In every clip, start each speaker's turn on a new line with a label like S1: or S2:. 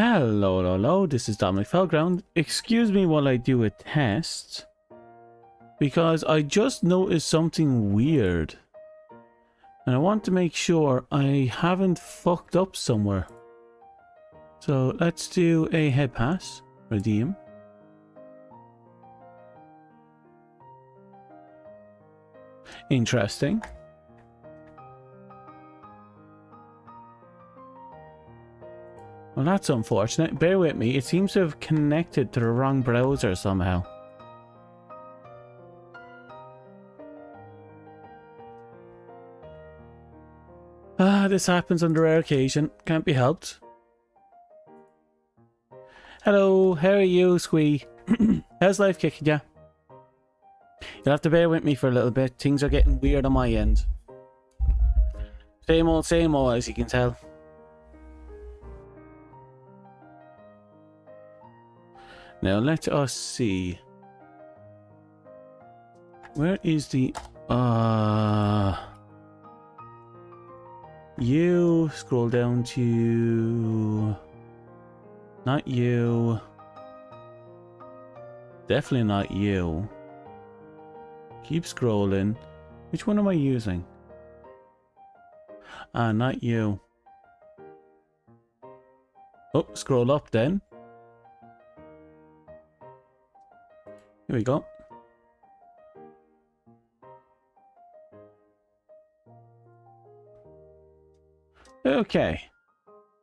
S1: Hello, this is Dominic Fellground. Excuse me while I do a test, because I just noticed something weird. And I want to make sure I haven't fucked up somewhere. So let's do a head pass. Redeem. Interesting. Well, that's unfortunate. Bear with me. It seems to have connected to the wrong browser somehow. This happens on the rare occasion. Can't be helped. Hello, how are you, Squee? How's life kicking ya? You'll have to bear with me for a little bit. Things are getting weird on my end. Same old, as you can tell. Now let us see. Where is the you scroll down to not you. Definitely not you. Keep scrolling. Which one am I using? Not you. Oh, scroll up then. Here we go. Okay.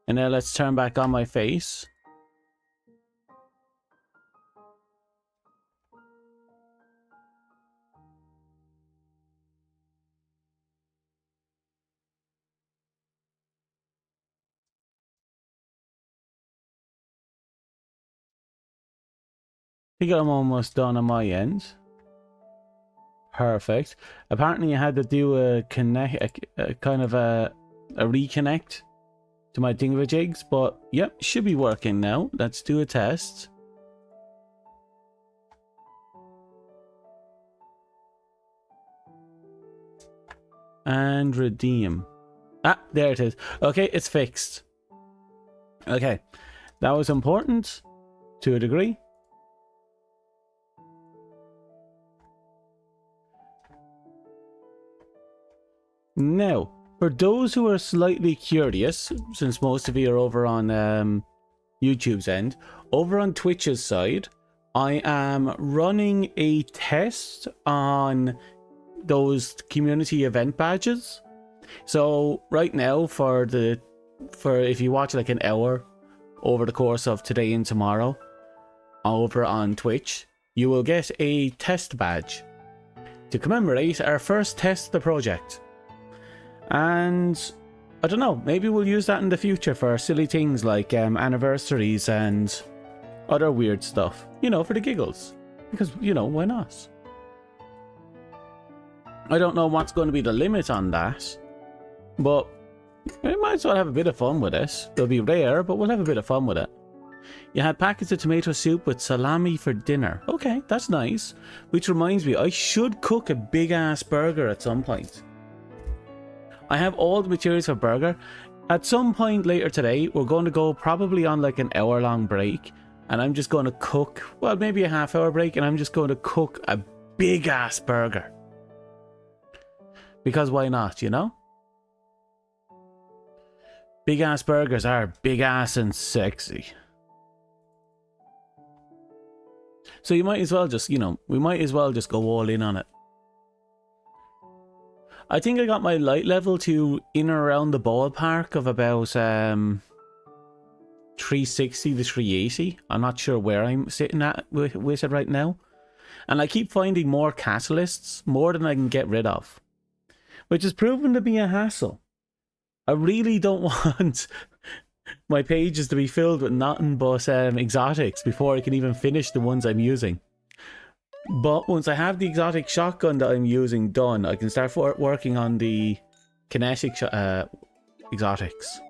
S1: And now let's turn back on my face. I think I'm almost done on my end. Perfect. Apparently I had to do a kind of a reconnect to my thingamajigs, but yep, should be working now. Let's do a test. And redeem. There it is. Okay, it's fixed. Okay, that was important to a degree. Now, for those who are slightly curious, since most of you are over on YouTube's end, over on Twitch's side, I am running a test on those community event badges. So right now, for if you watch like an hour over the course of today and tomorrow over on Twitch, you will get a test badge to commemorate our first test of the project. And I don't know, maybe we'll use that in the future for silly things like anniversaries and other weird stuff, you know, for the giggles, because, you know, why not? I don't know what's going to be the limit on that, but we might as well have a bit of fun with it. It'll be rare, but we'll have a bit of fun with it. You had packets of tomato soup with salami for dinner. Okay, that's nice. Which reminds me, I should cook a big ass burger at some point. I have all the materials for burger. At some point later today, we're going to go probably on like an hour-long break. And I'm just going to cook, well, maybe a half-hour break. And I'm just going to cook a big-ass burger. Because why not, you know? Big-ass burgers are big-ass and sexy. So you might as well just, you know, we might as well just go all in on it. I think I got my light level to in and around the ballpark of about 360 to 380. I'm not sure where I'm sitting at with it right now. And I keep finding more catalysts, more than I can get rid of. Which has proven to be a hassle. I really don't want my pages to be filled with nothing but exotics before I can even finish the ones I'm using. But once I have the exotic shotgun that I'm using done, I can start working on the kinetic exotics.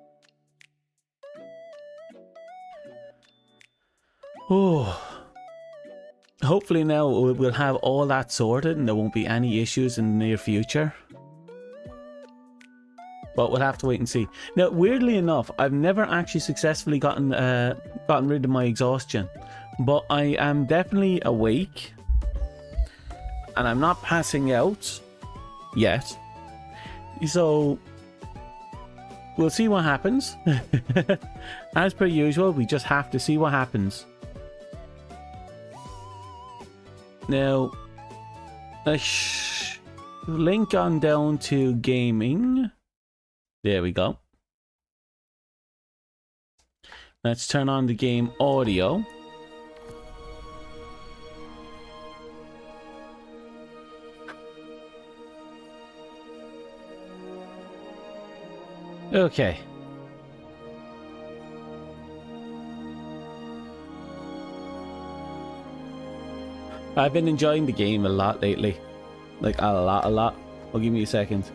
S1: Oh, hopefully now we'll have all that sorted and there won't be any issues in the near future. but we'll have to wait and see. Now, weirdly enough, I've never actually successfully gotten rid of my exhaustion, but I am definitely awake, and I'm not passing out yet. So we'll see what happens. As per usual, we just have to see what happens. Now, link on down to gaming. There we go. Let's turn on the game audio. Okay. I've been enjoying the game a lot lately. Like, a lot. Oh, give me a second.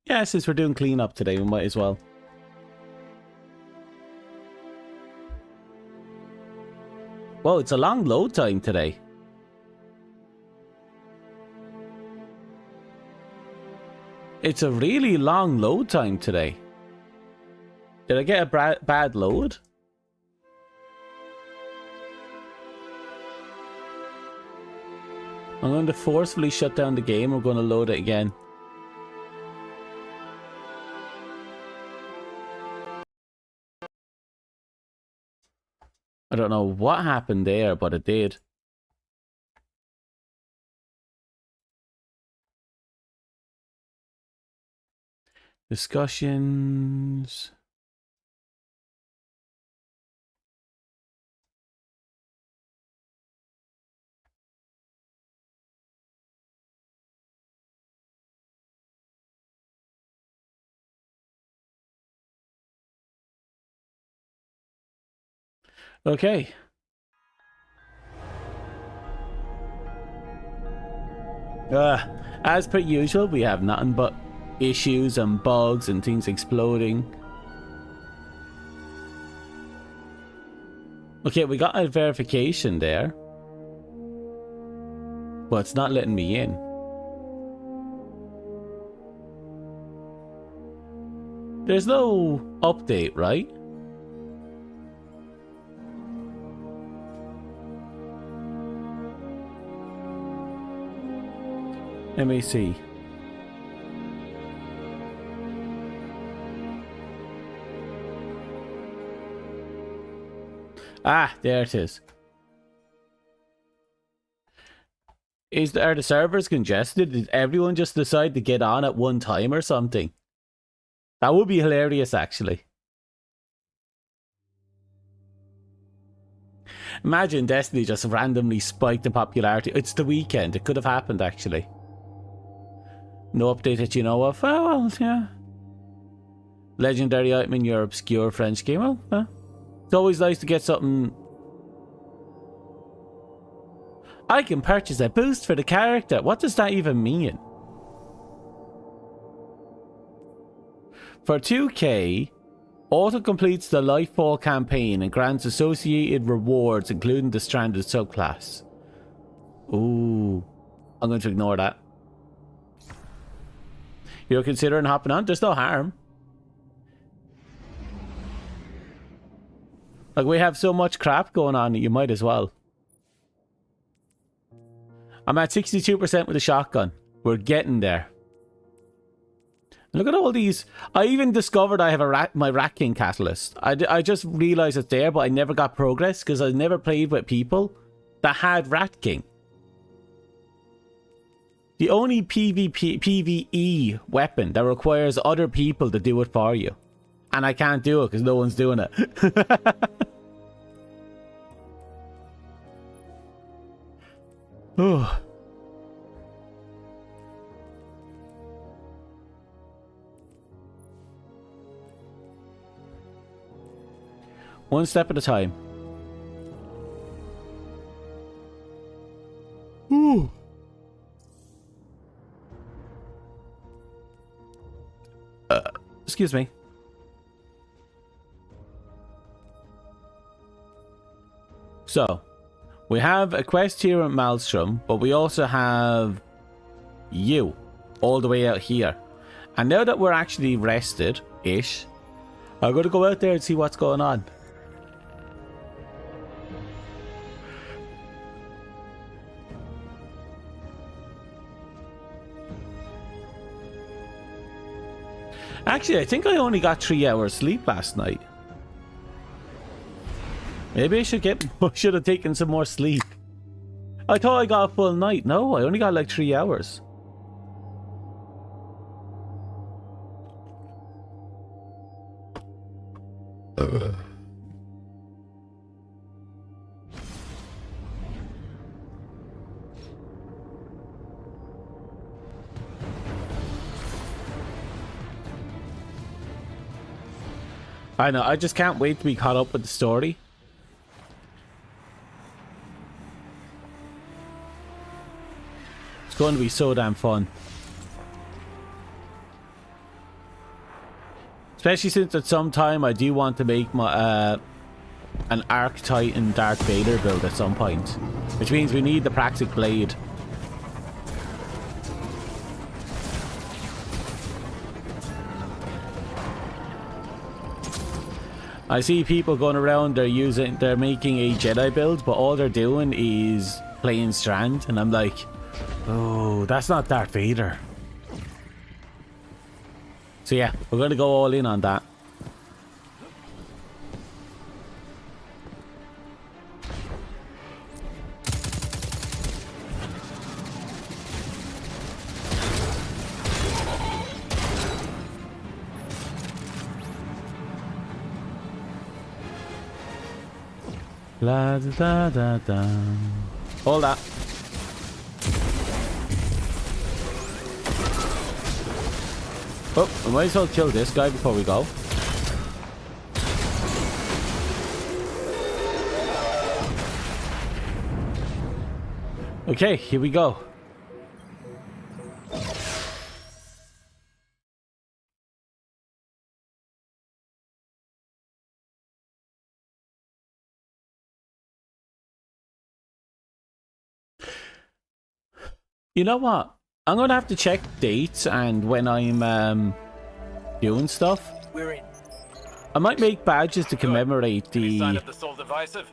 S1: Yeah, since we're doing cleanup today, we might as well. Whoa, it's a long load time today. It's a really long load time today. Did I get a bad load? I'm going to forcefully shut down the game. We're going to load it again. I don't know what happened there, but it did. Discussions. Okay. As per usual, we have nothing but issues and bugs and things exploding. Okay, we got a verification there, but it's not letting me in. There's no update, right? Let me see. Ah, there it is. Are the servers congested? Did everyone just decide to get on at one time or something? That would be hilarious, actually. Imagine Destiny just randomly spiked in popularity. It's the weekend. It could have happened, actually. No update that you know of. Oh, well, yeah. Legendary item in your obscure French game. Well, it's always nice to get something. I can purchase a boost for the character. What does that even mean? For 2k, auto completes the Lightfall campaign and grants associated rewards, including the stranded subclass. Ooh, I'm going to ignore that. You're considering hopping on? There's no harm. Like, we have so much crap going on that you might as well. I'm at 62% with the shotgun. We're getting there. Look at all these. I even discovered I have my Rat King catalyst. I just realized it's there, but I never got progress because I never played with people that had Rat King. The only PvE weapon that requires other people to do it for you. And I can't do it because no one's doing it. Oh. One step at a time. Ooh. Excuse me. So, We have a quest here in Maelstrom, but we also have you all the way out here. And now that we're actually rested-ish, I'm going to go out there and see what's going on. Actually, I think I only got 3 hours sleep last night. Maybe I should have taken some more sleep. I thought I got a full night. No, I only got like 3 hours. I know, I just can't wait to be caught up with the story. It's going to be so damn fun. Especially since at some time I do want to make my an Arc Titan Darth Vader build at some point. Which means we need the Praxic Blade. I see people going around, they're making a Jedi build, but all they're doing is playing Strand, and I'm like, oh, that's not Darth Vader. So yeah, we're gonna go all in on that. La da da da. Hold that. Oh, we might as well kill this guy before we go. Okay, here we go. You know what? I'm gonna have to check dates and when I'm doing stuff.
S2: We're in.
S1: I might make badges to commemorate the
S3: sign of the soul divisive.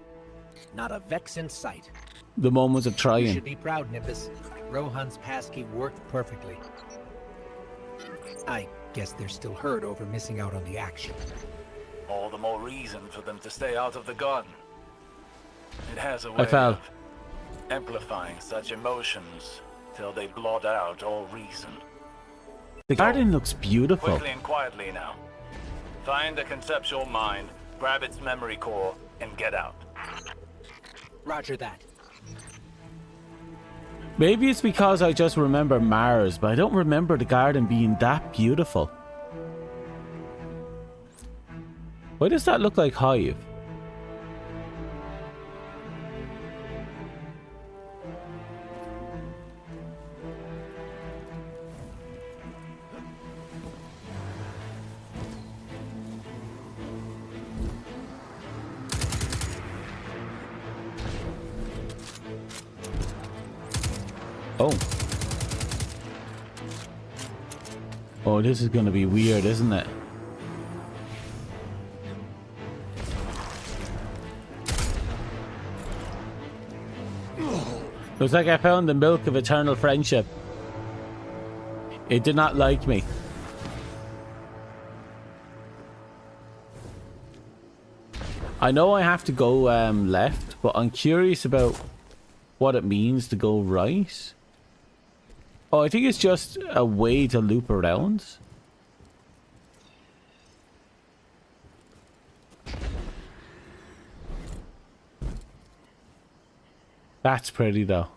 S2: Not a vex in sight.
S1: the moments of
S2: You
S1: trying.
S2: should be proud, Nimbus. Rohan's passkey worked perfectly. I guess they're still hurt over missing out on the action.
S3: All the more reason for them to stay out of the garden. It has a
S1: I
S3: way
S1: fell.
S3: of amplifying such emotions till they blot out all reason.
S1: The garden looks beautiful.
S3: Quickly and quietly now. Find a conceptual mind, grab its memory core, and get out.
S2: Roger that.
S1: Maybe it's because I just remember Mars, but I don't remember the garden being that beautiful. Why does that look like Hive? Oh. Oh, this is gonna be weird, isn't it? Looks like I found the milk of eternal friendship. It did not like me. I know I have to go left, but I'm curious about what it means to go right. Oh, I think it's just a way to loop around. That's pretty though.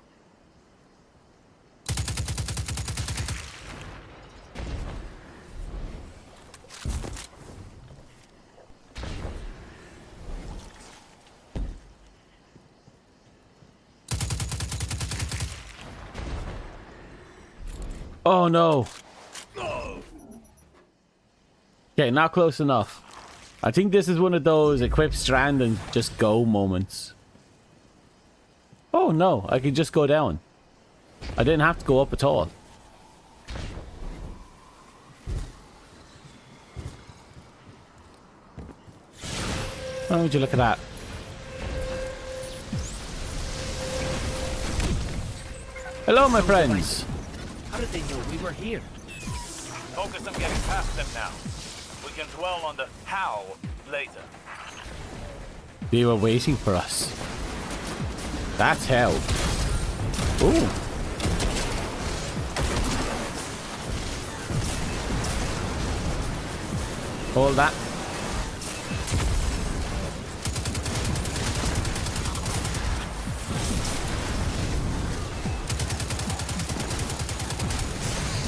S1: Oh no. Okay, not close enough. I think this is one of those equip strand and just go moments. Oh no, I could just go down. I didn't have to go up at all. Oh, would you look at that? Hello, my friends.
S2: How did they know we were here?
S3: Focus on getting past them now. We can dwell on the how later.
S1: They were waiting for us. That's hell. Ooh. Hold that.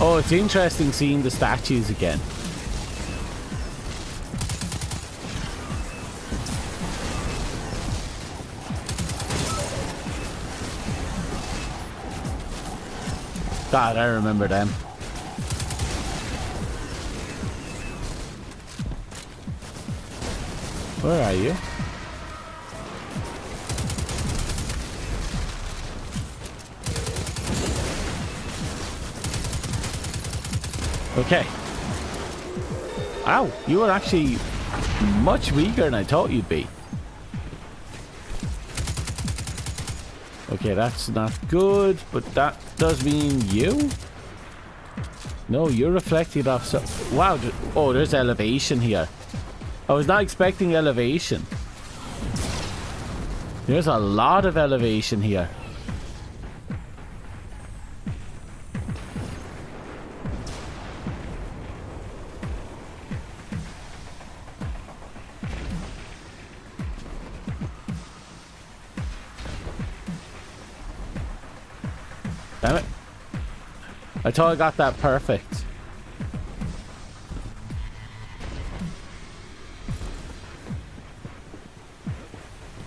S1: Oh, it's interesting seeing the statues again. God, I remember them. Where are you? Okay. Ow, you were actually much weaker than I thought you'd be. Okay, that's not good, but that does mean you? No, you're reflected off so... Wow, oh, there's elevation here. I was not expecting elevation. There's a lot of elevation here. Damn it. I thought I got that perfect.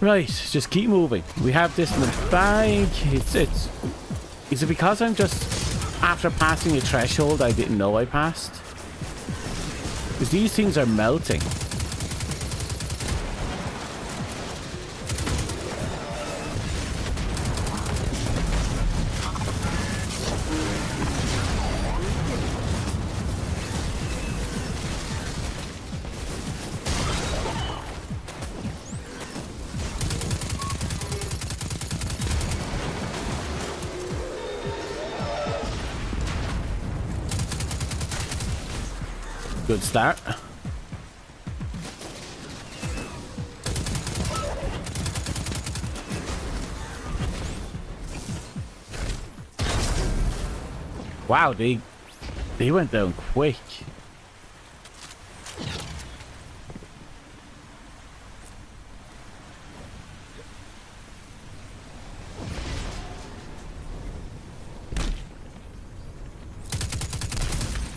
S1: Right, just keep moving. We have this in the bag. Is it because I'm just after passing a threshold I didn't know I passed? Because these things are melting. Good start. Wow, they went down quick.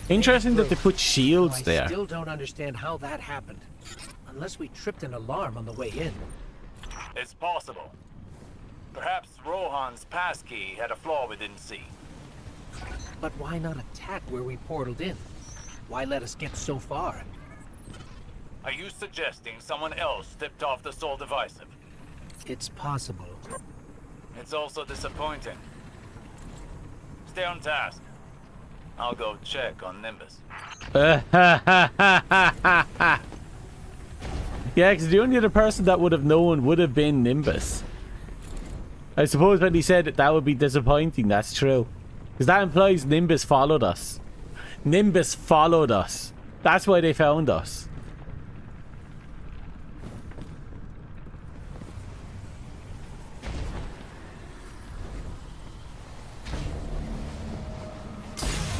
S1: Interesting that they put shields there.
S2: I still don't understand how that happened. Unless we tripped an alarm on the way in.
S3: It's possible. Perhaps Rohan's passkey had a flaw we didn't see.
S2: But why not attack where we portaled in? Why let us get so far?
S3: Are you suggesting someone else tipped off the Soul Divisive?
S2: It's possible.
S3: It's also disappointing. Stay on task. I'll go check on Nimbus.
S1: Yeah, because the only other person that would have known would have been Nimbus. I suppose when he said that would be disappointing, that's true. Because that implies Nimbus followed us. Nimbus followed us. That's why they found us.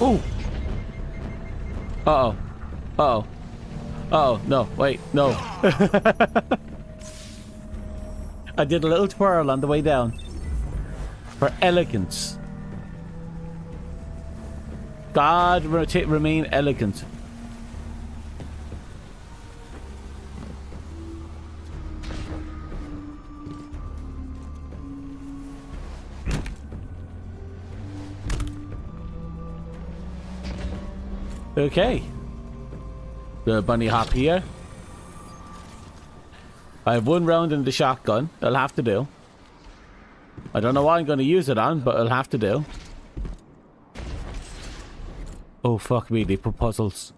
S1: Ooh. Uh-oh. Uh-oh. Uh-oh. No, wait, no. I did a little twirl on the way down. For elegance. God remain elegant. Okay. The bunny hop here. I have one round in the shotgun. That'll have to do. I don't know what I'm going to use it on, but it'll have to do. Oh, fuck me, they put puzzles.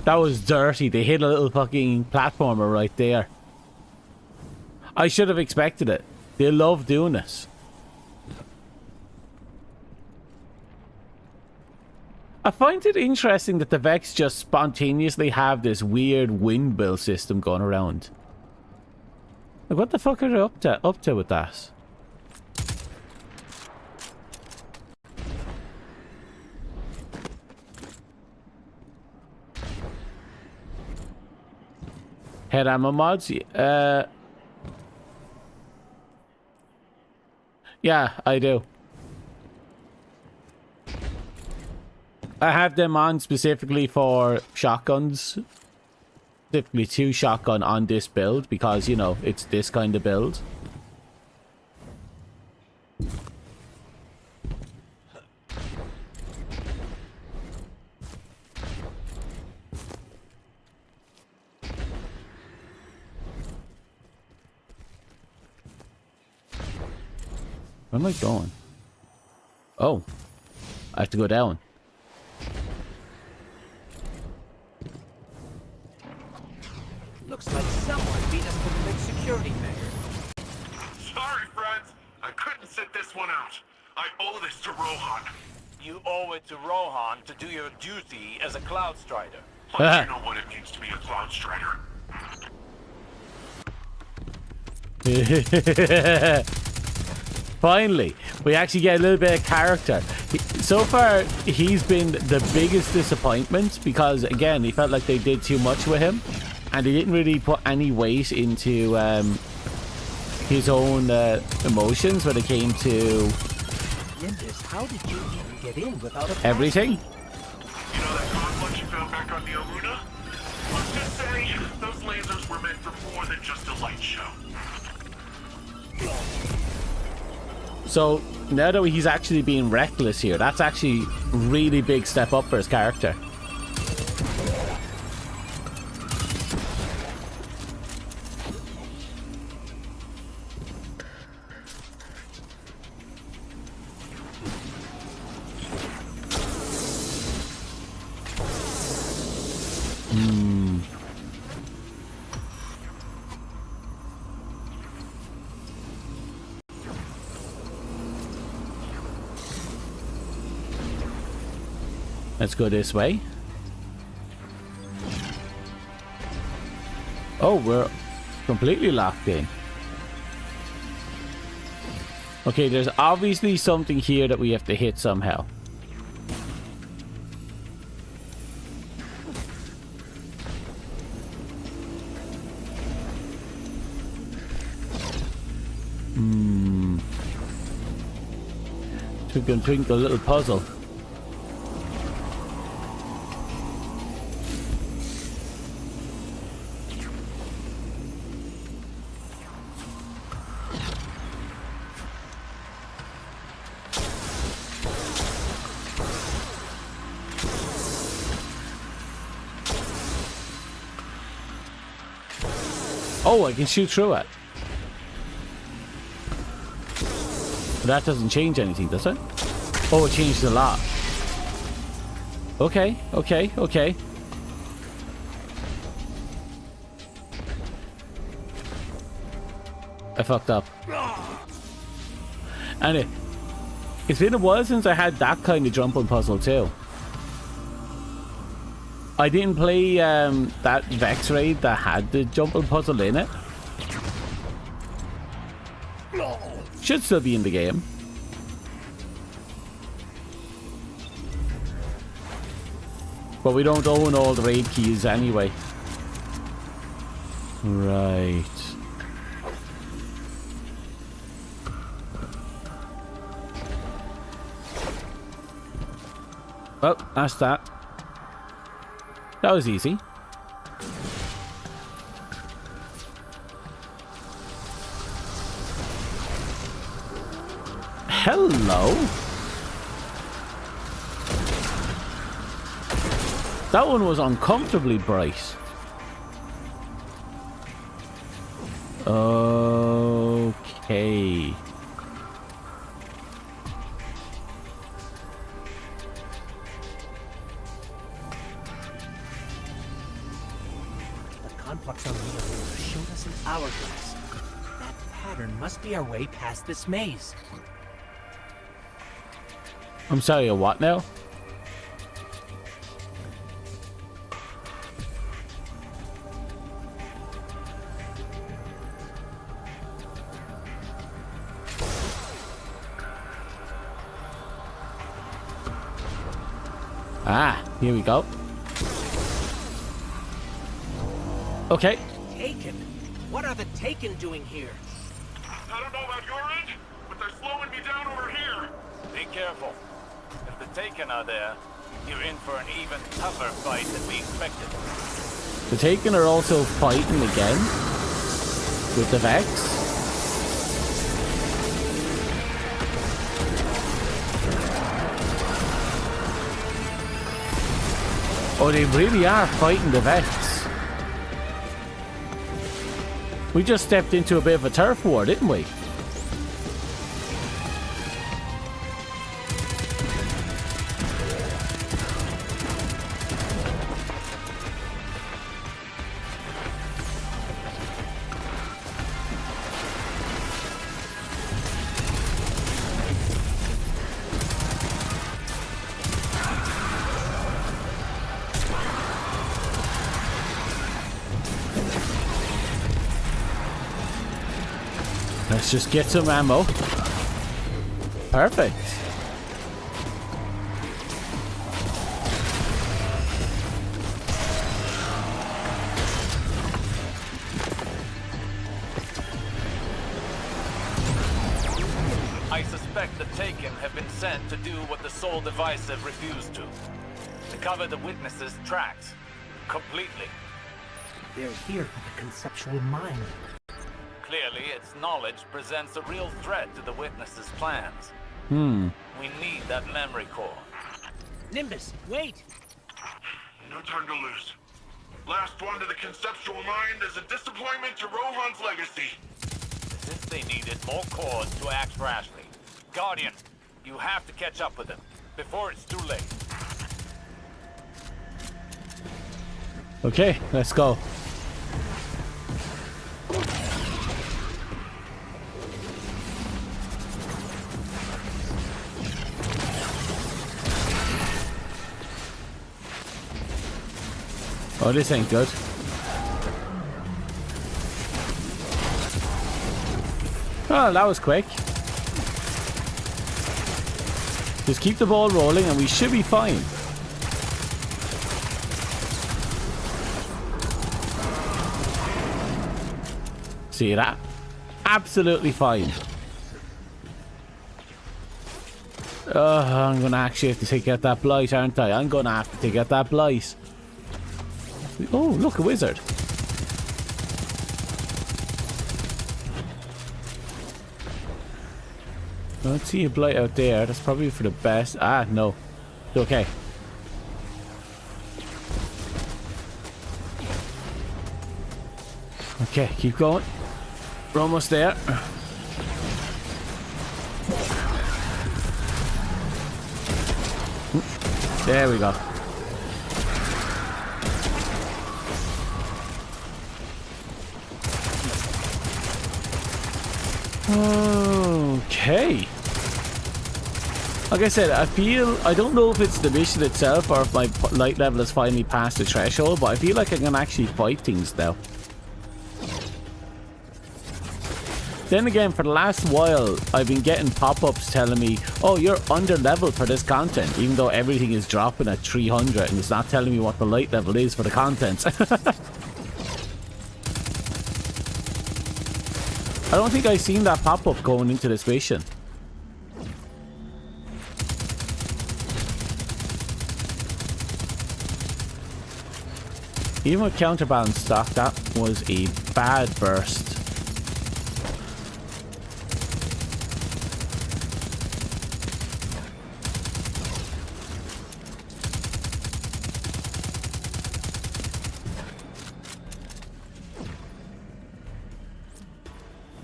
S1: That was dirty. They hit a little fucking platformer right there. I should have expected it. They love doing this. I find it interesting that the Vex just spontaneously have this weird wind bill system going around. Like, what the fuck are they up to with that? Head ammo mods? Yeah, I do. I have them on specifically for shotguns. Specifically 2 shotgun on this build because, you know, it's this kind of build. Where am I going? Oh. I have to go down.
S2: Looks like someone beat us to the big security measure.
S4: Sorry, friends. I couldn't sit this one out. I owe this to Rohan.
S3: You owe it to Rohan to do your duty as a Cloud Strider.
S4: But you know what it means to be a Cloud Strider.
S1: Finally, we actually get a little bit of character. So far, he's been the biggest disappointment because, again, he felt like they did too much with him. And they didn't really put any weight into his own emotions when it came to
S2: Goodness, how did you even get in without a
S1: everything.
S4: You know that conflict you found back on the Aruna? Let's just say those lasers were meant for more than just a light show.
S1: So now that he's actually being reckless here, that's actually a really big step up for his character. Let's go this way. Oh, we're completely locked in. Okay, there's obviously something here that we have to hit somehow. Twinkle, twinkle, little puzzle. Oh, I can shoot through it. But that doesn't change anything, does it? Oh, it changed a lot. Okay, okay, okay. I fucked up. And it's been a while since I had that kind of jumping puzzle too. I didn't play that Vex raid that had the jumping puzzle in it. Should still be in the game. But we don't own all the raid keys anyway. Right. Well, that's that. That was easy. Hello. That one was uncomfortably bright. Okay.
S2: The conflux on the Aluna showed us an hourglass. That pattern must be our way past this maze.
S1: I'm sorry, a what now? Ah, here we go. Okay.
S2: Taken? What are the Taken doing here?
S4: I don't know about your end, but they're slowing me down over here.
S3: Be careful. If the Taken are there, you're in for an even tougher fight than we expected.
S1: The Taken are also fighting again with the Vex. Oh, they really are fighting the Vex. We just stepped into a bit of a turf war, didn't we? Let's just get some ammo. Perfect.
S3: I suspect the Taken have been sent to do what the Soul Divisive refused to cover the witnesses' tracks. Completely.
S2: They're here for the conceptual mind.
S3: Clearly, its knowledge presents a real threat to the witnesses' plans. We need that memory core.
S2: Nimbus, wait!
S4: No time to lose. Last one to the conceptual mind is a disappointment to Rohan's legacy.
S3: As if they needed more cores to act rashly. Guardian, you have to catch up with them before it's too late.
S1: Okay, let's go. Oh, this ain't good. Oh, that was quick. Just keep the ball rolling and we should be fine. See that? Absolutely fine. I'm gonna actually have to take out that blight, aren't I? I'm gonna have to take out that blight. Oh, look, a wizard. I don't see a blight out there. That's probably for the best. Ah, no. Okay. Okay, keep going. We're almost there. There we go. Okay. Like I said, I don't know if it's the mission itself or if my light level has finally passed the threshold, but I feel like I can actually fight things now. Then again, for the last while, I've been getting pop-ups telling me, oh, you're under level for this content, even though everything is dropping at 300 and it's not telling me what the light level is for the content. I don't think I've seen that pop-up going into this mission. Even with counterbalance stock, that was a bad burst.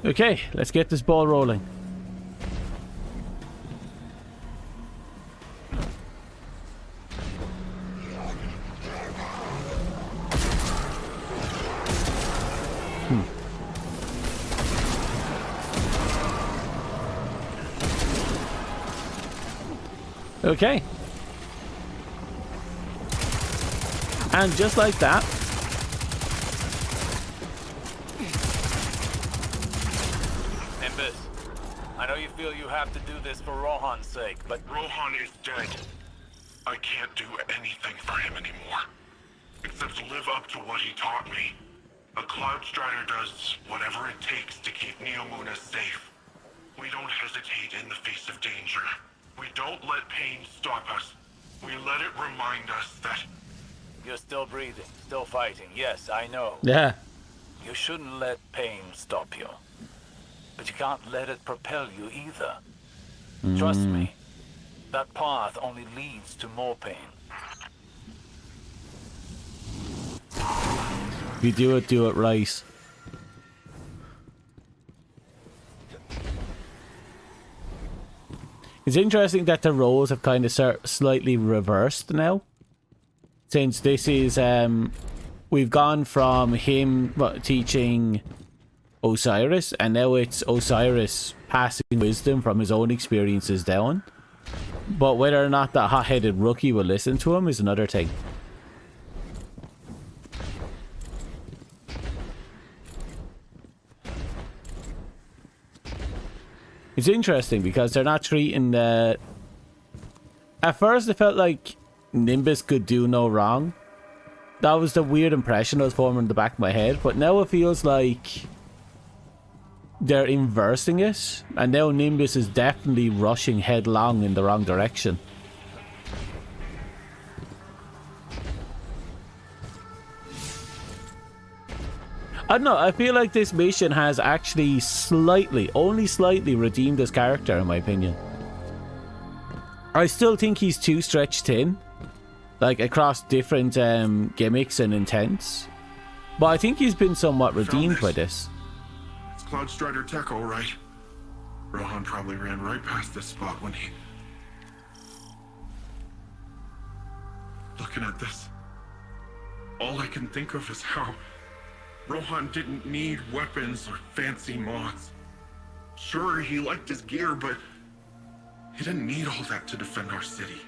S1: Okay, let's get this ball rolling. Okay. And just like that.
S3: Nimbus, I know you feel you have to do this for Rohan's sake, but
S4: Rohan is dead. I can't do anything for him anymore. Except live up to what he taught me. A Cloud Strider does whatever it takes to keep Neomuna safe. We don't hesitate in the face of danger. We don't let pain stop us. We let it remind us that...
S3: you're still breathing, still fighting. Yes, I know.
S1: Yeah.
S3: You shouldn't let pain stop you. But you can't let it propel you either. Trust me, that path only leads to more pain.
S1: If you do it right. It's interesting that the roles have kind of slightly reversed now. Since this is, we've gone from him teaching Osiris, and now it's Osiris passing wisdom from his own experiences down. But whether or not that hot-headed rookie will listen to him is another thing. It's interesting because they're not treating the... At first it felt like Nimbus could do no wrong. That was the weird impression I was forming in the back of my head. But now it feels like they're inversing it. And now Nimbus is definitely rushing headlong in the wrong direction. I don't know, I feel like this mission has actually slightly, only slightly redeemed his character in my opinion. I still think he's too stretched thin, like across different gimmicks and intents. But I think he's been somewhat redeemed by this.
S4: It's Cloud Strider tech, all right. Rohan probably ran right past this spot when he... Looking at this, all I can think of is how Rohan didn't need weapons or fancy mods. Sure, he liked his gear, but he didn't need all that to defend our city.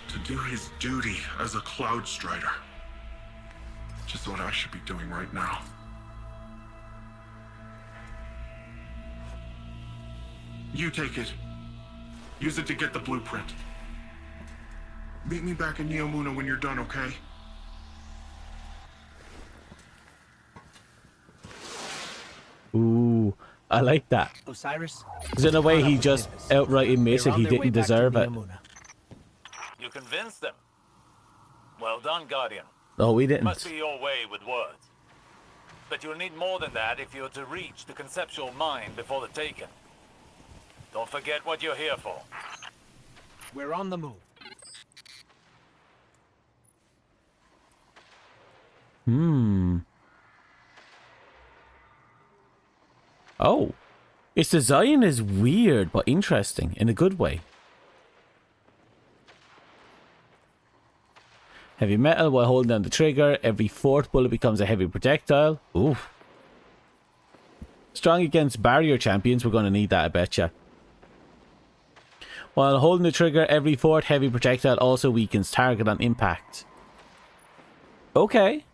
S4: To do his duty as a Cloud Strider. Just what I should be doing right now. You take it. Use it to get the blueprint. Meet me back in Neomuna when you're done, okay?
S1: Ooh, I like that.
S2: Osiris?
S1: Because in a way he just outright admitted he didn't deserve it.
S3: You convinced them. Well done, Guardian.
S1: No, we didn't.
S3: Must be your way with words. But you'll need more than that if you're to reach the conceptual mind before the Taken. Don't forget what you're here for.
S2: We're on the move.
S1: Oh. Its design is weird, but interesting, in a good way. Heavy metal while holding down the trigger. Every fourth bullet becomes a heavy projectile. Oof. Strong against barrier champions. We're going to need that, I betcha. While holding the trigger, every fourth heavy projectile also weakens target on impact. Okay.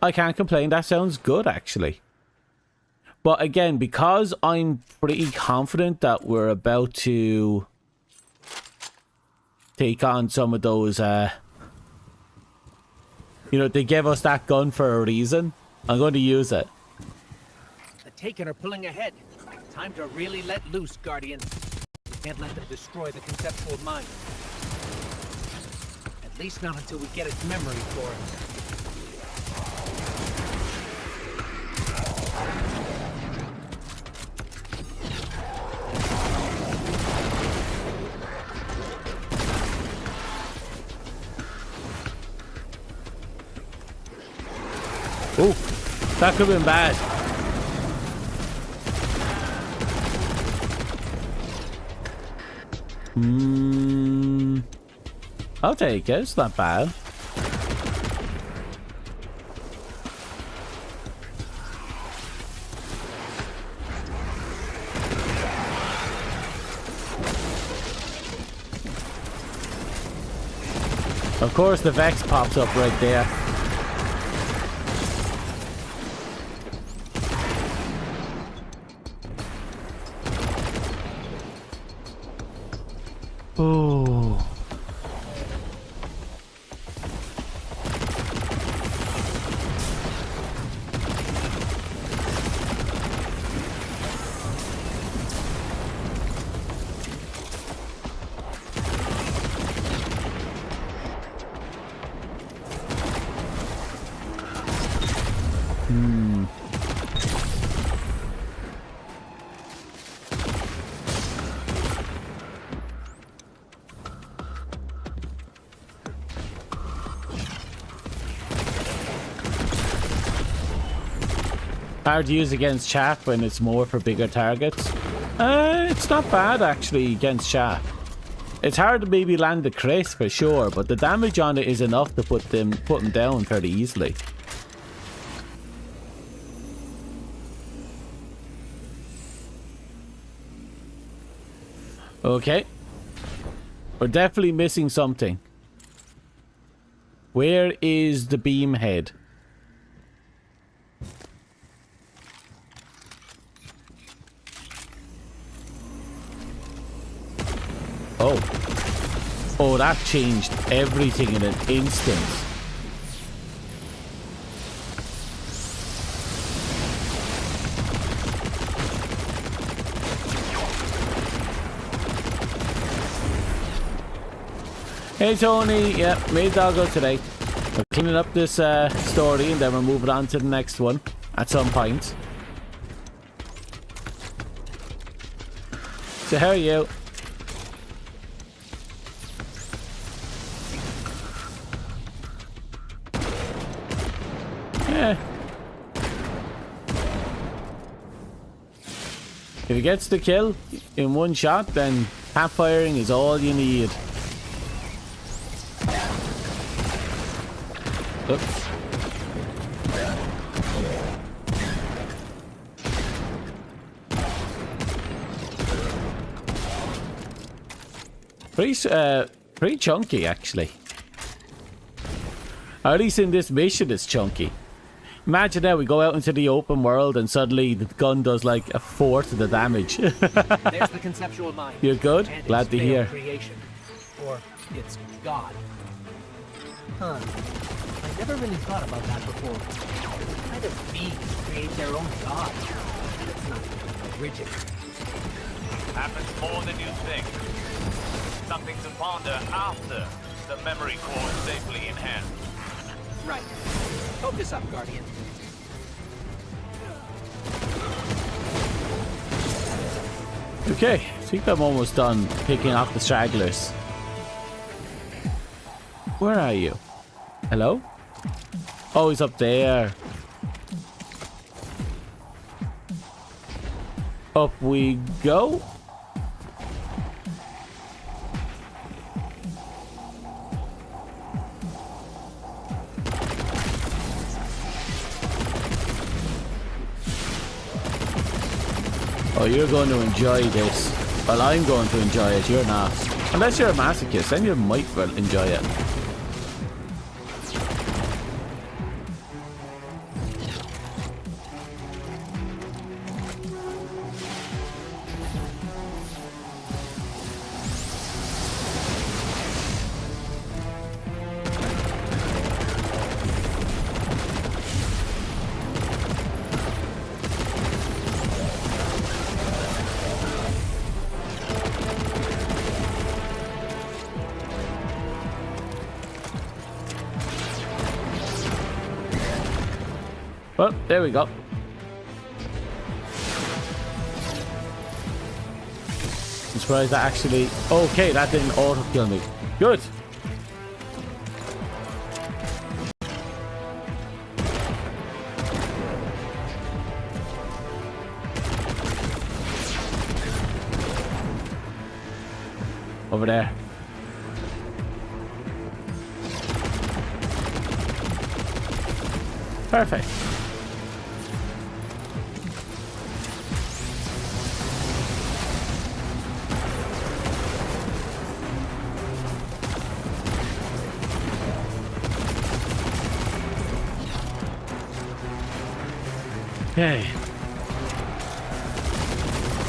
S1: I can't complain. That sounds good, actually. But again, because I'm pretty confident that we're about to take on some of those, you know, they gave us that gun for a reason. I'm going to use it.
S2: The Taken are pulling ahead. Time to really let loose, Guardian. We can't let them destroy the conceptual mind. At least not until we get its memory for it.
S1: Oh, that could have been bad. I'll take it. It's not bad. Of course, the Vex pops up right there. Oh. Hard to use against chaff when it's more for bigger targets. It's not bad actually against chaff. It's hard to maybe land the crit for sure, but the damage on it is enough to put them down fairly easily. Okay. We're definitely missing something. Where is the beam head? Oh. Oh, that changed everything in an instant. Hey Tony, yeah, made doggo today. We're cleaning up this story and then we're moving on to the next one at some point. So how are you? Yeah. If he gets the kill in one shot, then tap firing is all you need. Oops. Pretty chunky actually. Or at least in this mission it's chunky. Imagine now we go out into the open world and suddenly the gun does like a fourth of the damage.
S2: There's the conceptual mind.
S1: You're good?
S2: And
S1: Glad to hear.
S2: Creation. Or it's God. Huh. I never really thought about that before. What kind of beings create their own God? It's not rigid.
S3: Happens more than you think. Something to ponder after the memory core is safely in hand.
S2: Right. Focus up, Guardian.
S1: Okay, I think I'm almost done picking off the stragglers. Where are you? Hello? Oh, he's up there. Up we go. Oh, you're going to enjoy this. Well, I'm going to enjoy it. You're not. Unless you're a masochist, then you might well enjoy it. Well, there we go. I'm surprised that actually... Okay, that didn't auto-kill me. Good. Over there. Perfect. Okay.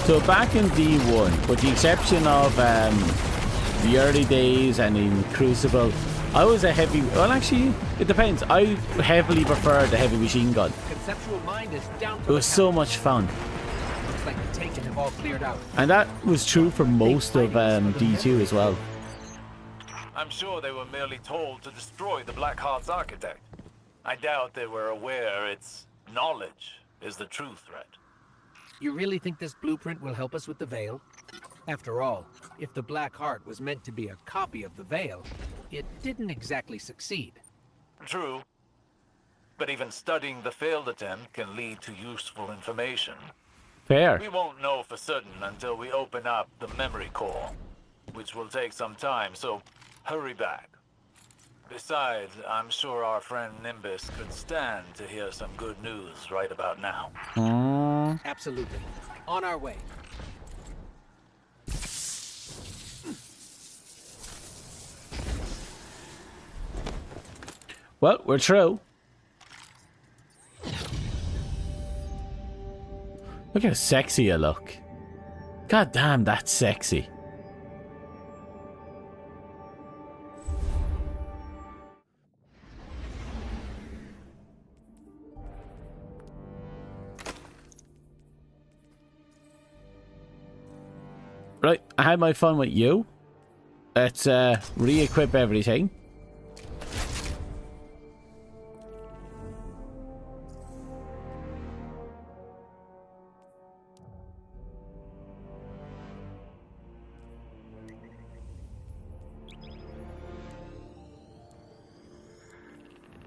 S1: So back in D1, with the exception of the early days and in Crucible, I was a heavy... Well, actually, it depends. I heavily preferred the heavy machine gun.
S2: Conceptual mind is down
S1: It
S2: for
S1: was so much fun.
S2: Looks like the Taken have all cleared out.
S1: And that was true for most of D2 as well.
S3: I'm sure they were merely told to destroy the Blackheart's architect. I doubt they were aware its knowledge is the true threat.
S2: You really think this blueprint will help us with the Veil? After all, if the Black Heart was meant to be a copy of the Veil, it didn't exactly succeed.
S3: True. But even studying the failed attempt can lead to useful information.
S1: Fair.
S3: We won't know for certain until we open up the memory core, which will take some time, so hurry back. Besides, I'm sure our friend Nimbus could stand to hear some good news right about now.
S2: Absolutely. On our way.
S1: Well, we're through. Look how sexy you look. God damn, that's sexy. Right, I had my fun with you. Let's re-equip everything.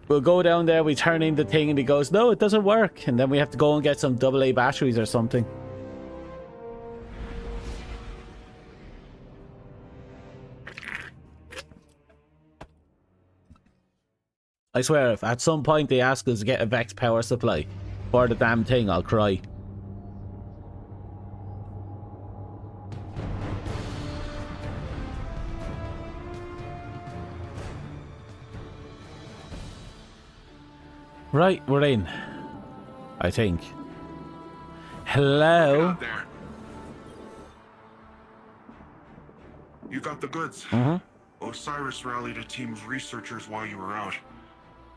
S1: We'll go down there, we turn in the thing, and he goes, no, it doesn't work. And then we have to go and get some AA batteries or something. I swear, if at some point they ask us to get a Vex power supply for the damn thing, I'll cry. Right, we're in. I think. Hello?
S4: Out there. You got the goods. Osiris rallied a team of researchers while you were out.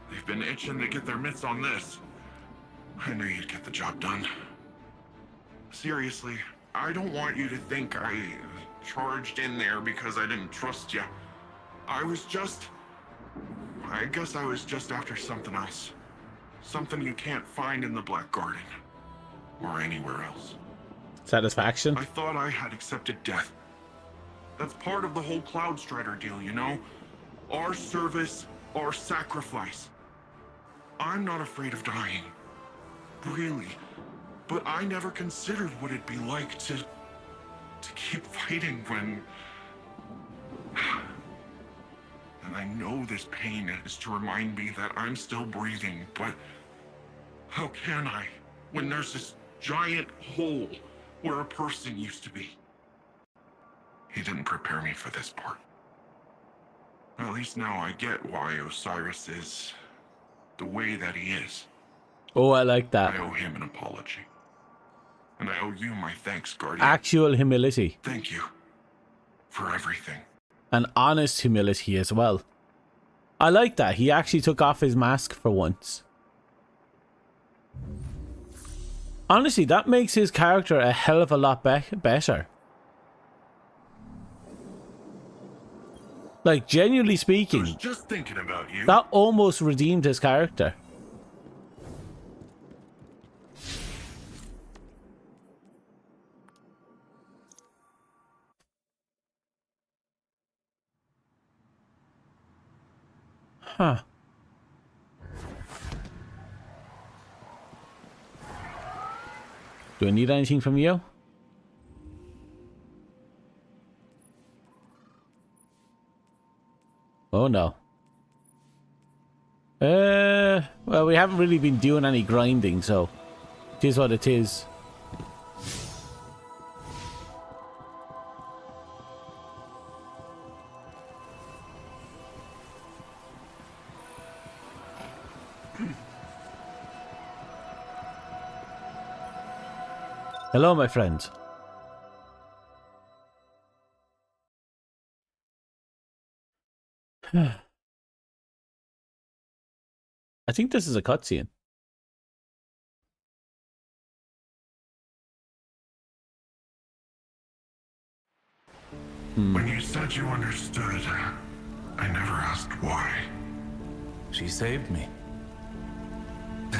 S4: They've been itching to get their mitts on this. I knew you'd get the job done. Seriously, I don't want you to think I charged in there because I didn't trust you. I guess I was just after something else. Something you can't find in the Black Garden. Or anywhere else.
S1: Satisfaction?
S4: I thought I had accepted death. That's part of the whole Cloud Strider deal, you know? Our service, our sacrifice. I'm not afraid of dying. Really. But I never considered what it'd be like to keep fighting when... And I know this pain is to remind me that I'm still breathing, but how can I when there's this giant hole where a person used to be? He didn't prepare me for this part. At least now I get why Osiris is the way that he is.
S1: Oh, I like that.
S4: I owe him an apology. And I owe you my thanks, Guardian.
S1: Actual humility.
S4: Thank you for everything.
S1: And honest humility as well. I like that. He actually took off his mask for once. Honestly, that makes his character a hell of a lot better. Like, genuinely
S4: I
S1: speaking,
S4: was just thinking about you.
S1: that almost redeemed his character. Huh. Do I need anything from you? Oh no. Well, we haven't really been doing any grinding, so it is what it is. Hello, my friend. I think this is a cutscene.
S4: When you said you understood, I never asked why.
S3: She saved me.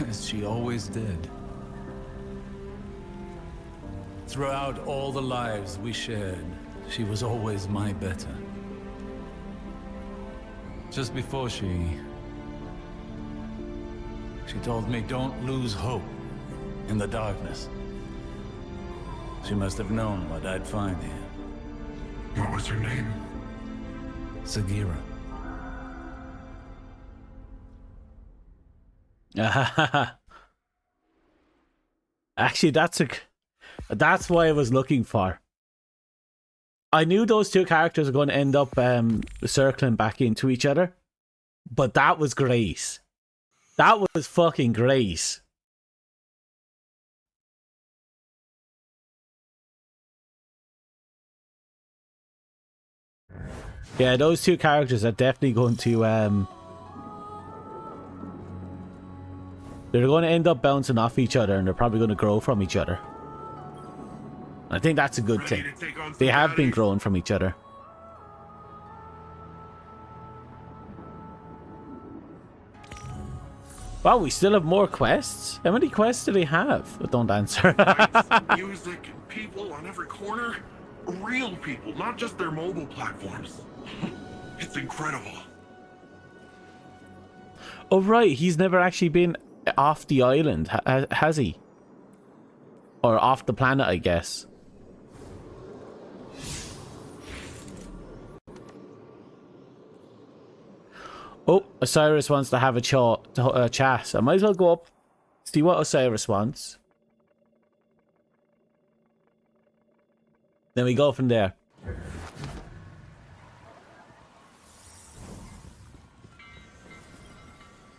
S3: As she always did. Throughout all the lives we shared, she was always my better. Just before she told me don't lose hope in the darkness. She must have known what I'd find here.
S4: What was her name?
S3: Sagira.
S1: Actually, that's what I was looking for. I knew those two characters were going to end up circling back into each other, but that was Grace. That was fucking Grace. Yeah, those two characters are definitely going to they're going to end up bouncing off each other, and they're probably going to grow from each other. I think that's a good thing. They have been growing from each other. Wow, we still have more quests? How many quests do they have? But don't answer.
S4: Music, people on every corner. Real people, not just their mobile platforms. It's incredible.
S1: Oh, right. He's never actually been off the island, has he? Or off the planet, I guess. Oh, Osiris wants to have a chat. I might as well go up, see what Osiris wants. Then we go from there.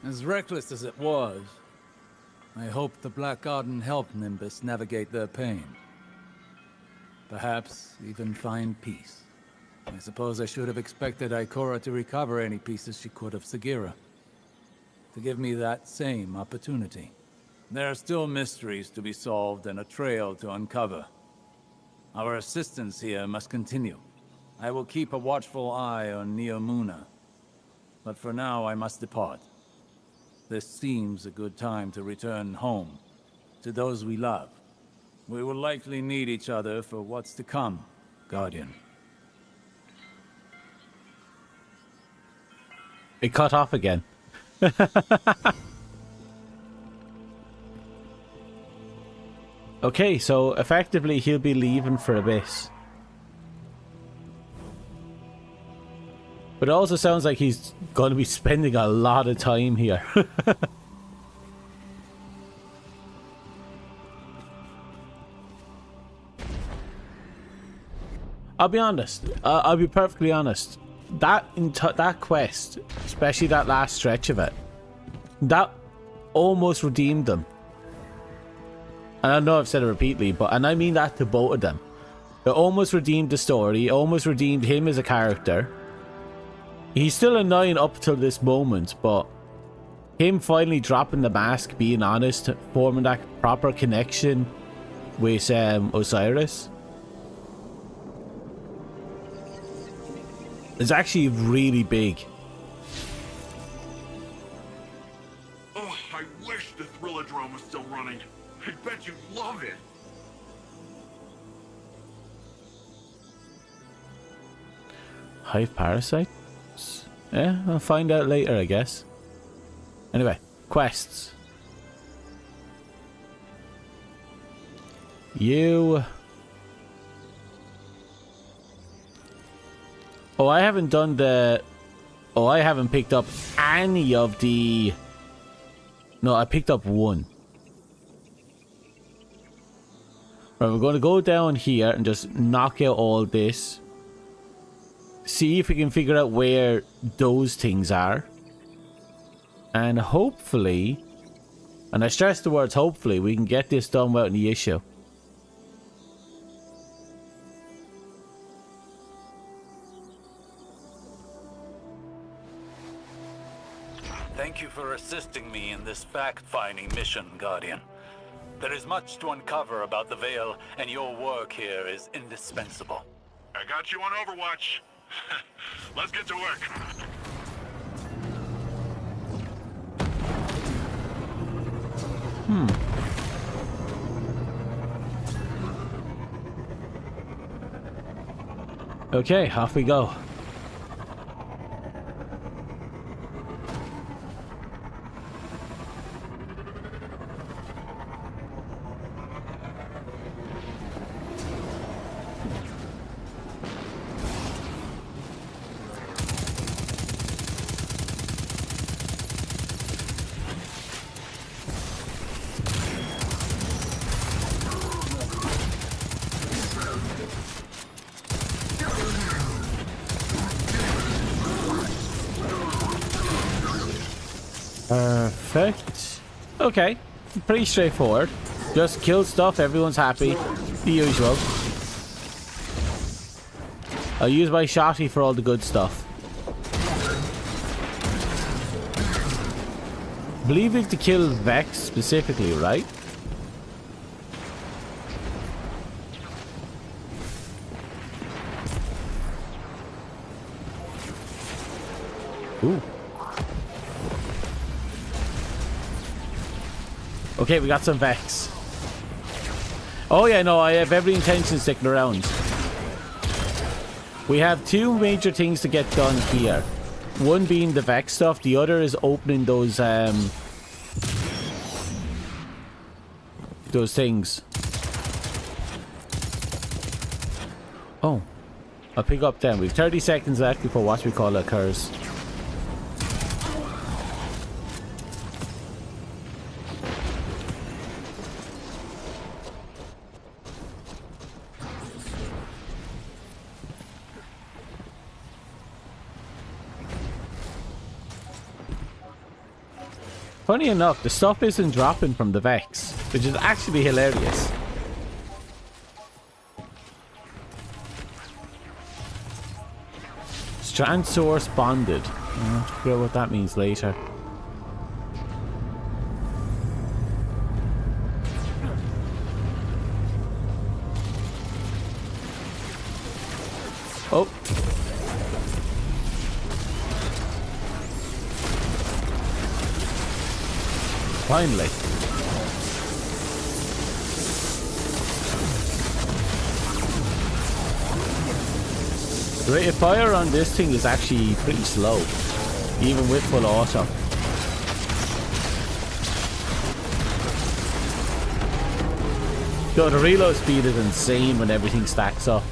S3: As reckless as it was, I hope the Black Garden helped Nimbus navigate their pain. Perhaps even find peace. I suppose I should have expected Ikora to recover any pieces she could of Sagira. To give me that same opportunity. There are still mysteries to be solved and a trail to uncover. Our assistance here must continue. I will keep a watchful eye on Neomuna. But for now, I must depart. This seems a good time to return home, to those we love. We will likely need each other for what's to come, Guardian.
S1: It cut off again. Okay, so effectively he'll be leaving for a bit. But it also sounds like he's going to be spending a lot of time here. I'll be honest. I'll be perfectly honest. That quest, especially that last stretch of it, that almost redeemed them. And I know I've said it repeatedly, and I mean that to both of them. It almost redeemed the story. It almost redeemed him as a character. He's still annoying up till this moment, but him finally dropping the mask, being honest, forming that proper connection with Osiris, is actually really big.
S4: Oh, I wish the Thrillodrome was still running. I bet you'd love it.
S1: Hive parasites? Yeah, I'll find out later, I guess. Anyway, quests. You... Oh, I haven't done the Oh, I haven't picked up any of the... No, I picked up one. Right, we're going to go down here and just knock out all this. See if we can figure out where those things are. And hopefully, and I stress the words hopefully, we can get this done without any issue.
S3: Thank you for assisting me in this fact-finding mission, Guardian. There is much to uncover about the Veil, and your work here is indispensable.
S4: I got you on Overwatch. Let's get to work.
S1: Okay, off we go. Perfect. Okay, pretty straightforward. Just kill stuff, everyone's happy. The usual. I'll use my shotty for all the good stuff. I believe we have to kill Vex specifically, right? Ooh. Okay, we got some Vex. Oh yeah, no, I have every intention of sticking around. We have two major things to get done here. One being the Vex stuff, the other is opening those things. Oh, I'll pick up them. We've 30 seconds left before what we call occurs. Funny enough, the stuff isn't dropping from the Vex, which is actually hilarious. Strand source bonded. I'll have to figure out what that means later. Oh. Finally. The rate of fire on this thing is actually pretty slow, even with full auto. Though the reload speed is insane when everything stacks up.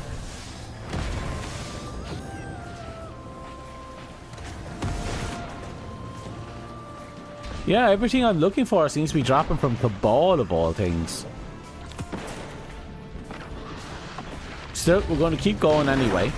S1: Yeah, everything I'm looking for seems to be dropping from Cabal of all things. Still, we're going to keep going anyway.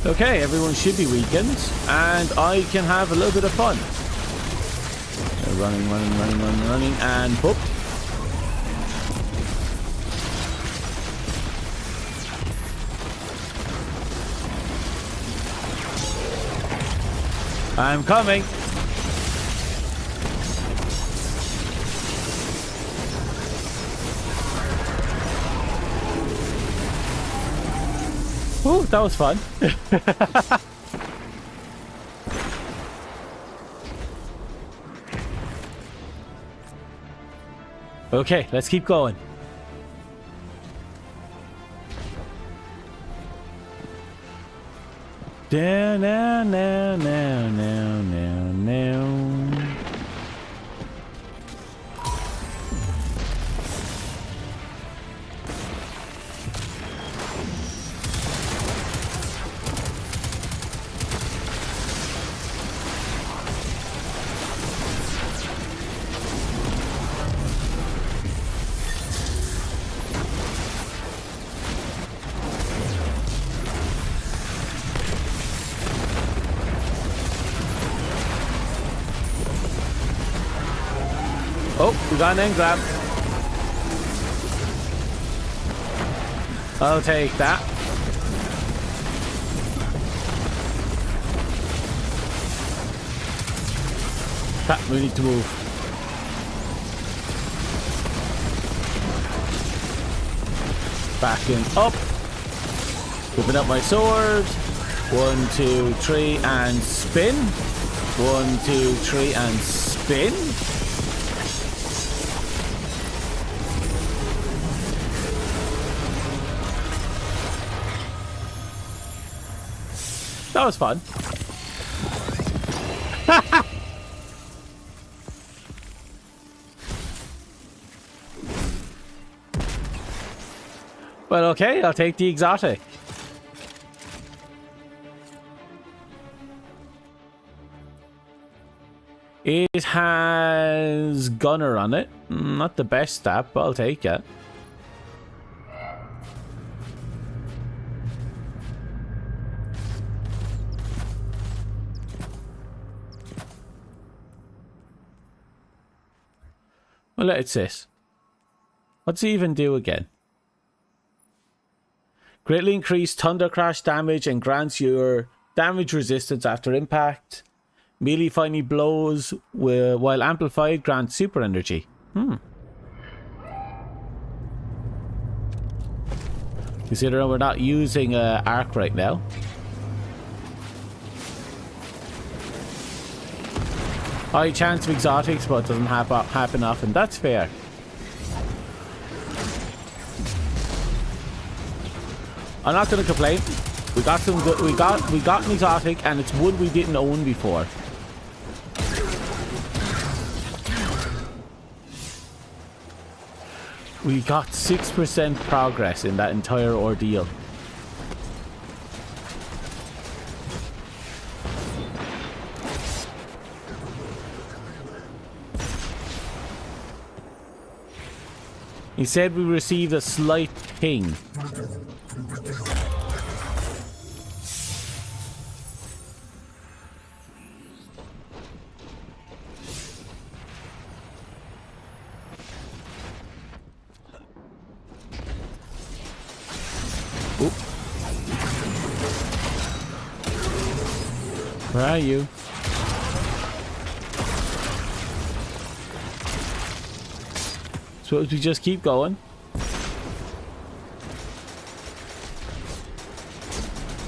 S1: Okay, everyone should be weakened, and I can have a little bit of fun. Running, and boop. I'm coming. Ooh, that was fun. Okay, let's keep going. Down, down, down, down, down, down, down. Oh, we got an end grab. I'll take that. Crap, we need to move. Backing up. Whipping up my sword. 1, 2, 3, and spin. 1, 2, 3, and spin. That was fun. Well, okay, I'll take the exotic. It has gunner on it. Not the best stat, but I'll take it. Well, let's this. What's it even do again? Greatly increased thunder crash damage and grants your damage resistance after impact. Melee finely blows while amplified grants super energy. Considering we're not using arc right now. High chance of exotics, but it doesn't happen often. That's fair. I'm not going to complain. We got some good. We got an exotic, and it's one we didn't own before. We got 6% progress in that entire ordeal. He said we received a slight ping. Oop. Where are you? Suppose we just keep going.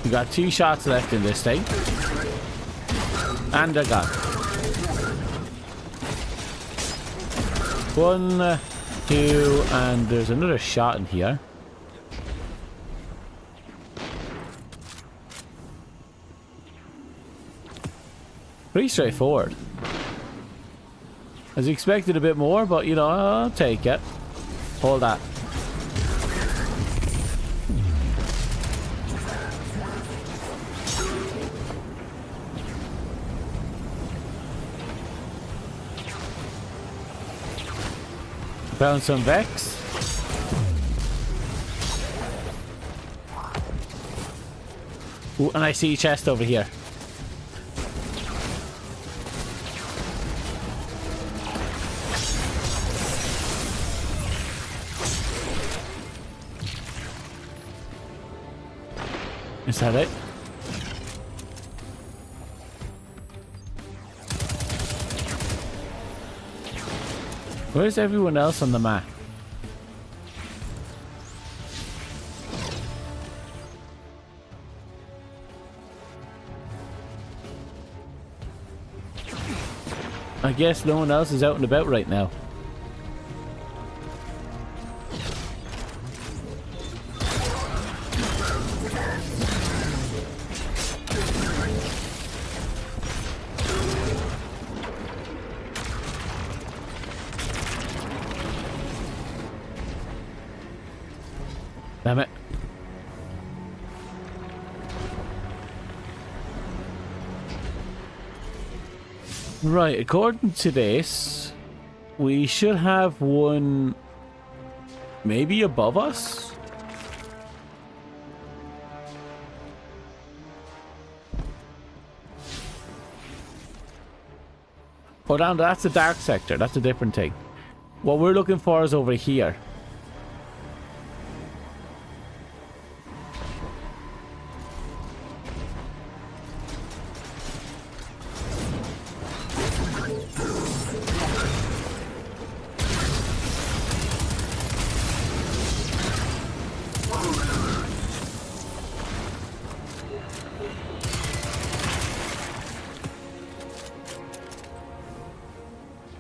S1: We got 2 shots left in this thing. And they're gone. 1, 2, and there's another shot in here. Pretty straightforward. I was expecting a bit more, but you know, I'll take it. Hold that. Found some Vex. Ooh, and I see a chest over here. Is that it? Where's everyone else on the map? I guess no one else is out and about right now. Damn it. Right, according to this, we should have one maybe above us. Oh, down, that's the dark sector. That's a different thing. What we're looking for is over here.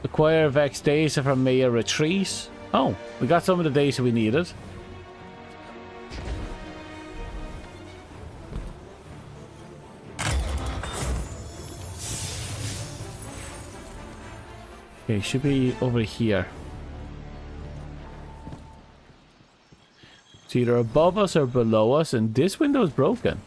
S1: Acquire Vex data from Maya Retreat. Oh, we got some of the data we needed. Okay, should be over here. It's either above us or below us, and this window is broken.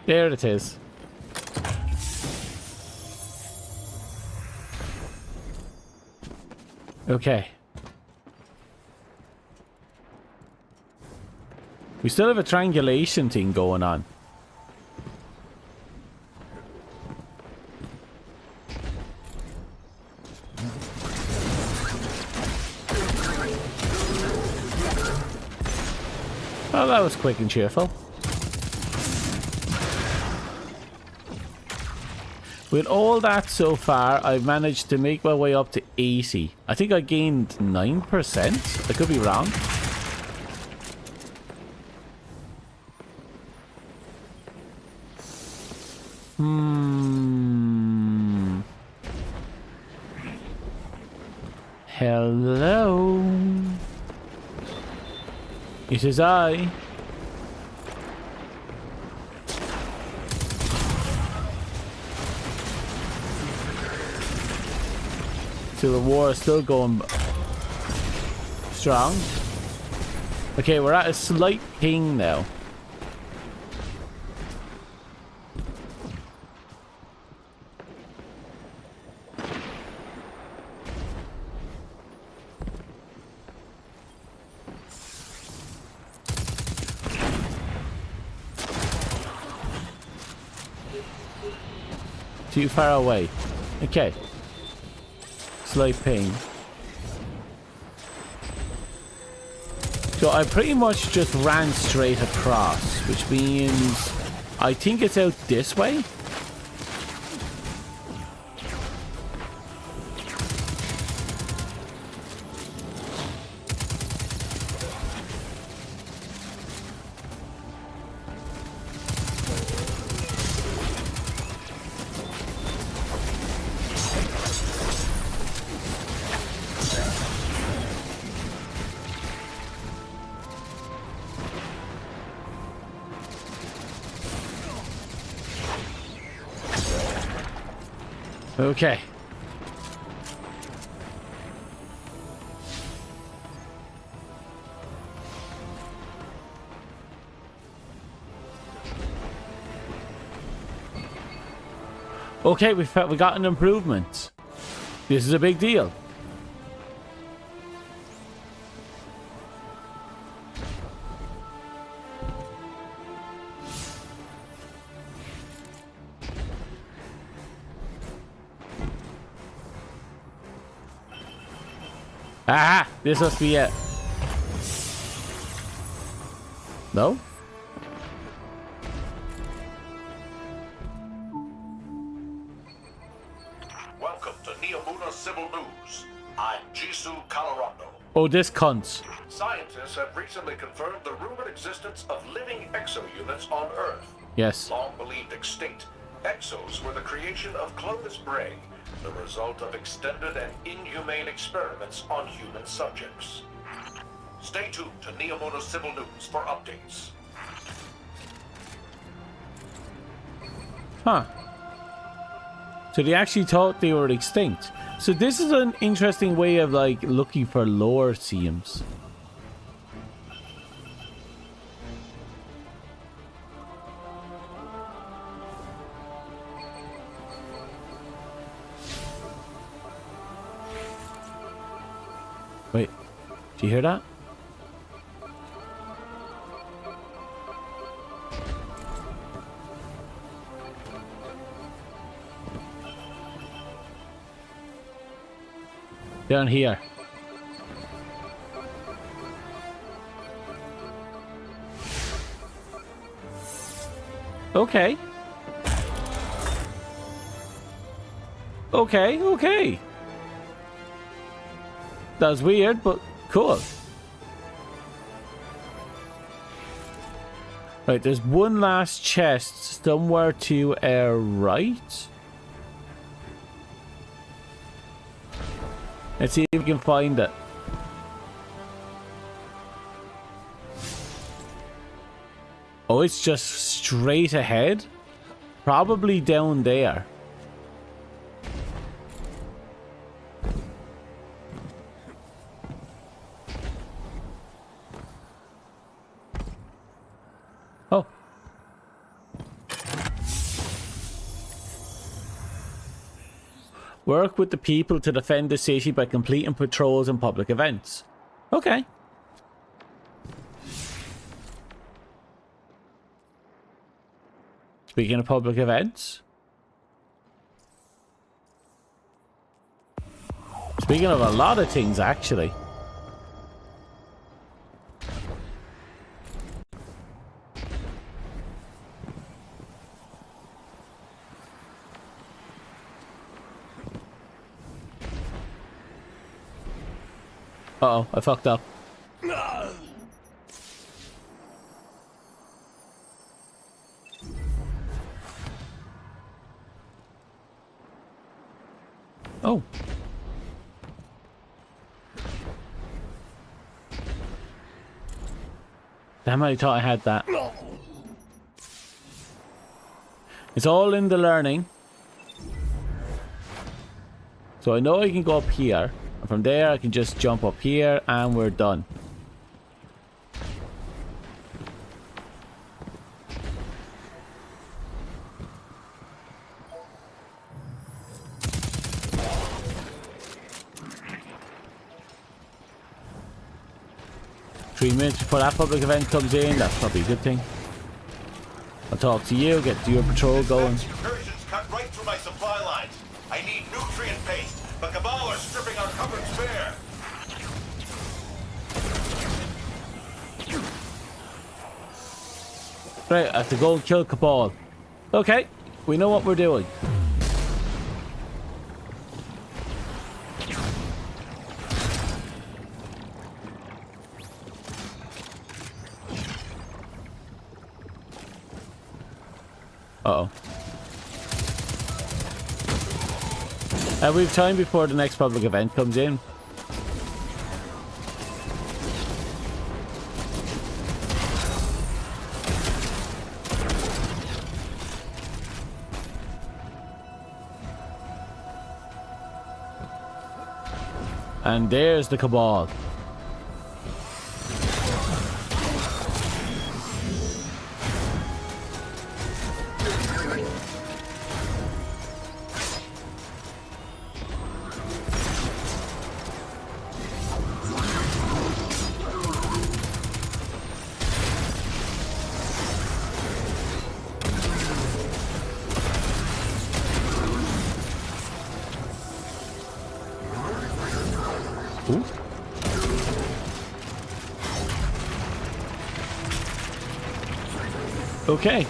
S1: There it is. Okay. We still have a triangulation thing going on. Oh, that was quick and cheerful. With all that so far, I've managed to make my way up to 80. I think I gained 9%. I could be wrong. Hello. It is I. So the war is still going strong. Okay, we're at a slight ping now. Too far away. Okay. Slight ping. So I pretty much just ran straight across, which means I think it's out this way. Okay. Okay, we got an improvement. This is a big deal. Ah, this must be it. No?
S5: Welcome to Neomuna Civil News. I'm Jisoo Colorado.
S1: Oh, this cunt.
S5: Scientists have recently confirmed the rumored existence of living exo-units on Earth.
S1: Yes.
S5: Long believed extinct, exos were the creation of Clovis Bray, the result of extended and inhumane experiments on human subjects. Stay tuned to Neomono Civil News for updates.
S1: Huh. So they actually thought they were extinct. So this is an interesting way of like looking for lore, seems. Wait, do you hear that? Down here. Okay. Okay. That was weird, but cool. Right, there's one last chest somewhere to our right. Let's see if we can find it. Oh, it's just straight ahead? Probably down there. Oh. Work with the people to defend the city by completing patrols and public events. Okay. Speaking of public events. Speaking of a lot of things, actually. Uh-oh, I fucked up. Oh. Damn, I thought I had that. It's all in the learning. So I know I can go up here. And from there I can just jump up here and we're done. Three minutes before that public event comes in, that's probably a good thing. I'll talk to you, get your patrol going.
S5: Incursions cut right through my supply lines. I need nutrient paste, but Cabal are stripping our cupboards bare.
S1: Right, I have to go and kill Cabal. Okay, we know what we're doing. Uh-oh. We have time before the next public event comes in. And there's the Cabal. Ooh. Okay.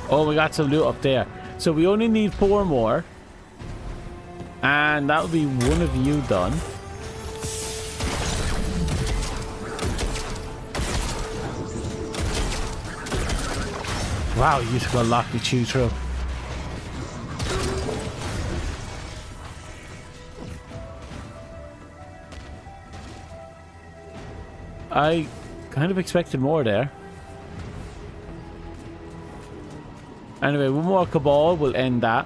S1: Oh, we got some loot up there. So we only need 4 more. And that will be one of you done. Wow, you just got locked the chew through. I kind of expected more there. Anyway, one more Cabal will end that.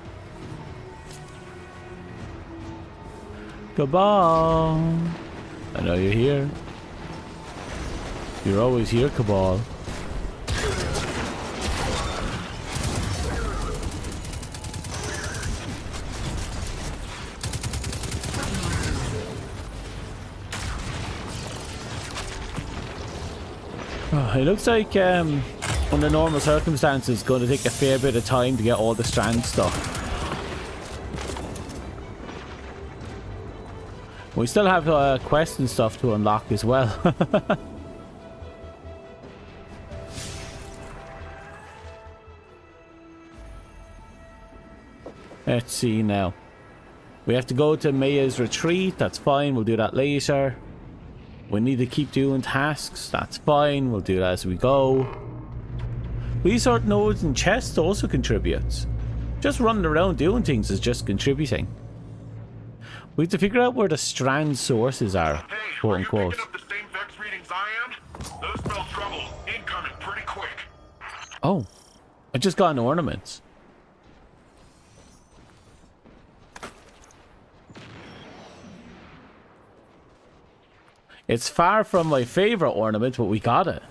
S1: Cabal! I know you're here. You're always here, Cabal. Oh, it looks like under normal circumstances it's going to take a fair bit of time to get all the strand stuff. We still have quests and stuff to unlock as well. Let's see now. We have to go to Maya's retreat. That's fine. We'll do that later. We need to keep doing tasks. That's fine. We'll do that as we go. Resort nodes and chests also contributes. Just running around doing things is just contributing. We have to figure out where the strand sources are,
S4: Hey,
S1: quote
S4: are you
S1: unquote.
S4: picking up the same Vex readings I am? Those spell trouble. Incoming pretty quick.
S1: Oh, I just got an ornament. It's far from my favorite ornament, but we got it.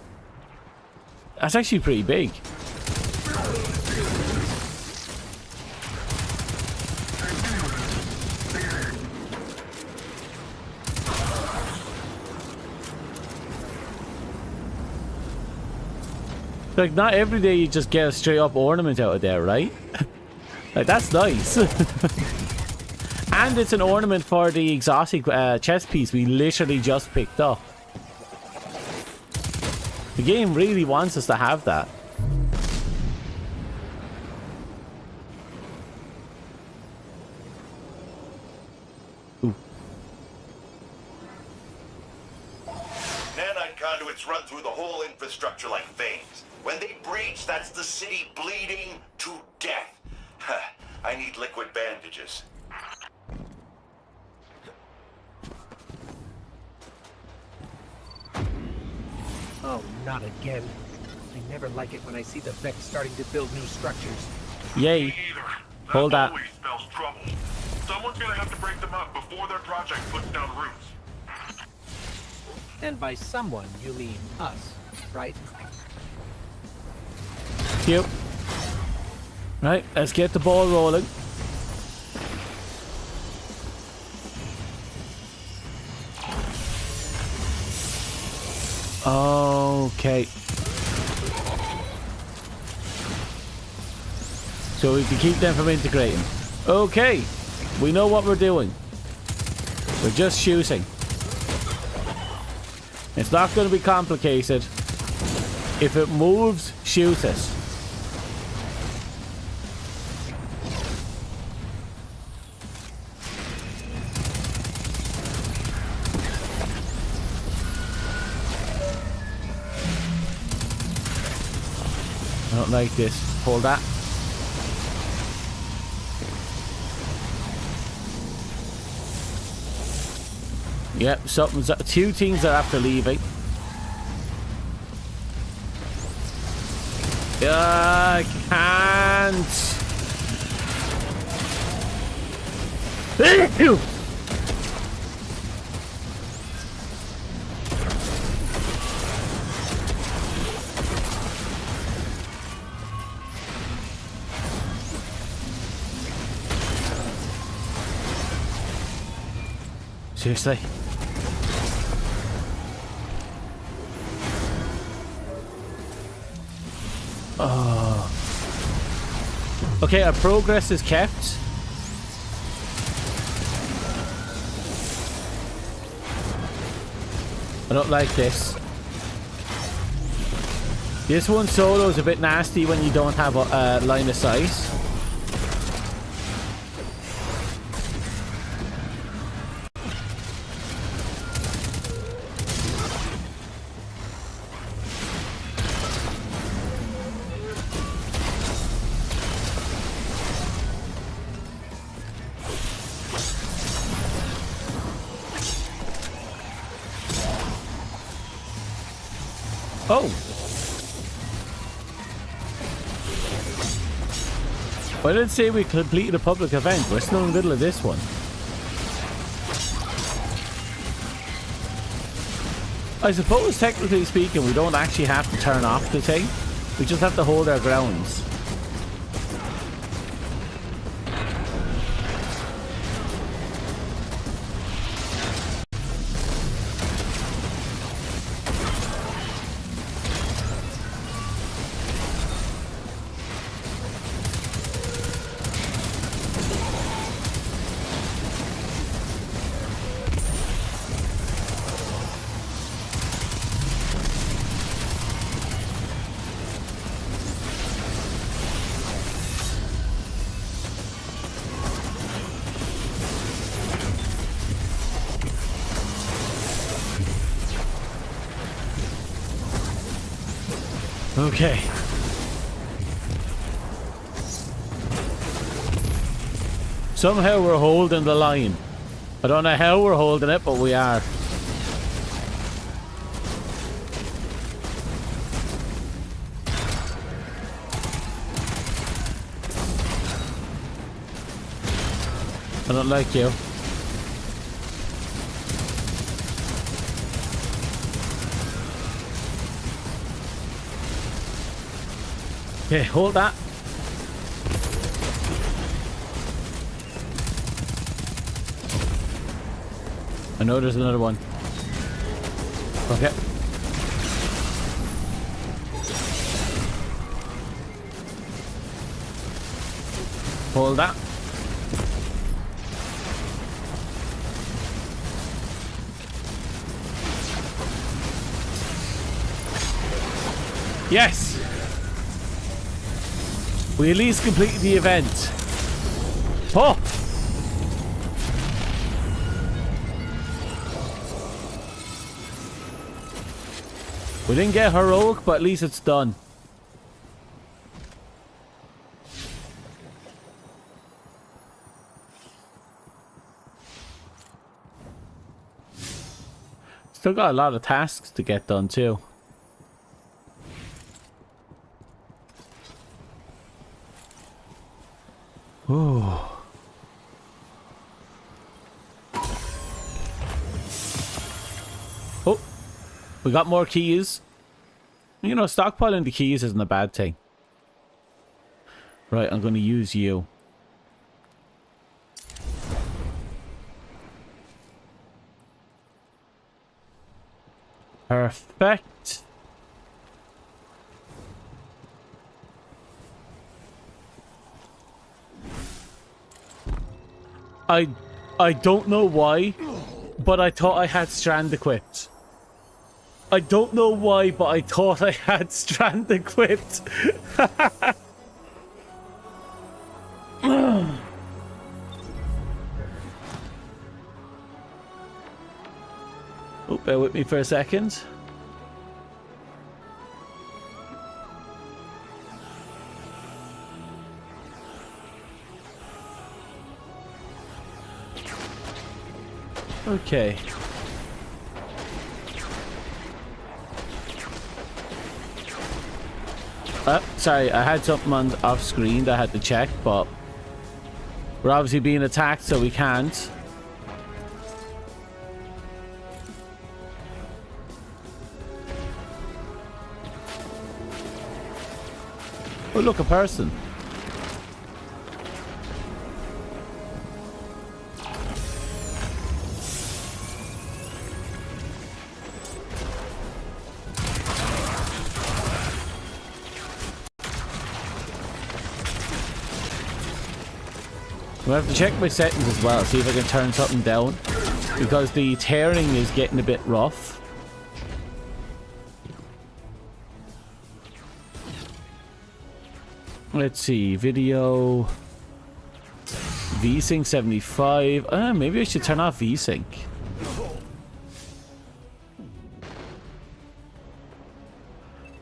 S1: That's actually pretty big. Like, not every day you just get a straight up ornament out of there, right? Like, that's nice. And it's an ornament for the exotic chest piece we literally just picked up. The game really wants us to have that. Ooh.
S5: Nanite conduits run through the whole infrastructure like veins. When they breach, that's the city bleeding to death. I need liquid bandages.
S2: Oh, not again. I never like it when I see the Vex starting to build new structures.
S1: Yay.
S4: Either.
S1: Hold that.
S4: Always spells trouble. Someone's gonna have to break them up before their project puts down roots.
S2: And by someone, you mean us, right?
S1: Cute. Right, let's get the ball rolling. Okay. So we can keep them from integrating. Okay. We know what we're doing. We're just shooting. It's not going to be complicated. If it moves, shoot it. I don't like this. Hold that. Yep, something's... Two teams are after leaving. I can't. Seriously? Oh. Okay, our progress is kept. I don't like this. This one solo is a bit nasty when you don't have a line of sight. Oh. Well, I didn't say we completed a public event. We're still in the middle of this one. I suppose, technically speaking, we don't actually have to turn off the thing. We just have to hold our grounds. Okay. Somehow we're holding the line. I don't know how we're holding it, but we are. I don't like you. Okay, hold that. I know there's another one. Okay. Hold that. Yes! We at least completed the event. Oh! We didn't get heroic, but at least it's done. Still got a lot of tasks to get done too. Ooh. Oh, we got more keys. You know, stockpiling the keys isn't a bad thing. Right, I'm going to use you. Perfect. I don't know why, but I thought I had Strand equipped. I don't know why, but I thought I had Strand equipped. Oh, bear with me for a second. Okay. Sorry, I had something on off screen that I had to check, but we're obviously being attacked, so we can't. Oh, look, a person. I have to check my settings as well, see if I can turn something down, because the tearing is getting a bit rough. Let's see, video VSync 75. Maybe I should turn off VSync.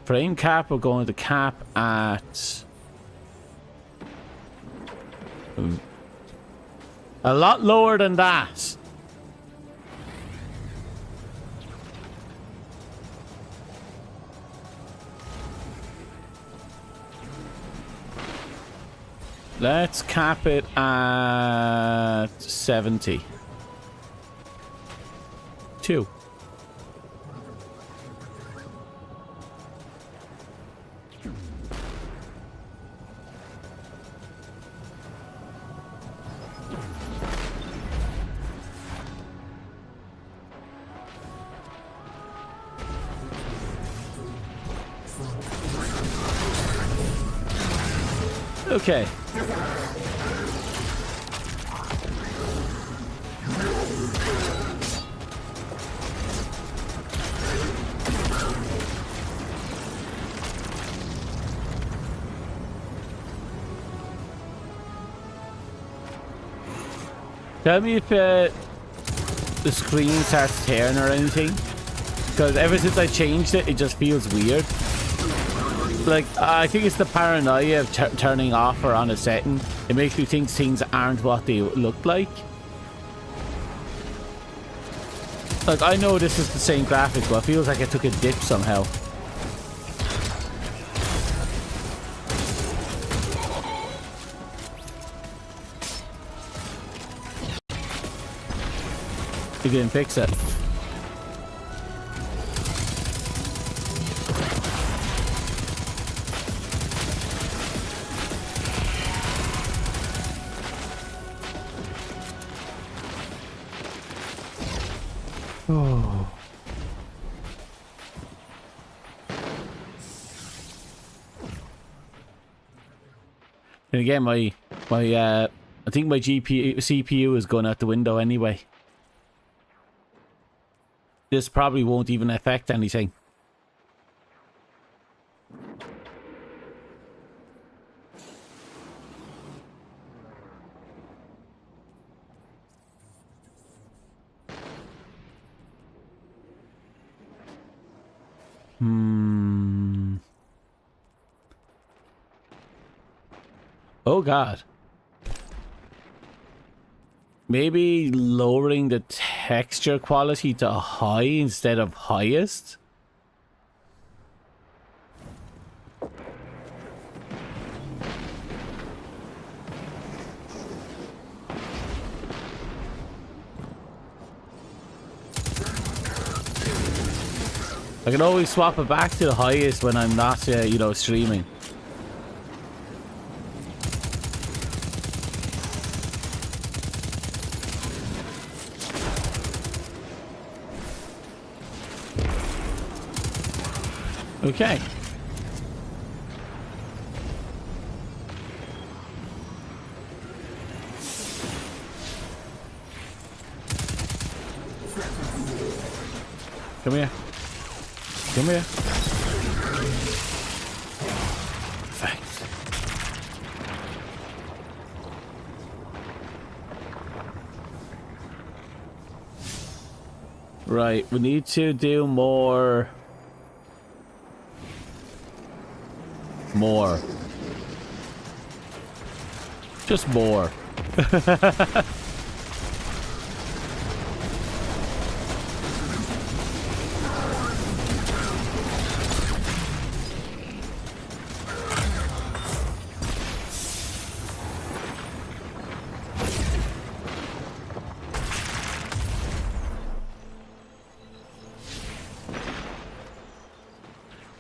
S1: Frame cap, we're going to cap at a lot lower than that. Let's cap it at 70. 2. Okay. Tell me if the screen starts tearing or anything. Because ever since I changed it, it just feels weird. Like, I think it's the paranoia of turning off or on a setting. It makes me think things aren't what they look like. Like, I know this is the same graphic, but it feels like I took a dip somehow. You didn't fix it. Oh. And again, I think my CPU is going out the window anyway. This probably won't even affect anything. Oh God. Maybe lowering the texture quality to high instead of highest? I can always swap it back to the highest when I'm not, you know, streaming. Okay. Come here. Come here. Thanks. Right, we need to do more. Just more.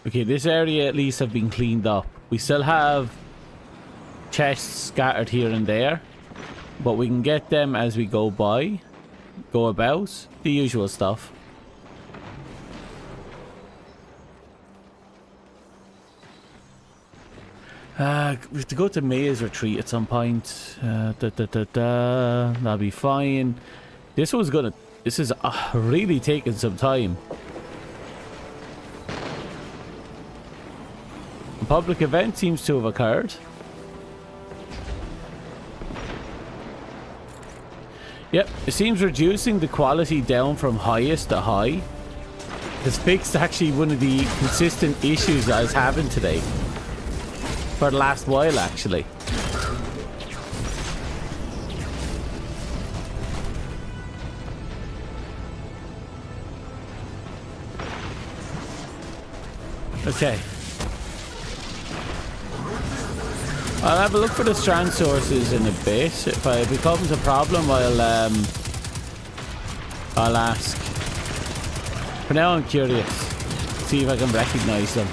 S1: Okay, this area at least have been cleaned up. We still have chests scattered here and there, but we can get them as we go about, the usual stuff. We have to go to Maya's retreat at some point. That'll be fine. This is really taking some time. A public event seems to have occurred. Yep, it seems reducing the quality down from highest to high has fixed actually one of the consistent issues I was having today. For the last while, actually. Okay. I'll have a look for the strand sources in a bit. If it becomes a problem, I'll ask. For now, I'm curious. See if I can recognize them.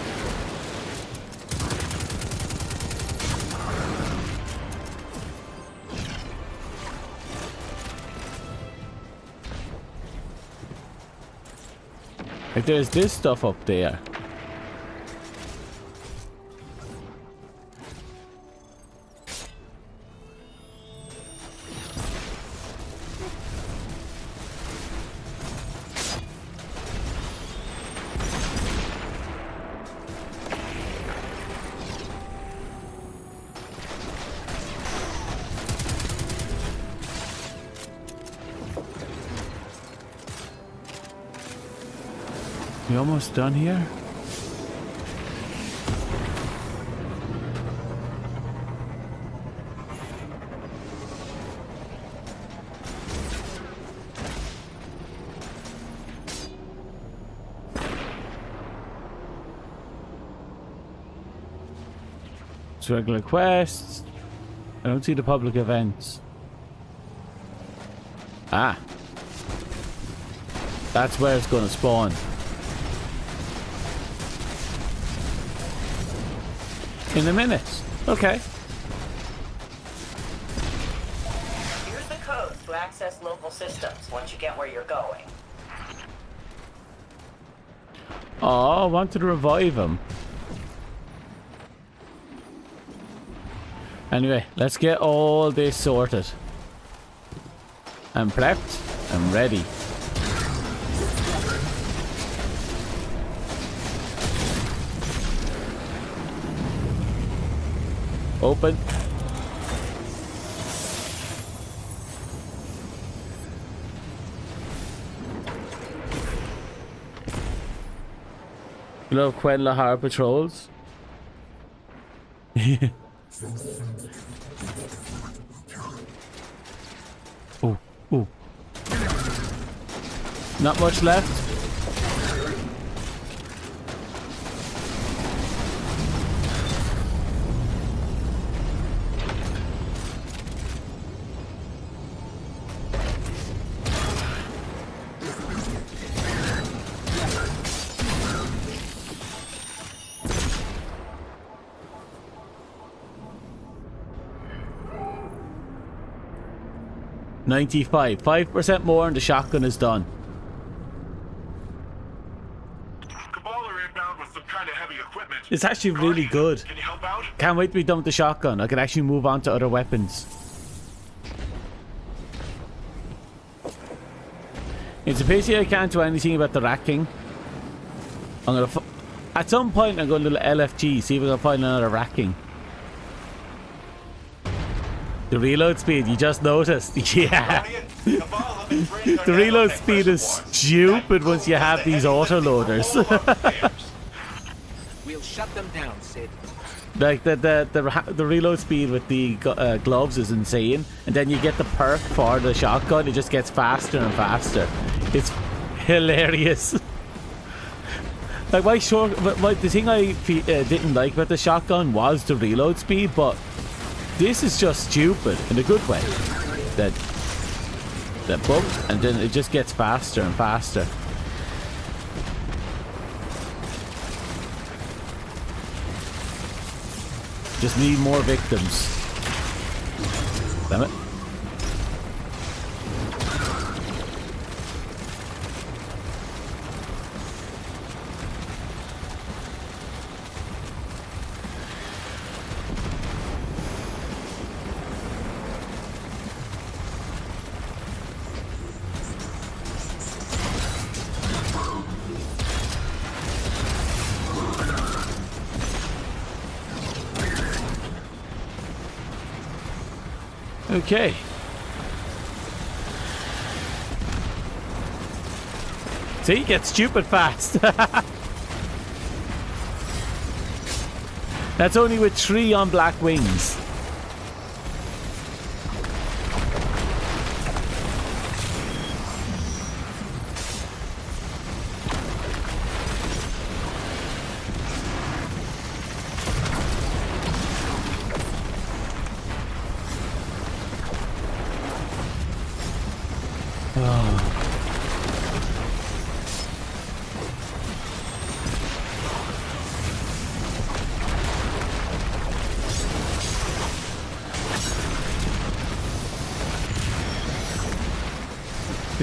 S1: Like there's this stuff up there. You almost done here? It's regular quests. I don't see the public events. Ah. That's where it's gonna spawn. In a minute. Okay.
S6: Here's the code to access local systems once you get where you're going.
S1: Oh, I wanted to revive him. Anyway, let's get all this sorted. I'm prepped. I'm ready. Open. Love Quen Lahar patrols. Oh, oh. Not much left. $95. 5% more and the shotgun is done.
S4: Cabal are inbound with some kind of heavy equipment.
S1: It's actually really good.
S4: Can you help out?
S1: Can't wait to be done with the shotgun. I can actually move on to other weapons. It's a pity I can't do anything about the racking. I'm gonna at some point I'm going to LFG, see if I can find another racking. The reload speed, you just noticed. Yeah. The reload speed is stupid once you have these autoloaders.
S2: We'll shut them down, Sid.
S1: Like the reload speed with the gloves is insane, and then you get the perk for the shotgun. It just gets faster and faster. It's hilarious. Like the thing I didn't like about the shotgun was the reload speed, but this is just stupid in a good way. That bump, and then it just gets faster and faster. Just need more victims. Damn it. Okay. See, get stupid fast. That's only with 3 on black wings.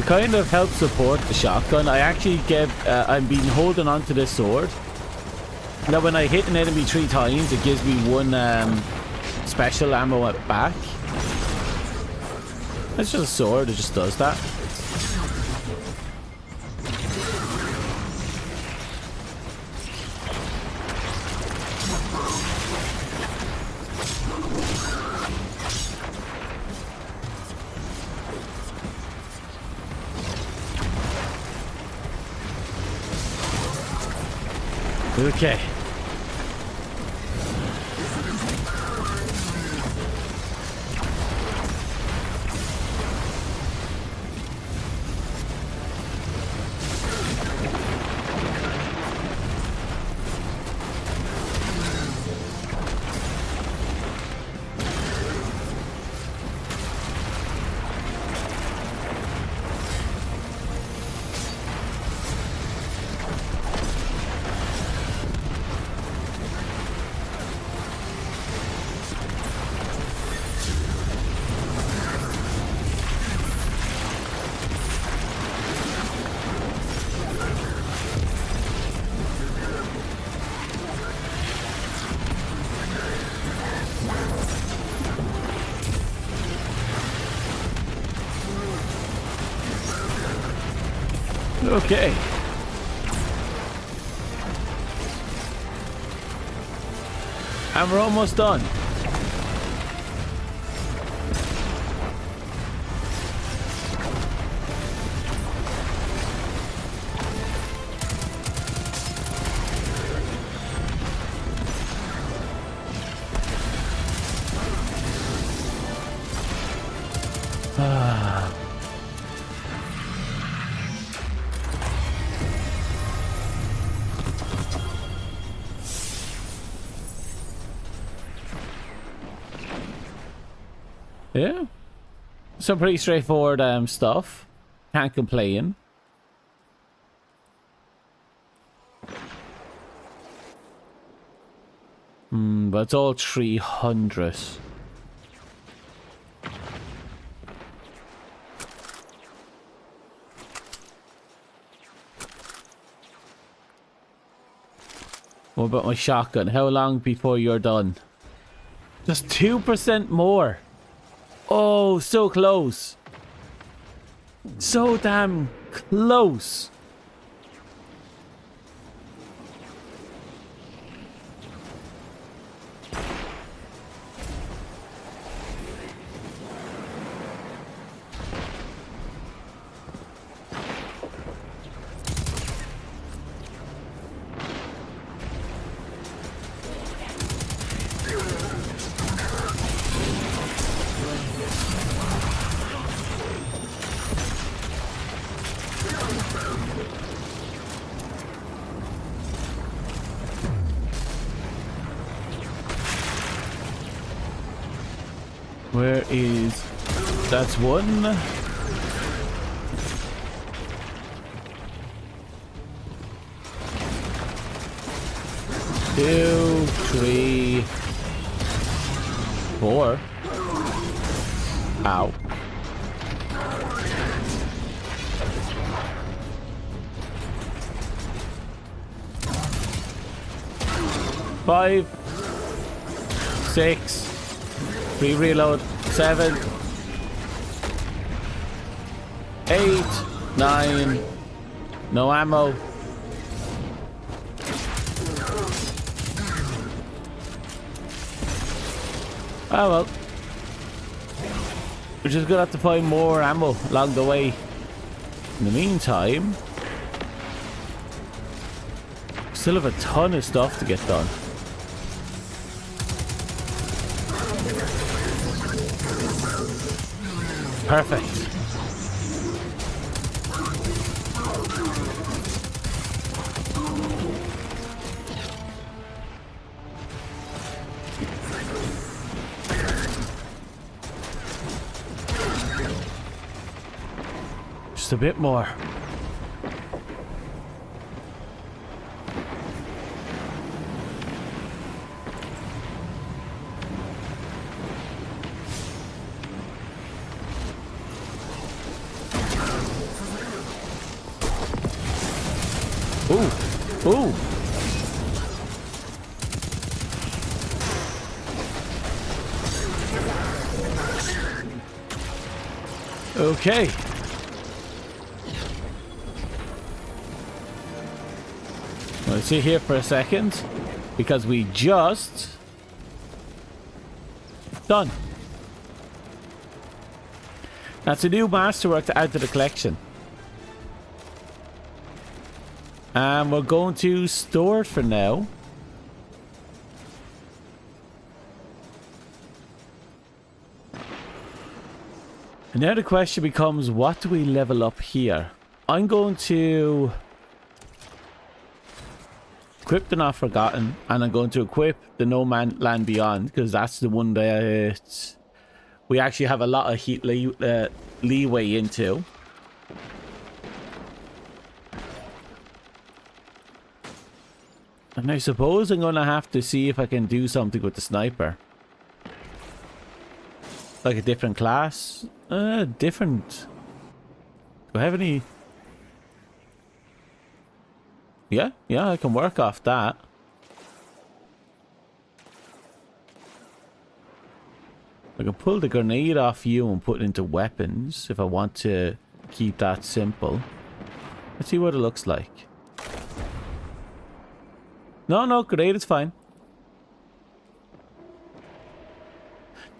S1: kind of help support the shotgun, I actually I've been holding on to this sword. Now when I hit an enemy 3 times, it gives me 1 special ammo back. It's just a sword, it just does that. Okay. Okay. And we're almost done. Yeah. Some pretty straightforward stuff. Can't complain. But it's all 300. What about my shotgun? How long before you're done? Just 2% more. Oh, so close. So damn close. Where is... That's one. Two, three, four. Ow. Five, six, free reload, 7, 8, 9, no ammo. Oh well. We're just gonna have to find more ammo along the way. In the meantime, still have a ton of stuff to get done. Perfect. Just a bit more. Ooh. Ooh. Okay. Let's sit here for a second because we just done. That's a new masterwork to add to the collection. And we're going to store it for now. And now the question becomes, what do we level up here? I'm going to equip the Not Forgotten, and I'm going to equip the No Man Land Beyond, because that's the one that we actually have a lot of leeway into. And I suppose I'm going to have to see if I can do something with the sniper. Like a different class? Different. Do I have any? Yeah, I can work off that. I can pull the grenade off you and put it into weapons if I want to keep that simple. Let's see what it looks like. No, grenade is fine.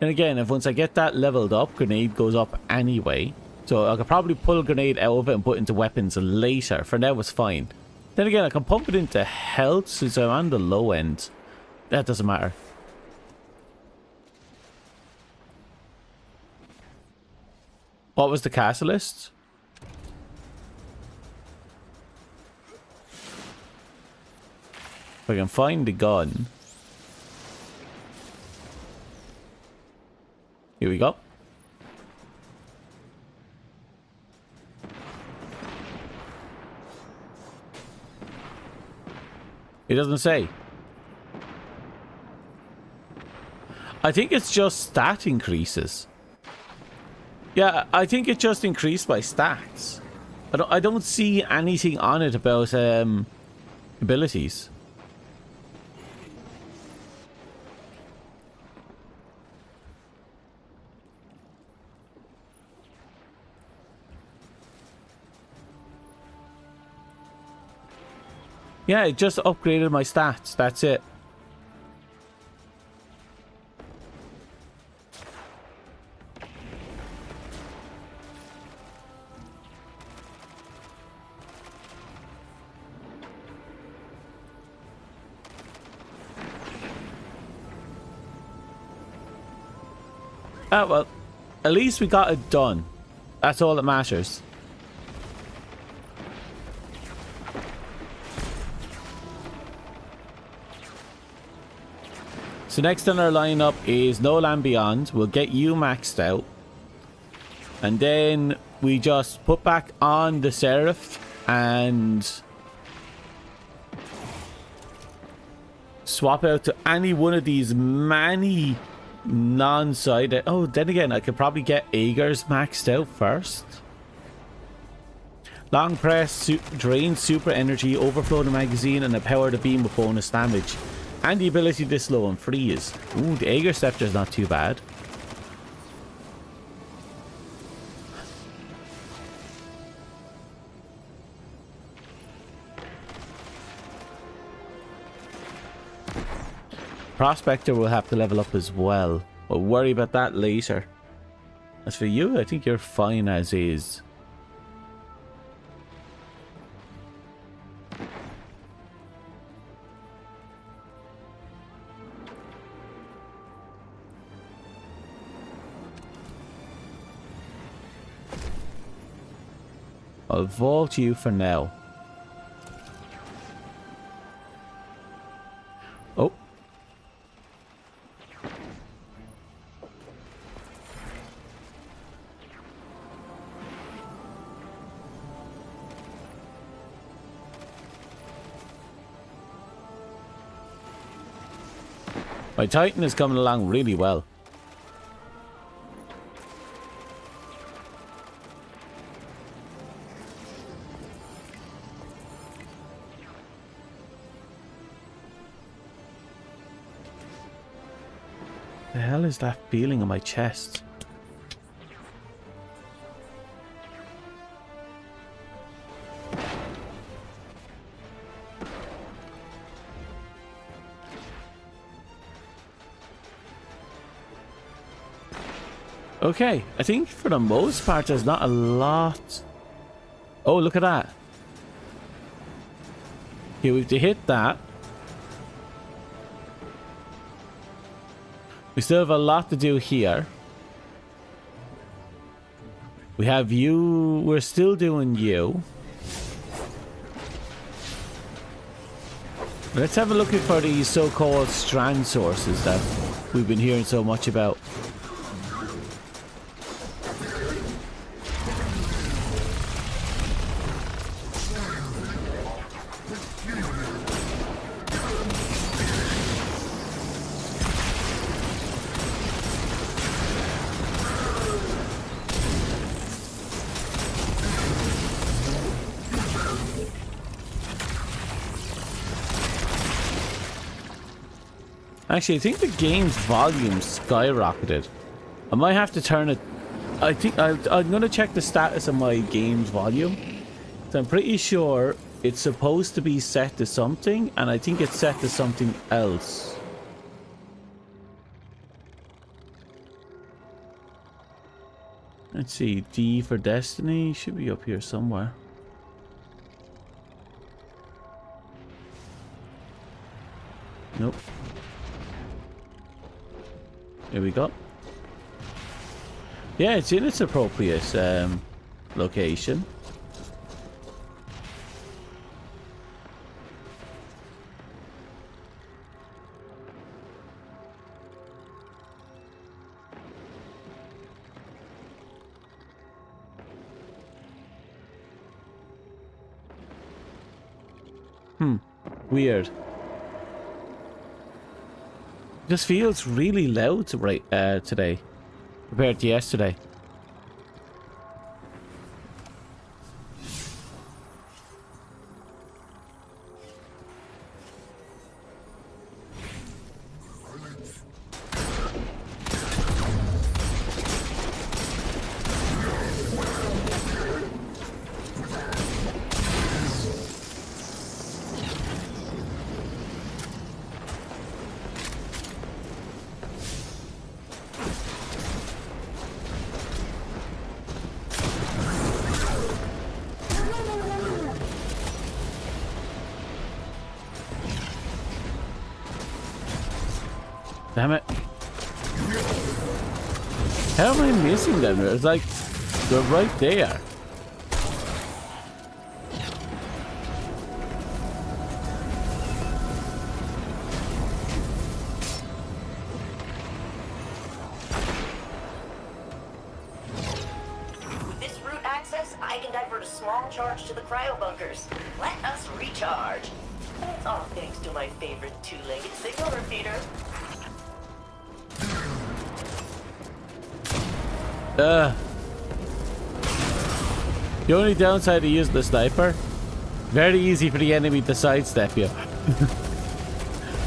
S1: And again, if once I get that leveled up, grenade goes up anyway. So I could probably pull grenade out of it and put it into weapons later. For now, it's fine. Then again, I can pump it into health since I'm on the low end. That doesn't matter. What was the catalyst? If I can find the gun. Here we go. It doesn't say. I think it's just stat increases. Yeah, I think it just increased by stats. I don't see anything on it about abilities. Yeah, it just upgraded my stats. That's it. Ah, well, at least we got it done. That's all that matters. So next on our lineup is No Land Beyond. We'll get you maxed out. And then we just put back on the Seraph and swap out to any one of these many non-side. Oh, then again, I could probably get Aegir's maxed out first. Long press, drain super energy, overflow the magazine, and empower the beam with bonus damage. And the ability to slow and freeze. Ooh, the Aegir Scepter is not too bad. Prospector will have to level up as well. We'll worry about that later. As for you, I think you're fine as is. I'll vault you for now. Oh. My Titan is coming along really well. The hell is that feeling in my chest? Okay, I think for the most part there's not a lot. Oh, look at that. Okay, we have to hit that. We still have a lot to do here. We have you. We're still doing you. Let's have a look for these so-called strand sources that we've been hearing so much about. Actually, I think the game's volume skyrocketed. I might have to turn it. I think I'm gonna check the status of my game's volume. So I'm pretty sure it's supposed to be set to something, and I think it's set to something else. Let's see, D for Destiny should be up here somewhere. Nope. Here we go. Yeah, it's in its appropriate location. Weird. Just feels really loud today compared to yesterday. Damn it. How am I missing them? It's like they're right there.
S6: With this route access, I can divert a small charge to the cryo bunkers. Let us recharge. That's all thanks to my favorite two-legged signal repeater.
S1: The only downside to using the sniper, very easy for the enemy to sidestep you.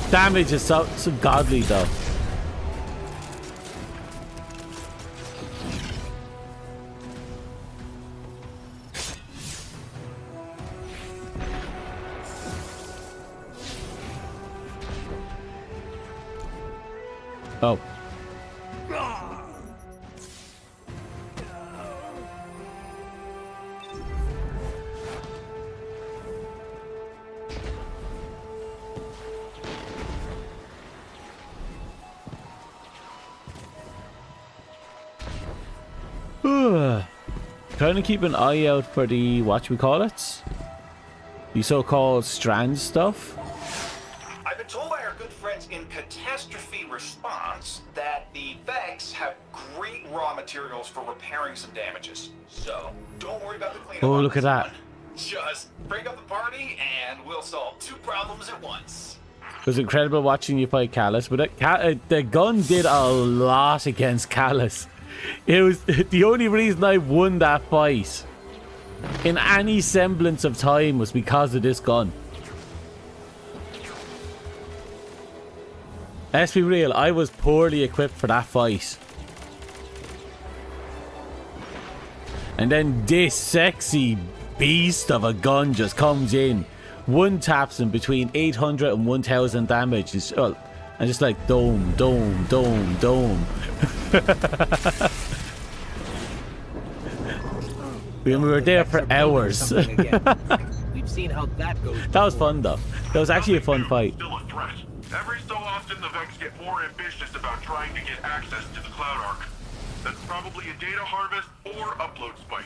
S1: Damage is so godly though. Oh. Trying to keep an eye out for the, what we call it? The so-called strand stuff.
S5: I've been told by our good friends in Catastrophe Response that the Vex have great raw materials for repairing some damages. So, don't worry about the cleanup.
S1: Oh,
S5: on
S1: look at
S5: this
S1: that.
S5: one. Just bring up the party and we'll solve two problems at once.
S1: It was incredible watching you fight Callus, but the gun did a lot against Callus. It was the only reason I won that fight in any semblance of time was because of this gun. Let's be real, I was poorly equipped for that fight. And then this sexy beast of a gun just comes in. One taps him between 800 and 1000 damage. It's, and just like dome, dome, dome, dome. We were there for hours.
S2: We've seen how that goes.
S1: That was fun though. That was actually a fun fight.
S4: Still a threat. Every so often the Vex get more ambitious about trying to get access to the Cloud Ark. That's probably a data harvest or upload spike.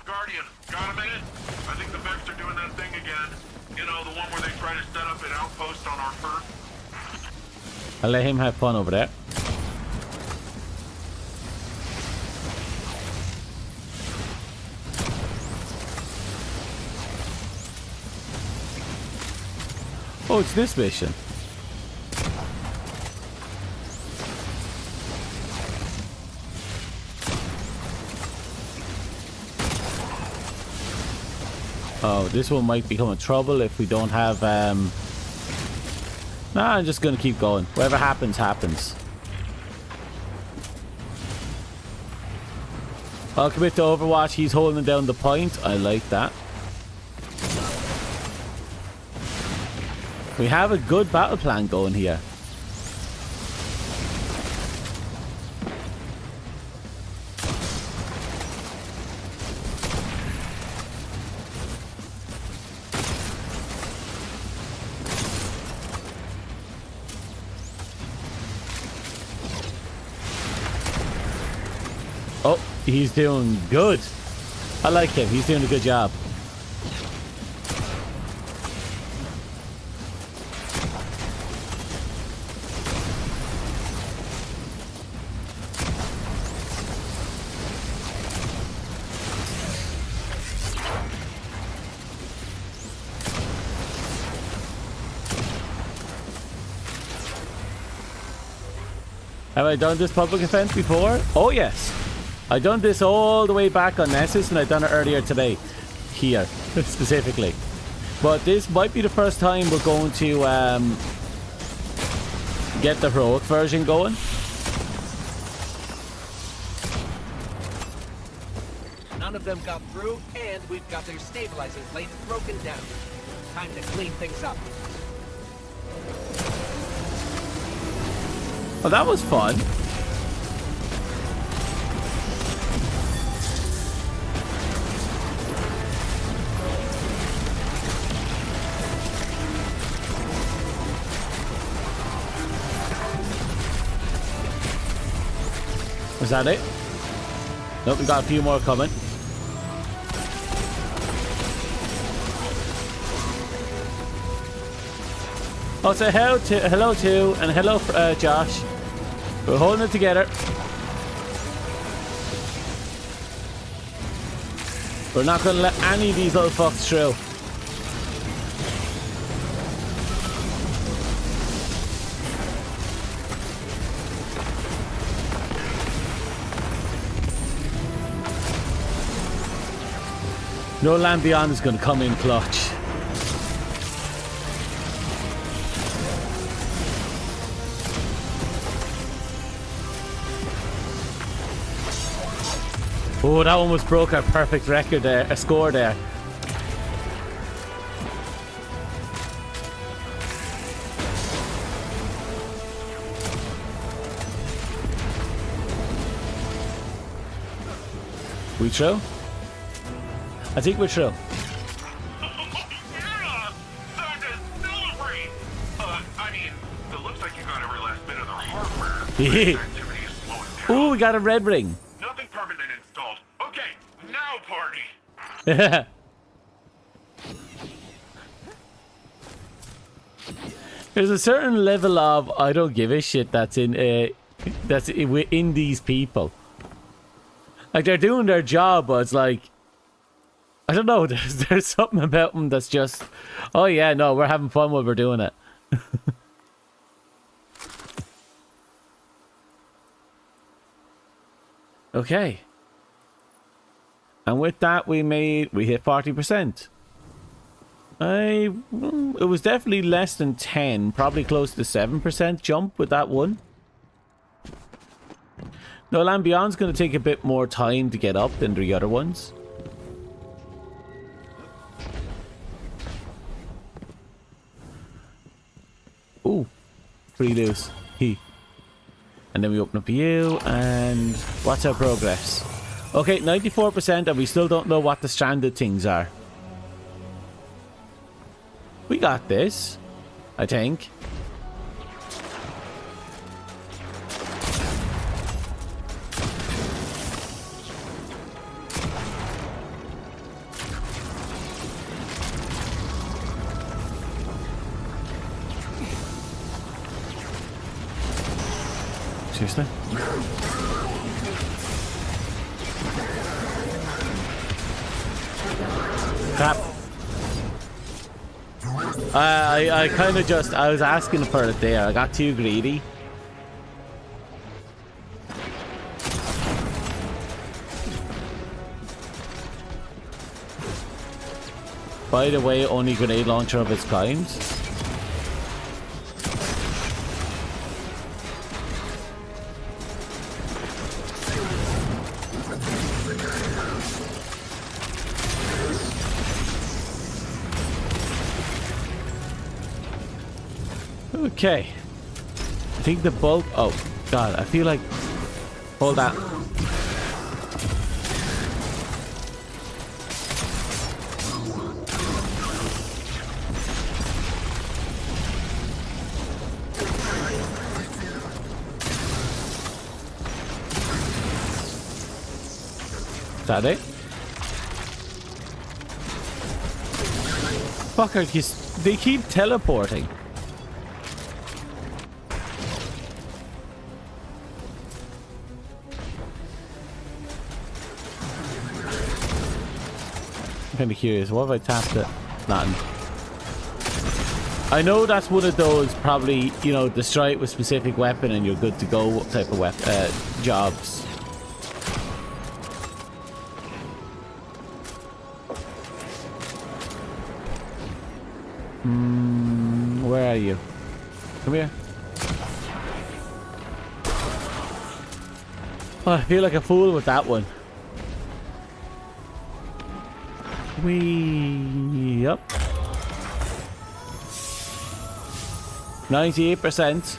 S4: Guardian, got a minute? I think the Vex are doing that thing again. You know, the one where they try to set up an outpost on our Earth.
S1: I'll let him have fun over there. Oh, it's this mission. Oh, this one might become a trouble if we don't have, Nah, I'm just gonna keep going. Whatever happens, happens. I'll commit to Overwatch. He's holding down the point. I like that. We have a good battle plan going here. Oh, he's doing good. I like him. He's doing a good job. Have I done this public event before? Oh yes. I done this all the way back on Nessus, and I done it earlier today. Here, specifically. But this might be the first time we're going to get the heroic version going.
S2: None of them got through, and we've got their stabilizer plates broken down. Time to clean things up.
S1: Oh, that was fun. Was that it? Nope, we got a few more coming. Oh, so hello to, and hello, Josh. We're holding it together. We're not going to let any of these little fucks through. No Land Beyond is going to come in clutch. Oh, that almost broke our perfect record there, a score there. We through? I think we're through.
S4: Yeah! Time to celebrate! I mean, it looks like you got every last bit of the hardware. Activity is slowing down.
S1: Ooh, we got a red ring.
S4: Nothing permanent installed. Okay, now party!
S1: There's a certain level of I don't give a shit that's in these people. Like, they're doing their job, but it's like, I don't know, there's something about them that's just, oh yeah, no, we're having fun while we're doing it. Okay. And with that, we hit 40%. It was definitely less than 10, probably close to 7% jump with that one. No, Land Beyond's going to take a bit more time to get up than the other ones. Ooh, pretty loose. And then we open up you, and what's our progress? Okay, 94%, and we still don't know what the stranded things are. We got this, I think. Seriously? Crap. I kind of just, I was asking for it there. I got too greedy. By the way, only grenade launcher of its kind. Okay. I think the bulk... Oh, God. I feel like... Hold that. Is that it? Fucker, they keep teleporting. I'm kind of curious. What if I tapped it? Nothing. I know that's one of those probably, you know, destroy it with specific weapon and you're good to go type of weapon jobs. Where are you? Come here. Oh, I feel like a fool with that one. Yep. 98%.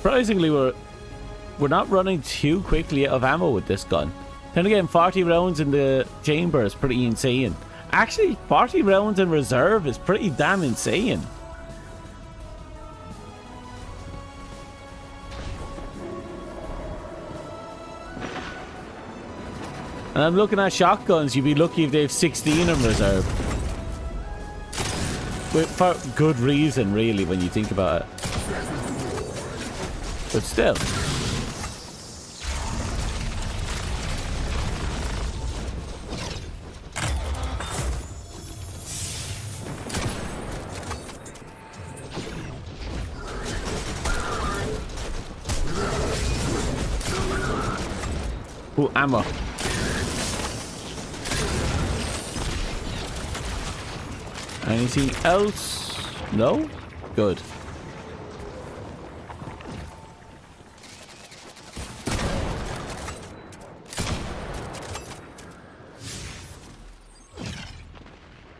S1: Surprisingly, we're not running too quickly out of ammo with this gun. Then again, 40 rounds in the chamber is pretty insane. Actually, 40 rounds in reserve is pretty damn insane. And I'm looking at shotguns, you'd be lucky if they have 16 in reserve. For good reason, really, when you think about it. But still. Ooh, ammo. Anything else? No? Good.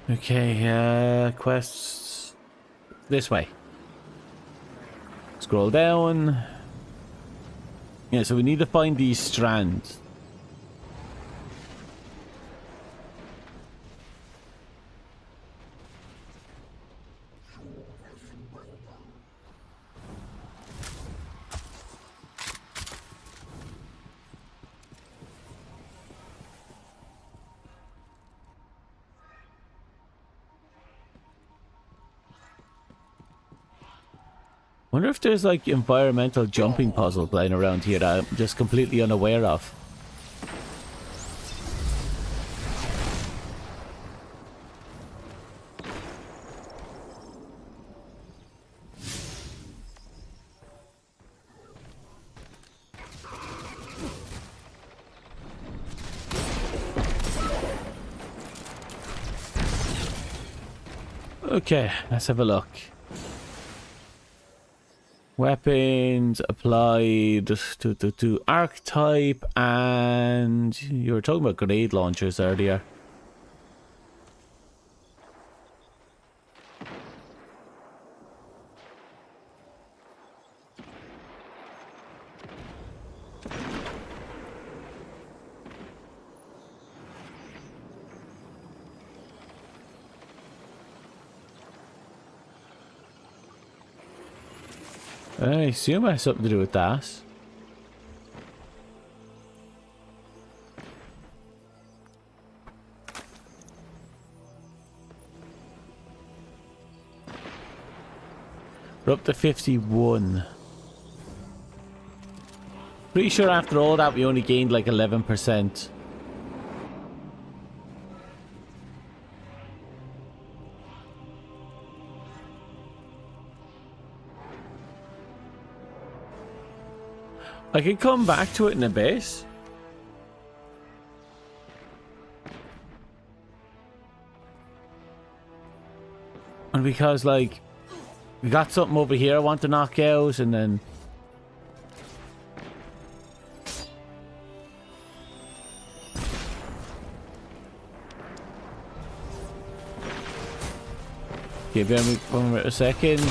S1: Okay, quests this way. Scroll down. Yeah, so we need to find these strands. Wonder if there's like environmental jumping puzzle playing around here that I'm just completely unaware of. Okay, let's have a look. Weapons applied to archetype, and you were talking about grenade launchers earlier. I assume it has something to do with that. We're up to 51. Pretty sure after all that we only gained like 11%. I can come back to it in a bit. And because, like, we got something over here I want to knock out, and then... Give me 1 second.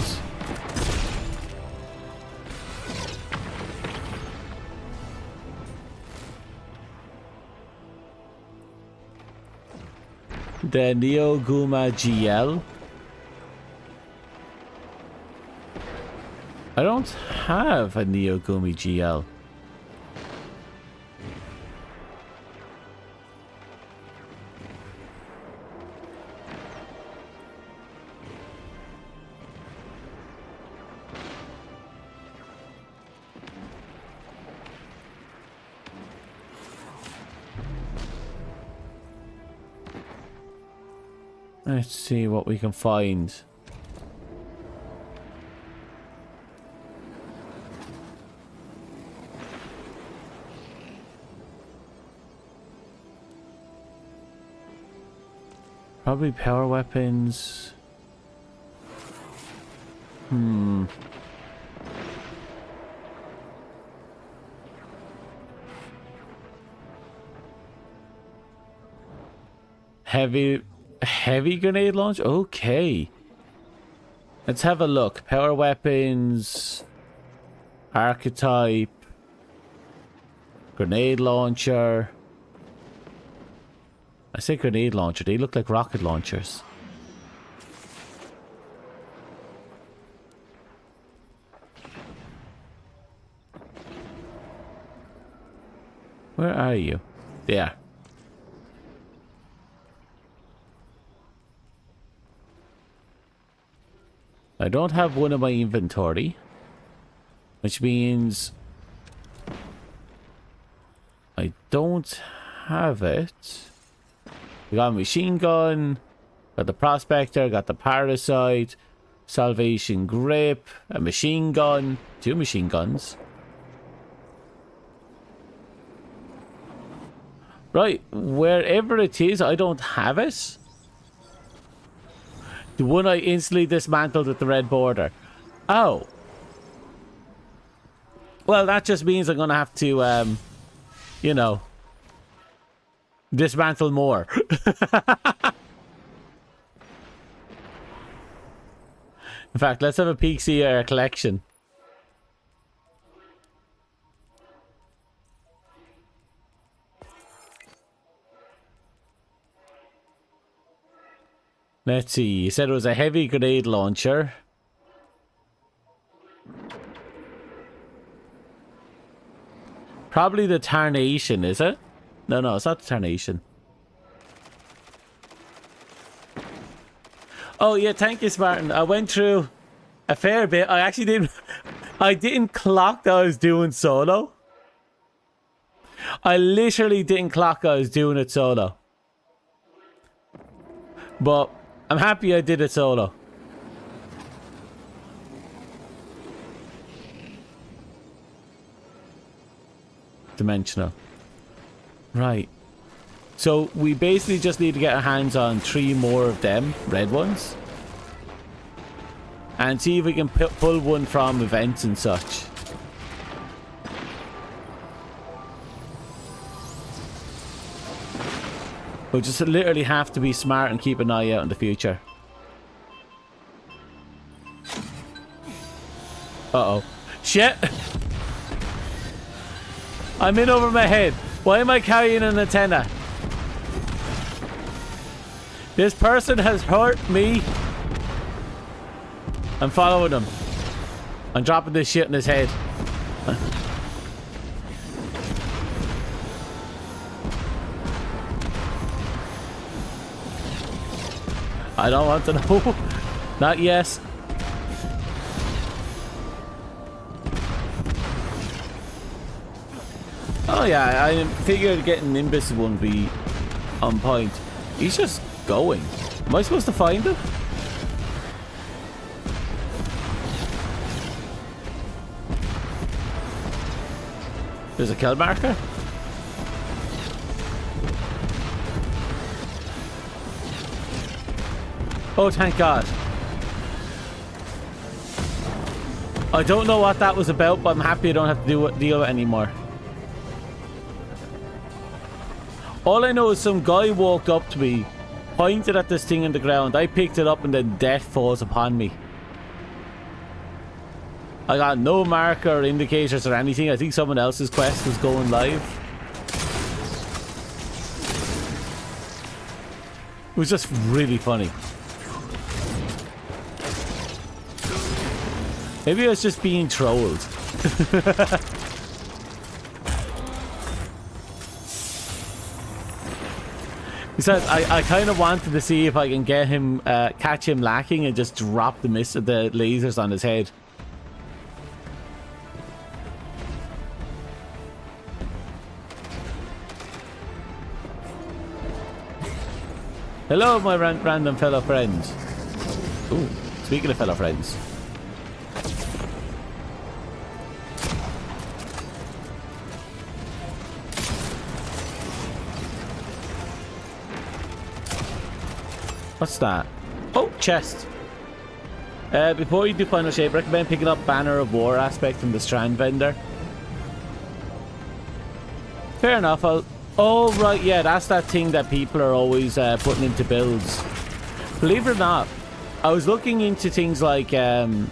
S1: The Neoguma GL. I don't have a Neogumi GL. Let's see what we can find. Probably power weapons. Heavy grenade launch? Okay. Let's have a look. Power weapons. Archetype. Grenade launcher. I say grenade launcher. They look like rocket launchers. Where are you? There. I don't have one in my inventory, which means I don't have it. We got a machine gun, got the prospector, got the parasite, salvation grip, a machine gun, 2 machine guns. Right, wherever it is, I don't have it. The one I instantly dismantled with the red border. Oh. Well, that just means I'm going to have to, you know, dismantle more. In fact, let's have a peek see our collection. Let's see, you said it was a heavy grenade launcher. Probably the Tarnation, is it? No, it's not the Tarnation. Oh yeah, thank you, Spartan. I went through a fair bit. I actually did I didn't clock that I was doing solo. I literally didn't clock I was doing it solo. But I'm happy I did it solo. Dimensional. Right. So we basically just need to get our hands on 3 more of them, red ones. And see if we can pull one from events and such. We'll just literally have to be smart and keep an eye out in the future. Uh-oh. Shit! I'm in over my head. Why am I carrying an antenna? This person has hurt me. I'm following him. I'm dropping this shit in his head. I don't want to know. Not yet. Oh yeah, I figured getting Nimbus won't be on point. He's just going. Am I supposed to find him? There's a kill marker. Oh, thank God. I don't know what that was about, but I'm happy I don't have to deal with it anymore. All I know is some guy walked up to me, pointed at this thing in the ground. I picked it up and then death falls upon me. I got no marker or indicators or anything. I think someone else's quest was going live. It was just really funny. Maybe I was just being trolled. Besides, I kind of wanted to see if I can get him, catch him lacking and just drop the lasers on his head. Hello, my random fellow friends. Ooh, speaking of fellow friends. What's that? Oh, chest. Before you do final shape, recommend picking up Banner of War aspect from the Strand vendor. Fair enough. Oh, right, yeah, that's that thing that people are always putting into builds. Believe it or not, I was looking into things like Jedi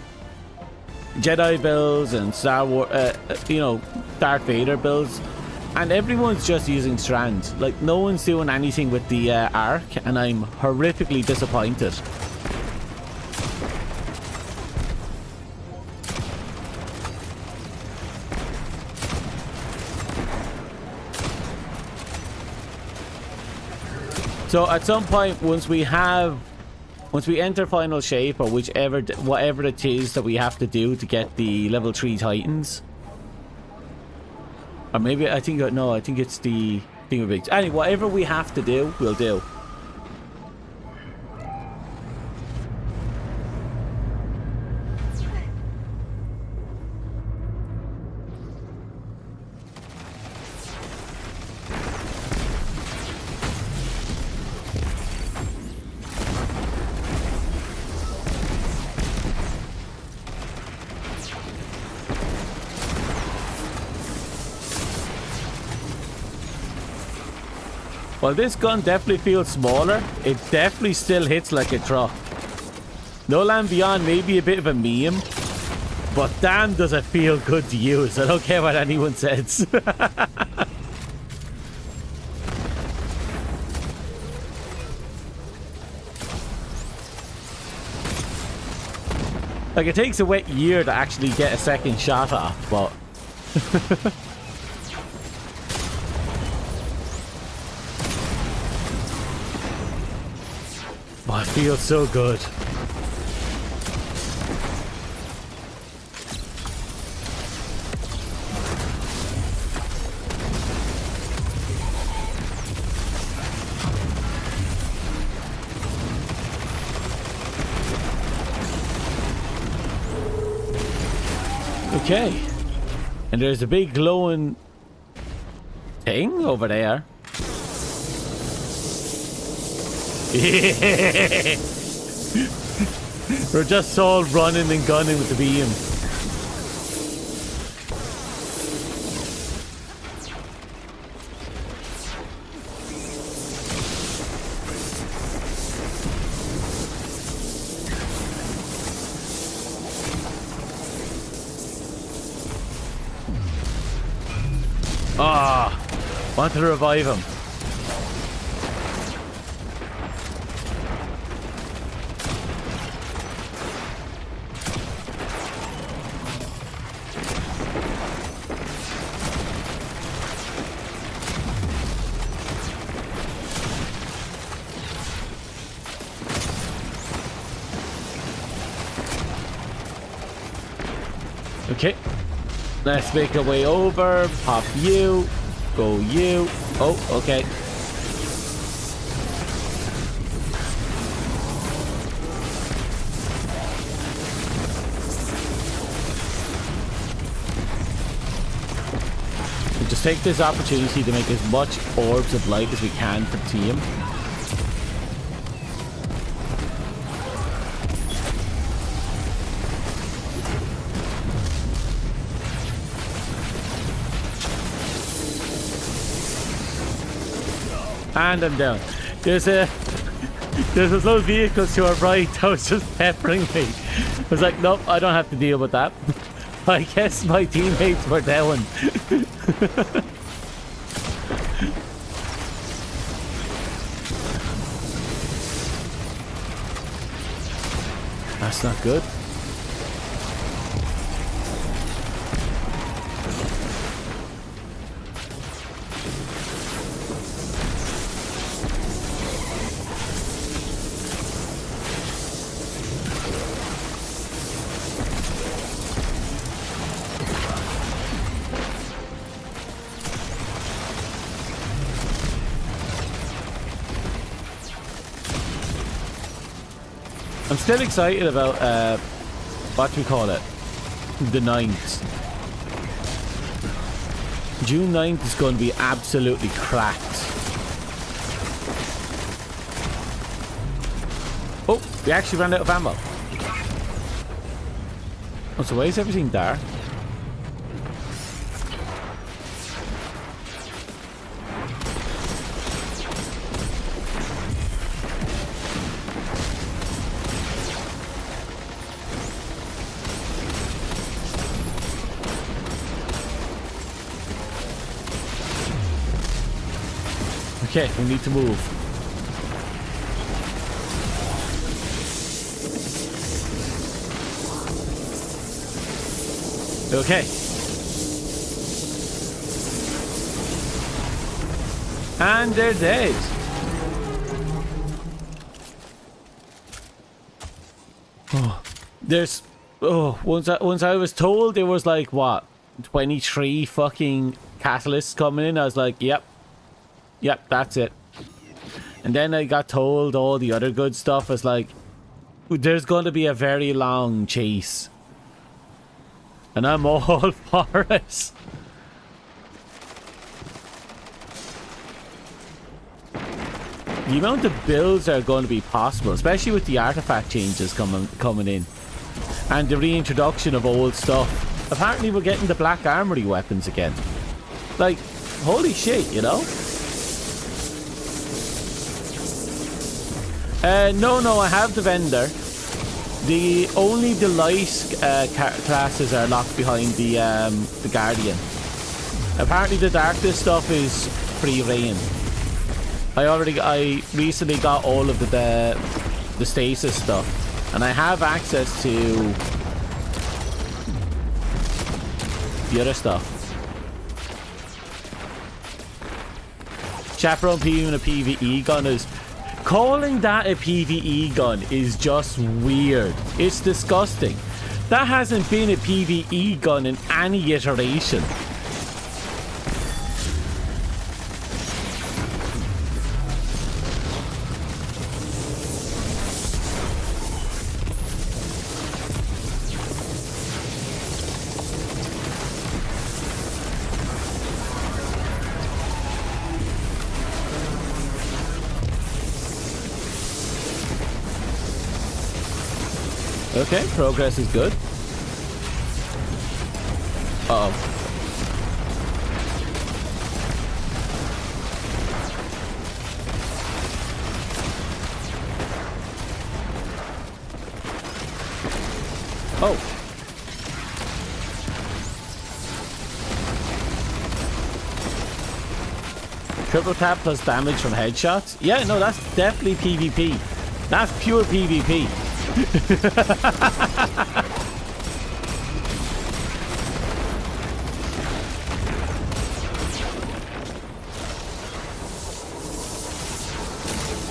S1: builds and Star Wars, you know, Darth Vader builds. And everyone's just using strands. Like, no one's doing anything with the arc, and I'm horrifically disappointed. So at some point, once we enter final shape, or whatever it is that we have to do to get the level 3 Titans. Or maybe, I think it's the thing of it. Anyway, whatever we have to do, we'll do. While this gun definitely feels smaller, it definitely still hits like a truck. No Land Beyond may be a bit of a meme, but damn does it feel good to use. I don't care what anyone says. Like, it takes a wet year to actually get a second shot off, but... Oh, it feels so good. Okay. And there's a big glowing thing over there. We're just all running and gunning with the beam. Ah, want to revive him. Okay, let's make our way over. Pop you. Go you. Oh, okay. We'll just take this opportunity to make as much orbs of light as we can for the team. And I'm down. There's those little vehicles to our right that was just peppering me. I was like, nope, I don't have to deal with that. I guess my teammates were down. That's not good. I'm still excited about what we call it, the 9th. June 9th is going to be absolutely cracked. Oh, we actually ran out of ammo. Oh, so why is everything dark? Okay, we need to move. Okay. And they're dead. Oh, there's... Oh, once I was told there was like, what, 23 fucking catalysts coming in, I was like, yep. Yep, that's it. And then I got told all the other good stuff was like, there's going to be a very long chase. And I'm all for it. The amount of builds that are going to be possible, especially with the artifact changes coming in. And the reintroduction of old stuff. Apparently we're getting the black armory weapons again. Like, holy shit, you know? No, I have the vendor. Only the light classes are locked behind the Guardian. Apparently the darkness stuff is free reign. I recently got all of the stasis stuff, and I have access to the other stuff. Chaperone P and a PvE gun is... Calling that a PvE gun is just weird. It's disgusting. That hasn't been a PvE gun in any iteration. Okay, progress is good. Uh-oh. Oh. Triple tap plus damage from headshots? Yeah, no, that's definitely PvP. That's pure PvP.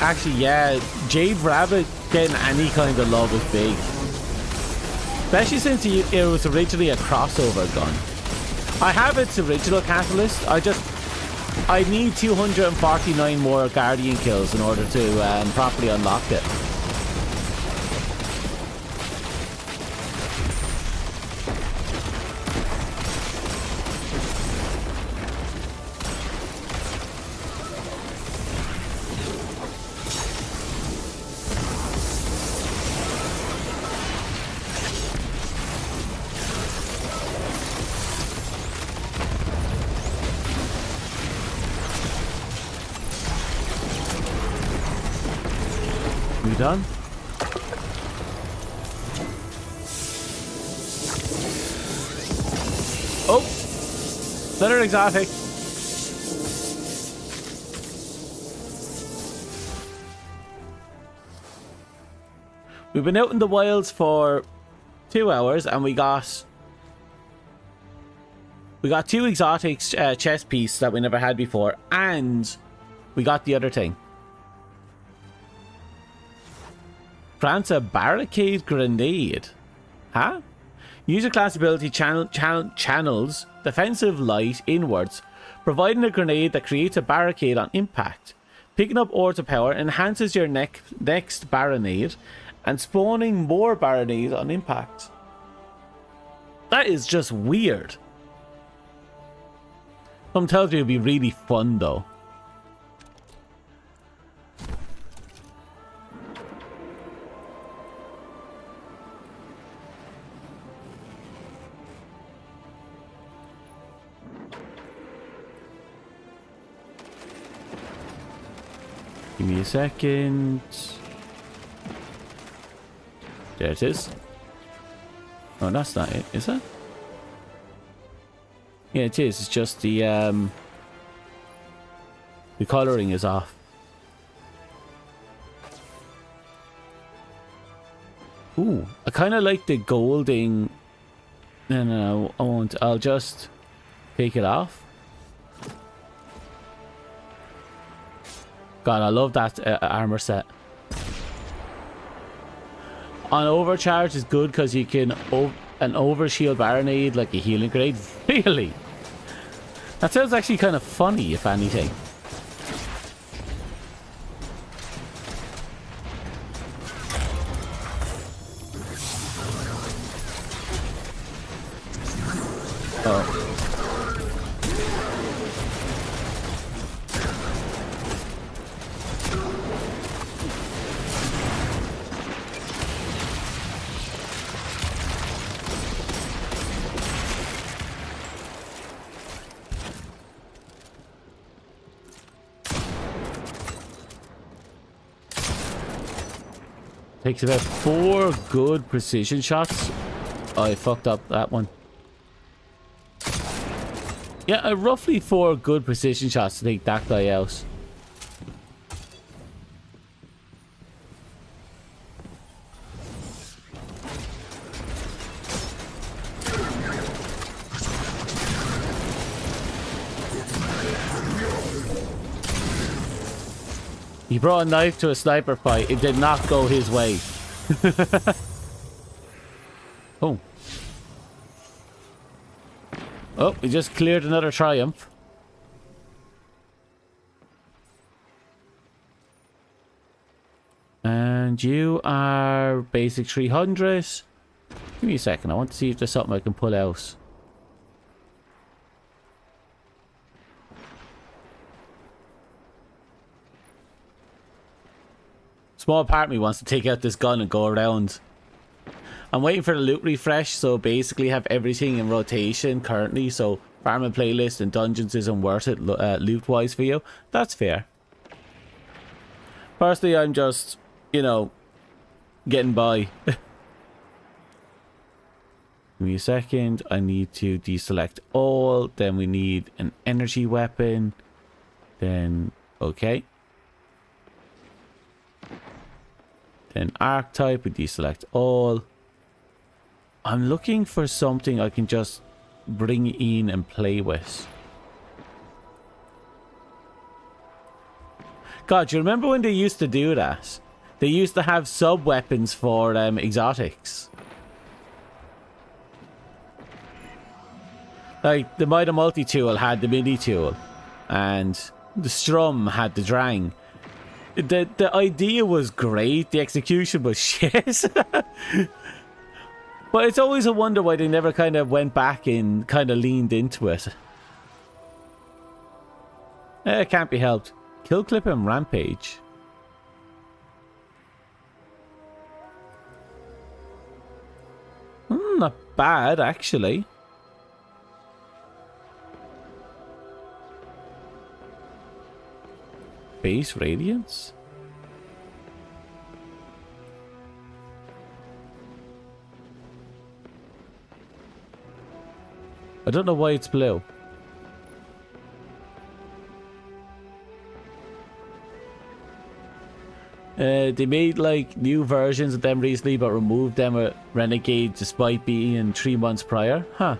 S1: Actually, yeah, Jade Rabbit getting any kind of love is big. Especially since it was originally a crossover gun. I have its original catalyst. I need 249 more Guardian kills in order to properly unlock it. You done? Oh! Another exotic. We've been out in the wilds for 2 hours and we got 2 exotic chest pieces that we never had before, and we got the other thing. Grants a barricade grenade. Huh? User class ability channels defensive light inwards, providing a grenade that creates a barricade on impact. Picking up ores of power enhances your next barricade, and spawning more barricades on impact. That is just weird. Some tells you it'd be really fun though. Give me a second. There it is. Oh, that's not it, is it? Yeah, it is. It's just the coloring is off. Ooh, I kind of like the golding. No, I won't. I'll just take it off. God, I love that armor set. On overcharge is good because you can an overshield barricade like a healing grenade. Really? That sounds actually kind of funny, if anything. Oh. Takes about 4 good precision shots. Oh, I fucked up that one. Yeah, roughly 4 good precision shots to take that guy out. He brought a knife to a sniper fight. It did not go his way. Oh. Oh, we just cleared another triumph. And you are basic 300. Give me a second. I want to see if there's something I can pull out. Small part of me wants to take out this gun and go around I'm waiting for the loot refresh, so basically have everything in rotation currently, so farming playlist and dungeons isn't worth it loot-wise for you. That's fair. Personally, I'm just, you know, getting by. Give me a second. I need to deselect all. Then we need an energy weapon. Then, okay. Then archetype, we deselect all. I'm looking for something I can just bring in and play with. God, do you remember when they used to do that? They used to have sub-weapons for exotics. Like, the Might Multi-Tool had the Mini-Tool. And the Strum had the Drang. The idea was great. The execution was shit. But it's always a wonder why they never kind of went back and kind of leaned into it. It can't be helped. Kill Clip and Rampage. Not bad, actually. Base Radiance? I don't know why it's blue. They made like new versions of them recently, but removed them with Renegade despite being in 3 months prior. Huh.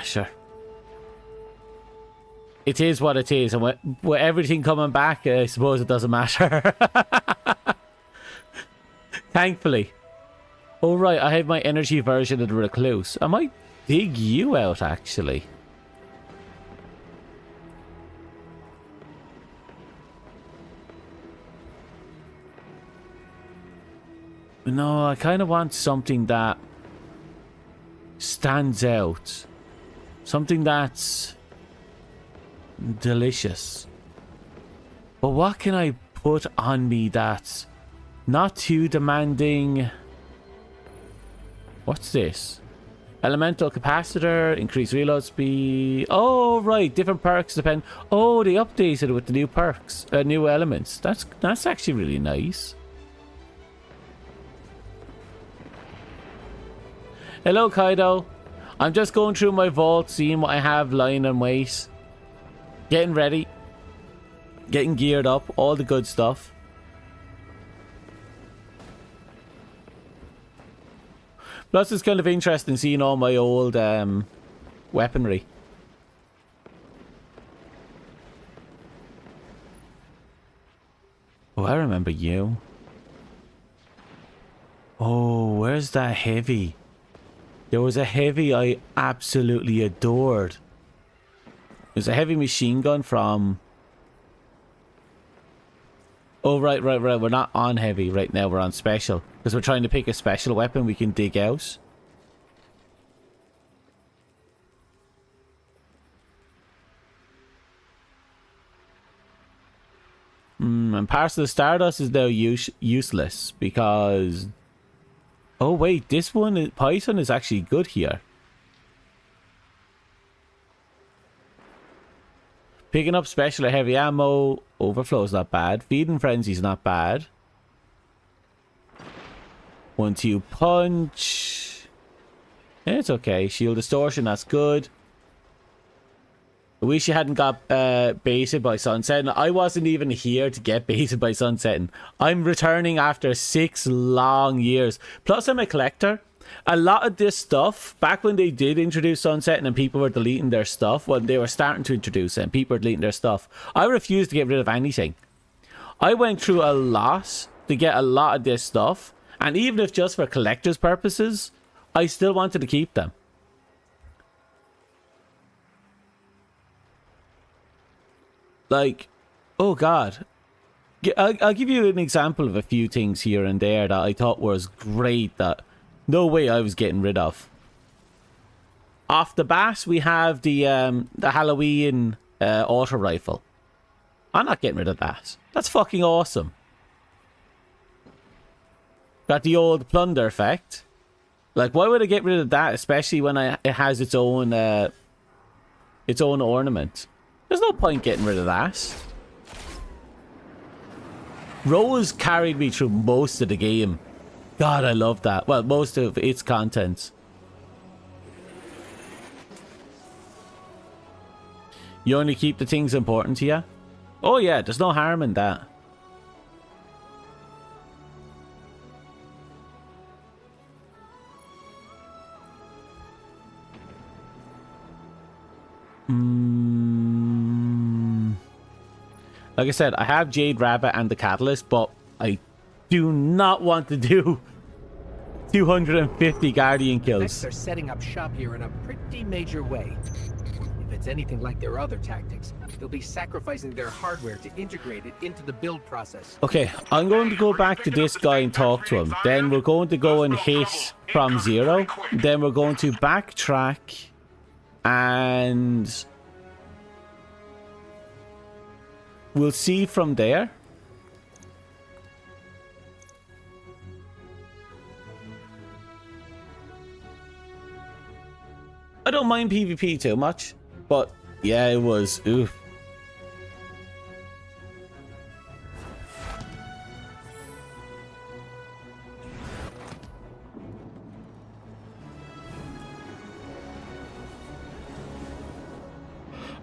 S1: Sure. It is what it is, and with everything coming back, I suppose it doesn't matter. Thankfully. Oh right, I have my energy version of the Recluse. I might dig you out, actually. No, I kind of want something that stands out. Something that's delicious. But what can I put on me that's not too demanding? What's this? Elemental capacitor, increase reload speed. Oh right, different perks depend. Oh, they updated it with the new perks, new elements. That's actually really nice. Hello, Kaido. I'm just going through my vault, seeing what I have lying in wait. Getting ready. Getting geared up. All the good stuff. Plus, it's kind of interesting seeing all my old weaponry. Oh, I remember you. Oh, where's that heavy? There was a heavy I absolutely adored. There's a heavy machine gun from... Oh, right. We're not on heavy right now. We're on special. Because we're trying to pick a special weapon we can dig out. And parts of the Stardust is now useless because... Oh, wait. This one, Python, is actually good here. Picking up special or heavy ammo. Overflow's not bad. Feeding Frenzy's not bad. 1-2 punch. Yeah, it's okay. Shield distortion, that's good. I wish you hadn't got baited by sunsetting. I wasn't even here to get baited by sunsetting. I'm returning after 6 long years. Plus, I'm a collector. A lot of this stuff, back when they did introduce sunsetting and people were deleting their stuff, when they were starting to introduce it and people were deleting their stuff, I refused to get rid of anything. I went through a lot to get a lot of this stuff, and even if just for collector's purposes, I still wanted to keep them. Like, oh god. I'll give you an example of a few things here and there that I thought was great that no way I was getting rid of. Off the bat, we have the Halloween auto rifle. I'm not getting rid of that. That's fucking awesome. Got the old plunder effect. Like, why would I get rid of that, especially when it has its own ornament? There's no point getting rid of that. Rose carried me through most of the game. God, I love that. Well, most of its contents. You only keep the things important to you? Oh yeah, there's no harm in that. Like I said, I have Jade Rabbit and the Catalyst, but I do not want to do 250 Guardian kills.
S2: They're setting up shop here in a pretty major way. If it's anything like their other tactics, they'll be sacrificing their hardware to integrate it into the build process.
S1: Okay, I'm going to go back to this guy and talk to him. Then we're going to go and hit from zero. Then we're going to backtrack and we'll see from there. I don't mind PvP too much, but yeah, it was oof.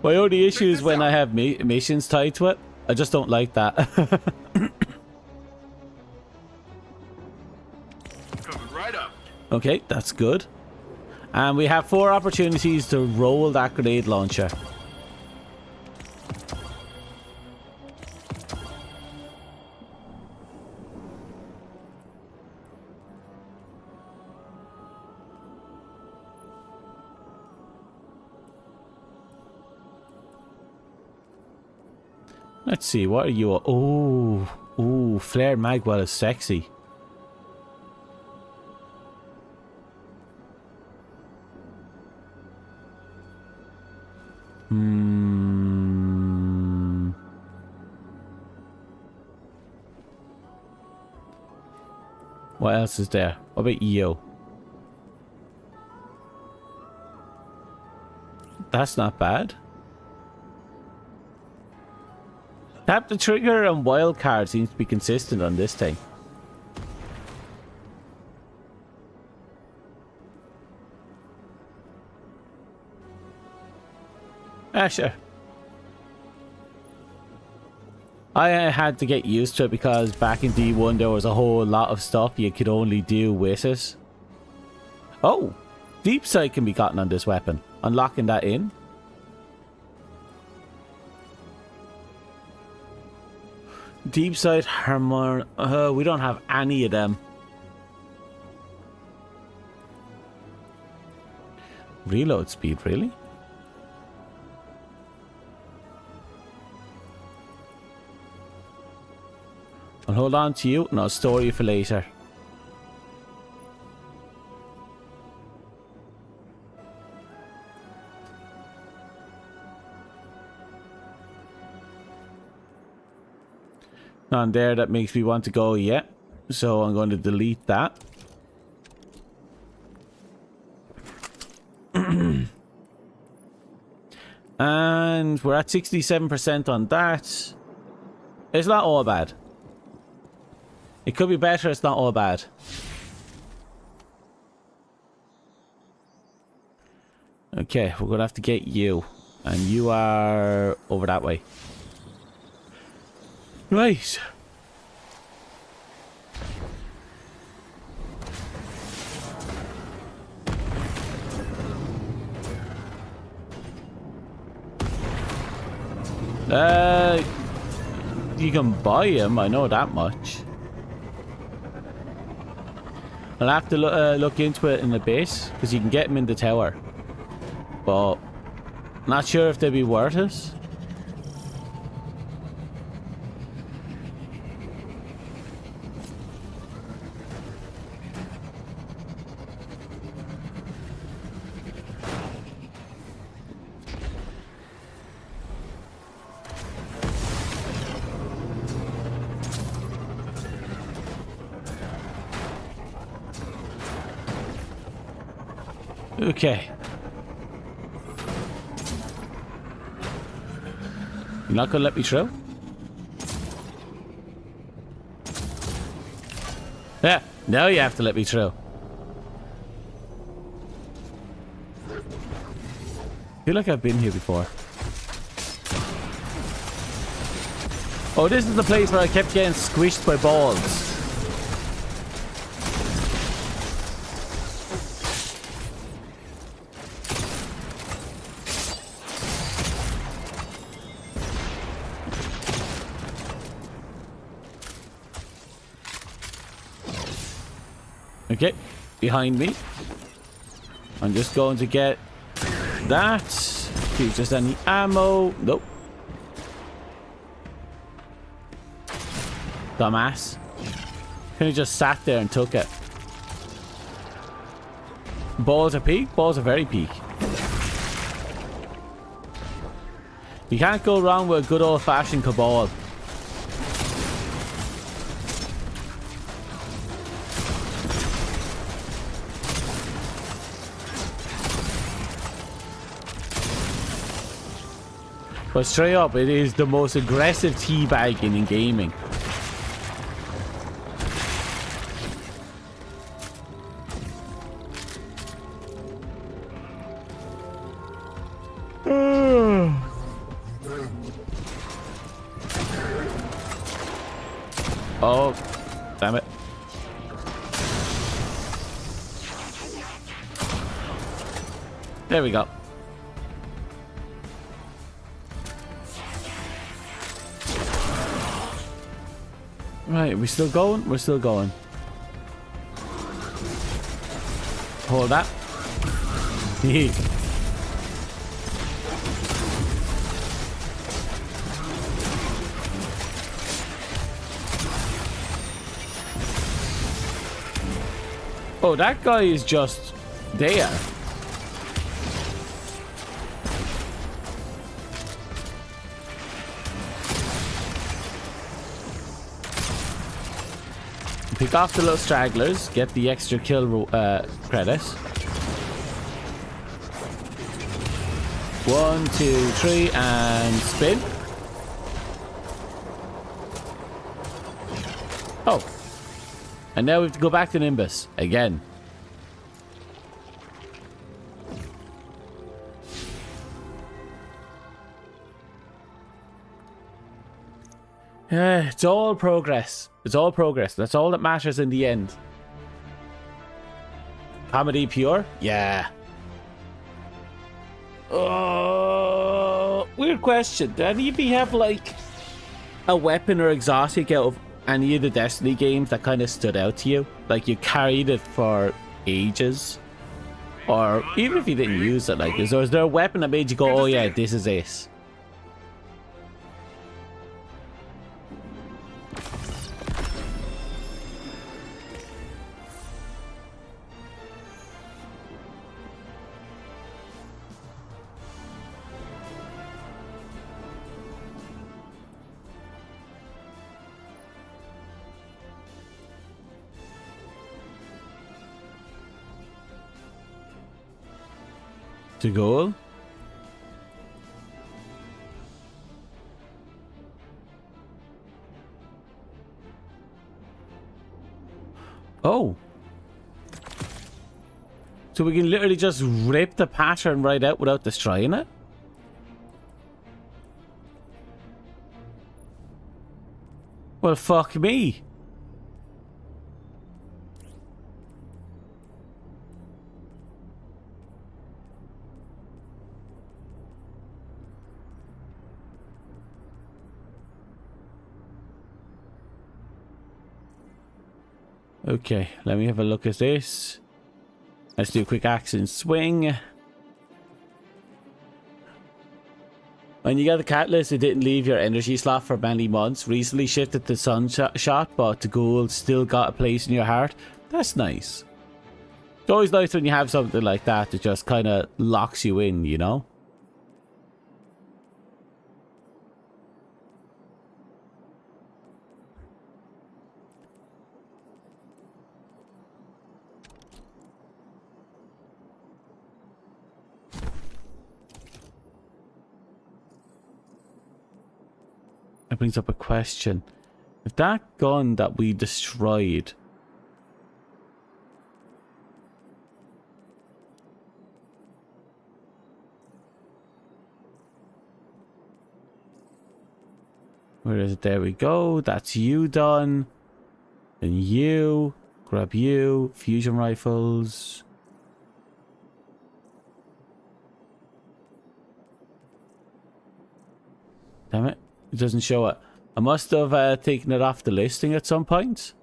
S1: My only issue is when I have missions tied to it. I just don't like that.
S4: Coming right up.
S1: Okay, that's good. And we have 4 opportunities to roll that grenade launcher. Let's see, what are you? Oh, Flare Magwell is sexy. What else is there? What about you? That's not bad. Tap the trigger and wild card seems to be consistent on this thing. Ah, sure. I had to get used to it because back in D1 there was a whole lot of stuff you could only do with it. Oh! Deep sight can be gotten on this weapon. Unlocking that in. Deep sight harmon. We don't have any of them. Reload speed, really? I'll hold on to you and I'll store you for later. On there, that makes me want to go, yeah. So I'm going to delete that. And we're at 67% on that. It's not all bad. It could be better, it's not all bad. Okay, we're gonna have to get you. And you are over that way. Right. You can buy him, I know that much. I'll have to look into it in a bit, because you can get him in the tower. But not sure if they'd be worth it. Okay. You're not gonna let me through? Yeah, now you have to let me through. I feel like I've been here before. Oh, this is the place where I kept getting squished by balls. Okay, behind me. I'm just going to get that. See if there's any ammo. Nope. Dumbass. Could have just sat there and took it. Balls are peak? Balls are very peak. You can't go wrong with a good old-fashioned cabal. But straight up, it is the most aggressive teabagging in gaming. Oh, damn it. There we go. Right, we still going? We're still going. Hold that. Oh, that guy is just there. Pick off the little stragglers, get the extra kill credit. 1, 2, 3, and spin. Oh. And now we have to go back to Nimbus again. It's all progress. It's all progress. That's all that matters in the end. Comedy pure? Yeah. Weird question. Do any of you have like a weapon or exotic out of any of the Destiny games that kind of stood out to you? Like you carried it for ages? Or even if you didn't use it, like, is there a weapon that made you go, oh yeah, this is it? To goal? Oh. So we can literally just rip the pattern right out without destroying it? Well, fuck me. Okay, let me have a look at this. Let's do a quick action swing. When you got the catalyst, it didn't leave your energy slot for many months. Recently shifted to Sunshot, but the gold still got a place in your heart. That's nice. It's always nice when you have something like that that just kind of locks you in, you know? brings up a question. If that gun that we destroyed... Where is it? There we go. That's you done. Then you. Grab you. Fusion rifles. Damn it. It doesn't show it. I must have taken it off the listing at some point.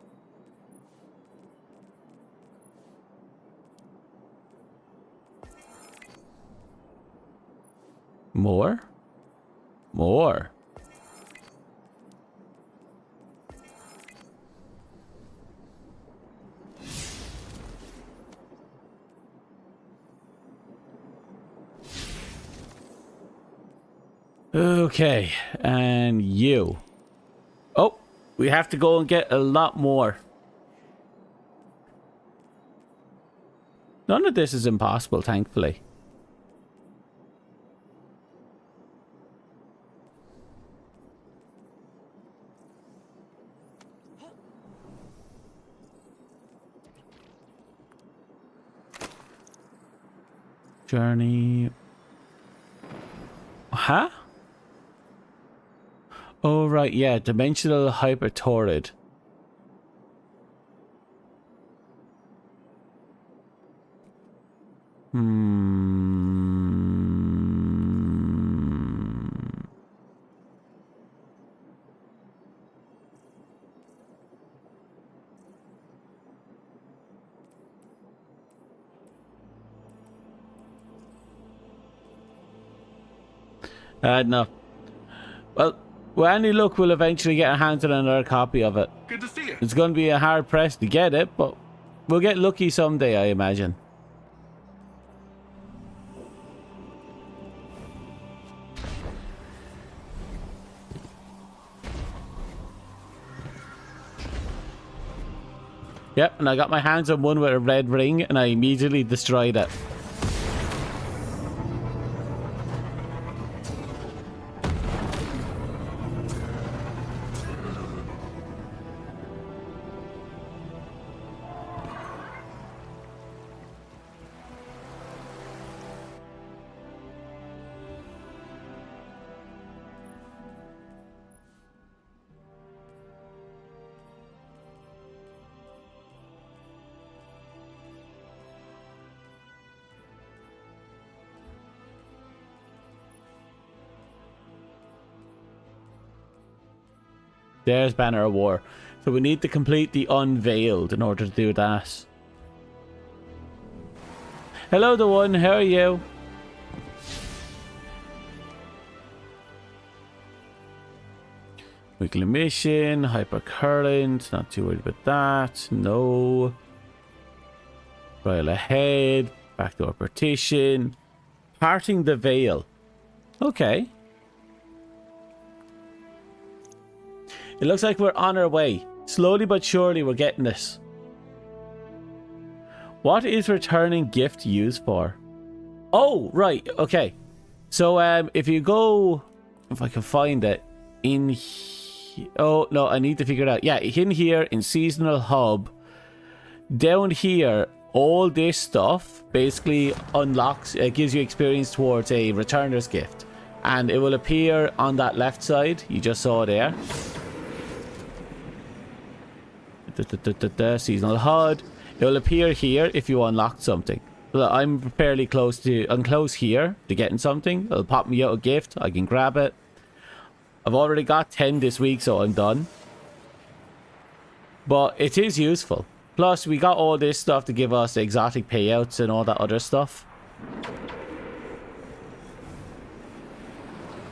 S1: More? More. Okay, and you. Oh, we have to go and get a lot more. None of this is impossible, thankfully. Journey. Huh? Oh, right, yeah. Dimensional hyper torrid. No. Well, with any luck, we'll eventually get our hands on another copy of it.
S4: Good to see you.
S1: It's going to be a hard press to get it, but we'll get lucky someday, I imagine. Yep, and I got my hands on one with a red ring, and I immediately destroyed it. There's Banner of War. So we need to complete the Unveiled in order to do that. Hello, the one. How are you? Weekly mission, hypercurrent. Not too worried about that. No. Trial ahead. Backdoor partition. Parting the veil. Okay. It looks like we're on our way. Slowly but surely we're getting this. What is returning gift used for? Oh, right. Okay. So, if you go... If I can find it. Oh, no. I need to figure it out. Yeah, in here, in Seasonal Hub. Down here, all this stuff basically unlocks... It gives you experience towards a returner's gift. And it will appear on that left side. You just saw it there. Seasonal HUD. It will appear here if you unlock something. I'm fairly close to... I'm close here to getting something. It'll pop me out a gift. I can grab it. I've already got 10 this week, so I'm done. But it is useful. Plus, we got all this stuff to give us exotic payouts and all that other stuff.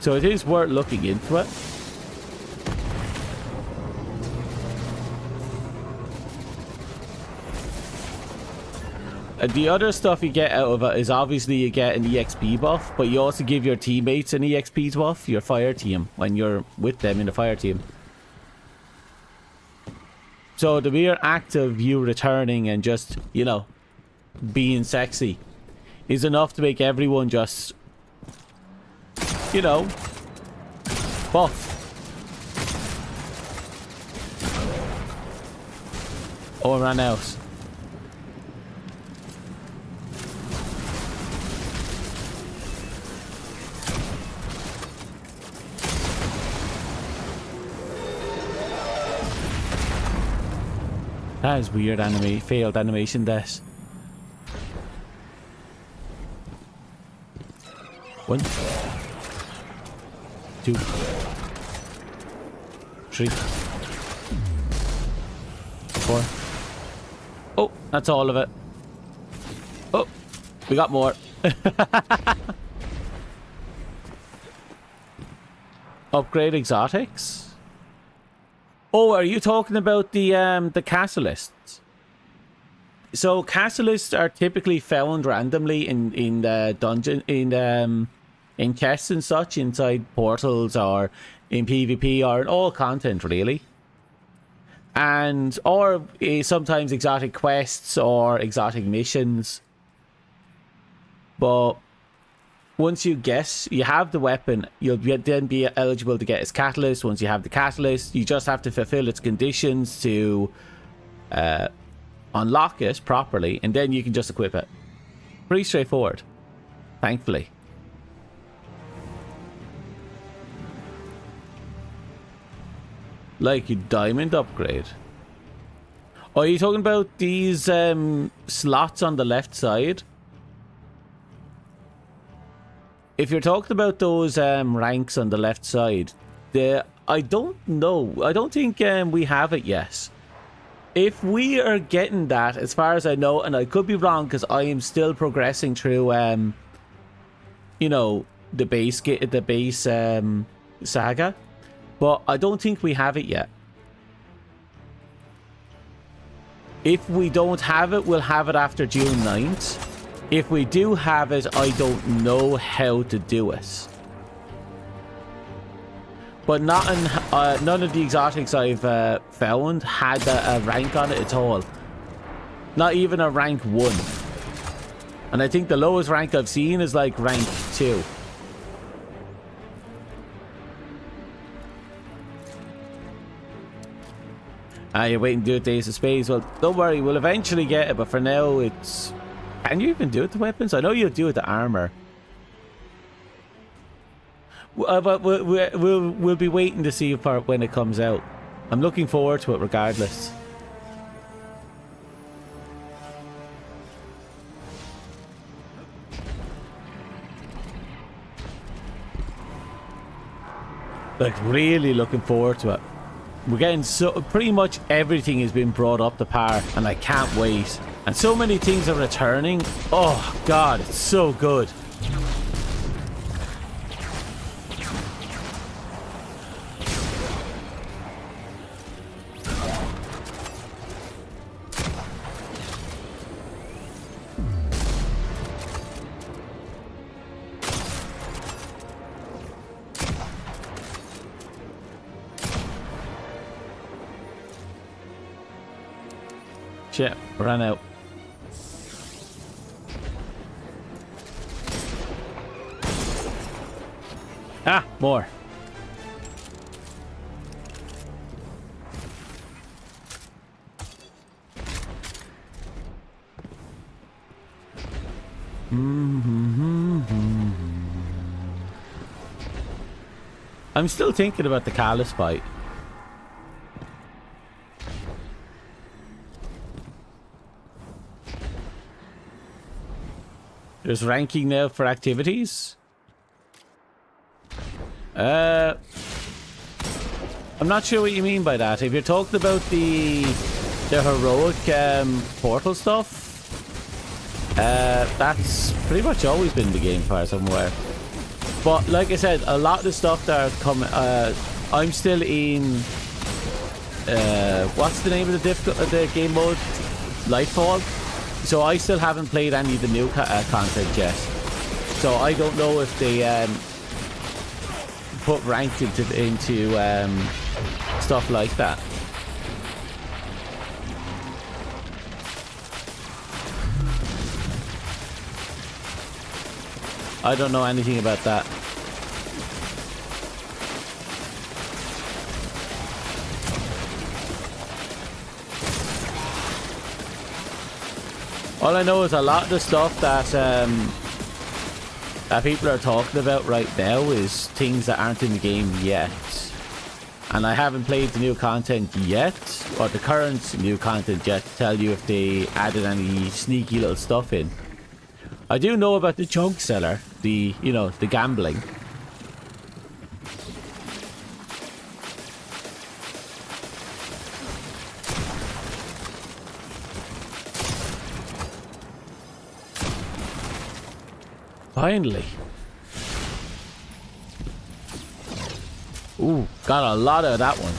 S1: So it is worth looking into it. The other stuff you get out of it is obviously you get an EXP buff, but you also give your teammates an EXP buff, your fire team, when you're with them in the fire team. So the mere act of you returning and just, you know, being sexy is enough to make everyone just, you know, buff. Oh, I ran out. That is weird failed animation death. 1, 2, 3, 4. Oh, that's all of it. Oh, we got more. Upgrade exotics. Oh, are you talking about the catalysts? So catalysts are typically found randomly in the dungeon, in chests and such, inside portals or in PvP or in all content really. And or sometimes exotic quests or exotic missions. But once you have the weapon, you'll then be eligible to get its catalyst. Once you have the catalyst, you just have to fulfill its conditions to unlock it properly, and then you can just equip it. Pretty straightforward, thankfully. Like your diamond upgrade. Oh, are you talking about these slots on the left side? If you're talking about those ranks on the left side, I don't know. I don't think we have it yet. If we are getting that, as far as I know, and I could be wrong because I am still progressing through, you know, the base saga, but I don't think we have it yet. If we don't have it, we'll have it after June 9th. If we do have it, I don't know how to do it. But none of the exotics I've found had a rank on it at all. Not even a rank 1. And I think the lowest rank I've seen is like rank 2. You're waiting to do it to Ace of Spades. Well, don't worry, we'll eventually get it, but for now it's... Can you even do it to weapons? I know you'll do it to armor. But we'll be waiting to see when it comes out. I'm looking forward to it regardless. Like, really looking forward to it. We're getting pretty much everything has been brought up to par, and I can't wait. And so many things are returning. Oh god, it's so good. Shit, ran out. Ah, more. I'm still thinking about the callus fight. There's ranking now for activities. I'm not sure what you mean by that. If you're talking about the heroic portal stuff, that's pretty much always been the game as far as I'm aware. But like I said, a lot of the stuff that are coming, I'm still in what's the name of the game mode? Lightfall. So I still haven't played any of the new content yet. So I don't know if they put ranked into stuff like that. I don't know anything about that. All I know is a lot of the stuff that that people are talking about right now is things that aren't in the game yet. And I haven't played the new content yet, or the current new content yet, to tell you if they added any sneaky little stuff in. I do know about the junk seller, the gambling. Finally. Ooh, got a lot of that one.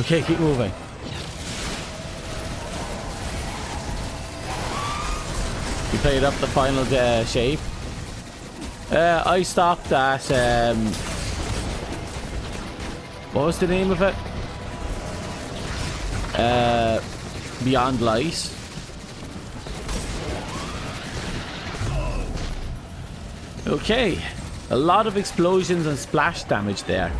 S1: Okay, keep moving. We played up the final shape. I stopped at what was the name of it? Beyond Light. Okay, a lot of explosions and splash damage there.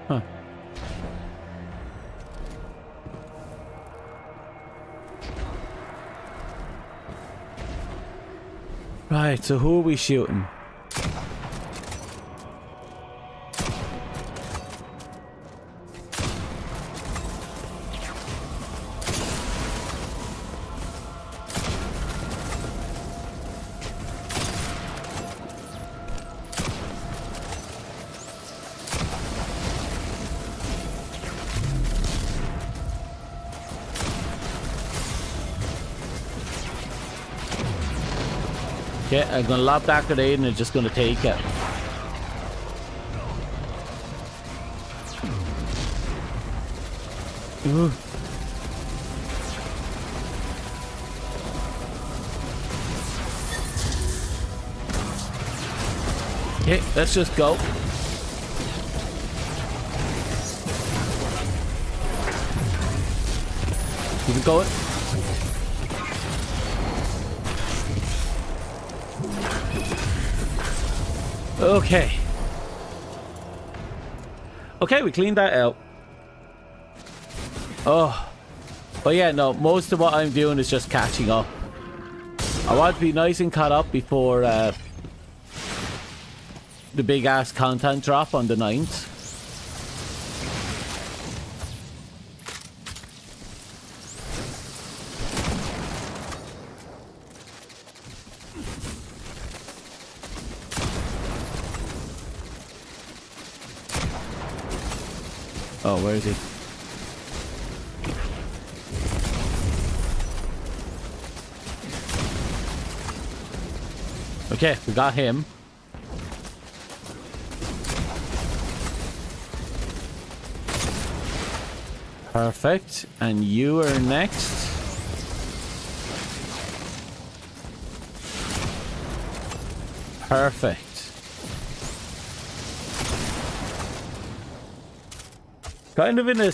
S1: Huh. Right, so who are we shooting? Okay, I'm gonna lob that grenade and it's just gonna take it. Ooh. Okay, let's just go. Keep it going. Okay. Okay, we cleaned that out. Oh. But yeah, no, most of what I'm doing is just catching up. I want to be nice and caught up before the big ass content drop on the 9th. Oh, where is he? Okay, we got him. Perfect. And you are next. Perfect. Kind of in a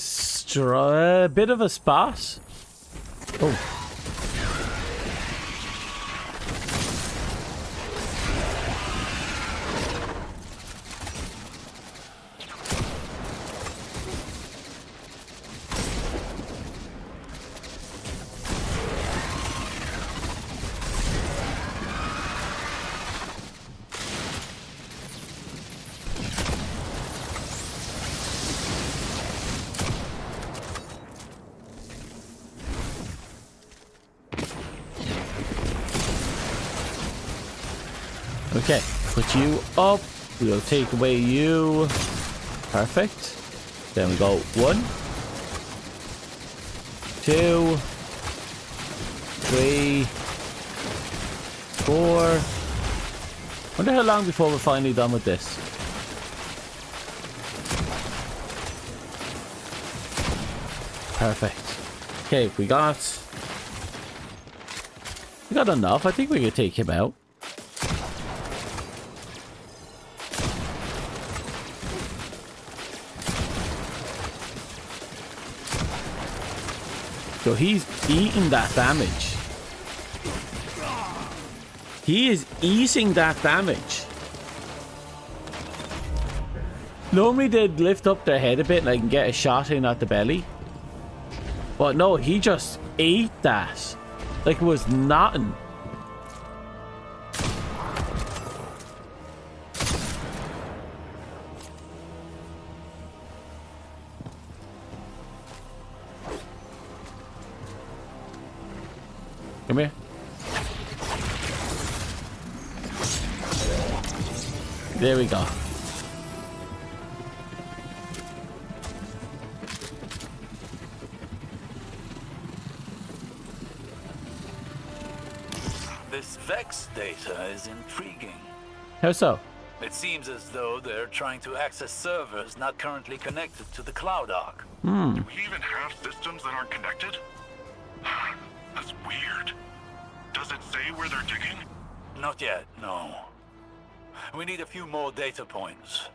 S1: bit of a spot. Oh. Okay, put you up. We'll take away you. Perfect. Then we go 1, 2, 3, 4. Wonder how long before we're finally done with this. Perfect. Okay, we got enough. I think we could take him out. So he's eating that damage. He is eating that damage. Normally they'd lift up their head a bit and I can get a shot in at the belly. But no, he just ate that. Like it was nothing. Come here. There we go.
S3: This Vex data is intriguing.
S1: How so?
S3: It seems as though they're trying to access servers not currently connected to the Cloud Ark.
S4: Do we even have systems that aren't connected? That's weird. Does it say where they're digging?
S3: Not yet, no. We need a few more data points.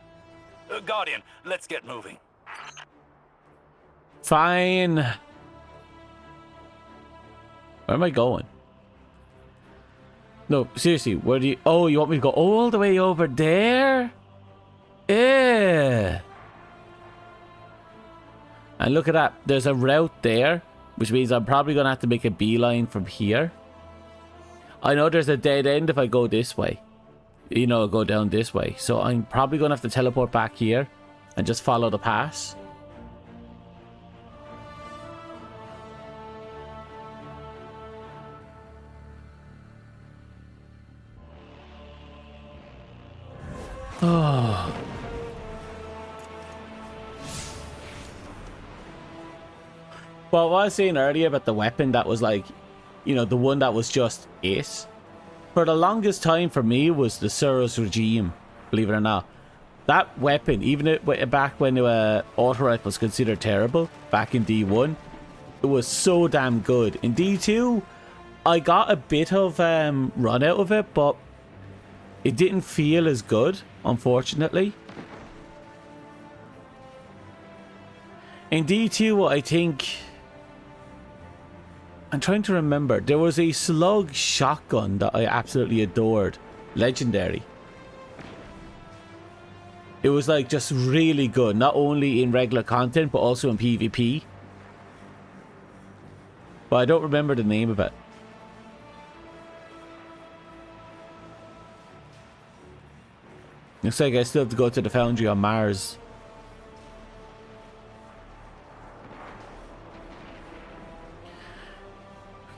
S3: Guardian, let's get moving.
S1: Fine. Where am I going? No, seriously, where do you... Oh, you want me to go all the way over there? Yeah. And look at that. There's a route there, which means I'm probably going to have to make a beeline from here. I know there's a dead end if I go this way. You know, go down this way. So I'm probably going to have to teleport back here and just follow the pass. Oh. Well, what I was saying earlier about the weapon that was like, you know, the one that was just it. For the longest time for me was the Suros regime, believe it or not. That weapon, even back when auto rifle was considered terrible, back in D1, it was so damn good. In D2, I got a bit of run out of it, but it didn't feel as good, unfortunately. In D2, I think... I'm trying to remember. There was a slug shotgun that I absolutely adored. Legendary. It was like just really good. Not only in regular content, but also in PvP. But I don't remember the name of it. Looks like I still have to go to the foundry on Mars.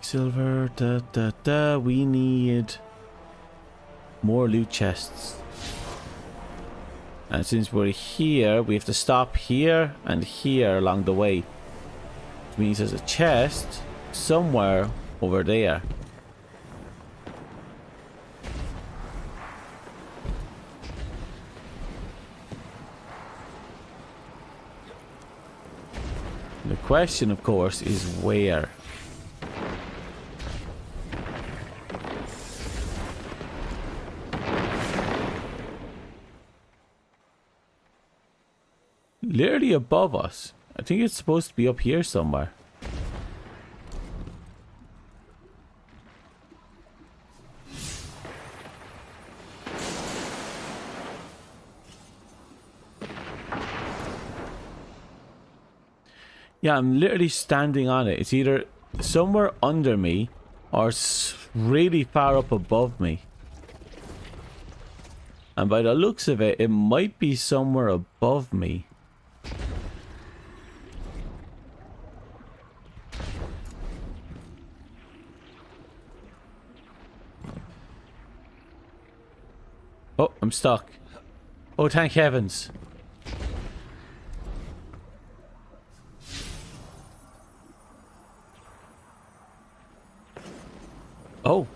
S1: Silver, we need more loot chests. And since we're here, we have to stop here and here along the way. Which means there's a chest somewhere over there. The question, of course, is where? Literally above us. I think it's supposed to be up here somewhere. Yeah, I'm literally standing on it. It's either somewhere under me or really far up above me. And by the looks of it, it might be somewhere above me. Oh, I'm stuck. Oh, thank heavens. Oh.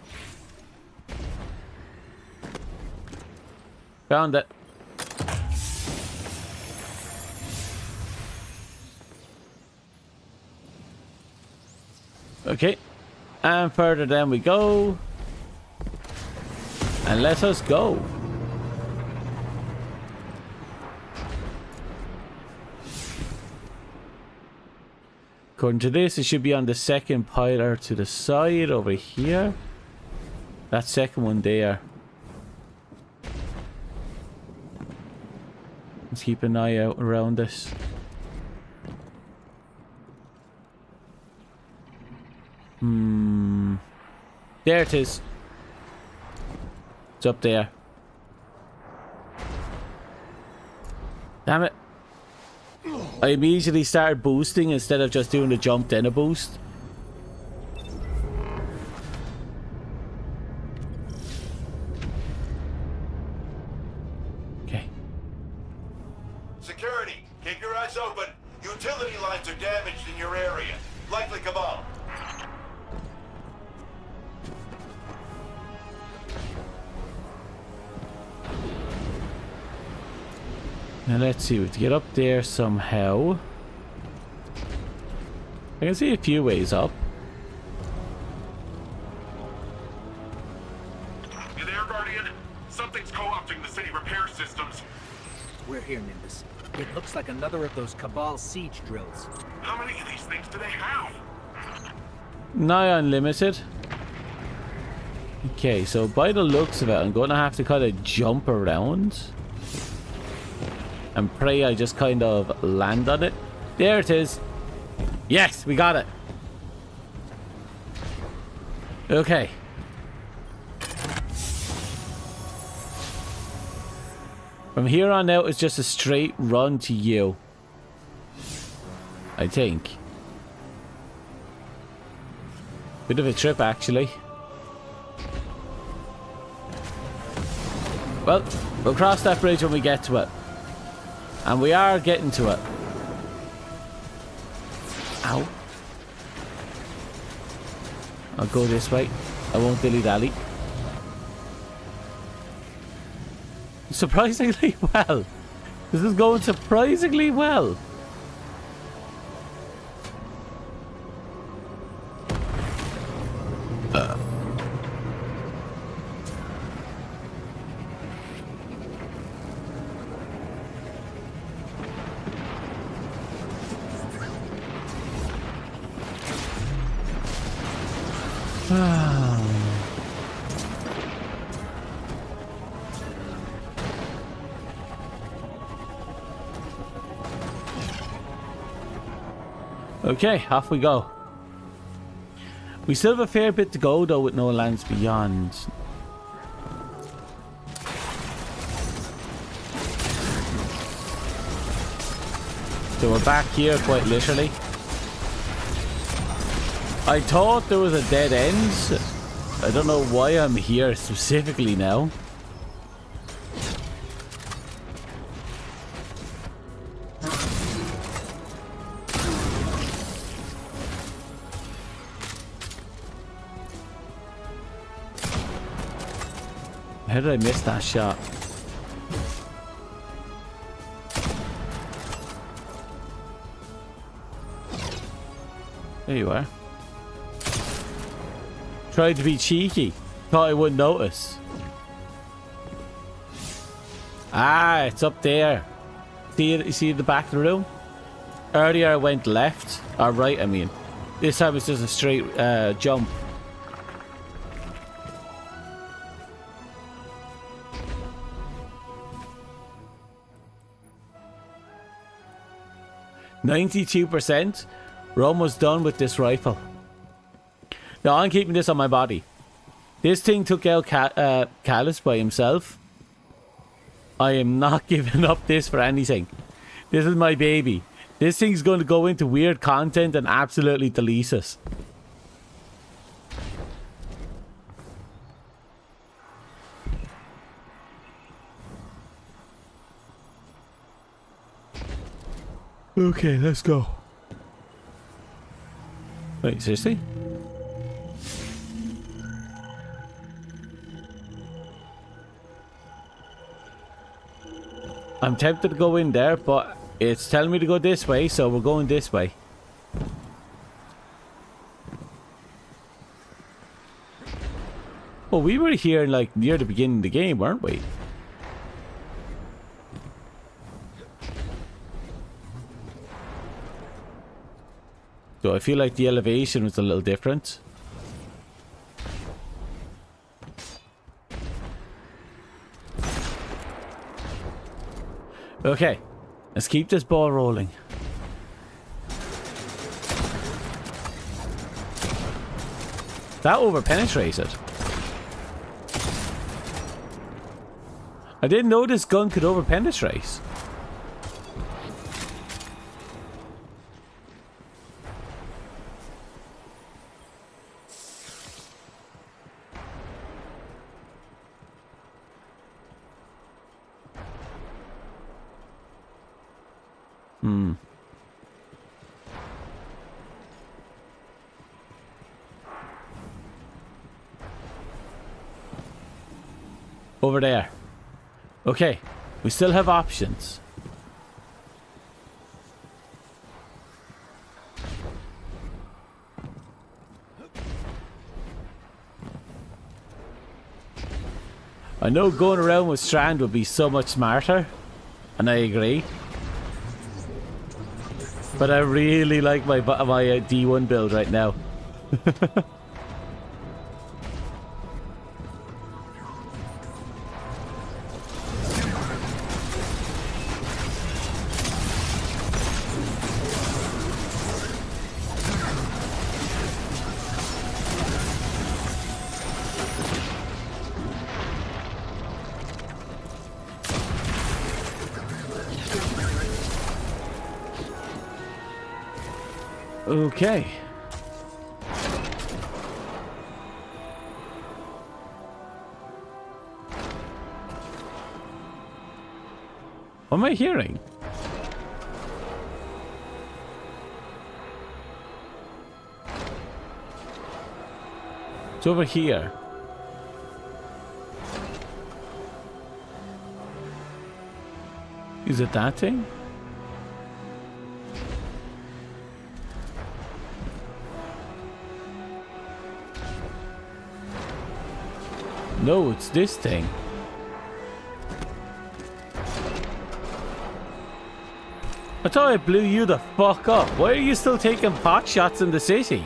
S1: Found it. Okay. And further down we go. And let us go. According to this, it should be on the second pilar to the side over here. That second one there. Let's keep an eye out around this. There it is. It's up there. Damn it. I immediately started boosting instead of just doing the jump then a boost. Okay.
S7: Security, keep your eyes open. Utility lines are damaged in your area. Likely Cabal.
S1: Now let's see, we have to get up there somehow. I can see a few ways up.
S4: You there, Guardian? Something's co-opting the city repair systems.
S2: We're here, Nimbus. It looks like another of those Cabal siege drills.
S4: How many of these things do they have?
S1: Nigh unlimited. Okay, so by the looks of it, I'm going to have to kind of jump around. And pray I just kind of land on it. There it is. Yes, we got it. Okay. From here on out, it's just a straight run to you. I think. Bit of a trip, actually. Well, we'll cross that bridge when we get to it. And we are getting to it. Ow. I'll go this way. I won't dilly-dally. Surprisingly well. This is going surprisingly well. Okay, off we go. We still have a fair bit to go though with no lands beyond. So we're back here quite literally. I thought there was a dead end. I don't know why I'm here specifically now. How did I miss that shot? There you are. Tried to be cheeky. Thought I wouldn't notice. Ah, it's up there. See it? You see the back of the room? Earlier I went left. Or right, I mean. This time it's just a straight jump. %. We're almost done with this rifle. Now I'm keeping this on my body. This thing took out Callus by himself. I am not giving up this for anything. This is my baby. This thing's going to go into weird content and absolutely delete us. Okay, let's go. Wait, seriously? I'm tempted to go in there, but it's telling me to go this way, so we're going this way. Well, we were here like near the beginning of the game, weren't we? Though I feel like the elevation was a little different. Okay, let's keep this ball rolling. That over-penetrated. I didn't know this gun could over-penetrate. Over there. Okay, we still have options. I know going around with Strand would be so much smarter, and I agree. But I really like my D1 build right now. Okay. What am I hearing? It's over here. Is it that thing? No, it's this thing. I thought I blew you the fuck up. Why are you still taking pot shots in the city?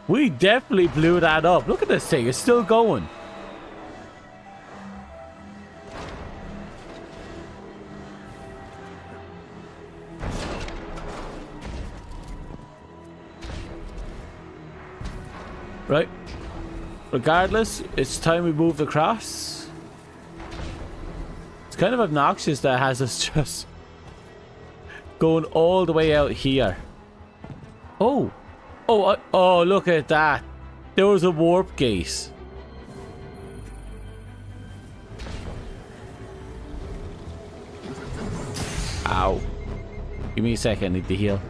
S1: We definitely blew that up. Look at this thing. It's still going. Right. Regardless, it's time we move across. It's kind of obnoxious that it has us just going all the way out here. Oh. Oh, look at that. There was a warp gate. Ow. Give me a second, I need to heal.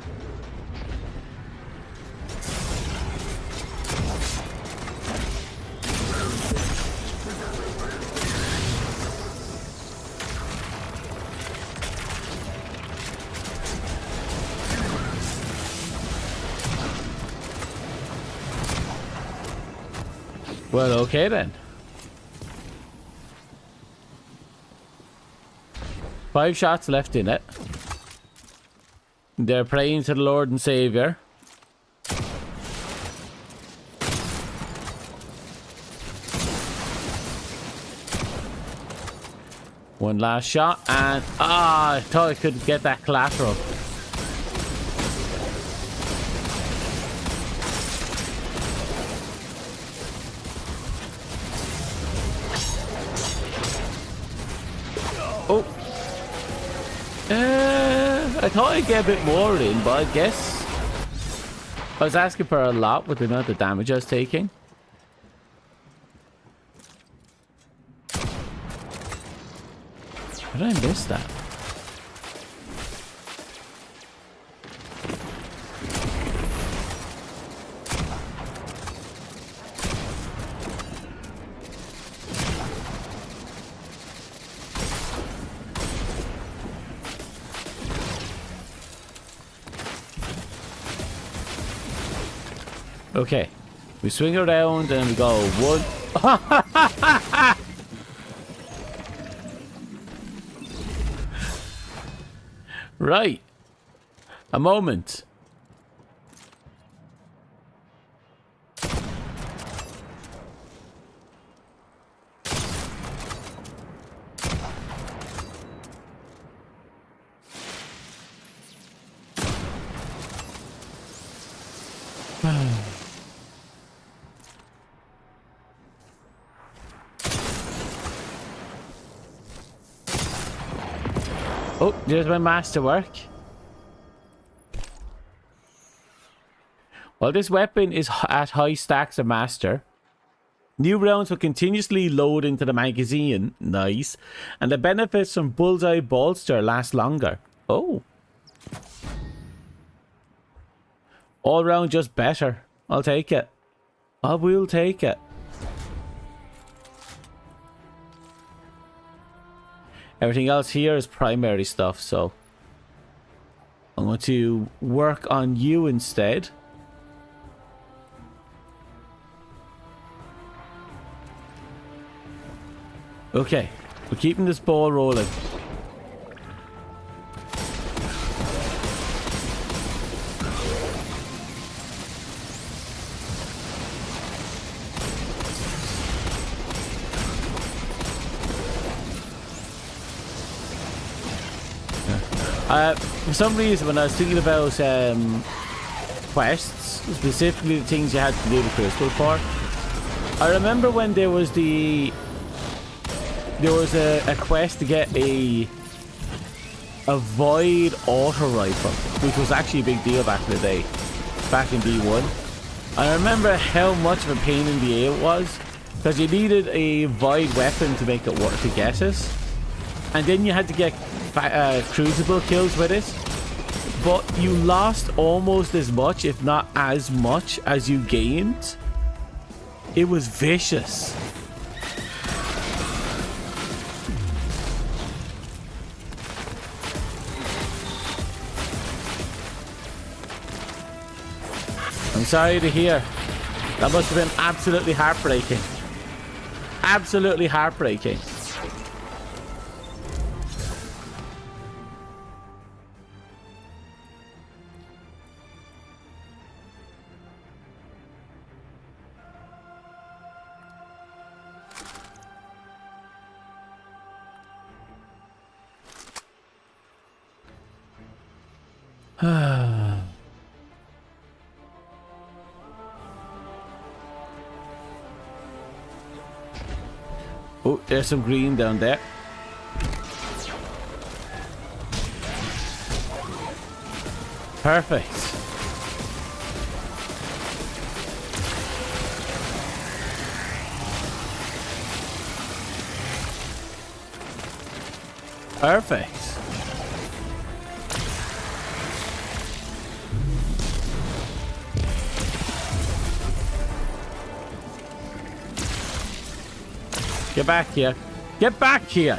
S1: Well, okay then. 5 shots left in it. They're praying to the Lord and Savior. One last shot and... I thought I couldn't get that collateral. Oh. I thought I'd get a bit more in, but I guess I was asking for a lot with the amount of damage I was taking. How did I miss that? Okay, we swing around and we go 1. Right. A moment. Oh, there's my masterwork. While this weapon is at high stacks of master, new rounds will continuously load into the magazine. Nice. And the benefits from Bullseye Bolster last longer. Oh. All round just better. I'll take it. I will take it. Everything else here is primary stuff, so I'm going to work on you instead. Okay, we're keeping this ball rolling. For some reason, when I was thinking about quests, specifically the things you had to do the crystal for, I remember when there was a quest to get a void auto rifle, which was actually a big deal back in the day, back in D1. I remember how much of a pain in the ass it was, because you needed a void weapon to make it work to get it, and then you had to get crucible kills with it, but you lost almost as much, if not as much, as you gained. It was vicious. I'm sorry to hear. That must have been absolutely heartbreaking. Absolutely heartbreaking. Oh, there's some green down there. Perfect. Perfect. Get back here. Get back here.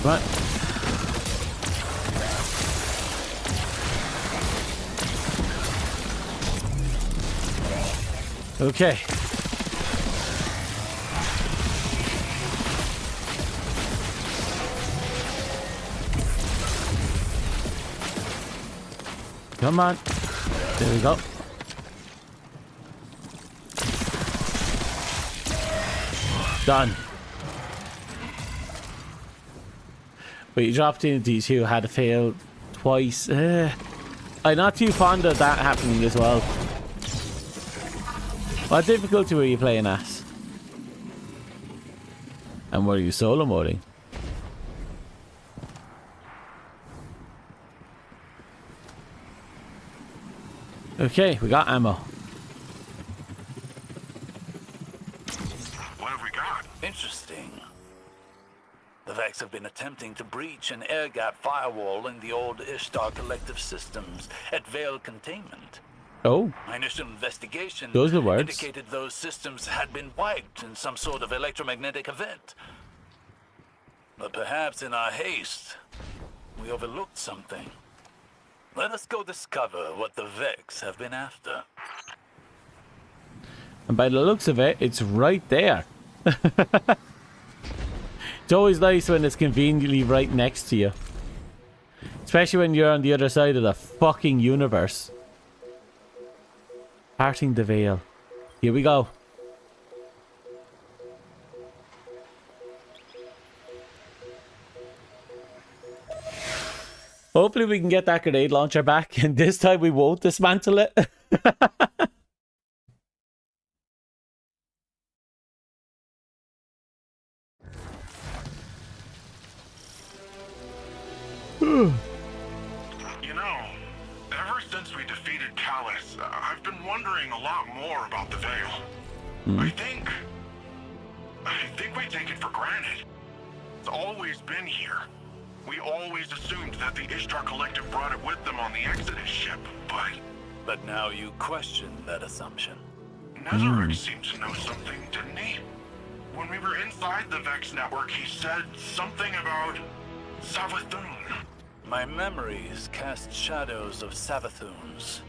S1: What? Okay. Come on. There we go. Done. But you dropped into these who had to fail twice. I'm not too fond of that happening as well. What difficulty were you playing at? And were you solo moding? Okay, we got ammo.
S7: What have we got?
S3: Interesting. The Vex have been attempting to breach an air gap firewall in the old Ishtar Collective systems at Vale Containment.
S1: Oh,
S3: My initial investigation
S1: those are the words.
S3: indicated those systems had been wiped in some sort of electromagnetic event. But perhaps in our haste, we overlooked something. Let us go discover what the Vex have been after.
S1: And by the looks of it, it's right there. It's always nice when it's conveniently right next to you. Especially when you're on the other side of the fucking universe. Parting the veil. Here we go. Hopefully we can get that grenade launcher back, and this time we won't dismantle it.
S4: You know, ever since we defeated Callus, I've been wondering a lot more about the Veil. I think we take it for granted. It's always been here. We always assumed that the Ishtar Collective brought it with them on the Exodus ship, but...
S3: But now you question that assumption.
S4: Nezarek seemed to know something, didn't he? When we were inside the Vex network, he said something about Savathun.
S3: My memories cast shadows of Savathuns.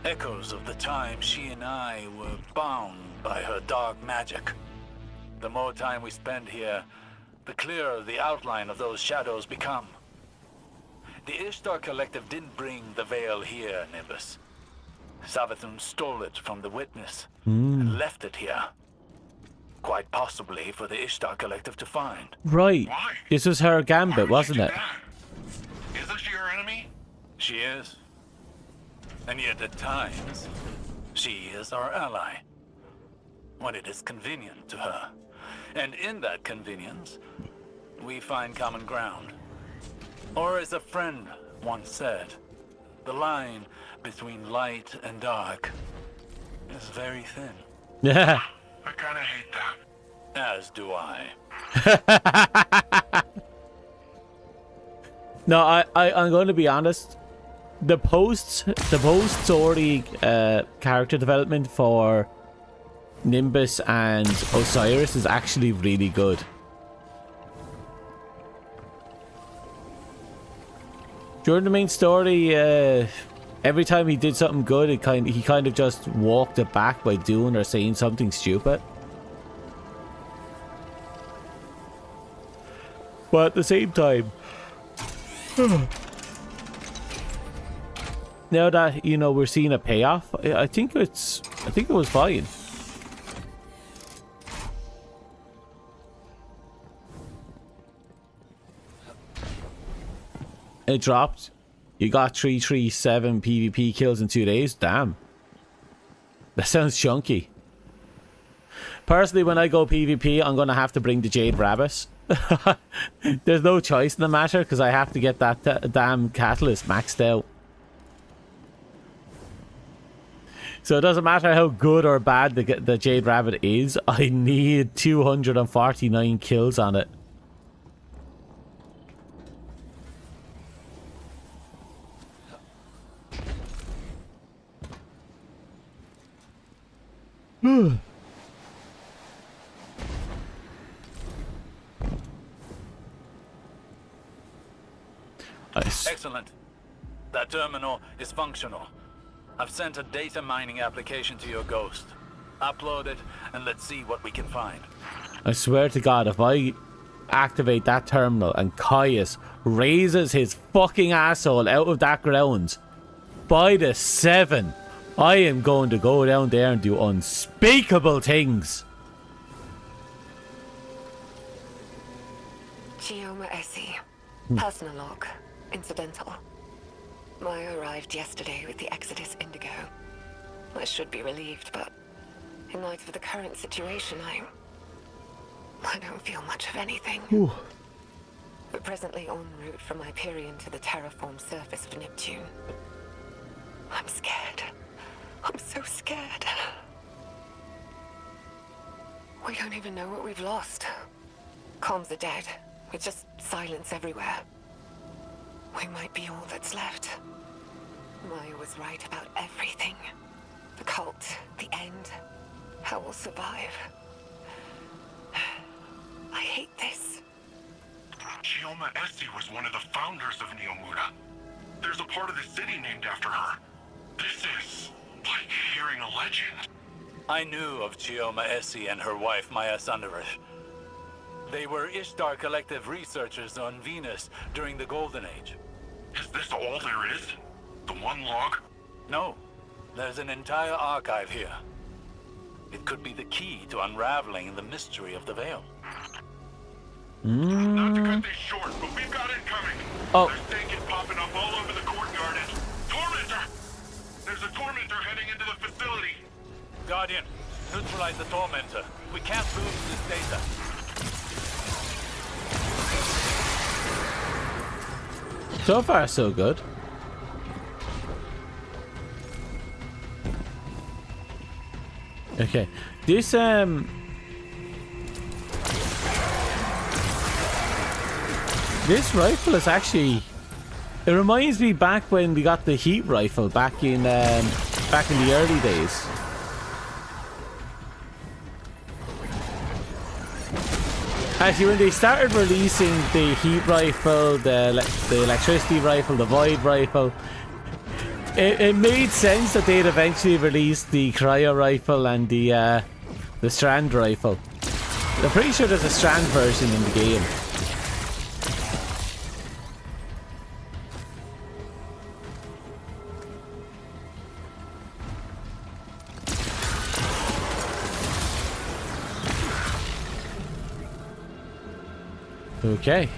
S3: Echoes of the time she and I were bound by her dark magic. The more time we spend here, the clearer the outline of those shadows become. The Ishtar Collective didn't bring the Veil here, Nimbus. Savathun stole it from the Witness and left it here. Quite possibly for the Ishtar Collective to find.
S1: Right.
S4: Why?
S1: This was her
S4: Why
S1: gambit,
S4: would
S1: wasn't
S4: you
S1: it?
S4: do that? Isn't she your enemy?
S3: She is. And yet at times, she is our ally. When it is convenient to her. And in that convenience, we find common ground. Or as a friend once said, the line between light and dark is very thin.
S1: Yeah.
S4: I kinda hate that.
S3: As do I.
S1: No, I'm going to be honest. The post-story character development for Nimbus and Osiris is actually really good. During the main story, every time he did something good, he kind of just walked it back by doing or saying something stupid. But at the same time, now that we're seeing a payoff, I think it was fine. It dropped. You got 337 PvP kills in 2 days. Damn. That sounds chunky. Personally, when I go PvP, I'm going to have to bring the Jade Rabbit. There's no choice in the matter because I have to get that damn catalyst maxed out. So it doesn't matter how good or bad the Jade Rabbit is. I need 249 kills on it. Nice.
S3: Excellent. That terminal is functional. I've sent a data mining application to your Ghost. Upload it and let's see what we can find.
S1: I swear to God, if I activate that terminal and Caius raises his fucking asshole out of that ground by the 7, I am going to go down there and do unspeakable things.
S8: Gioma Essie. Personal log. Incidental. Maya arrived yesterday with the Exodus Indigo. I should be relieved, but in light of the current situation, I don't feel much of anything.
S1: Ooh.
S8: We're presently en route from Hyperion to the terraform surface of Neptune. I'm scared. I'm so scared. We don't even know what we've lost. Comms are dead, with just silence everywhere. We might be all that's left. Maya was right about everything. The cult, the end, how we'll survive. I hate this.
S4: Chioma Essie was one of the founders of Neomuna. There's a part of the city named after her. This is like hearing a legend.
S3: I knew of Chioma Essie and her wife, Maya Sandarish. They were Ishtar Collective researchers on Venus during the Golden Age.
S4: Is this all there is? The one log?
S3: No, there's an entire archive here. It could be the key to unraveling the mystery of the Veil.
S4: Not to cut this short, but we've got incoming.
S1: Oh.
S4: There's Thinking popping up all over the courtyard and... Tormentor! There's a Tormentor heading into the facility.
S3: Guardian, neutralize the Tormentor. We can't lose this data.
S1: So far, so good. Okay, this rifle is actually, it reminds me back when we got the heat rifle back in the early days. Actually, when they started releasing the heat rifle, the electricity rifle, the void rifle, it made sense that they'd eventually release the cryo rifle and the strand rifle. I'm pretty sure there's a strand version in the game. Okay.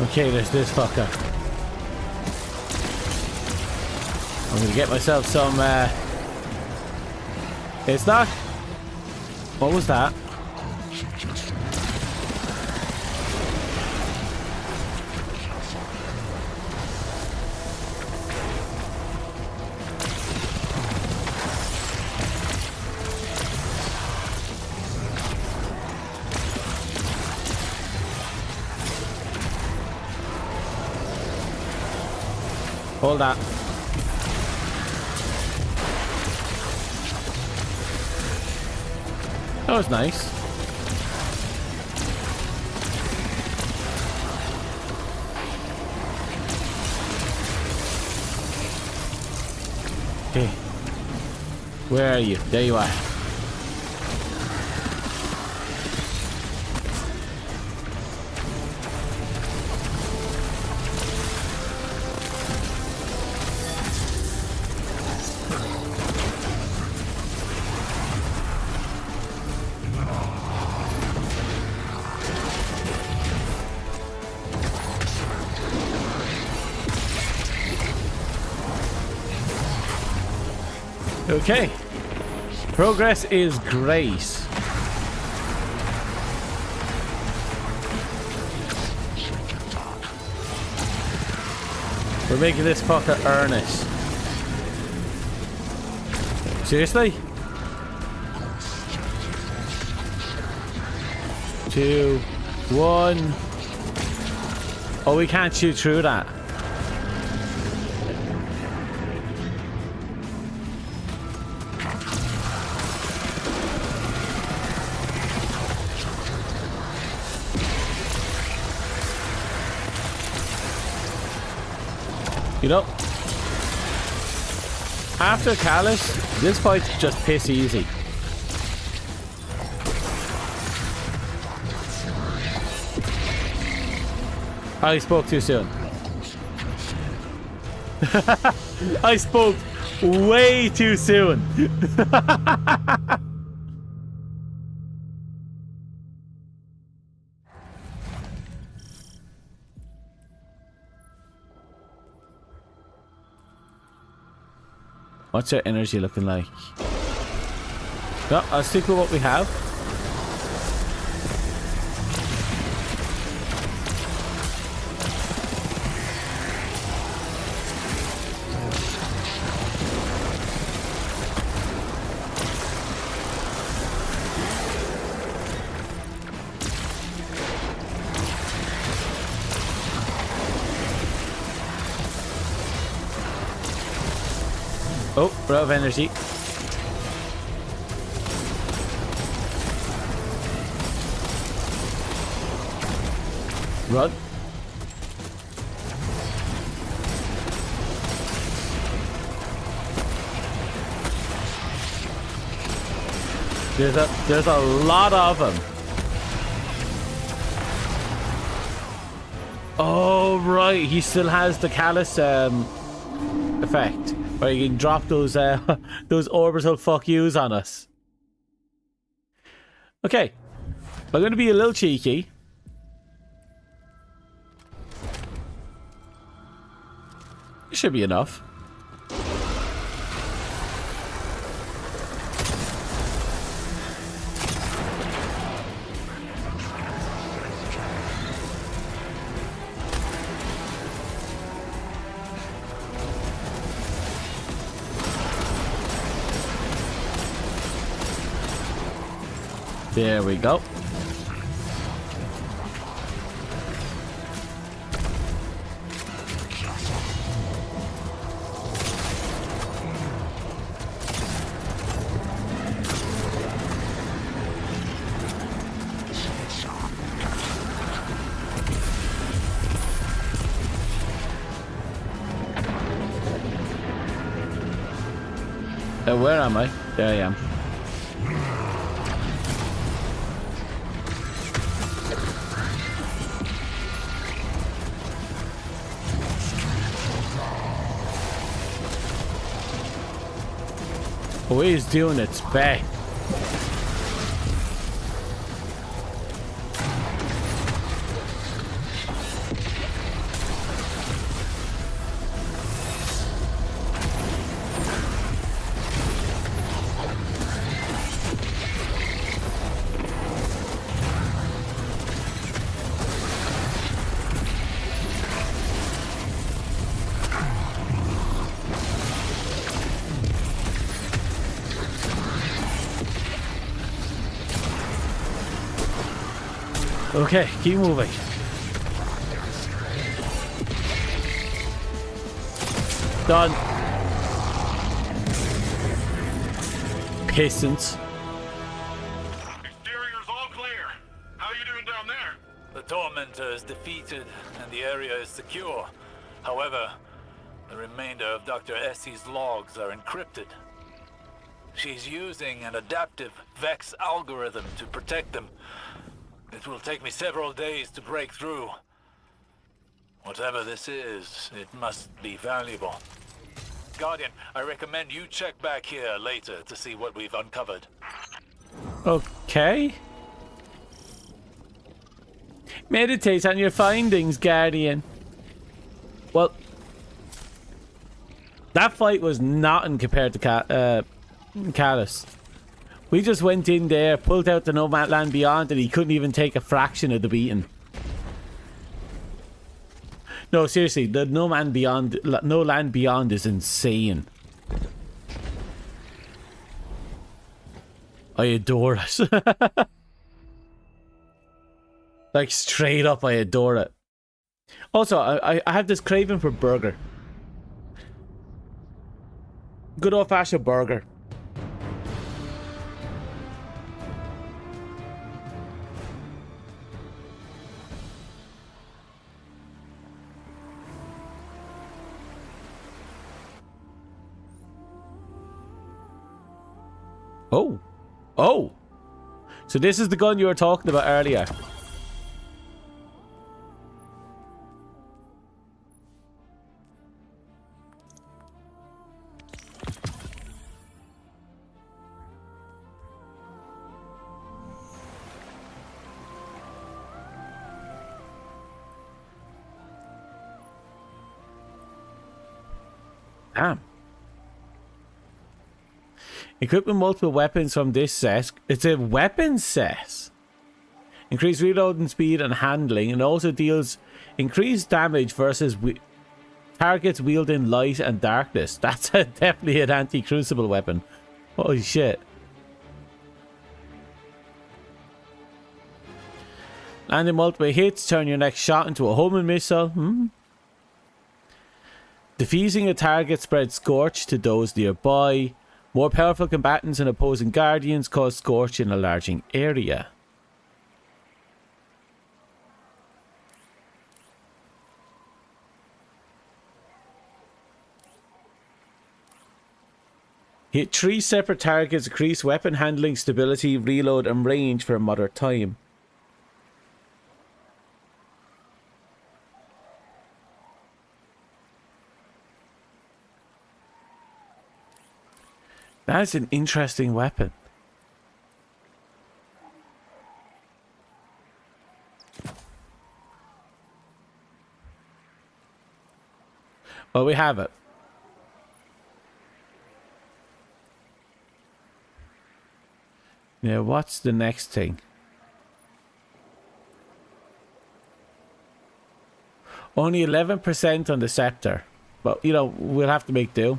S1: Okay, there's this fucker. I'm gonna get myself some, It's not... What was that? Hold that. That was nice. Okay. Where are you? There you are. Okay. Progress is great. We're making this fucker earn it. Seriously? 2, 1. Oh, we can't shoot through that. You know, after Callus, this fight's just piss easy. I spoke too soon. I spoke way too soon. What's our energy looking like? No, I'll stick with what we have. Oh, we're out of energy. Run. There's a lot of them. Oh right, he still has the callus effect, where you can drop those those orbital fuck yous on us. Okay, I'm going to be a little cheeky. It should be enough. There we go. Where am I? There I am. Oh, he's doing its best. Okay, keep moving. Done. Pistons.
S7: Exterior's all clear. How you doing down there?
S3: The Tormentor is defeated and the area is secure. However, the remainder of Dr. Essie's logs are encrypted. She's using an adaptive Vex algorithm to protect them. It will take me several days to break through. Whatever this is, it must be valuable. Guardian, I recommend you check back here later to see what we've uncovered.
S1: Okay. Meditate on your findings, Guardian. Well, that fight was nothing compared to Callus. We just went in there, pulled out the No Man Land Beyond, and he couldn't even take a fraction of the beating. No, seriously, the No Land Beyond is insane. I adore it. Like, straight up, I adore it. Also, I have this craving for burger. Good old-fashioned burger. Oh. Oh. So this is the gun you were talking about earlier. Damn. Equipped with multiple weapons from this set. It's a weapon set. Increased reloading speed and handling, and also deals increased damage versus targets wielding light and darkness. That's definitely an anti-crucible weapon. Holy shit. Landing multiple hits, turn your next shot into a homing missile. Defeating a target spreads Scorch to those nearby. More powerful combatants and opposing guardians cause Scorch in a enlarging area. Hit 3 separate targets, increase weapon handling, stability, reload, and range for a moderate time. That's an interesting weapon. Well, we have it. Now, what's the next thing? Only 11% on the scepter. But, you know, we'll have to make do.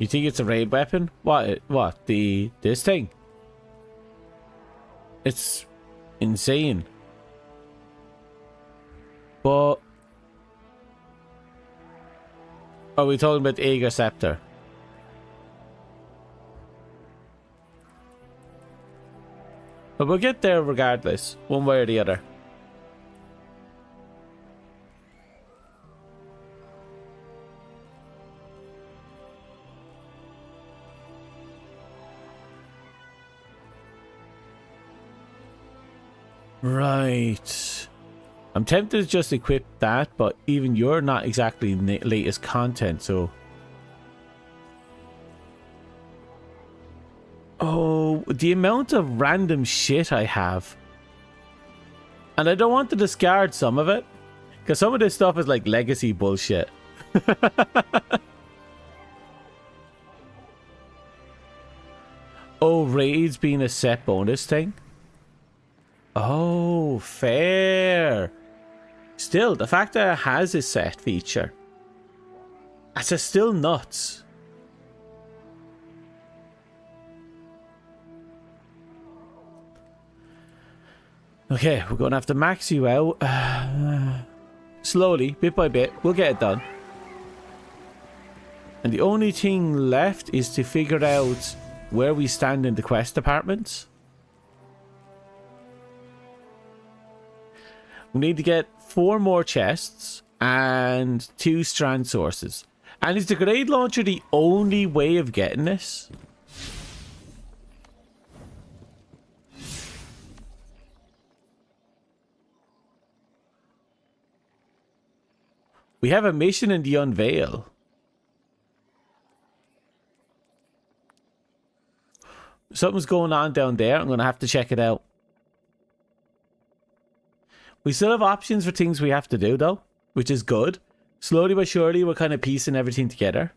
S1: You think it's a raid weapon? What? This thing? It's insane. But are we talking about the Aegir Scepter? But we'll get there regardless, one way or the other. Right. I'm tempted to just equip that, but even you're not exactly latest content, so... Oh, the amount of random shit I have. And I don't want to discard some of it, because some of this stuff is like legacy bullshit. Oh, raids being a set bonus thing? Oh, fair. Still, the fact that it has a set feature, that's just still nuts. Okay, we're going to have to max you out. Slowly, bit by bit, we'll get it done. And the only thing left is to figure out where we stand in the quest departments. We need to get 4 more chests and 2 strand sources. And is the grenade launcher the only way of getting this? We have a mission in the Unveil. Something's going on down there. I'm going to have to check it out. We still have options for things we have to do, though, which is good. Slowly but surely, we're kind of piecing everything together.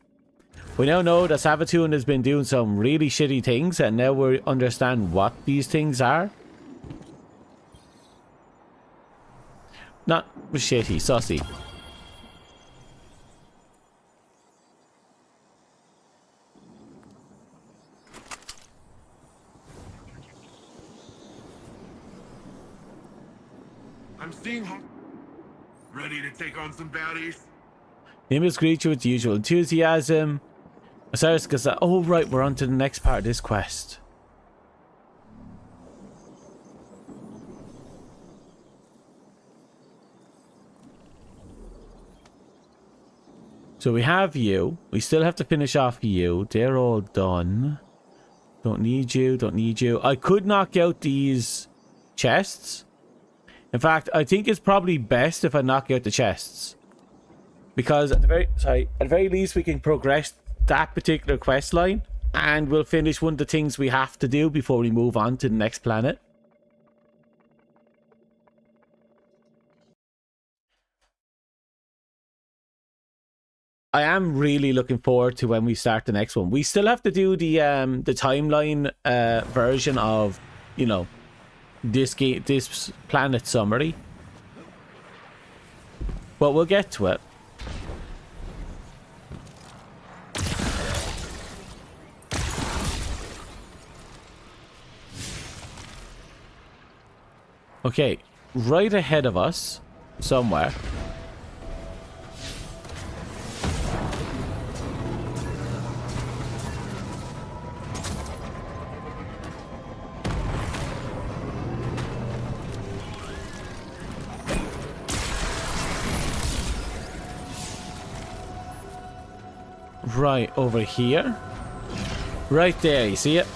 S1: We now know that Savatoon has been doing some really shitty things, and now we understand what these things are. Not shitty, saucy.
S4: I'm seeing ready to take on some baddies.
S1: Nimbus greets you with the usual enthusiasm. Osiris goes, oh right, we're on to the next part of this quest. So we have you. We still have to finish off you. They're all done. Don't need you, don't need you. I could knock out these chests. In fact, I think it's probably best if I knock out the chests. Because at the very least we can progress that particular quest line, and we'll finish one of the things we have to do before we move on to the next planet. I am really looking forward to when we start the next one. We still have to do the timeline version of, you know, this planet summary, but we'll get to it. Okay, right ahead of us, somewhere. Right over here. Right there, you see it?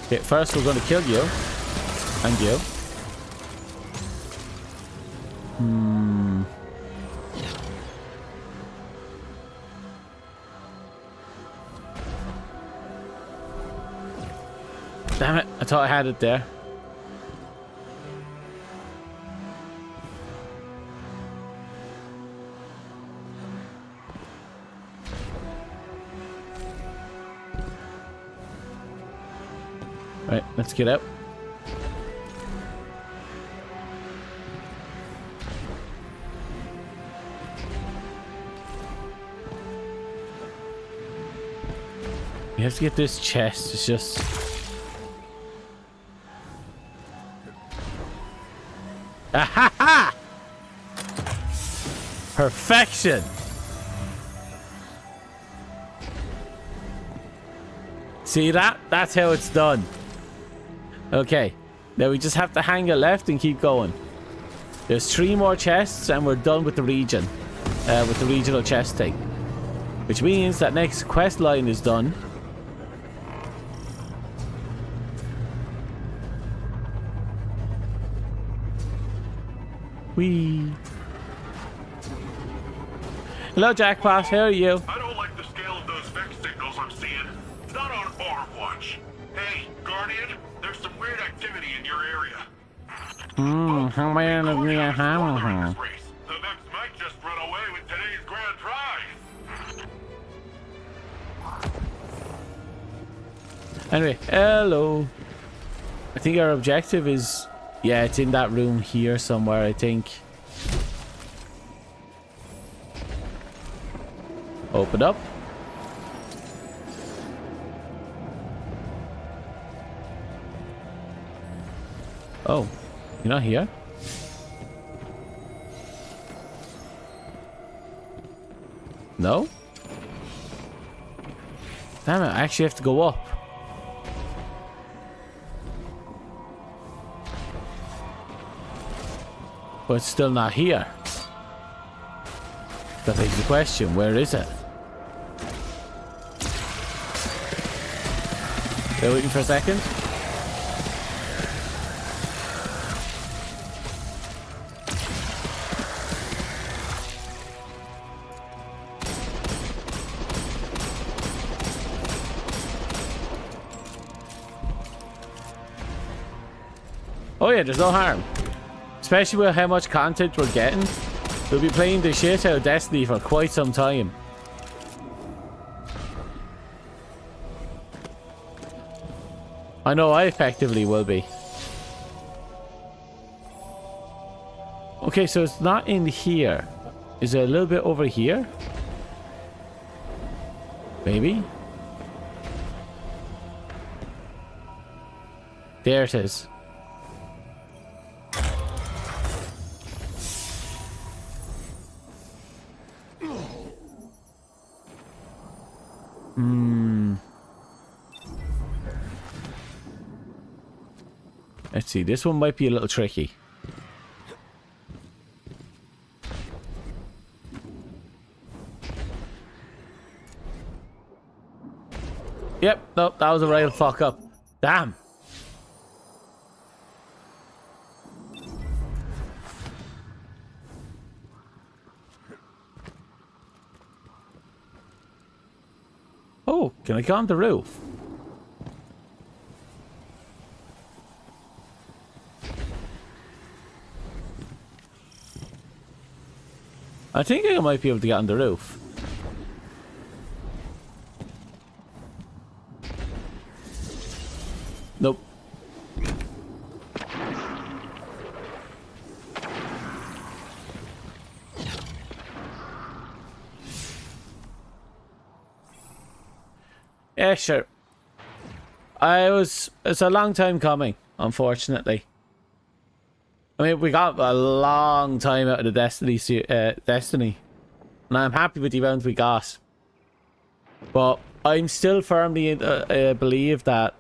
S1: Okay, first we're going to kill you. And you. Damn it, I thought I had it there. Right, let's get out. We have to get this chest. It's just... Ahaha! Perfection! See that? That's how it's done. Okay. Now we just have to hang it left and keep going. There's 3 more chests and we're done with the region. With the regional chest thing. Which means that next quest line is done. Whee! Hello, Jackpot. How are you?
S4: I don't like the scale of those Vex signals I'm seeing. Not on our watch. Hey, Guardian, there's some weird activity in your area.
S1: How many of me
S4: The
S1: have?
S4: Vex might just run away with today's grand prize.
S1: Anyway, hello. I think our objective is... Yeah, it's in that room here somewhere, I think. Open up. Oh, you're not here? No? Damn it, I actually have to go up. But it's still not here. That begs the question, where is it? They're waiting for a second. Oh yeah, there's no harm. Especially with how much content we're getting. We'll be playing the shit out of Destiny for quite some time. I know I effectively will be. Okay, so it's not in here. Is it a little bit over here? Maybe? There it is. Let's see, this one might be a little tricky. Yep, nope, that was a real fuck up. Damn. Oh, can I get on the roof? I think I might be able to get on the roof. Nope. Yeah, sure. It's a long time coming, unfortunately. I mean, we got a long time out of the Destiny. And I'm happy with the amount we got. But I'm still firmly believe that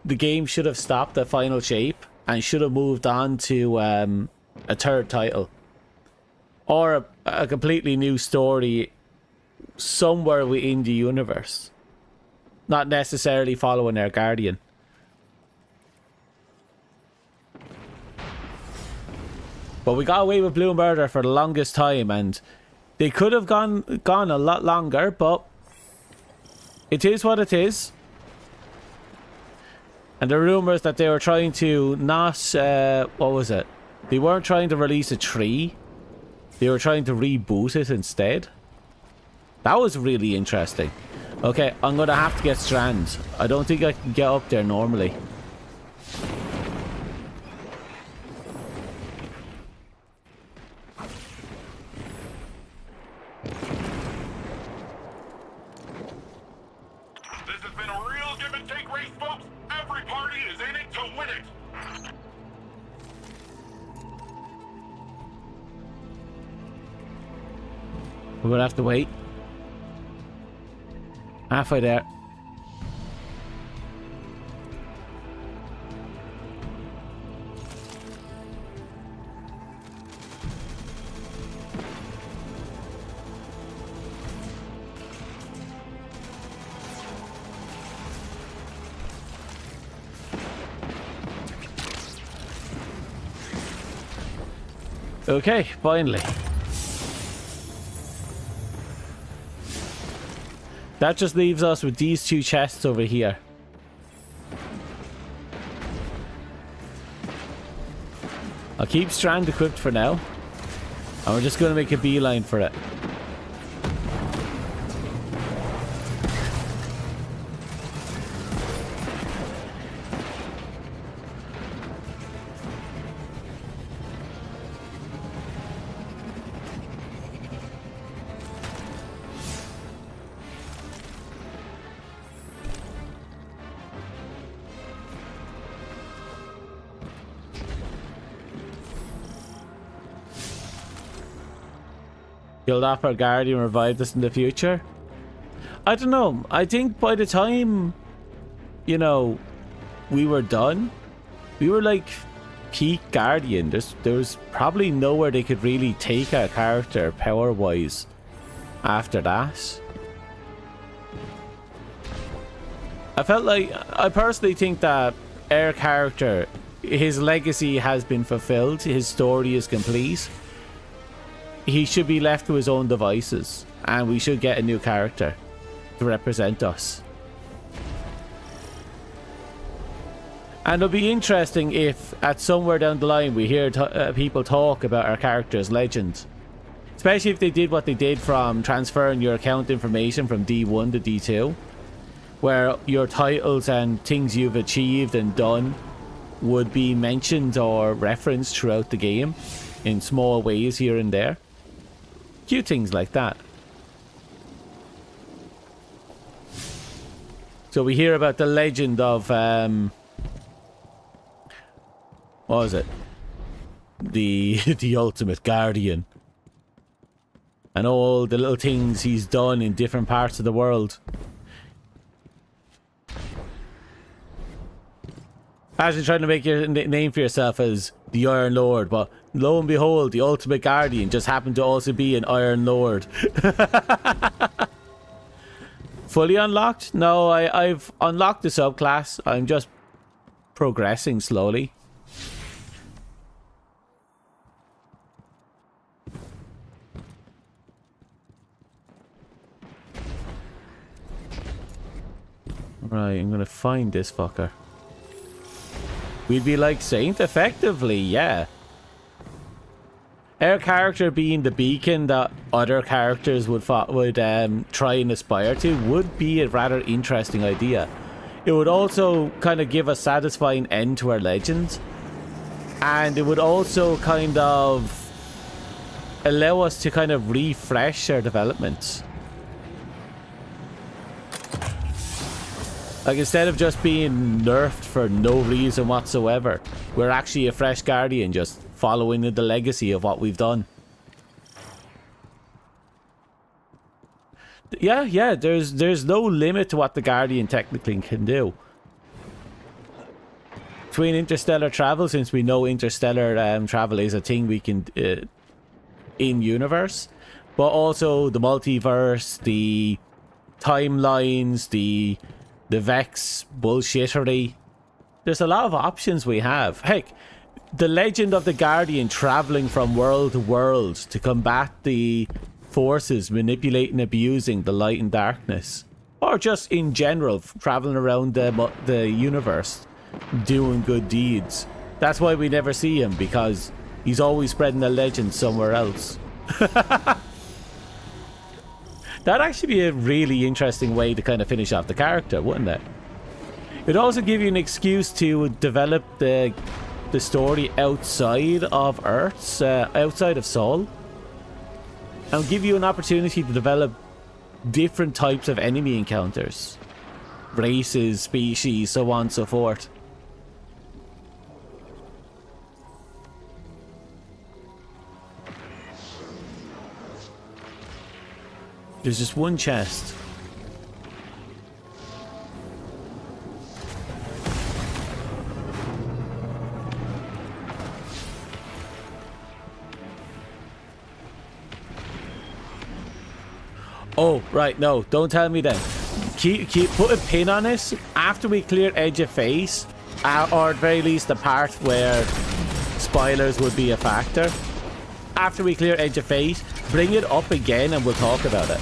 S1: the game should have stopped at Final Shape and should have moved on to a third title. Or a completely new story somewhere within the universe. Not necessarily following our Guardian. But we got away with Blue Murder for the longest time, and they could have gone a lot longer, but it is what it is. And the rumors that they were trying to not, what was it? They weren't trying to release a 3. They were trying to reboot it instead. That was really interesting. Okay, I'm gonna have to get Strand. I don't think I can get up there normally.
S7: This has been a real give and take race, folks. Every party is in it to win it.
S1: We're gonna have to wait. Halfway there. Okay, finally. That just leaves us with these 2 chests over here. I'll keep Strand equipped for now. And we're just going to make a beeline for it. Killed off our Guardian, revived us in the future. I don't know. I think by the time, you know, we were done, we were like peak Guardian. There was probably nowhere they could really take our character power-wise after that. I personally think that our character, his legacy has been fulfilled. His story is complete. He should be left to his own devices, and we should get a new character to represent us. And it'll be interesting if at somewhere down the line we hear people talk about our character's legend, especially if they did what they did from transferring your account information from D1 to D2, where your titles and things you've achieved and done would be mentioned or referenced throughout the game in small ways here and there. Cute things like that. So we hear about the legend of what was it? The ultimate Guardian. And all the little things he's done in different parts of the world. Imagine trying to make your name for yourself as the Iron Lord, but lo and behold, the ultimate Guardian just happened to also be an Iron Lord. Fully unlocked? No, I've unlocked the subclass. I'm just progressing slowly. Right, I'm gonna find this fucker. We'd be like Saint, effectively, yeah. Our character being the beacon that other characters would try and aspire to would be a rather interesting idea. It would also kind of give a satisfying end to our legends. And it would also kind of allow us to kind of refresh our developments. Like, instead of just being nerfed for no reason whatsoever, we're actually a fresh Guardian, just following the legacy of what we've done. Yeah, there's no limit to what the Guardian technically can do. Between interstellar travel, since we know interstellar travel is a thing we can in universe, but also the multiverse, the timelines, the Vex bullshittery. There's a lot of options we have. Heck, the legend of the Guardian traveling from world to world to combat the forces manipulating and abusing the light and darkness, or just in general traveling around the universe doing good deeds. That's why we never see him, because he's always spreading the legend somewhere else. That'd actually be a really interesting way to kind of finish off the character, wouldn't it? It'd also give you an excuse to develop the story outside of Earth's, outside of Sol, and give you an opportunity to develop different types of enemy encounters, races, species, so on and so forth. There's just one chest. Oh, right, no, don't tell me then. Put a pin on this after we clear Edge of Face, or at very least the part where spoilers would be a factor. After we clear Edge of Face, bring it up again and we'll talk about it.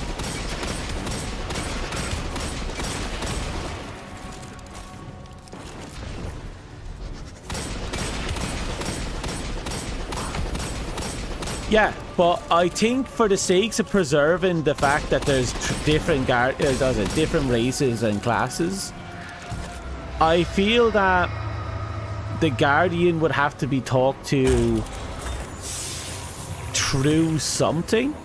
S1: Yeah, but I think for the sakes of preserving the fact that there's different races and classes, I feel that the Guardian would have to be talked to through something,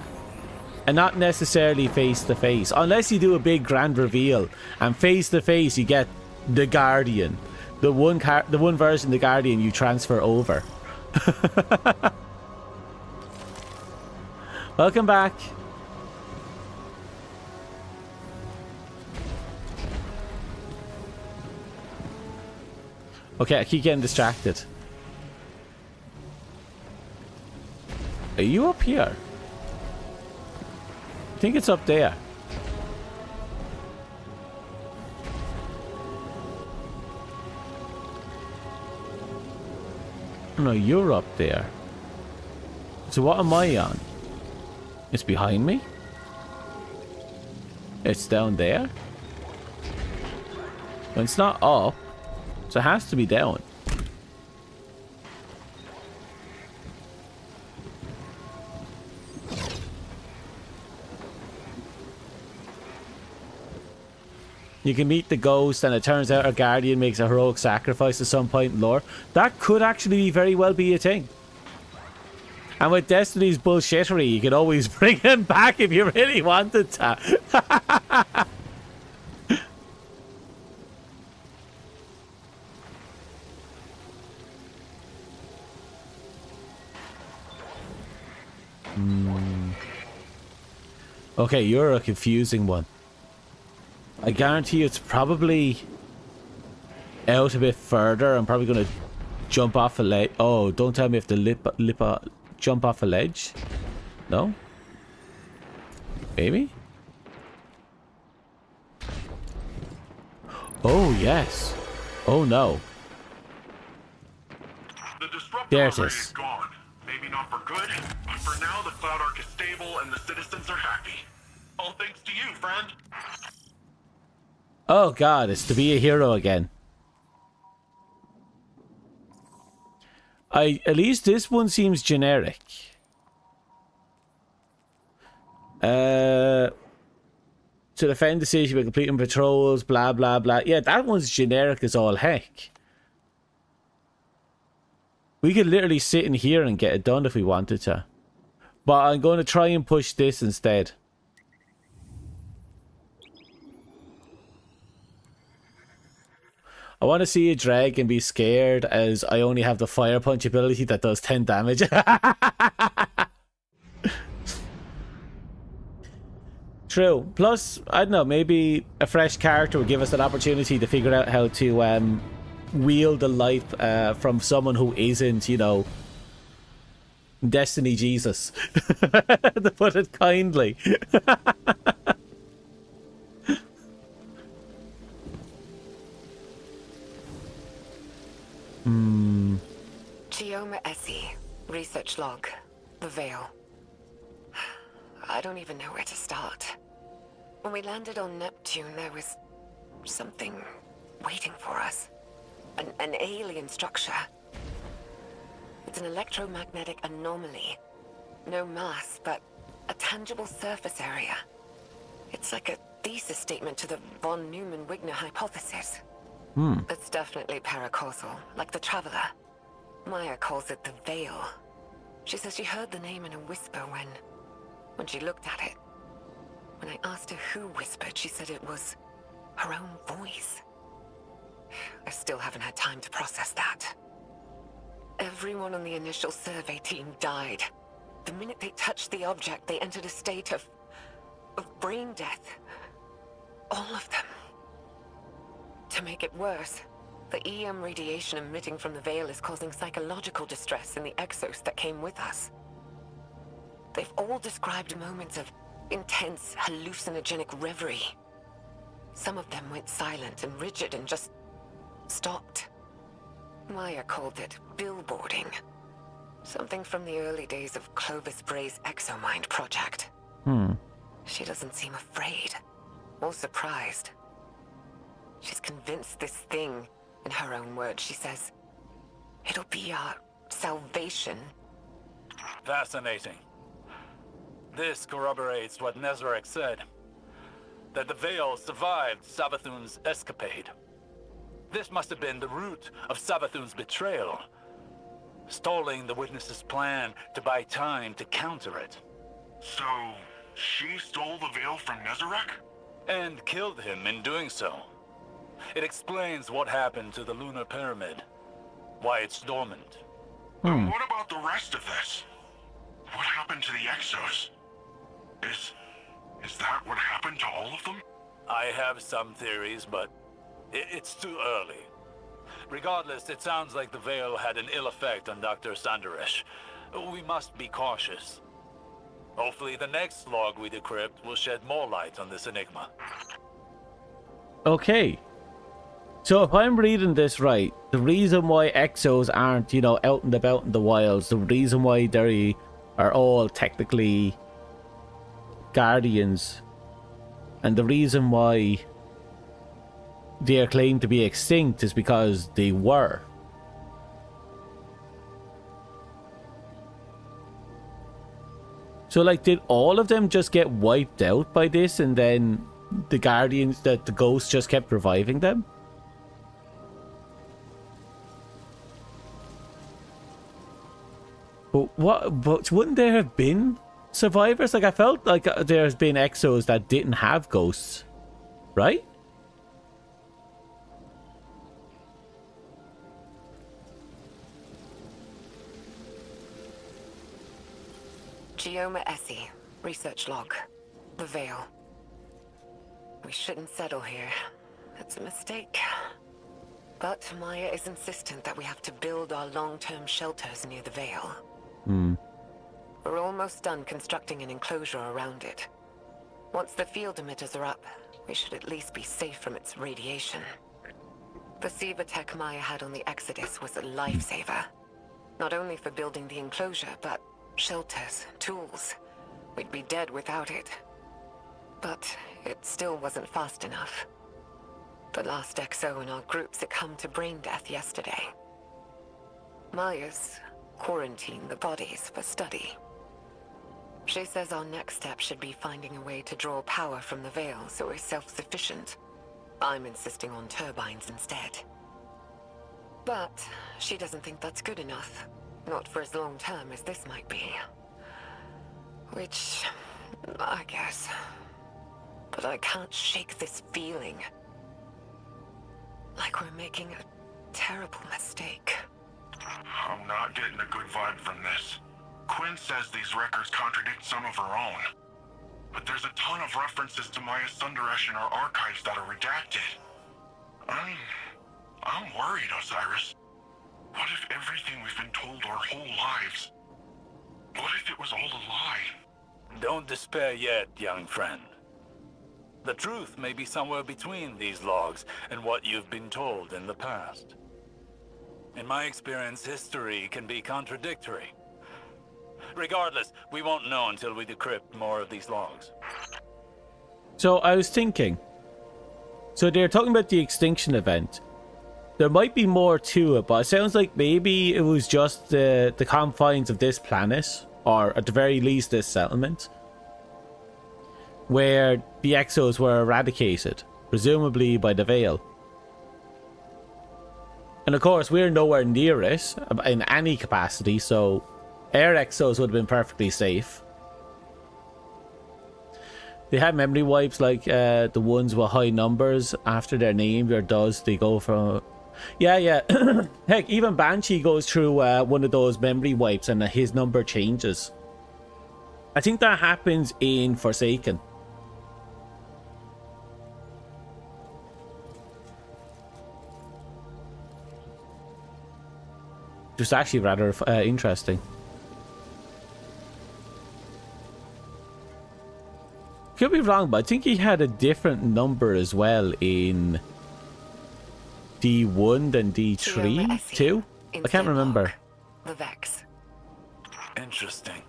S1: and not necessarily face to face, unless you do a big grand reveal and face to face you get the Guardian, the one version of the Guardian you transfer over. Welcome back. Okay, I keep getting distracted. Are you up here? I think it's up there. No, you're up there. So what am I on? It's behind me? It's down there? Well, it's not up, so it has to be down. You can meet the ghost, and it turns out our Guardian makes a heroic sacrifice at some point in lore. That could actually very well be a thing. And with Destiny's bullshittery, you can always bring him back if you really wanted to. Okay, you're a confusing one. I guarantee you it's probably out a bit further. I'm probably going to jump off a ledge. Oh, don't tell me if the jump off a ledge. No? Maybe? Oh, yes. Oh, no.
S7: The disruptor
S1: There it
S7: already
S1: is.
S7: is gone. Maybe not for good, but for now the Cloud Ark is stable and the citizens are happy. All thanks to you, friend.
S1: Oh god, it's to be a hero again. At least this one seems generic. To defend the city by completing patrols, blah blah blah. Yeah, that one's generic as all heck. We could literally sit in here and get it done if we wanted to. But I'm going to try and push this instead. I want to see a drag and be scared as I only have the fire punch ability that does 10 damage. True. Plus, I don't know, maybe a fresh character would give us an opportunity to figure out how to wield the light from someone who isn't, you know, Destiny Jesus. To put it kindly.
S8: Chioma Essie, research log, the Veil. I don't even know where to start. When we landed on Neptune, there was something waiting for us. An alien structure. It's an electromagnetic anomaly. No mass, but a tangible surface area. It's like a thesis statement to the von Neumann-Wigner hypothesis. It's definitely paracausal, like the Traveler. Maya calls it the Veil. She says she heard the name in a whisper when she looked at it. When I asked her who whispered, she said it was her own voice. I still haven't had time to process that. Everyone on the initial survey team died. The minute they touched the object, they entered a state of brain death. All of them. To make it worse, the EM radiation emitting from the Veil is causing psychological distress in the exos that came with us. They've all described moments of intense, hallucinogenic reverie. Some of them went silent and rigid and just stopped. Maya called it billboarding. Something from the early days of Clovis Bray's Exomind project. She doesn't seem afraid or surprised. She's convinced this thing, in her own words, she says, it'll be our salvation.
S3: Fascinating. This corroborates what Nezarek said, that the Veil survived Savathun's escapade. This must have been the root of Savathun's betrayal, stalling the witness's plan to buy time to counter it.
S7: So, she stole the veil from Nezarek?
S3: And killed him in doing so. It explains what happened to the lunar pyramid, why it's dormant.
S7: But what about the rest of this? What happened to the Exos? Is that what happened to all of them?
S3: I have some theories, but it's too early. Regardless, it sounds like the Veil had an ill effect on Dr. Sandaresh. We must be cautious. Hopefully the next log we decrypt will shed more light on this enigma.
S1: Okay. So if I'm reading this right, the reason why exos aren't, you know, out and about in the wilds, the reason why they are all technically guardians, and the reason why they are claimed to be extinct is because they were. So, like, did all of them just get wiped out by this, and then the guardians, the ghosts just kept reviving them? But wouldn't there have been survivors? Like, I felt like there's been exos that didn't have ghosts, right?
S8: Chioma Essie, research log, the Veil. We shouldn't settle here. It's a mistake. But Maya is insistent that we have to build our long-term shelters near the Veil. We're almost done constructing an enclosure around it. Once the field emitters are up, we should at least be safe from its radiation. The Siva tech Maya had on the Exodus was a lifesaver. Not only for building the enclosure, but shelters, tools. We'd be dead without it. But it still wasn't fast enough. The last XO in our group succumbed to brain death yesterday. Maya's quarantined the bodies for study. She says our next step should be finding a way to draw power from the Veil so we're self-sufficient. I'm insisting on turbines instead. But she doesn't think that's good enough. Not for as long term as this might be. Which, I guess. But I can't shake this feeling. Like we're making a terrible mistake.
S7: I'm not getting a good vibe from this. Quinn says these records contradict some of her own. But there's a ton of references to Maya Sundaresh in our archives that are redacted. I'm worried, Osiris. What if everything we've been told our whole lives? What if it was all a lie?
S3: Don't despair yet, young friend. The truth may be somewhere between these logs and what you've been told in the past. In my experience, history can be contradictory. Regardless, we won't know until we decrypt more of these logs.
S1: So I was thinking, so they're talking about the extinction event. There might be more to it, but it sounds like maybe it was just the confines of this planet, or at the very least this settlement, where the Exos were eradicated, presumably by the Veil. And of course, we're nowhere near it in any capacity, so our Exos would have been perfectly safe. They had memory wipes like the ones with high numbers after their name, or does they go from... Yeah. Heck, even Banshee goes through one of those memory wipes and his number changes. I think that happens in Forsaken. Just actually rather interesting. Could be wrong, but I think he had a different number as well in D1 than D3 too. I can't remember.
S8: The Vex.
S3: Interesting.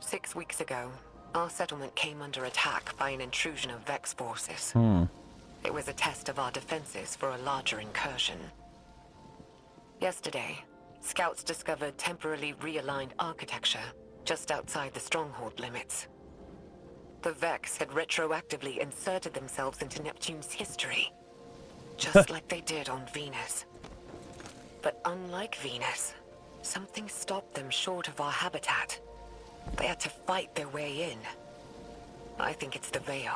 S8: 6 weeks ago, our settlement came under attack by an intrusion of Vex forces. It was a test of our defenses for a larger incursion. Yesterday, scouts discovered temporarily realigned architecture just outside the stronghold limits. The Vex had retroactively inserted themselves into Neptune's history, just like they did on Venus. But unlike Venus, something stopped them short of our habitat. They had to fight their way in. I think it's the Veil.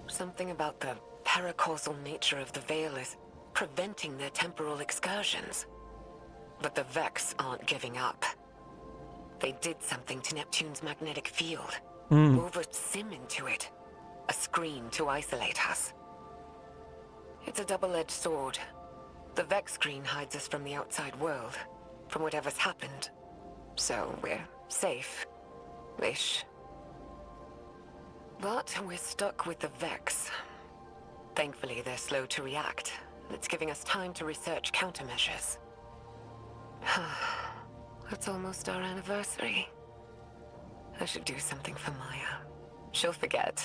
S8: Something about the paracausal nature of the Veil is preventing their temporal excursions. But the Vex aren't giving up. They did something to Neptune's magnetic field. Wove a sim into it. A screen to isolate us. It's a double-edged sword. The Vex screen hides us from the outside world, from whatever's happened. So we're safe-ish. But we're stuck with the Vex. Thankfully, they're slow to react. It's giving us time to research countermeasures. It's almost our anniversary. I should do something for Maya. She'll forget.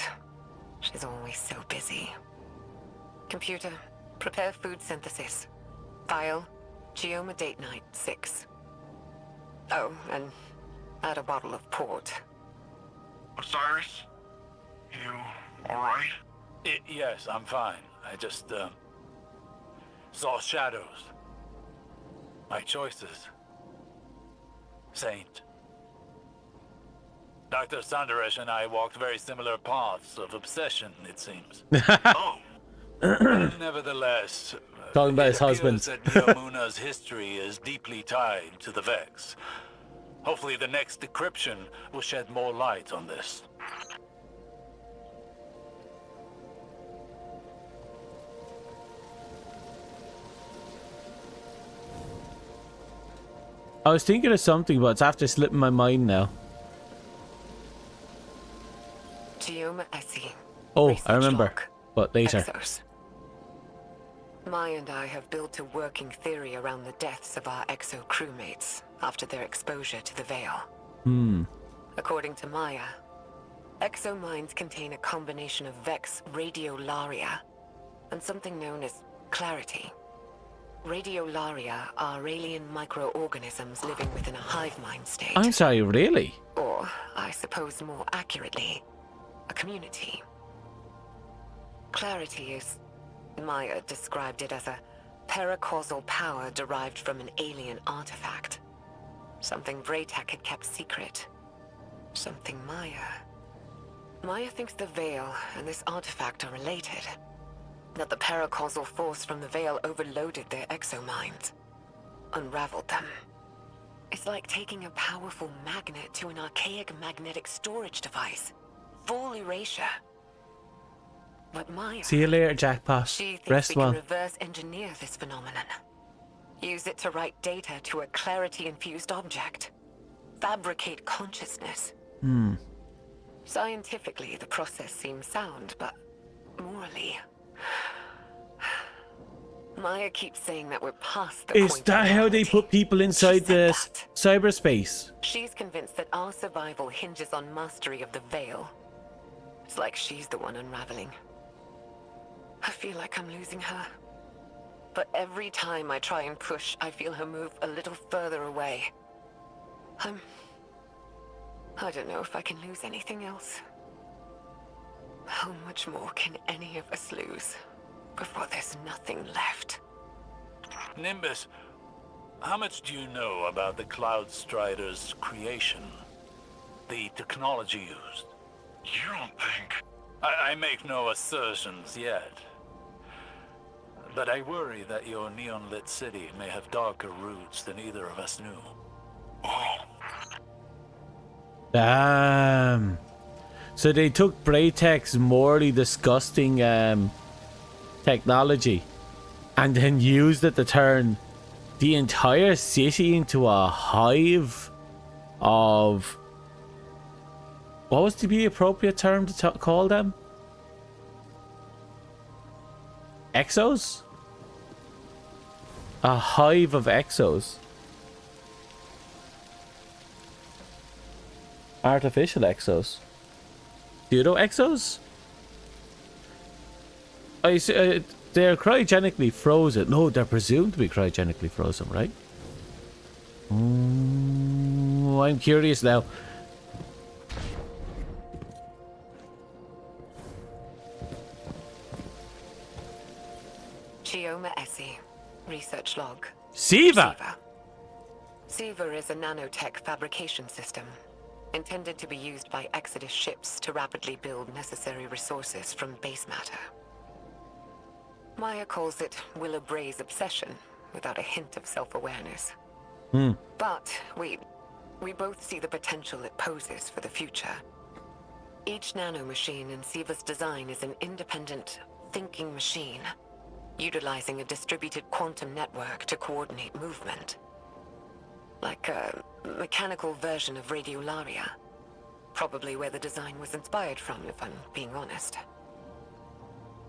S8: She's always so busy. Computer, prepare food synthesis. File, Geoma date night 6. Oh, and add a bottle of port.
S7: Osiris? You alright?
S3: Yes, I'm fine. I just, saw shadows. My choices. Saint. Dr. Sundaresh and I walked very similar paths of obsession, it seems.
S7: Oh.
S3: Nevertheless,
S1: Talking about his husband.
S3: That Neomuna's history is deeply tied to the Vex. Hopefully the next decryption will shed more light on this.
S1: I was thinking of something, but it's after slipping my mind now.
S8: Geoma Essie.
S1: Oh,
S8: Research
S1: I remember.
S8: log.
S1: But later.
S8: Exos. Maya and I have built a working theory around the deaths of our Exo crewmates after their exposure to the Veil. According to Maya, Exo minds contain a combination of Vex radiolaria, and something known as clarity. Radiolaria are alien microorganisms living within a hive mind state.
S1: I'm sorry, really?
S8: Or, I suppose more accurately, a community. Clarity is, Maya described it as a paracausal power derived from an alien artifact. Something Braytech had kept secret. Something Maya thinks the Veil and this artifact are related. That the paracausal force from the Veil overloaded their exominds. Unraveled them. It's like taking a powerful magnet to an archaic magnetic storage device. Full erasure. But Maya...
S1: See you later, Jackpot.
S8: She thinks
S1: Rest
S8: we
S1: well.
S8: can reverse engineer this phenomenon. Use it to write data to a clarity-infused object. Fabricate consciousness. Scientifically, the process seems sound, but morally... Maya keeps saying that we're past the
S1: Is
S8: point
S1: that
S8: of
S1: how they
S8: reality.
S1: put people inside
S8: She said
S1: the
S8: that.
S1: cyberspace?
S8: She's convinced that our survival hinges on mastery of the Veil. It's like she's the one unraveling. I feel like I'm losing her. But every time I try and push, I feel her move a little further away. I don't know if I can lose anything else. How much more can any of us lose before there's nothing left?
S3: Nimbus, how much do you know about the Cloud Strider's creation? The technology used?
S7: You don't think...
S3: I make no assertions yet. But I worry that your neon-lit city may have darker roots than either of us knew.
S7: Oh,
S1: Damn. So they took Braytech's morally disgusting technology and then used it to turn the entire city into a hive of... What was the appropriate term to call them? Exos? A hive of exos. Artificial exos. Pseudo exos? They're cryogenically frozen. No, they're presumed to be cryogenically frozen, right? I'm curious now.
S8: Chioma Essie, research log.
S1: Siva!
S8: Siva is a nanotech fabrication system, intended to be used by Exodus ships to rapidly build necessary resources from base matter. Maya calls it Willa Bray's obsession, without a hint of self-awareness. But we both see the potential it poses for the future. Each nanomachine in Siva's design is an independent, thinking machine, utilizing a distributed quantum network to coordinate movement. Like a mechanical version of Radiolaria. Probably where the design was inspired from, if I'm being honest.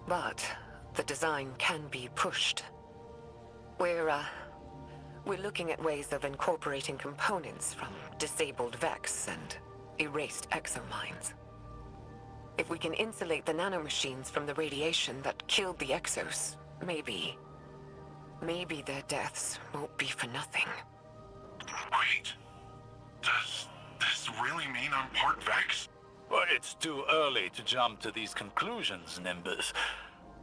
S8: But the design can be pushed. We're looking at ways of incorporating components from disabled Vex and erased exominds. If we can insulate the nanomachines from the radiation that killed the Exos, maybe their deaths won't be for nothing.
S7: wait. Does this really mean I'm part Vex?
S3: Well, it's too early to jump to these conclusions, Nimbus.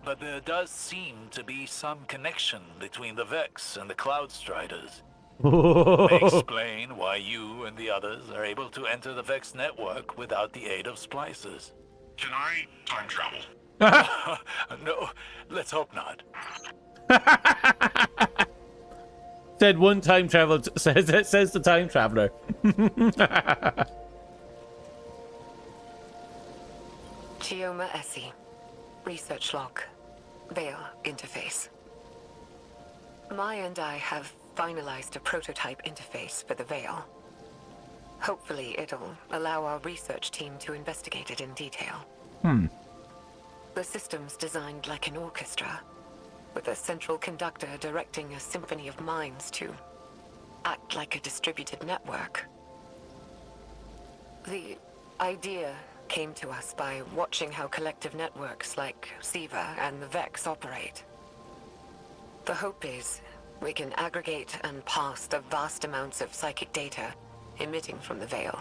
S3: But there does seem to be some connection between the Vex and the Cloud Striders. May explain why you and the others are able to enter the Vex network without the aid of splicers.
S7: Can I time travel?
S3: No, let's hope not.
S1: Said one time travel, says the time traveler.
S8: Chioma Essie, research log, Veil interface. Maya and I have finalized a prototype interface for the Veil. Hopefully it'll allow our research team to investigate it in detail. The system's designed like an orchestra, with a central conductor directing a symphony of minds to act like a distributed network. The idea came to us by watching how collective networks like SIVA and the Vex operate. The hope is we can aggregate and parse the vast amounts of psychic data emitting from the Veil,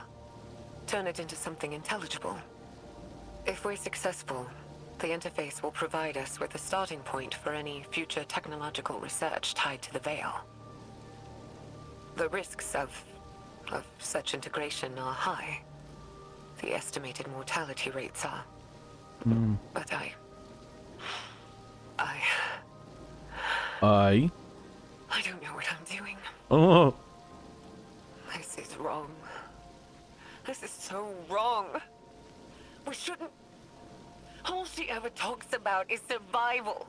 S8: turn it into something intelligible. If we're successful, the interface will provide us with a starting point for any future technological research tied to the Veil. The risks of such integration are high. The estimated mortality rates are. But I don't know what I'm doing.
S1: Oh.
S8: This is wrong. This is so wrong. We shouldn't... All she ever talks about is survival.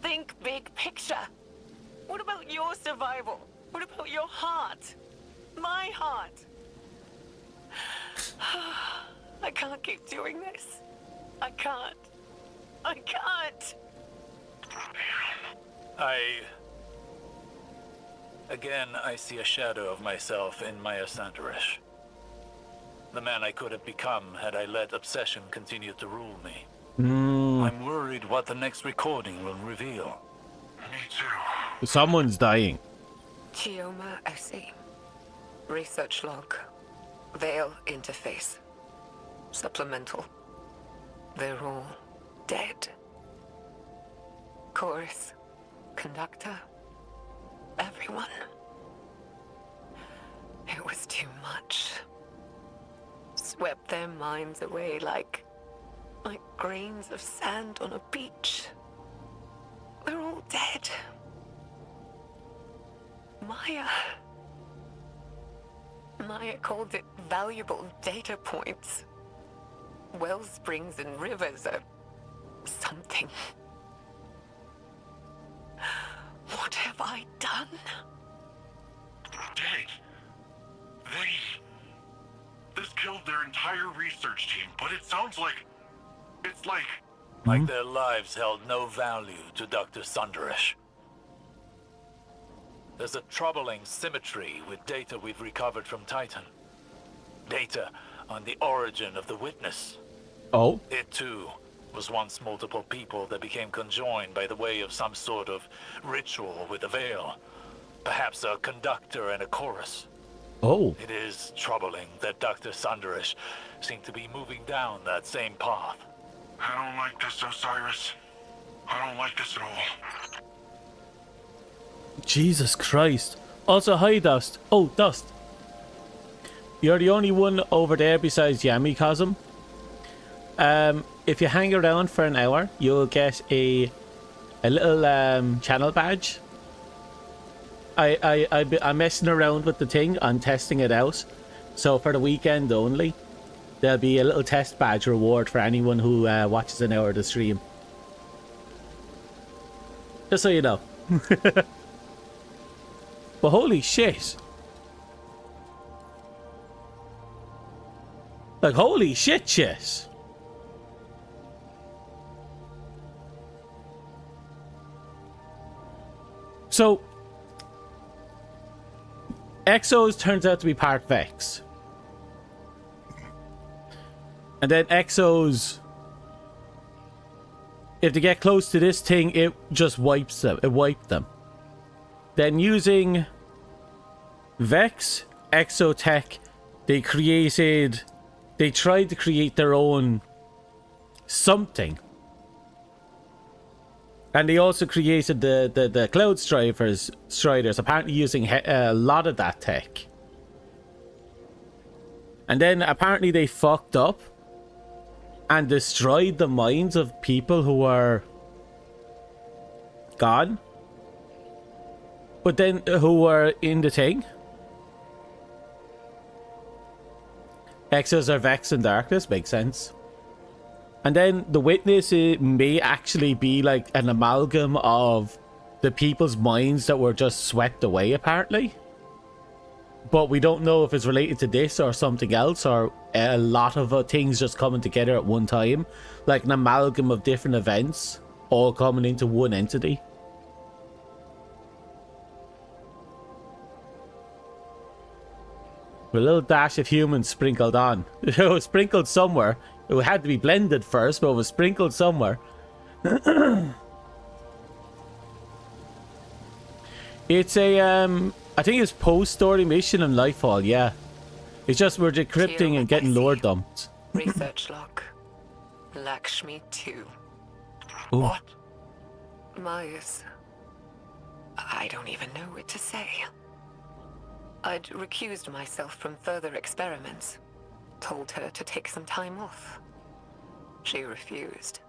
S8: Think big picture. What about your survival? What about your heart? My heart? I can't keep doing this. I can't.
S3: Again, I see a shadow of myself in Maya Sanderish. The man I could have become had I let obsession continue to rule me. I'm worried what the next recording will reveal.
S7: Me too.
S1: Someone's dying.
S8: Chioma SE. Research log. Veil interface. Supplemental. They're all dead. Chorus. Conductor. Everyone. It was too much. Swept their minds away like grains of sand on a beach. They're all dead. Maya called it valuable data points. Well springs and rivers are something. What have I done?
S7: Dang. This killed their entire research team, but it sounds like... It's like...
S3: Like their lives held no value to Dr. Sanderish. There's a troubling symmetry with data we've recovered from Titan. Data on the origin of the witness.
S1: Oh.
S3: It, too, was once multiple people that became conjoined by the way of some sort of ritual with the Veil. Perhaps a conductor and a chorus.
S1: Oh.
S3: It is troubling that Dr. Sanderish seemed to be moving down that same path.
S7: I don't like this, Osiris. I don't like this at all.
S1: Jesus Christ. Also, hi, Dust. Oh, Dust. You're the only one over there besides Yami Cosm. If you hang around for an hour, you'll get a little channel badge. I'm messing around with the thing. I'm testing it out. So for the weekend only, there'll be a little test badge reward for anyone who watches an hour of the stream. Just so you know. But holy shit. Like, holy shit. So, Exos turns out to be part Vex. And then Exos, if they get close to this thing, it just wipes them. It wiped them. Then using Vex, Exotech, they tried to create their own something. And they also created the Cloud Striders, apparently using a lot of that tech. And then apparently they fucked up and destroyed the minds of people who were gone. But then who were in the thing. Exos are Vex and Darkness, makes sense. And then the witness may actually be like an amalgam of the people's minds that were just swept away, apparently. But we don't know if it's related to this or something else, or a lot of things just coming together at one time. Like an amalgam of different events all coming into one entity. With a little dash of human sprinkled on. Sprinkled somewhere. It had to be blended first, but it was sprinkled somewhere. It's a, I think it's post-story mission in Lightfall, yeah. It's just we're decrypting and getting lore dumped.
S8: Research log. Lakshmi 2.
S1: Ooh.
S3: What?
S8: Maya's... I don't even know what to say. I'd recused myself from further experiments. Told her to take some time off. She refused.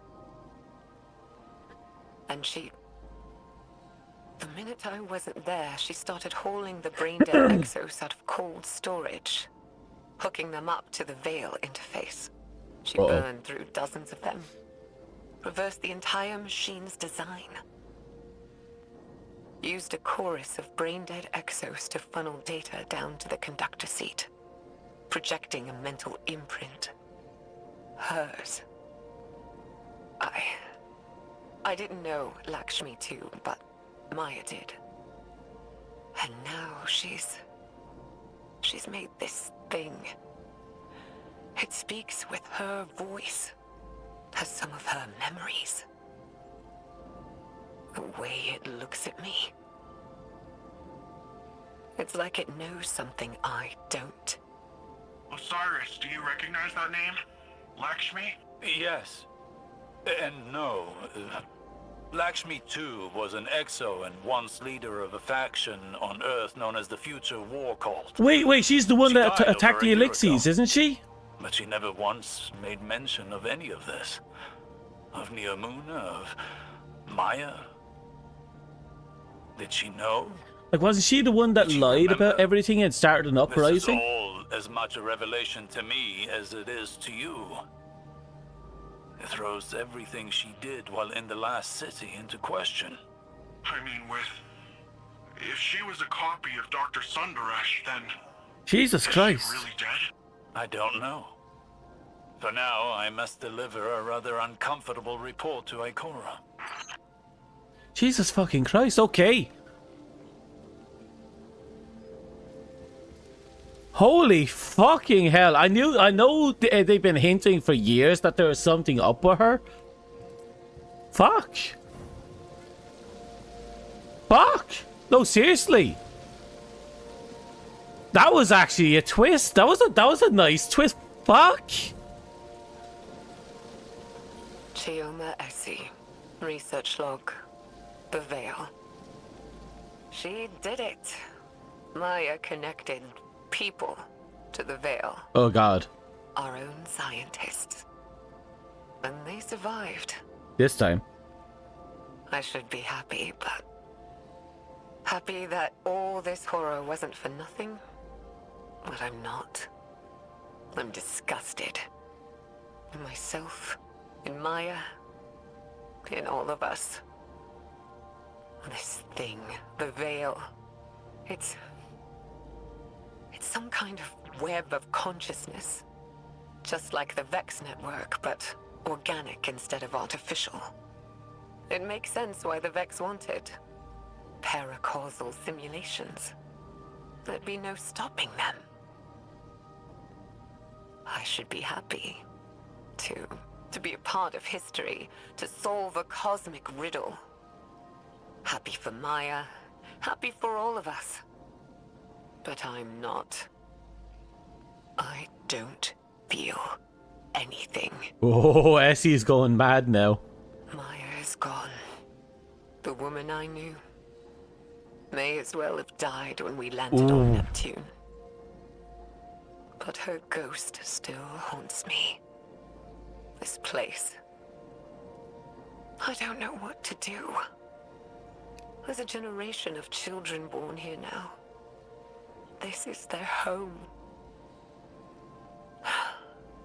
S8: And she... The minute I wasn't there, she started hauling the brain-dead exos out of cold storage, hooking them up to the Veil interface. She burned through dozens of them, reversed the entire machine's design. Used a chorus of brain-dead exos to funnel data down to the conductor seat, projecting a mental imprint. Hers. I didn't know Lakshmi 2, but Maya did. And now she's made this thing. It speaks with her voice, has some of her memories. The way it looks at me. It's like it knows something I don't.
S7: Osiris, do you recognize that name? Lakshmi?
S3: Yes. And no. Lakshmi 2 was an exo and once leader of a faction on Earth known as the Future War Cult.
S1: Wait, she's the one
S3: She
S1: that
S3: died
S1: attacked
S3: over
S1: the
S3: a year
S1: elixirs,
S3: ago.
S1: isn't she?
S3: But she never once made mention of any of this. Of Neomuna, of Maya. Did she know?
S1: Like, wasn't she the one that
S3: Did you
S1: lied
S3: remember?
S1: about everything and started an
S3: This
S1: uprising?
S3: is all as much a revelation to me as it is to you. It throws everything she did while in the last city into question.
S7: I mean, if she was a copy of Dr. Sundaresh, then...
S1: Jesus
S7: is
S1: Christ.
S7: she really dead?
S3: I don't know. For now, I must deliver a rather uncomfortable report to Ikora.
S1: Jesus fucking Christ, okay. Holy fucking hell. I know they've been hinting for years that there was something up with her. Fuck. Fuck. No, seriously. That was actually a twist. That was a nice twist. Fuck.
S8: Chioma Essie. Research log. The Veil. She did it. Maya connected people to the Veil.
S1: Oh god.
S8: Our own scientists. And they survived.
S1: This time.
S8: I should be happy, but... Happy that all this horror wasn't for nothing? But I'm not. I'm disgusted. In myself, in Maya, in all of us. This thing, the Veil, it's some kind of web of consciousness. Just like the Vex network, but organic instead of artificial. It makes sense why the Vex wanted paracausal simulations. There'd be no stopping them. I should be happy to be a part of history, to solve a cosmic riddle. Happy for Maya, happy for all of us. But I'm not. I don't feel anything.
S1: Oh, Essie's going mad now.
S8: Maya is gone. The woman I knew may as well have died when we landed on Neptune. But her ghost still haunts me. This place. I don't know what to do. There's a generation of children born here now. This is their home.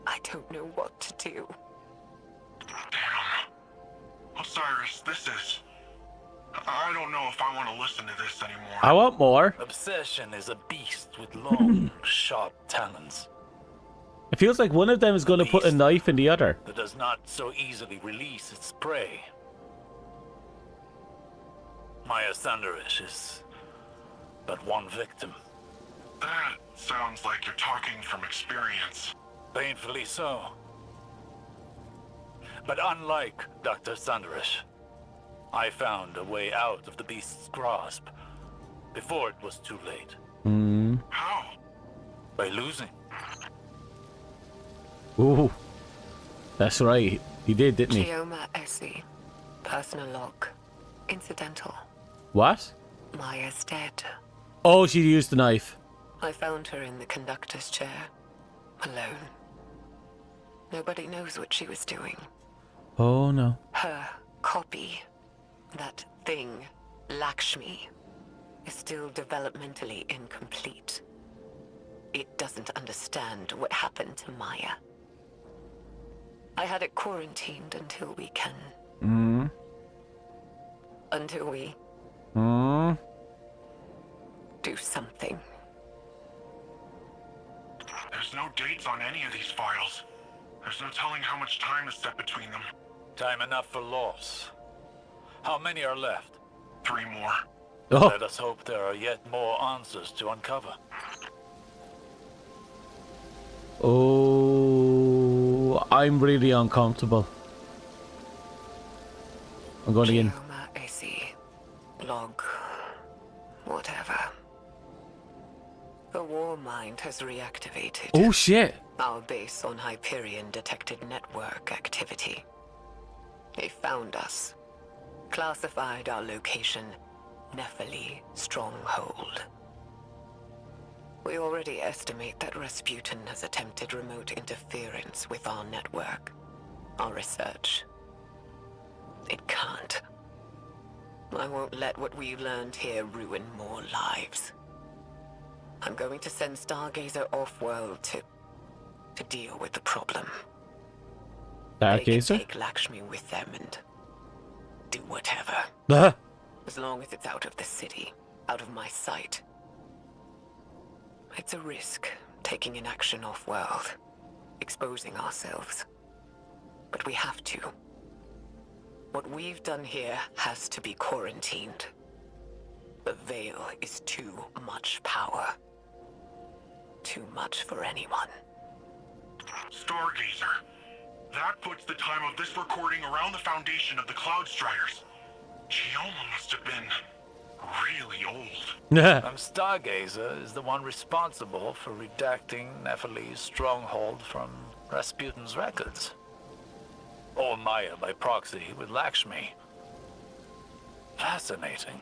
S8: I don't know what to do.
S7: Damn. Osiris, this is... I don't know if I want to listen to this anymore.
S1: I want more.
S3: Obsession is a beast with long, sharp talons.
S1: It feels like one of them is going to put a knife in the other.
S3: That does not so easily release its prey. Maya Sundaresh is but one victim.
S7: That sounds like you're talking from experience.
S3: Painfully so. But unlike Dr. Sunderish, I found a way out of the beast's grasp before it was too late.
S7: How?
S3: By losing.
S1: Ooh. That's right. He did, didn't he?
S8: Chioma Essie. Personal log. Incidental.
S1: What?
S8: Maya's dead.
S1: Oh, she used the knife.
S8: I found her in the conductor's chair. Alone. Nobody knows what she was doing.
S1: Oh, no.
S8: Her copy, that thing, Lakshmi, is still developmentally incomplete. It doesn't understand what happened to Maya. I had it quarantined until we can. Until we do something.
S7: There's no dates on any of these files. There's no telling how much time is set between them.
S3: Time enough for loss. How many are left?
S7: 3 more.
S1: Oh.
S3: Let us hope there are yet more answers to uncover.
S1: Oh, I'm really uncomfortable. I'm going in.
S8: Chioma Essie. Log. Whatever. The war mind has reactivated.
S1: Oh, shit.
S8: Our base on Hyperion detected network activity. They found us. Classified our location, Nephili Stronghold. We already estimate that Rasputin has attempted remote interference with our network, our research. It can't. I won't let what we've learned here ruin more lives. I'm going to send Stargazer off-world to deal with the problem. They can
S1: Stargazer?
S8: take Lakshmi with them and do whatever. As long as it's out of the city, out of my sight. It's a risk, taking an action off-world, exposing ourselves. But we have to. What we've done here has to be quarantined. The Veil is too much power. Too much for anyone.
S7: Stargazer. That puts the time of this recording around the foundation of the Cloud Striders. Chioma must have been really old.
S3: Stargazer is the one responsible for redacting Nephili's stronghold from Rasputin's records. Or Maya by proxy with Lakshmi. Fascinating.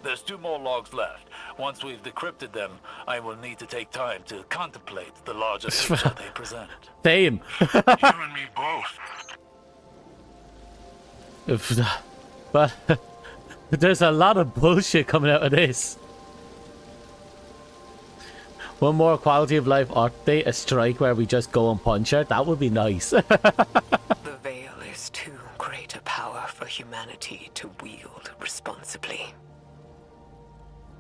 S3: There's 2 more logs left. Once we've decrypted them, I will need to take time to contemplate the larger picture they present.
S1: Same.
S7: You and me both.
S1: But there's a lot of bullshit coming out of this. One more quality of life update, a strike where we just go and punch her. That would be nice.
S8: The Veil is too great a power for humanity to wield responsibly.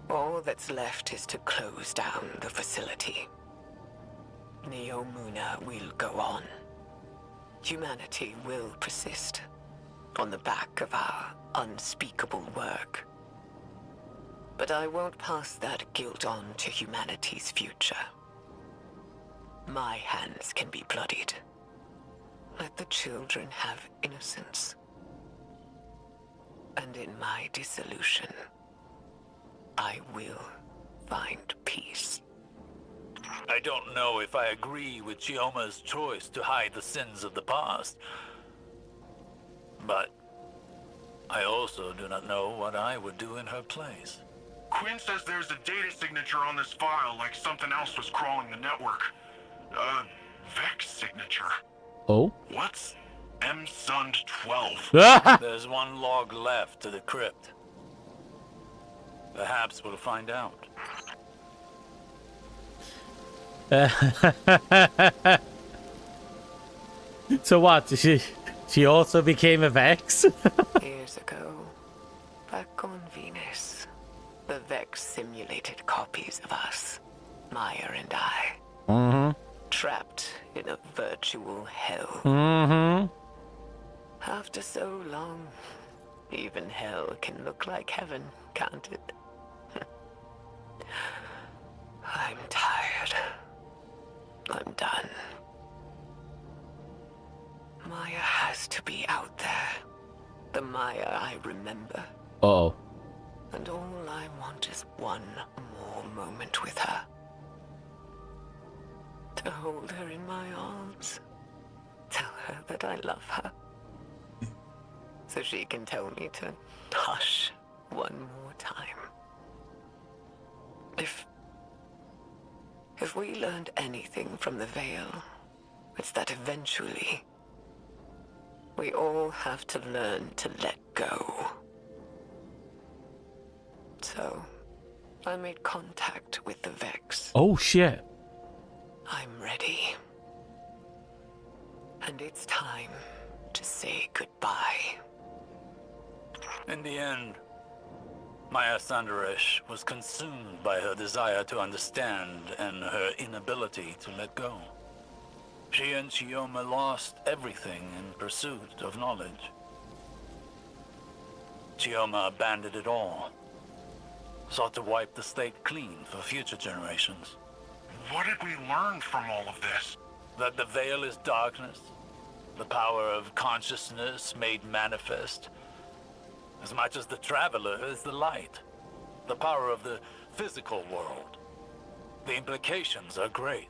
S8: All that's left is to close down the facility. Neomuna will go on. Humanity will persist on the back of our unspeakable work. But I won't pass that guilt on to humanity's future. My hands can be bloodied. Let the children have innocence. And in my dissolution, I will find peace.
S3: I don't know if I agree with Chioma's choice to hide the sins of the past. But I also do not know what I would do in her place.
S7: Quinn says there's a data signature on this file, like something else was crawling the network. Vex signature.
S1: Oh?
S7: What's MSund-12?
S3: There's 1 log left to decrypt. Perhaps we'll find out.
S1: So what? She also became a Vex?
S8: Years ago, back on Venus, the Vex simulated copies of us, Maya and I. Trapped in a virtual hell. After so long, even hell can look like heaven, can't it? I'm tired. I'm done. Maya has has to be out there. The Maya I remember.
S1: Uh-oh.
S8: And all I want is one more moment with her. To hold her in my arms. Tell her that I love her. So she can tell me to hush one more time. If we learned anything from the Veil, it's that eventually we all have to learn to let go. So, I made contact with the Vex.
S1: Oh, shit.
S8: I'm ready. And it's time to say goodbye.
S3: In the end, Maya Sandaresh was consumed by her desire to understand and her inability to let go. She and Chioma lost everything in pursuit of knowledge. Chioma abandoned it all, sought to wipe the slate clean for future generations.
S7: What did we learn from all of this?
S3: That the Veil is darkness, the power of consciousness made manifest, as much as the Traveler is the light, the power of the physical world. The implications are great,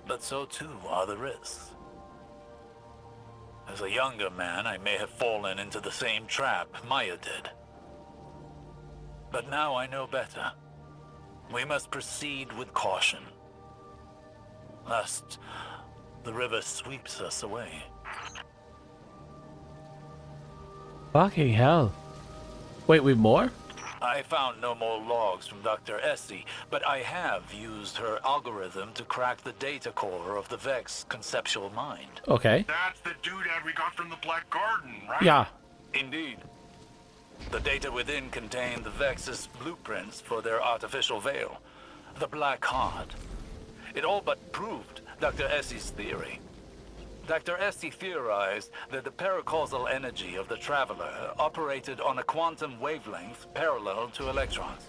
S3: but so too are the risks. As a younger man, I may have fallen into the same trap Maya did. But now I know better. We must proceed with caution, lest the river sweeps us away.
S1: Fucking hell. Wait, we've more?
S3: I found no more logs from Dr. Essie, but I have used her algorithm to crack the data core of the Vex conceptual mind.
S1: Okay.
S7: That's the doodad we got from the Black Garden, right?
S1: Yeah.
S3: Indeed. The data within contained the Vex's blueprints for their artificial veil, the Black Heart. It all but proved Dr. Essie's theory. Dr. Essie theorized that the paracausal energy of the Traveler operated on a quantum wavelength parallel to electrons.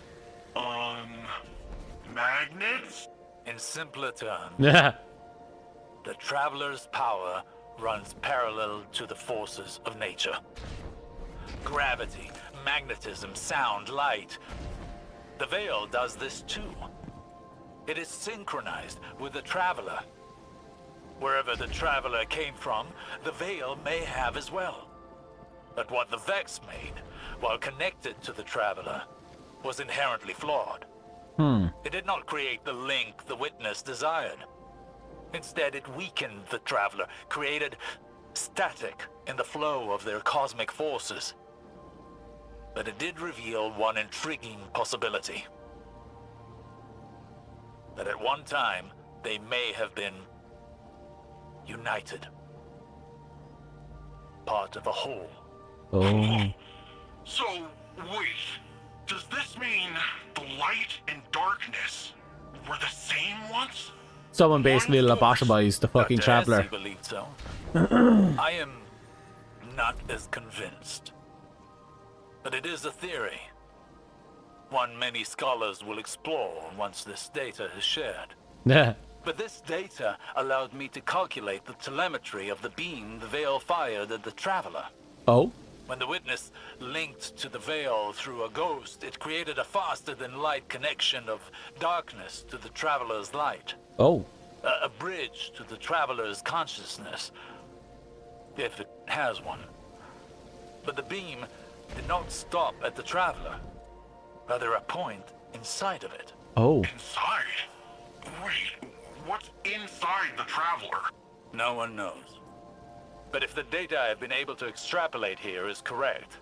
S7: Magnets?
S3: In simpler terms,
S1: Yeah.
S3: the Traveler's power runs parallel to the forces of nature. Gravity, magnetism, sound, light. The Veil does this too. It is synchronized with the Traveler. Wherever the Traveler came from, the Veil may have as well. But what the Vex made, while connected to the Traveler, was inherently flawed. It did not create the link the Witness desired. Instead, it weakened the Traveler, created static in the flow of their cosmic forces. But it did reveal one intriguing possibility. That at one time, they may have been united. Part of a whole.
S1: Oh.
S7: So, wait. Does this mean the light and darkness were the same once?
S1: Someone basically lobotomized the fucking
S3: Dr.
S1: Traveler.
S3: Essie believed so. I am not as convinced. But it is a theory. One many scholars will explore once this data is shared.
S1: Yeah.
S3: But this data allowed me to calculate the telemetry of the beam the Veil fired at the Traveler.
S1: Oh.
S3: When the Witness linked to the Veil through a ghost, it created a faster-than-light connection of darkness to the Traveler's light.
S1: Oh.
S3: A bridge to the Traveler's consciousness, if it has one. But the beam did not stop at the Traveler, rather a point inside of it.
S1: Oh.
S7: Inside? Wait, what's inside the Traveler?
S3: No one knows. But if the data I've been able to extrapolate here is correct,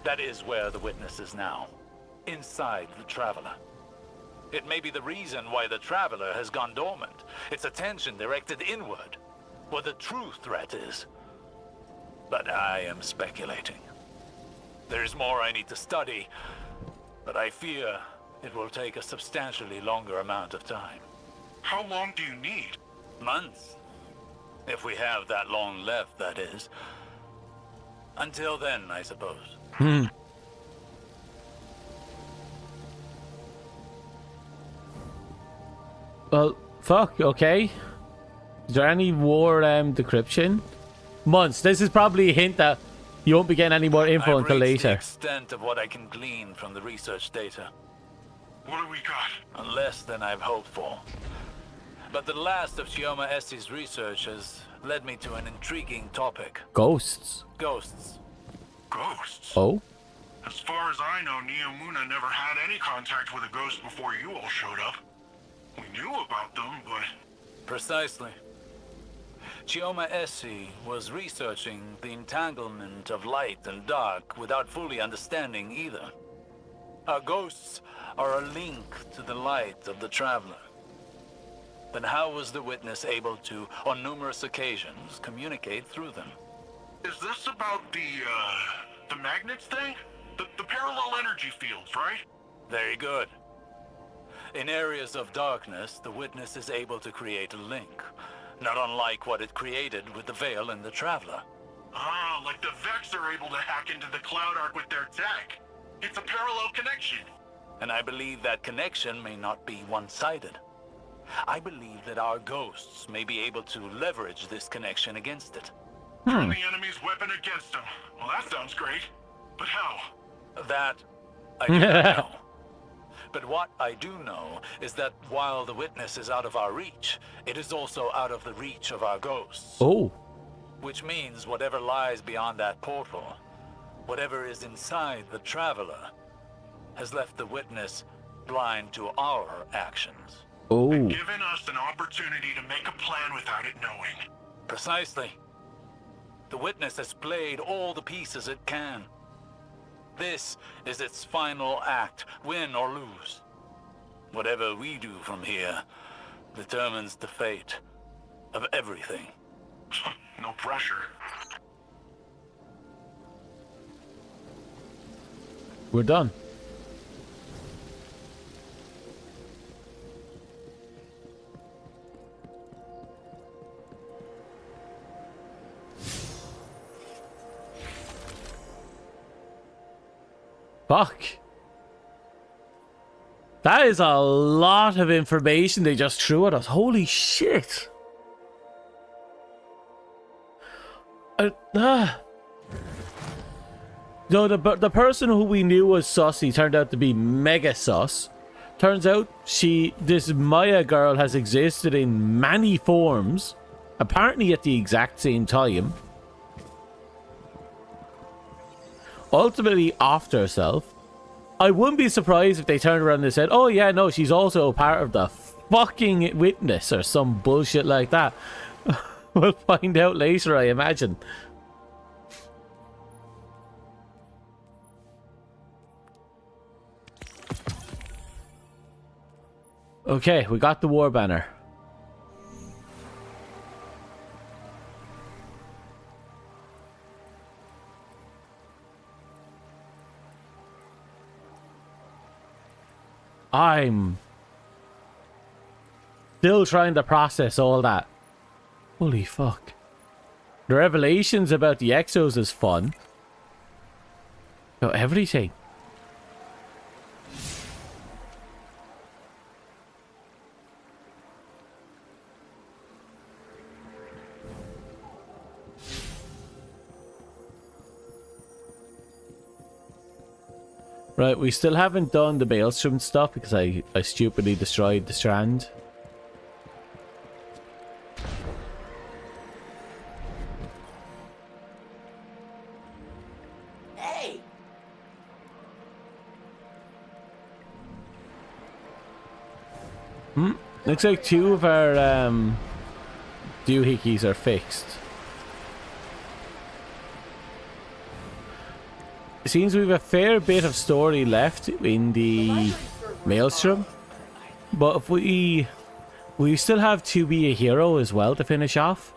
S3: that is where the Witness is now, inside the Traveler. It may be the reason why the Traveler has gone dormant, its attention directed inward, where the true threat is. But I am speculating. There's more I need to study, but I fear it will take a substantially longer amount of time.
S7: How long do you need?
S3: Months. If we have that long left, that is. Until then, I suppose.
S1: Well, fuck, okay. Is there any war decryption? months. This is probably a hint that you won't be getting any more info
S3: I've
S1: until
S3: reached the
S1: later.
S3: extent of what I can glean from the research data.
S7: What do we got?
S3: Less than I've hoped for. But the last of Chioma Essie's research has led me to an intriguing topic.
S1: Ghosts.
S3: Ghosts.
S7: Ghosts?
S1: Oh?
S7: As far as I know, Neomuna never had any contact with a ghost before you all showed up. We knew about them, but...
S3: Precisely. Chioma Essie was researching the entanglement of light and dark without fully understanding either. Our ghosts are a link to the light of the traveler. Then how was the witness able to, on numerous occasions, communicate through them?
S7: Is this about the magnets thing? The parallel energy fields, right?
S3: Very good. In areas of darkness, the witness is able to create a link, not unlike what it created with the Veil and the Traveler.
S7: Ah, like the Vex are able to hack into the Cloud Arc with their tech. It's a parallel connection.
S3: And I believe that connection may not be one-sided. I believe that our ghosts may be able to leverage this connection against it.
S7: Turn the enemy's weapon against them. Well, that sounds great. But how?
S3: That I do not know. But what I do know is that while the witness is out of our reach, it is also out of the reach of our ghosts.
S1: Oh.
S3: Which means whatever lies beyond that portal, whatever is inside the Traveler, has left the witness blind to our actions.
S1: Oh.
S7: Given us an opportunity to make a plan without it knowing.
S3: Precisely. The witness has played all the pieces it can. This is its final act, win or lose. Whatever we do from here determines the fate of everything.
S7: No pressure.
S1: We're done. Fuck. That is a lot of information they just threw at us. Holy shit. No, the person who we knew was sussy turned out to be mega sus. Turns out this Maya girl has existed in many forms, apparently at the exact same time. Ultimately offed herself. I wouldn't be surprised if they turned around and said, oh yeah, no, she's also a part of the fucking witness or some bullshit like that. We'll find out later, I imagine. Okay, we got the war banner. I'm still trying to process all that. Holy fuck. The revelations about the Exos is fun. About everything. Right, we still haven't done the Maelstrom stuff because I stupidly destroyed the strand.
S6: Hey!
S1: Looks like two of our doohickeys are fixed. It seems we have a fair bit of story left in the Maelstrom, but if we still have to be a hero as well to finish off.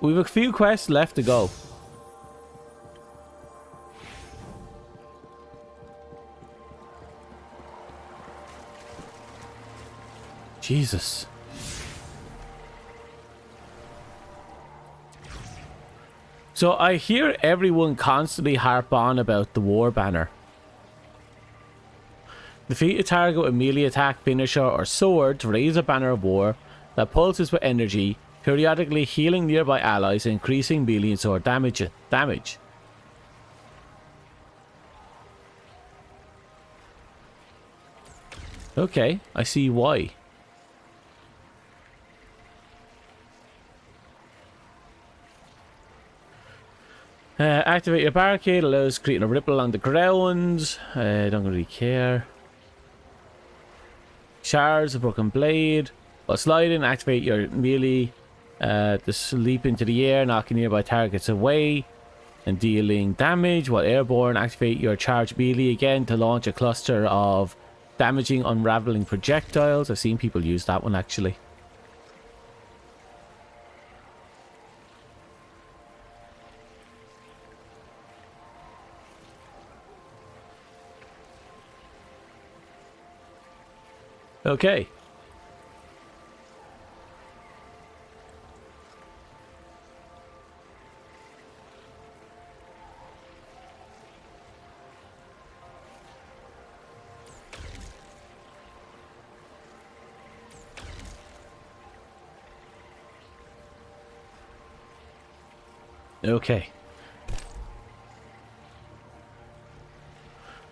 S1: We have a few quests left to go. Jesus. So I hear everyone constantly harp on about the war banner. Defeat a target with melee attack, finisher, or sword to raise a banner of war that pulses with energy periodically healing nearby allies and increasing melee and sword damage. Okay, I see why. Activate your barricade, allows creating a ripple along the ground. Don't really care. Shards, a broken blade. While sliding, activate your melee to leap into the air, knocking nearby targets away and dealing damage. While airborne, activate your charge melee again to launch a cluster of damaging, unraveling projectiles. I've seen people use that one actually. Okay. Okay.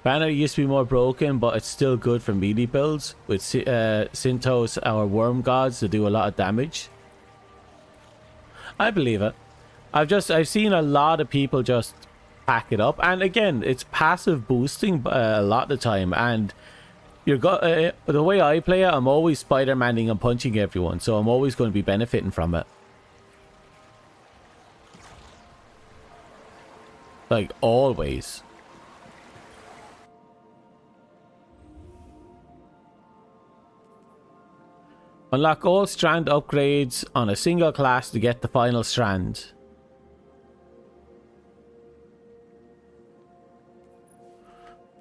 S1: Banner used to be more broken, but it's still good for melee builds with Synthos, our worm gods, to do a lot of damage. I believe it. I've seen a lot of people just pack it up, and again, it's passive boosting a lot of the time. And the way I play it, I'm always Spider-Manning and punching everyone, so I'm always going to be benefiting from it. Like, always. Unlock all strand upgrades on a single class to get the final strand.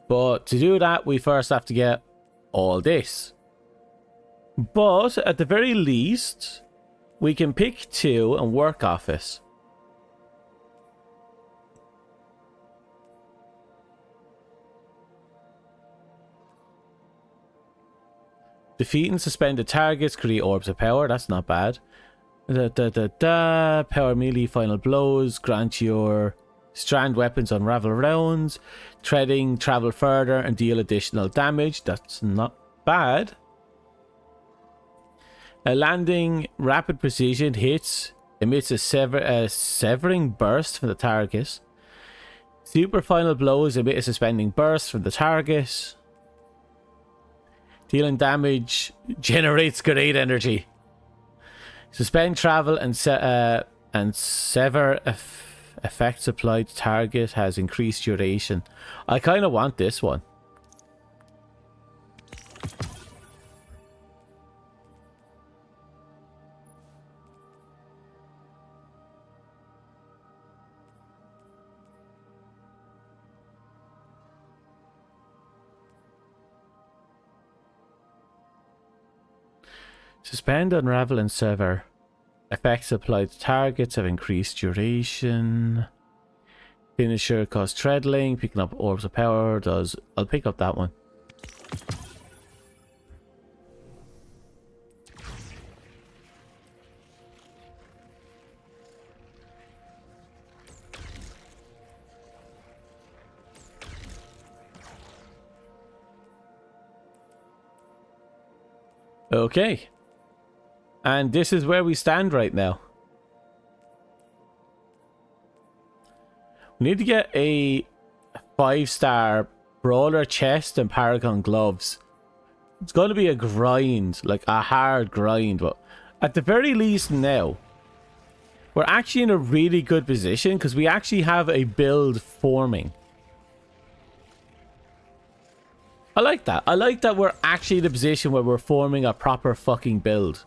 S1: But to do that, we first have to get all this. But at the very least, we can pick 2 and work off it. Defeat and suspended targets create orbs of power. That's not bad. Power melee final blows. Grant your strand weapons unravel rounds. Treading, travel further and deal additional damage. That's not bad. A landing, rapid precision hits. Emits a severing burst from the target. Super final blows emit a suspending burst from the target. Dealing damage generates great energy. Suspend travel and sever effects applied to target has increased duration. I kind of want this one. Suspend, unravel, and sever. Effects applied to targets have increased duration. Finisher causes treadling. Picking up orbs of power does. I'll pick up that one. Okay. And this is where we stand right now. We need to get a 5-star brawler chest and paragon gloves. It's going to be a grind, like a hard grind, but at the very least now, we're actually in a really good position because we actually have a build forming. I like that. I like that we're actually in a position where we're forming a proper fucking build.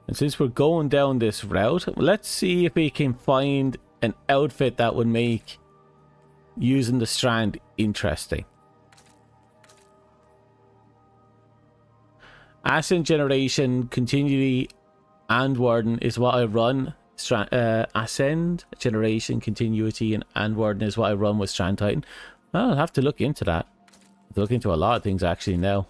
S1: And since we're going down this route, let's see if we can find an outfit that would make using the strand interesting. Ascent generation continually and warden is what I run. Ascend generation continuity and warden is what I run with Strand Titan. Well, I'll have to look into that. Look into a lot of things actually now.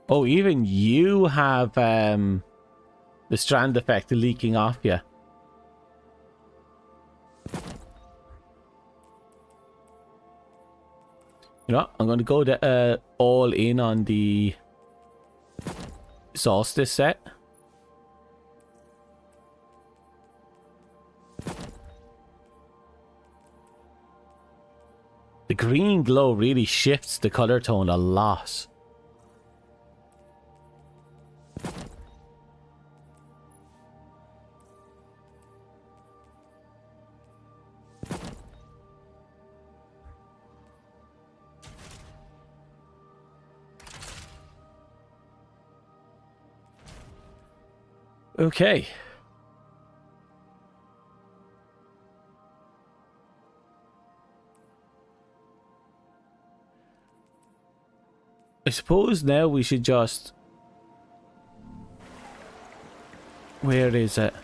S1: Oh, even you have the strand effect leaking off you. You know what? I'm going to go all in on the solstice set. The green glow really shifts the color tone a lot. Okay. I suppose now we should just... Where is it?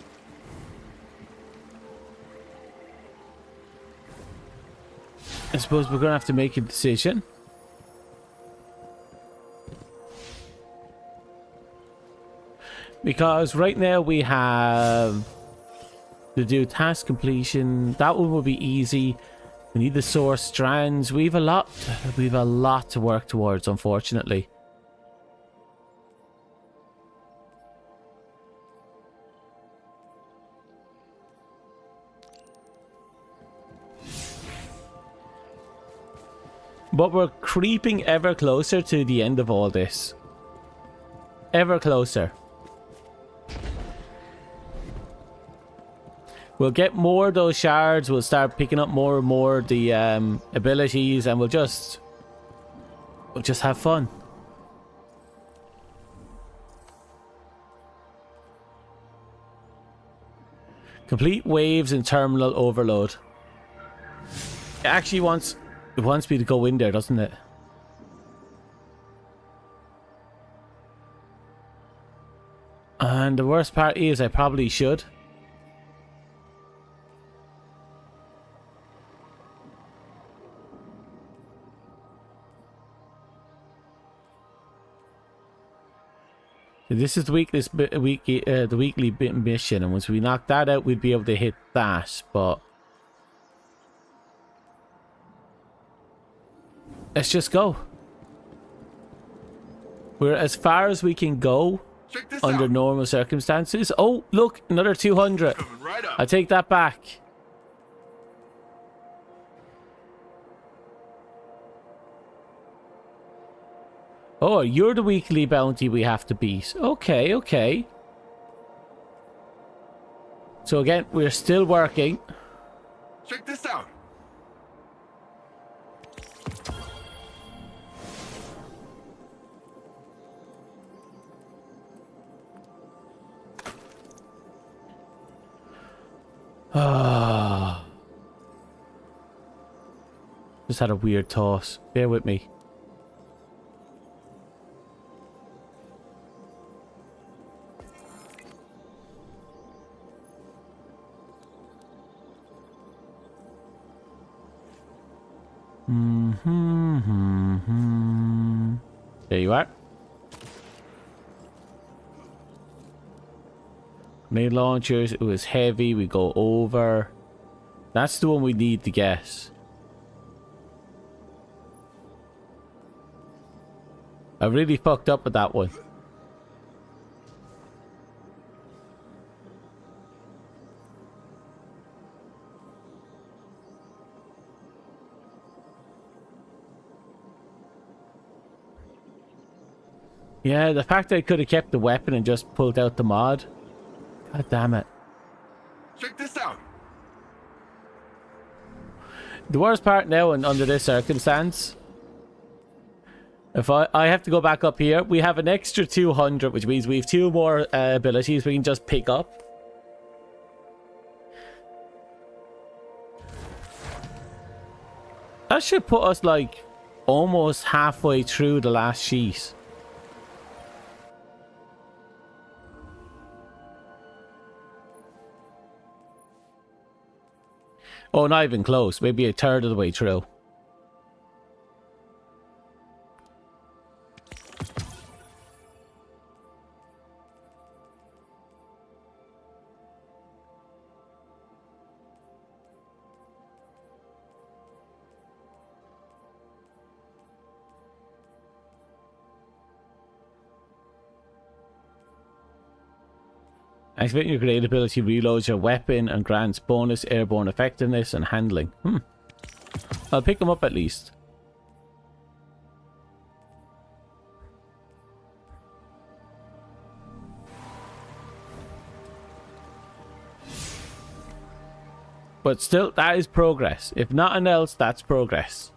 S1: I suppose we're going to have to make a decision. Because right now we have to do task completion. That one will be easy. We need the source strands. We've a lot to work towards, unfortunately. But we're creeping ever closer to the end of all this. Ever closer. We'll get more of those shards, we'll start picking up more and more of the abilities, and we'll just have fun. Complete waves and terminal overload. It actually wants me to go in there, doesn't it? And the worst part is I probably should. This is the weekly bit mission, and once we knock that out, we'd be able to hit that. But let's just go. We're as far as we can go under normal circumstances. Oh, look, another 200.
S4: Right up.
S1: I take that back. Oh, you're the weekly bounty we have to beat. Okay, okay. So again, we're still working.
S4: Check this out.
S1: Ah. Just had a weird toss. Bear with me. There you are. Grenade launchers, it was heavy, we go over. That's the one we need to get. I really fucked up with that one. Yeah, the fact that I could have kept the weapon and just pulled out the mod. God damn it.
S4: Check this out.
S1: The worst part now, and under this circumstance, if I have to go back up here, we have an extra 200, which means we have 2 more abilities we can just pick up. That should put us like almost halfway through the last sheet. Oh, not even close. Maybe a third of the way through. Activating your grenade ability reloads your weapon and grants bonus airborne effectiveness and handling. I'll pick them up at least. But still, that is progress. If nothing else, that's progress.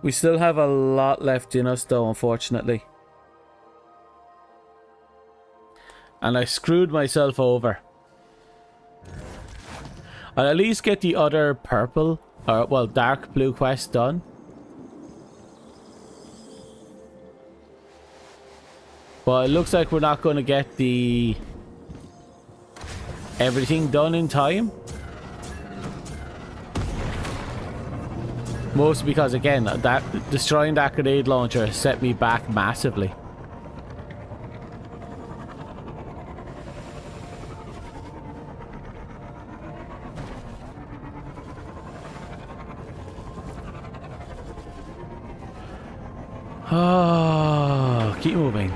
S1: We still have a lot left in us though, unfortunately. And I screwed myself over. I'll at least get the other purple, or well, dark blue quest done. But it looks like we're not going to get the everything done in time. Mostly because, again, that destroying that grenade launcher set me back massively. Oh, keep moving.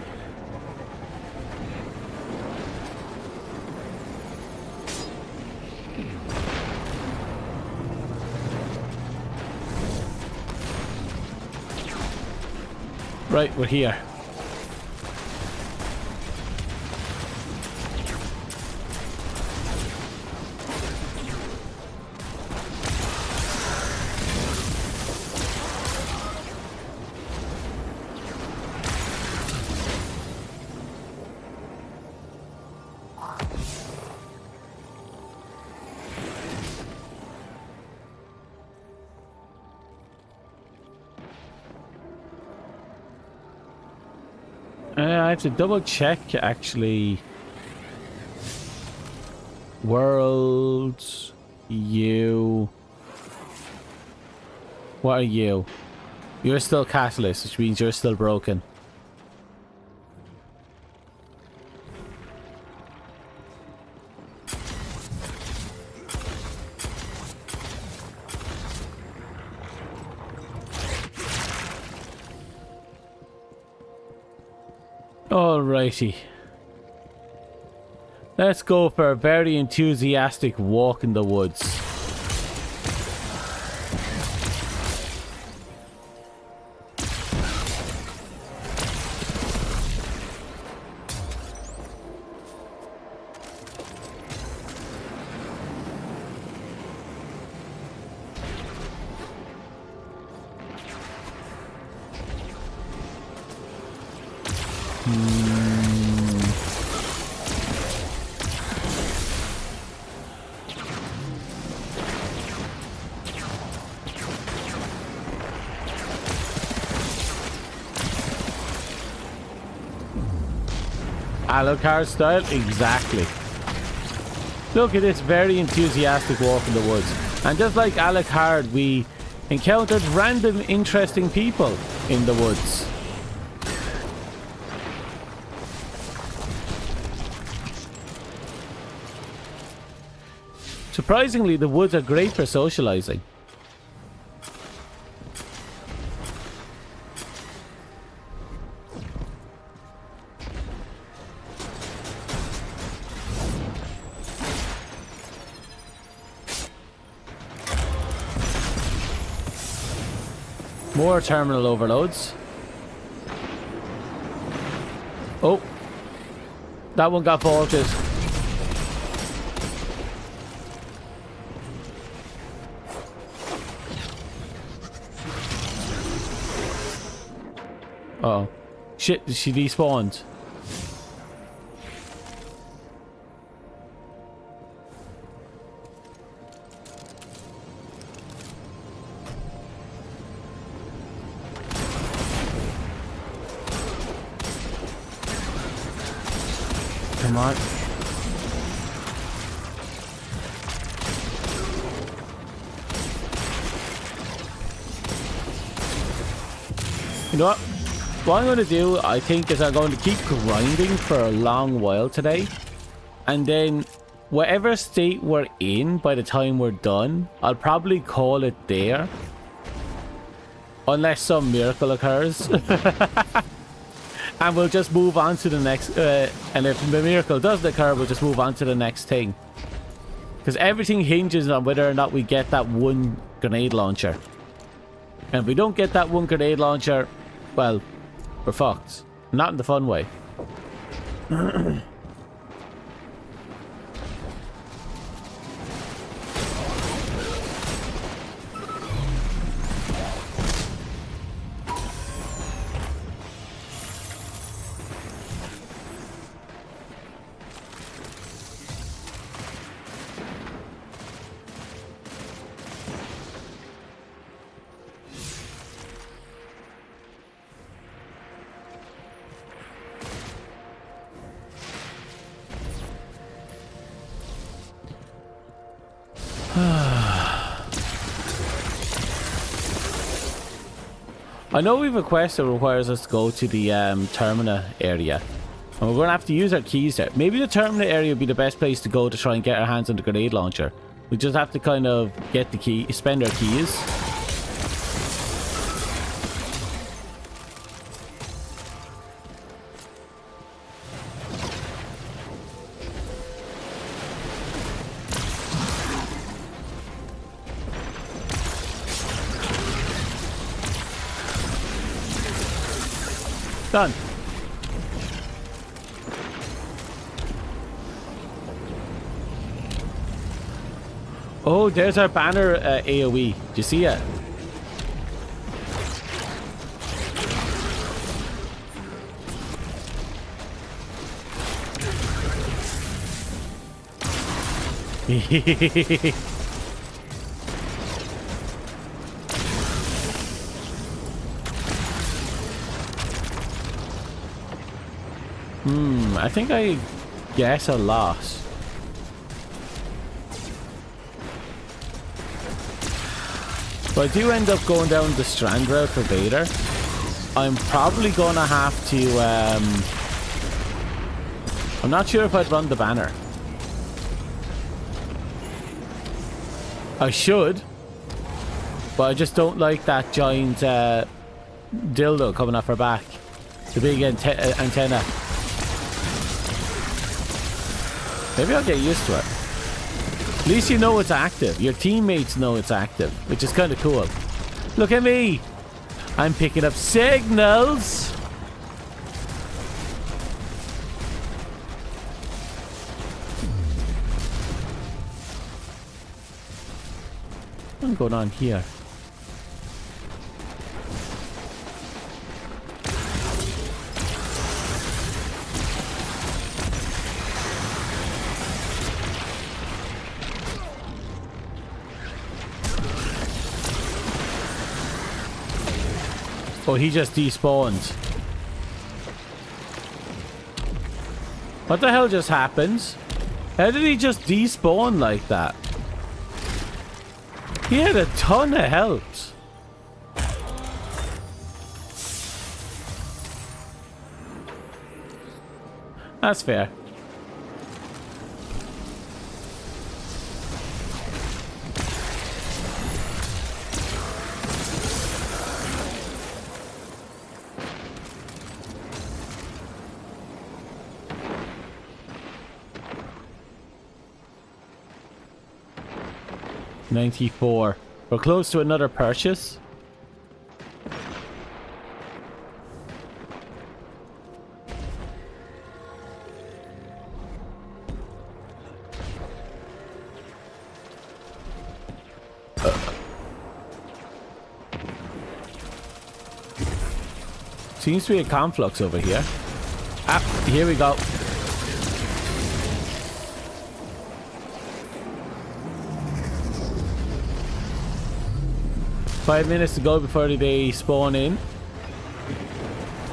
S1: Right, we're here. I have to double check actually. Worlds, you. What are you? You're still catalyst, which means you're still broken. Alrighty. Let's go for a very enthusiastic walk in the woods. Alucard style? Exactly. Look at this very enthusiastic walk in the woods. And just like Alucard, we encountered random interesting people in the woods. Surprisingly, the woods are great for socializing. More terminal overloads. Oh. That one got vaulted. Uh-oh. Shit, she despawned. Come on. You know what? What I'm going to do, I think, is I'm going to keep grinding for a long while today. And then, whatever state we're in by the time we're done, I'll probably call it there. Unless some miracle occurs. And we'll just move on to the next... and if the miracle doesn't occur, we'll just move on to the next thing. Because everything hinges on whether or not we get that one grenade launcher. And if we don't get that one grenade launcher, well... we're fucked. Not in the fun way. I know we've a quest that requires us to go to the Termina area. And we're going to have to use our keys there. Maybe the Termina area would be the best place to go to try and get our hands on the grenade launcher. We just have to kind of get the key, spend our keys. Done. Oh, there's our banner AoE. Do you see it? I think I guess a loss. But I do end up going down the Strand route for Vader. I'm probably gonna have to I'm not sure if I'd run the banner. I should, but I just don't like that giant dildo coming off her back. The big antenna. Maybe I'll get used to it. At least you know it's active. Your teammates know it's active, which is kind of cool. Look at me. I'm picking up signals. What's going on here? Oh, he just despawned. What the hell just happened? How did he just despawn like that? He had a ton of health. That's fair. $94. We're close to another purchase. Seems to be a conflux over here. Ah, here we go. Five minutes to go before they spawn in.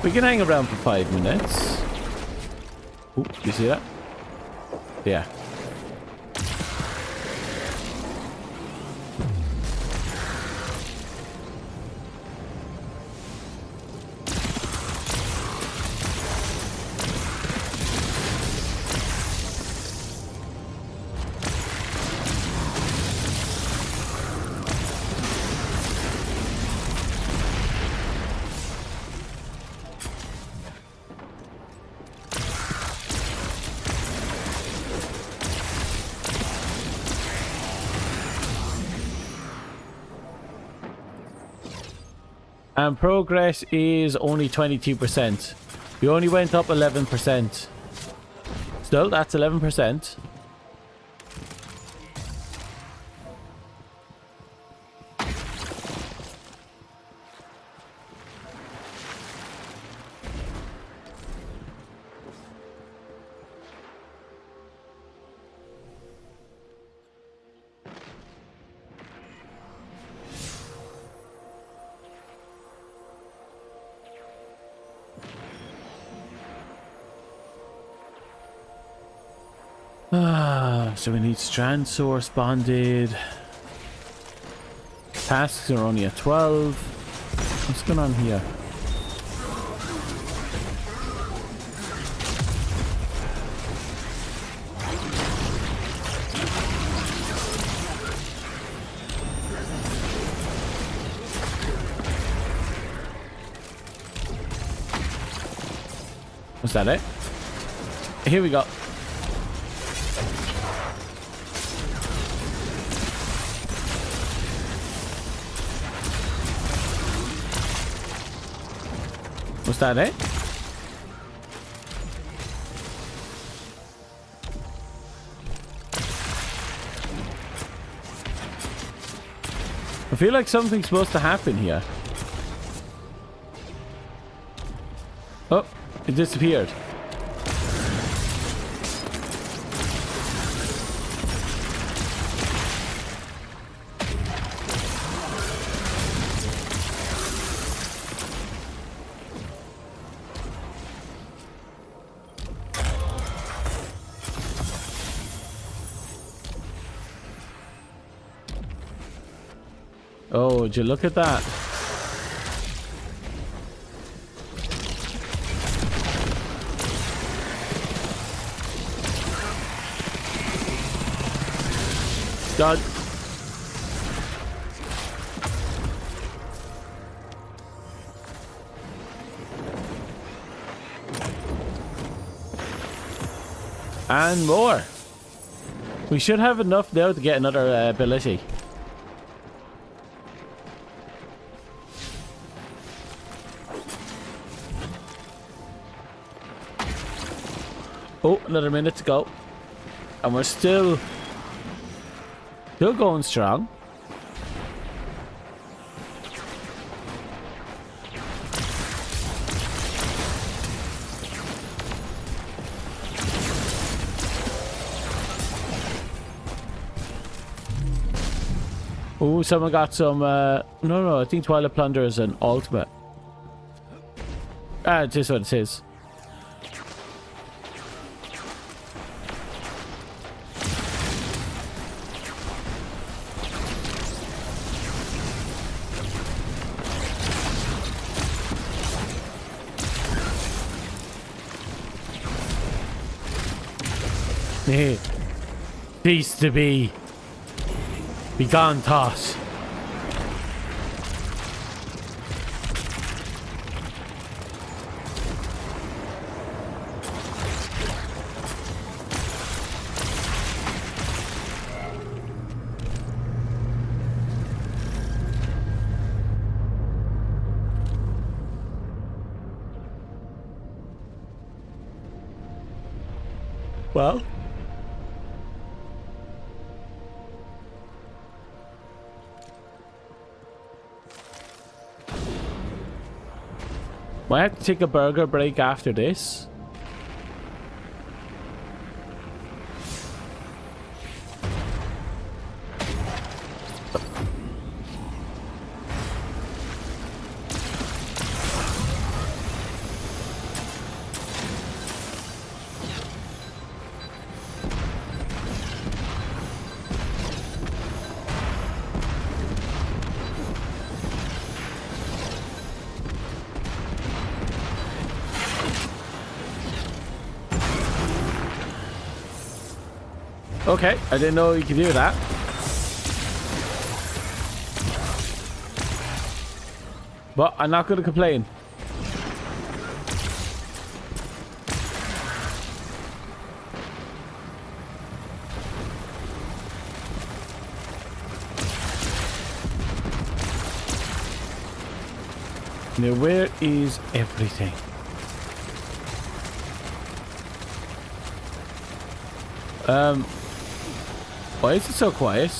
S1: We can hang around for 5 minutes. Ooh, you see that? Yeah. And progress is only 22%. We only went up 11%. Still, that's 11%. So we need strand source bonded. Tasks are only at 12. What's going on here? Was that it? Here we go. Was that it? I feel like something's supposed to happen here. Oh, it disappeared. Oh, would you look at that? God. And more. We should have enough now to get another ability. Oh, another minute to go. And we're still going strong. Oh, someone got some no, I think Twilight Plunder is an ultimate. Ah, it is what it is. Nay, cease to be. Begone, toss. Well, Might have to take a burger break after this. Okay, I didn't know you could do that. But I'm not going to complain. Now, where is everything? Why is it so quiet?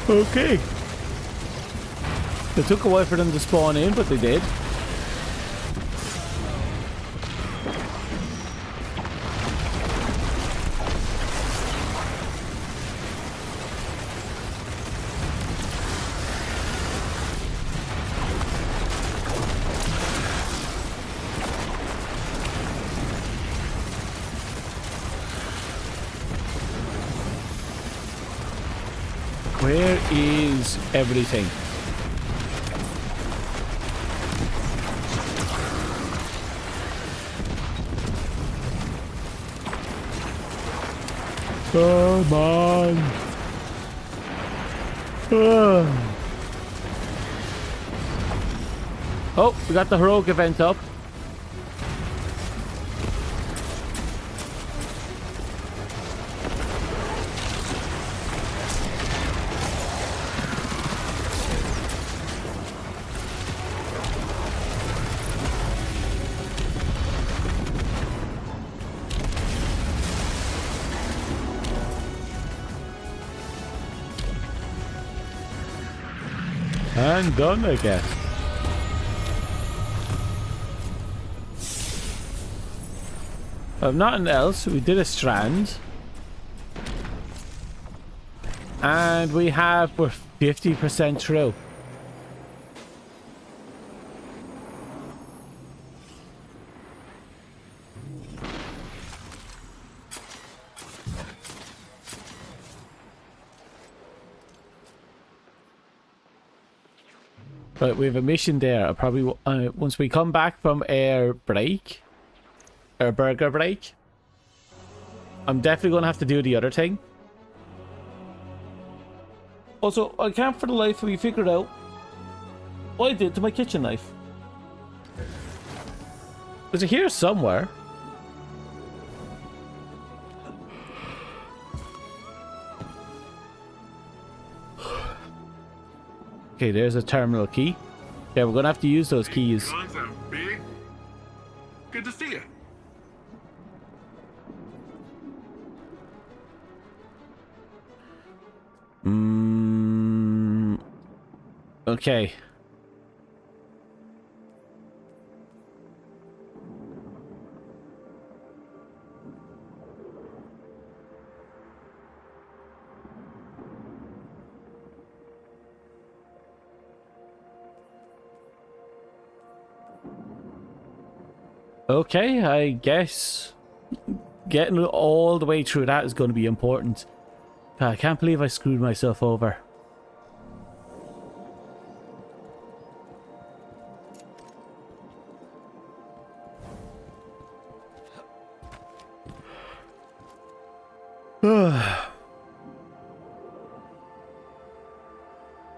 S1: Okay. It took a while for them to spawn in, but they did. Where is everything? Come on. Oh, we got the heroic event up. And done, I guess. Nothing else. We did a strand. And we're 50% through. But we have a mission there. I probably once we come back from our break, our burger break, I'm definitely gonna have to do the other thing. Also, I can't for the life of me figure out what I did to my kitchen knife. Is it here somewhere? Okay, there's a terminal key. Yeah, we're gonna have to use those keys.
S4: Guns are big. Good to see you.
S1: Okay. Okay, I guess getting all the way through that is going to be important. God, I can't believe I screwed myself over.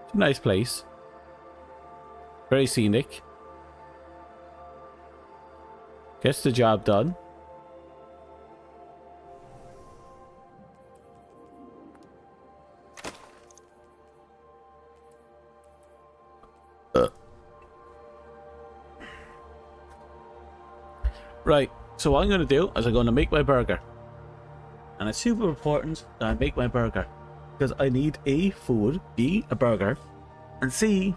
S1: It's a nice place. Very scenic. Gets the job done. Right, So what I'm going to do is I'm going to make my burger. And it's super important that I make my burger. Because I need A, food, B, a burger, and C,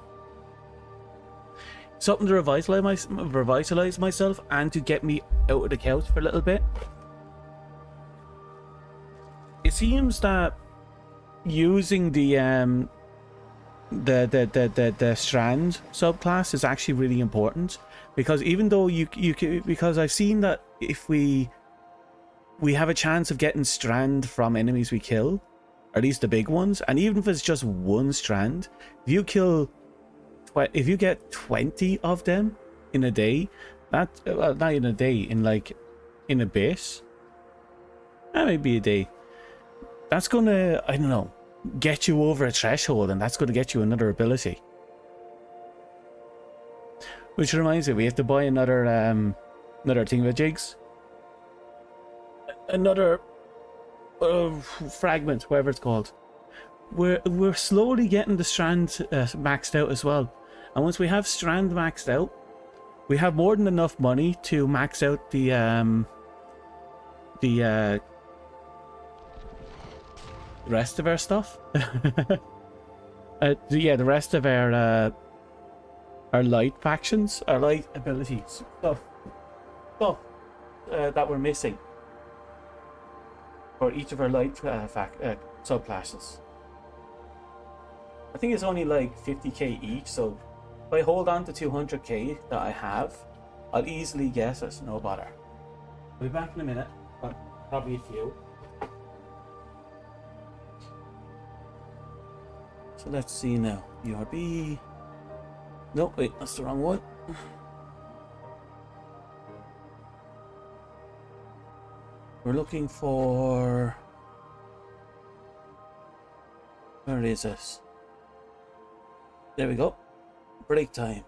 S1: something to revitalize myself and to get me out of the couch for a little bit. It seems that using the strand subclass is actually really important, because even though because I've seen that if we have a chance of getting strand from enemies we kill, or at least the big ones, and even if it's just one strand, if you get 20 of them in a day, not in a day, in a base, that might be a day, that's gonna, I don't know, get you over a threshold, and that's gonna get you another ability. Which reminds me, we have to buy another thingamajigs, another fragment, whatever it's called. We're slowly getting the strand maxed out as well, and once we have strand maxed out, we have more than enough money to max out the rest of our stuff. The rest of our light factions, our light abilities, stuff that we're missing for each of our light subclasses. I think it's only like 50k each, so if I hold on to 200k that I have, I'll easily guess it's no bother. I'll be back in a minute, but probably a few. So let's see now. URB. No, wait, that's the wrong one. We're looking for... Where is this? There we go. Break time.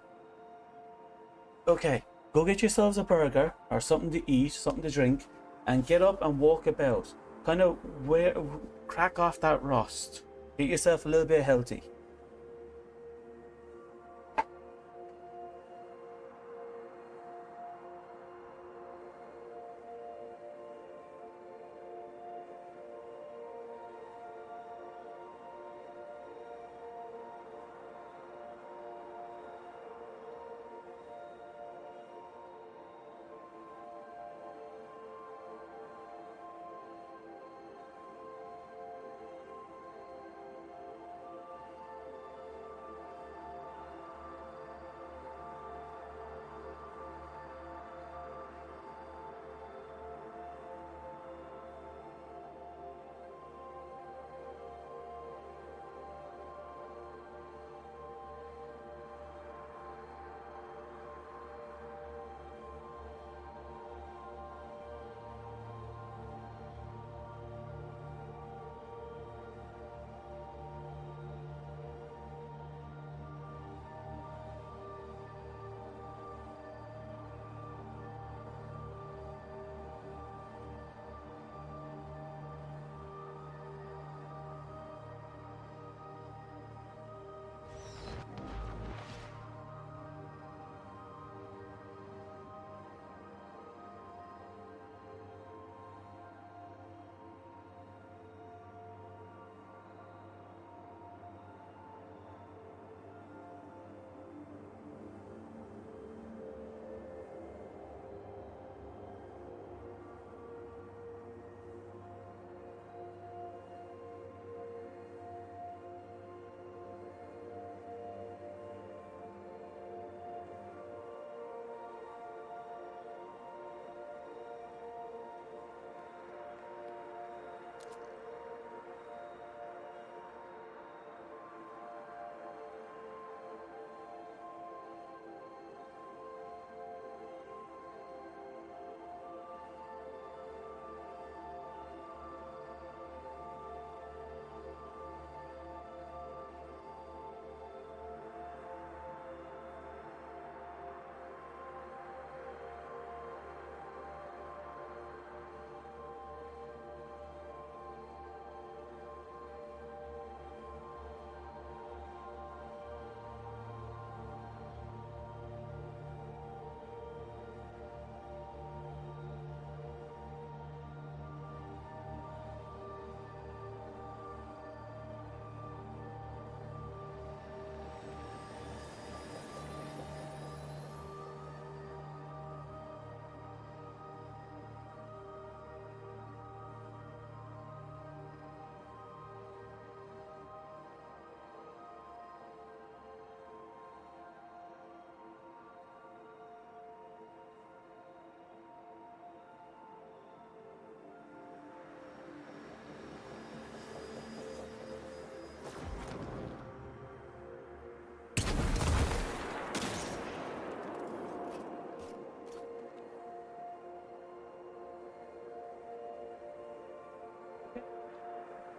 S1: Okay, go get yourselves a burger or something to eat, something to drink, and get up and walk about. Kind of crack off that rust. Get yourself a little bit healthy.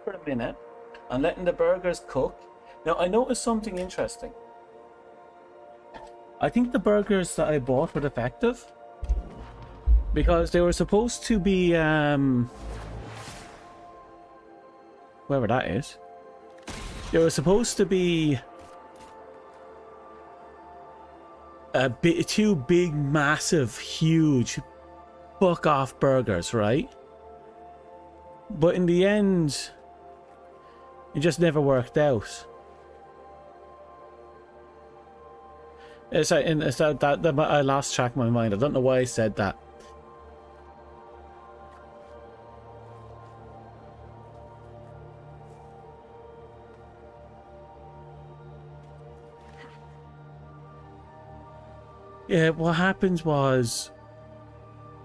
S1: for a minute. I'm letting the burgers cook. Now, I noticed something interesting. I think the burgers that I bought were defective. Because they were supposed to be, whoever that is. They were supposed to be a bit two big, massive, huge, fuck off burgers, right? But in the end, it just never worked out. It's that I lost track of my mind. I don't know why I said that. Yeah, what happens was,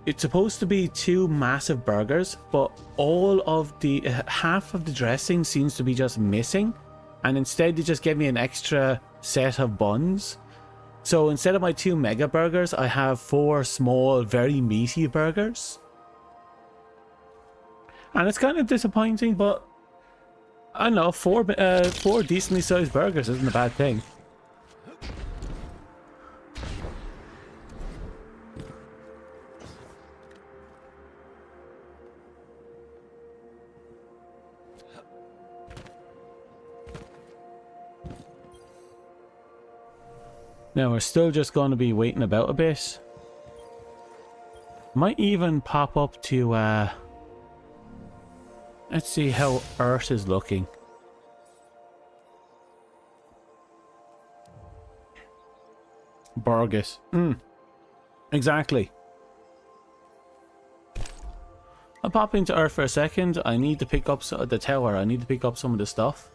S1: it's supposed to be two massive burgers, but all of the half of the dressing seems to be just missing, and instead they just gave me an extra set of buns. So instead of my 2 mega burgers, I have 4 small, very meaty burgers, and it's kind of disappointing. But I don't know, 4 decently sized burgers isn't a bad thing. Now we're still just going to be waiting about a bit. Might even pop up to, let's see how Earth is looking. Burgess. Exactly. I'll pop into Earth for a second. I need to pick up the tower. I need to pick up some of the stuff.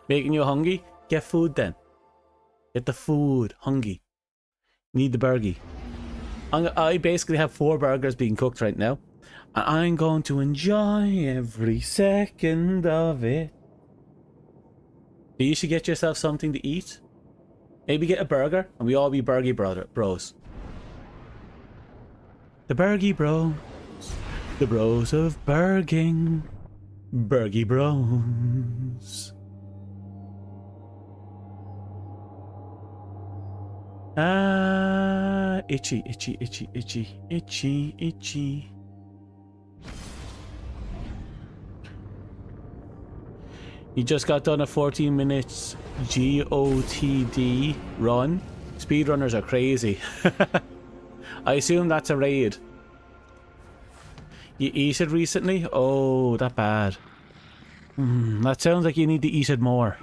S1: Making you hungry? Get food then. Get the food. Hungry. Need the burgie. I basically have 4 burgers being cooked right now. And I'm going to enjoy every second of it. So you should get yourself something to eat. Maybe get a burger and we all be burgie bros. The burgie bros. The bros of burging. Burgie bros. Itchy, itchy, itchy, itchy, itchy, itchy. You just got done a 14 minutes GOTD run. Speedrunners are crazy. I assume that's a raid. You eat it recently? Oh, that bad. That sounds like you need to eat it more.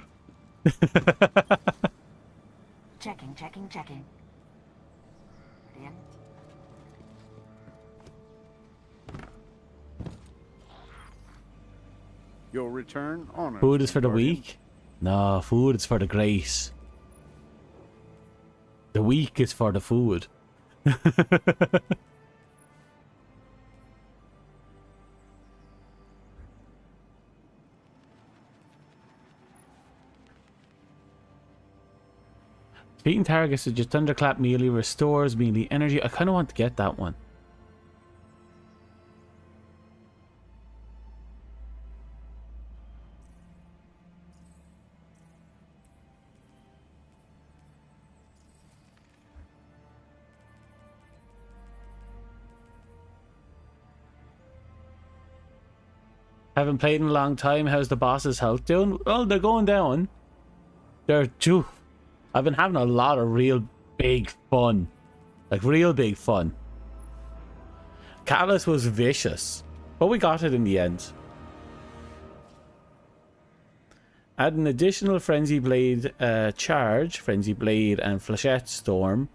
S6: Checking. In.
S9: Your return honors.
S1: Food is for the weak? No, food is for the grace. The weak is for the food. Beating targets to just thunderclap melee restores melee energy. I kind of want to get that one. Haven't played in a long time. How's the boss's health doing? Well, they're going down. They're too. I've been having a lot of real big fun. Like real big fun. Catalyst was vicious, but we got it in the end. Add an additional Frenzy Blade charge. Frenzy Blade and Flechette Storm.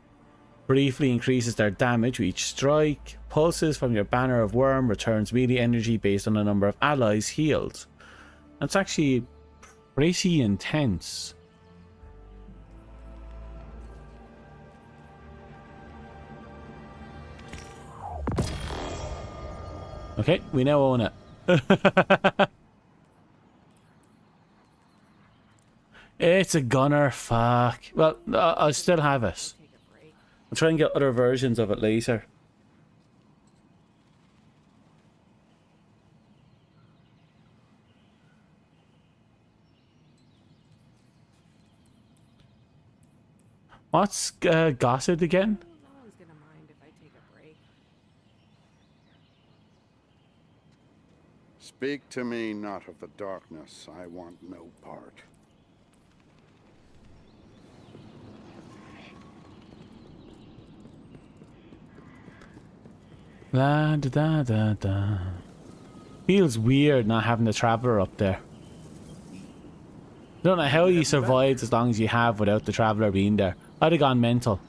S1: Briefly increases their damage with each strike. Pulses from your banner of worm. Returns melee energy based on the number of allies healed. That's actually pretty intense. Okay, we now own it. It's a gunner, fuck. Well, I'll still have it. I'll try and get other versions of it later. What's gossip again?
S10: No one's gonna mind if I take a break.
S9: Speak to me not of the darkness. I want no part.
S1: La da da da da. Feels weird not having the traveler up there. Don't know how you survived as long as you have without the traveler being there. I'd have gone mental.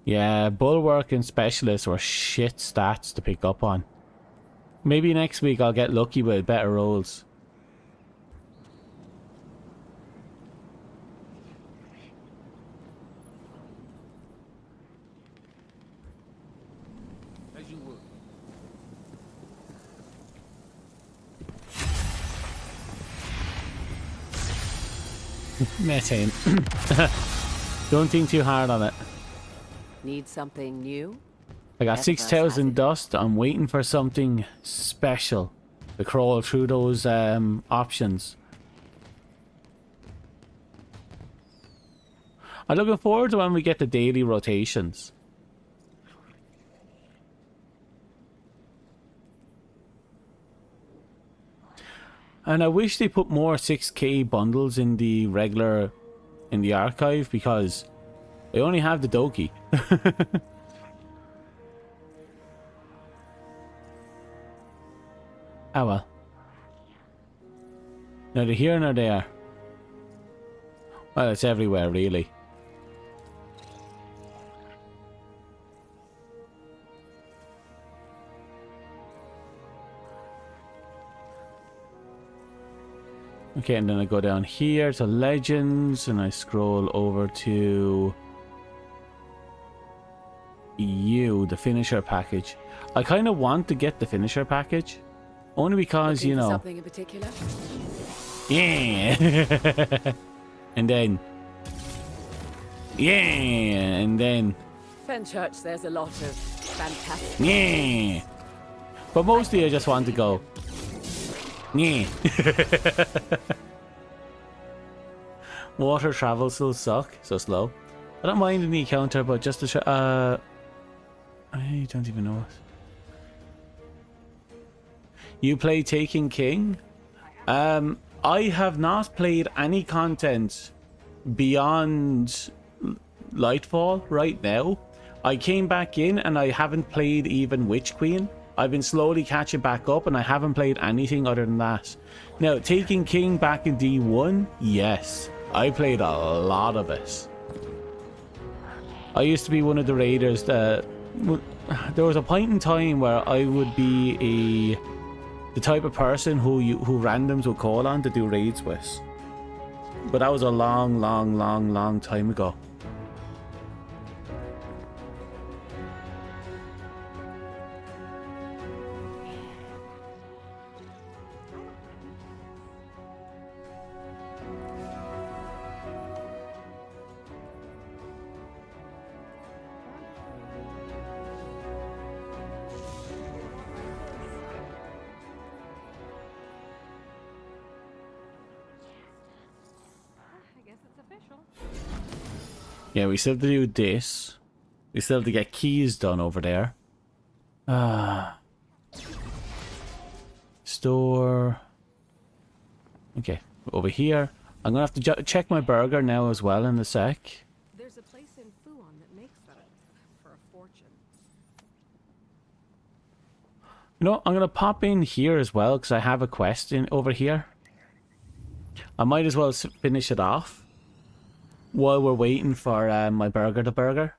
S1: Yeah, bulwark and specialist were shit stats to pick up on. Maybe next week I'll get lucky with better rolls.
S2: As you would.
S1: Methane. Don't think too hard on it.
S10: Need something new?
S1: I got
S10: Yes,
S1: 6,000
S10: that's
S1: dust. I'm waiting for something special to crawl through those options. I'm looking forward to when we get the daily rotations. And I wish they put more 6k bundles in the regular, in the archive, because I only have the Doki. Oh well. Neither here nor there. Well, it's everywhere, really. Okay, and then I go down here to Legends, and I scroll over to the finisher package. I kind of want to get the finisher package, only because, you know.
S10: Something in particular?
S1: Yeah. And then. Yeah. And then.
S10: Fenchurch, there's a lot of fantastic.
S1: Yeah. But mostly I just want to go. Yeah. Water travel still suck, so slow. I don't mind any counter, but just to I don't even know it. You play Taken King? I have not played any content beyond Lightfall right now. I came back in and I haven't played even Witch Queen. I've been slowly catching back up and I haven't played anything other than that. Now, Taken King back in D1, yes. I played a lot of it. I used to be one of the raiders that... There was a point in time where I would be the type of person who randoms would call on to do raids with. But that was a long time ago. Yeah, we still have to do this. We still have to get keys done over there. Store. Okay, over here. I'm gonna have to check my burger now as well in a sec.
S10: There's a place in Fuon that makes them for a fortune.
S1: You know, I'm gonna pop in here as well because I have a quest in over here. I might as well finish it off while we're waiting for my burger to burger.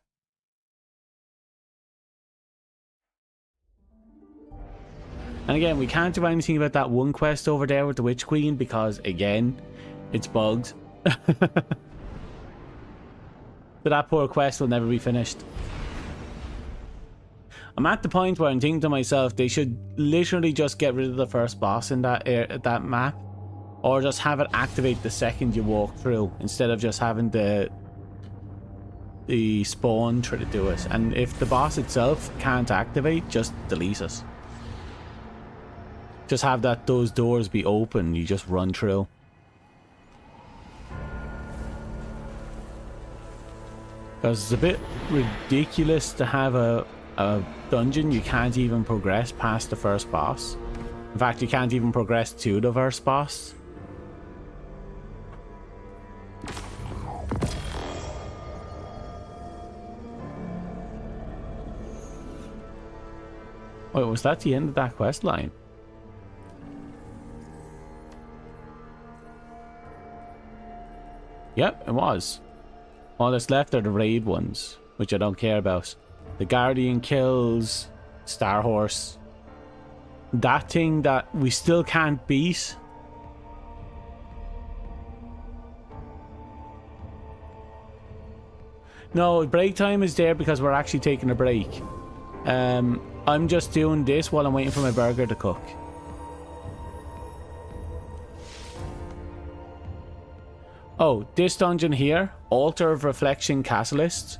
S1: And again, we can't do anything about that one quest over there with the Witch Queen because, again, it's bugged. So that poor quest will never be finished. I'm at the point where I'm thinking to myself, they should literally just get rid of the first boss in that map. Or just have it activate the second you walk through, instead of just having to the spawn try to do it. And if the boss itself can't activate, just delete it. Just have those doors be open, you just run through. Because it's a bit ridiculous to have a dungeon you can't even progress past the first boss. In fact, you can't even progress to the first boss. Wait, was that the end of that quest line? Yep, it was. All that's left are the raid ones, which I don't care about. The Guardian kills, Star Horse. That thing that we still can't beat. No, break time is there because we're actually taking a break. I'm just doing this while I'm waiting for my burger to cook. Oh, this dungeon here, Altar of Reflection Catalyst.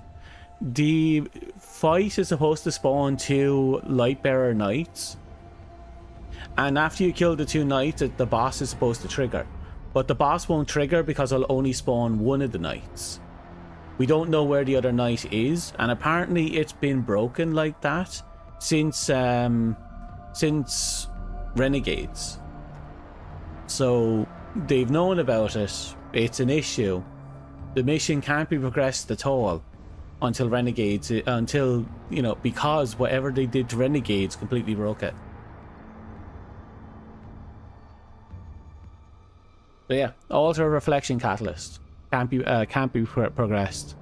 S1: The fight is supposed to spawn 2 Lightbearer Knights. And after you kill the 2 Knights, the boss is supposed to trigger. But the boss won't trigger because it'll only spawn 1 of the Knights. We don't know where the other Knight is, and apparently it's been broken like that since Renegades. So they've known about it. It's an issue. The mission can't be progressed at all until Renegades, until, you know, because whatever they did to Renegades completely broke it. But yeah, Altar Reflection Catalyst can't be progressed.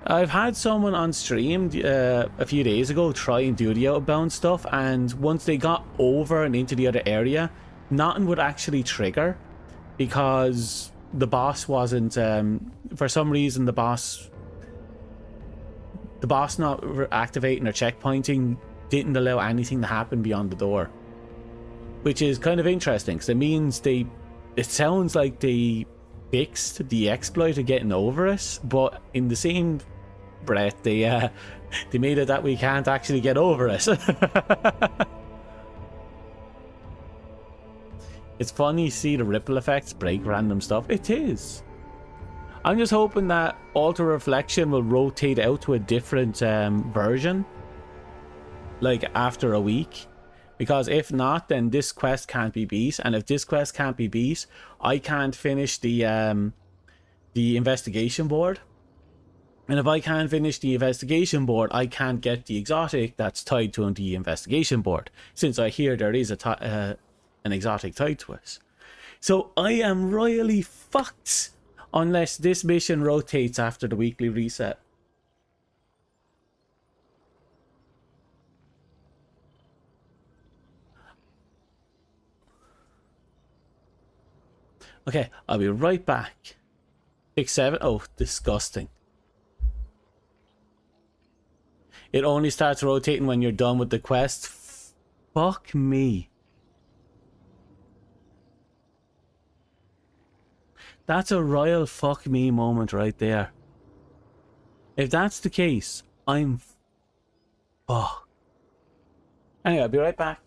S1: I've had someone on stream a few days ago try and do the outbound stuff, and once they got over and into the other area, nothing would actually trigger because the boss wasn't, for some reason the boss not activating or checkpointing didn't allow anything to happen beyond the door, which is kind of interesting because it means it sounds like they fixed the exploit of getting over it, but in the same breath they made it that we can't actually get over it. It's funny to see the ripple effects break random stuff. It is. I'm just hoping that Altar Reflection will rotate out to a different version, like after a week. Because if not, then this quest can't be beat. And if this quest can't be beat, I can't finish the investigation board. And if I can't finish the investigation board, I can't get the exotic that's tied to the investigation board. Since I hear there is an exotic tied to it. So I am royally fucked unless this mission rotates after the weekly reset. Okay, I'll be right back. 6-7. Oh, disgusting. It only starts rotating when you're done with the quest. Fuck me. That's a royal fuck me moment right there. If that's the case, I'm fucked. Anyway, I'll be right back.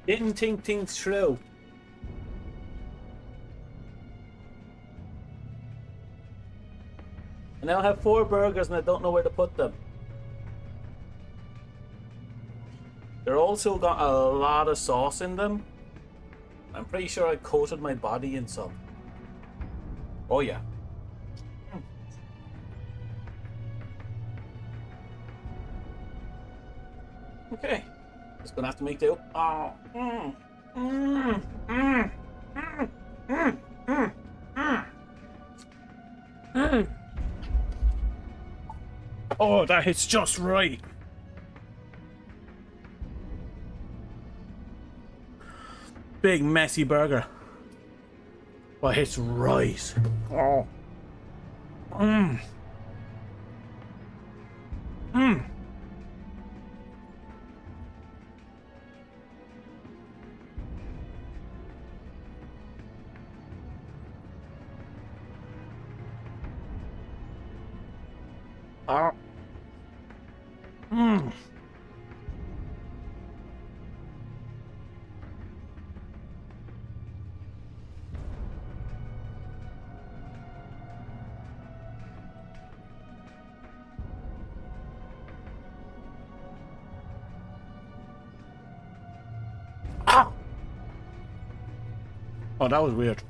S1: Didn't think things through. I now have 4 burgers and I don't know where to put them. They're also got a lot of sauce in them. I'm pretty sure I coated my body in some. Oh yeah. Okay. Just gonna have to make do. Oh. Oh, that hits just right. Big messy burger. But hits right. Oh. Mmm. Mmm. Oh. Mmm. Ah! Oh, that was weird.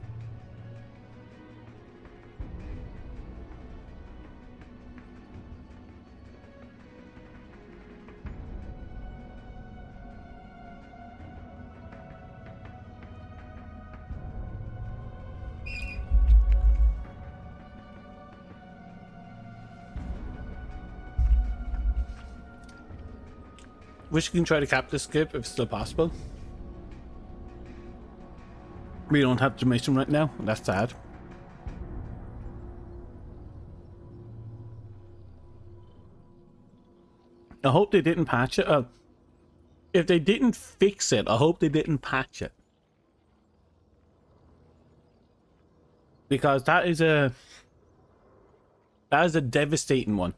S1: Wish you can try to cap this skip if it's still possible. We don't have the mission right now. That's sad. I hope they didn't patch it. If they didn't fix it, I hope they didn't patch it. Because that is a devastating one.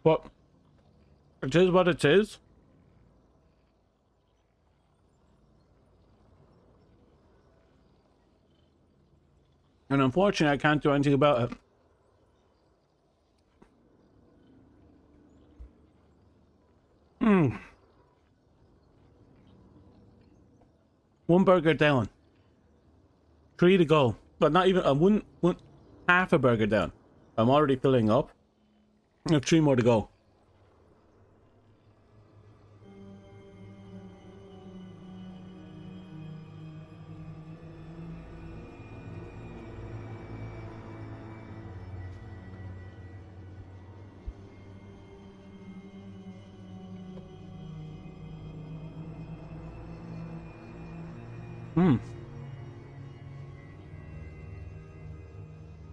S1: But it is what it is. And unfortunately, I can't do anything about it. One burger down. 3 to go. But not even, I wouldn't half a burger down. I'm already filling up. I have 3 more to go.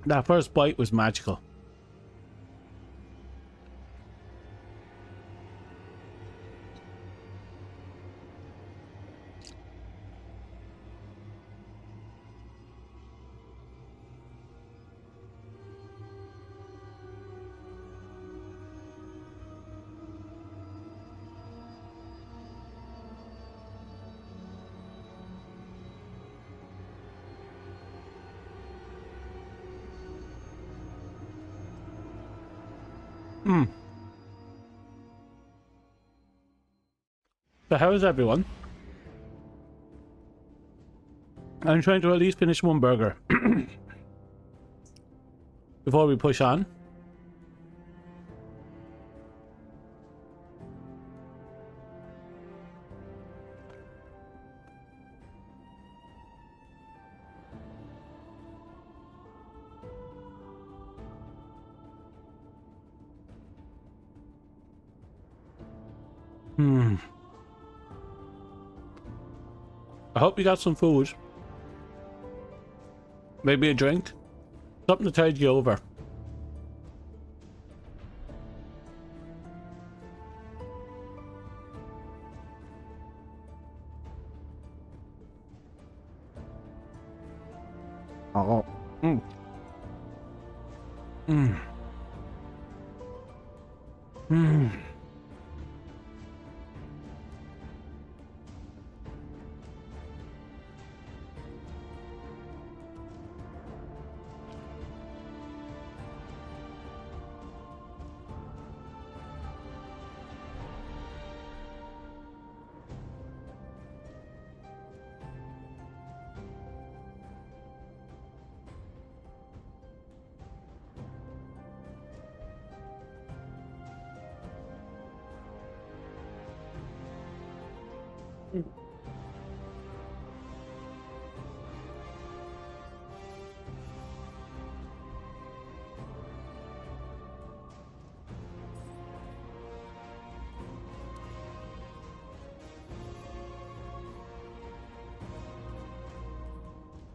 S1: That first bite was magical. So how is everyone? I'm trying to at least finish one burger before we push on. I hope you got some food. Maybe a drink. Something to tide you over. Oh. Mm. Mm. Mm.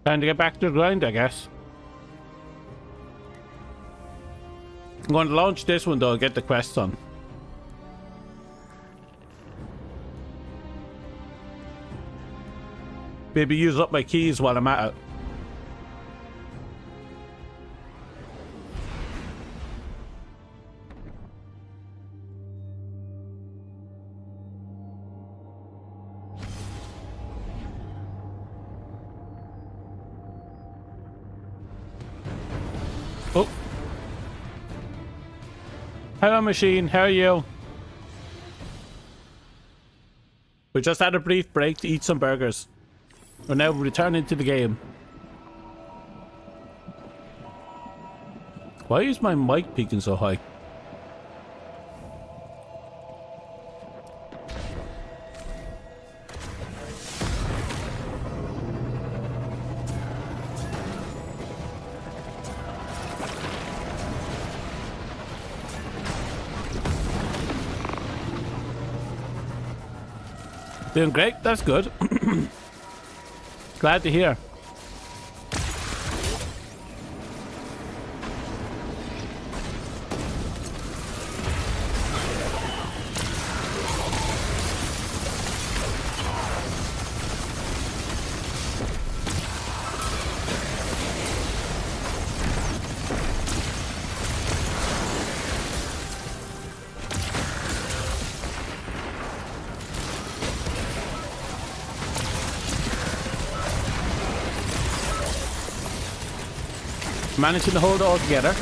S1: Time to get back to the grind, I guess. I'm going to launch this one though and get the quest on. Maybe use up my keys while I'm at it. Oh. Hello, machine. How are you? We just had a brief break to eat some burgers. We're now returning to the game. Why is my mic peaking so high? Doing great, that's good. Glad to hear. Managing to hold it all together.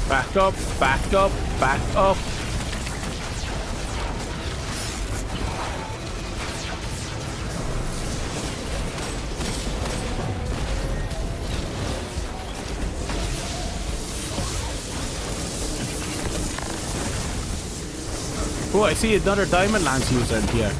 S1: Back up, back up, back up. Oh, I see another diamond lance user in here.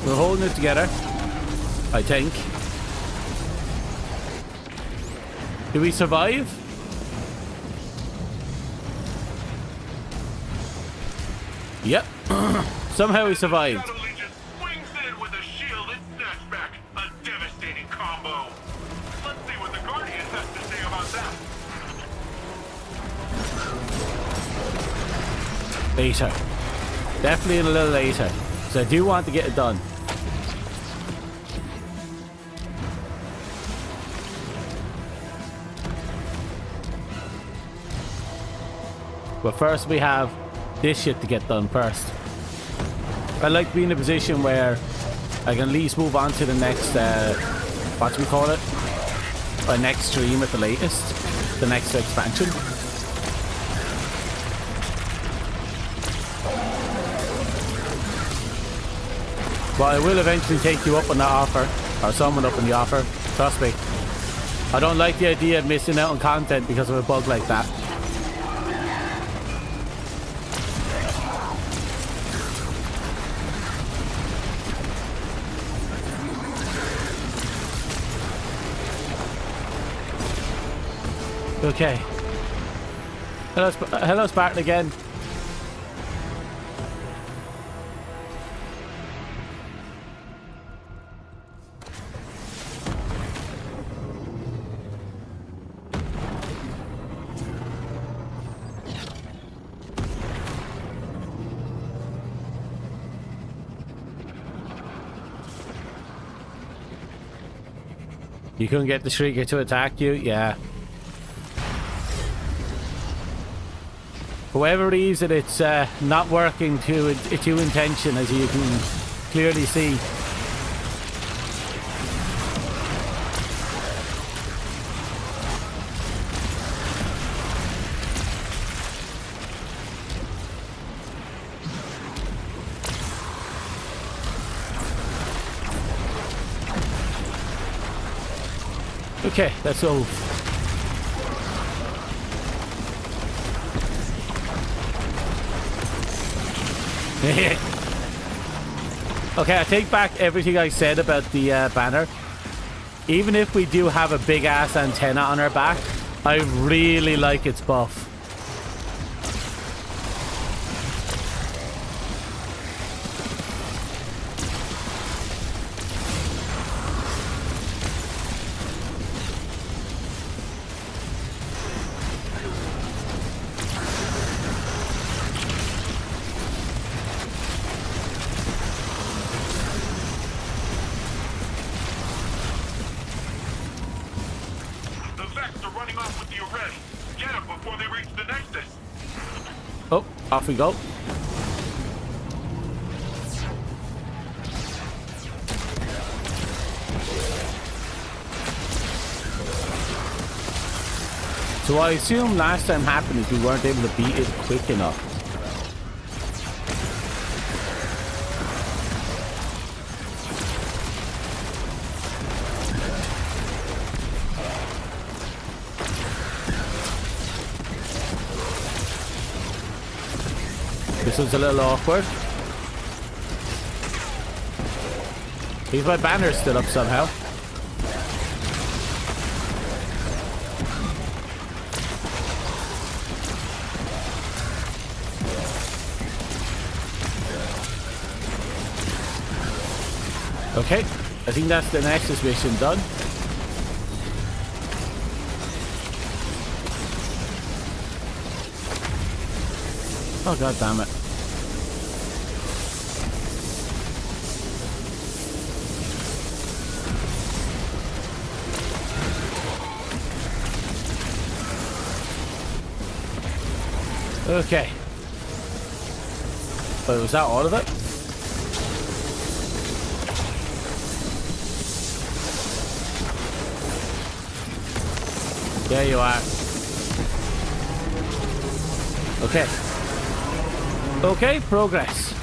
S1: We're holding it together, I think. Do we survive? Yep. Somehow we survived.
S7: Wings in with a shield and snatchback. A devastating combo. Let's see what the Guardians have to say about that.
S1: Later. Definitely a little later. So I do want to get it done. But first we have this shit to get done first. I like to be in a position where I can at least move on to the next, what do we call it? Next stream at the latest. The next expansion. But I will eventually take you up on that offer. Or someone up on the offer. Trust me. I don't like the idea of missing out on content because of a bug like that. Okay. Hello, Spartan again. You couldn't get the Shrieker to attack you? Yeah. For whatever reason, it's not working to intention, as you can clearly see. Okay, that's all. Okay, I take back everything I said about the banner. Even if we do have a big ass antenna on our back, I really like its buff. Off we go. So I assume last time happened is we weren't able to beat it quick enough. This one's a little awkward. He's my banner still up somehow. Okay, I think that's the Nexus mission done. Oh god damn it. Okay. But was that all of it? There you are. Okay. Okay, progress.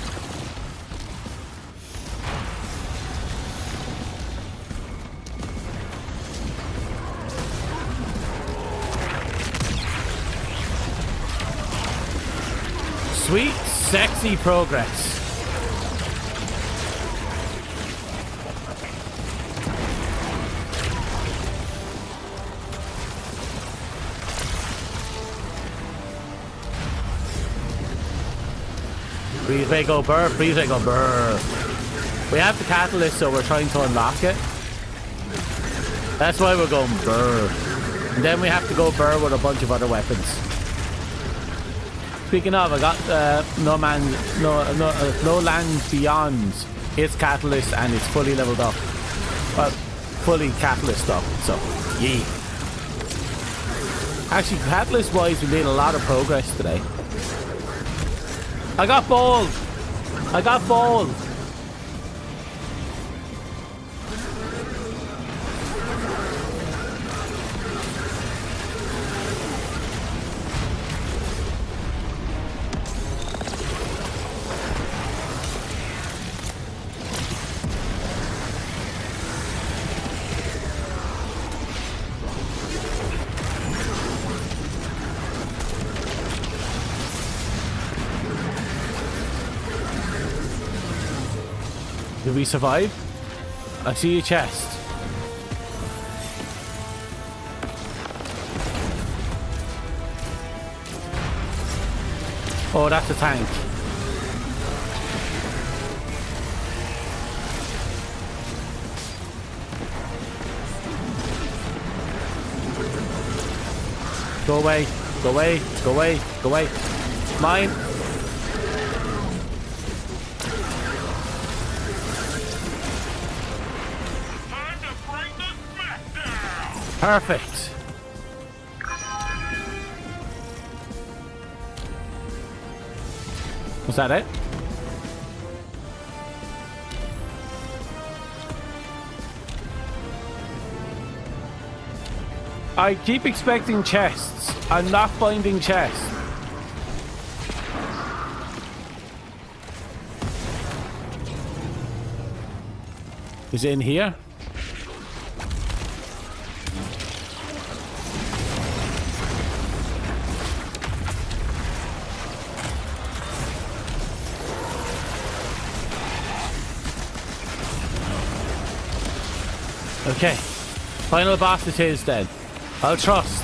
S1: Sweet, sexy progress. Breathe, they go burr, breathe, they go burr. We have the catalyst, so we're trying to unlock it. That's why we're going burr. And then we have to go burr with a bunch of other weapons. Speaking of, I got No Land Beyond its catalyst, and it's fully leveled up. Well, fully catalyst up, so yeah. Actually, catalyst wise, we made a lot of progress today. I got bald! I got bald! Did we survive? I see a chest. Oh, that's a tank. Go away, go away, go away, go away. Mine.
S7: Time to bring the smackdown!
S1: Perfect. Was that it? I keep expecting chests. I'm not finding chests. Is it in here? Okay. Final boss it is then. I'll trust.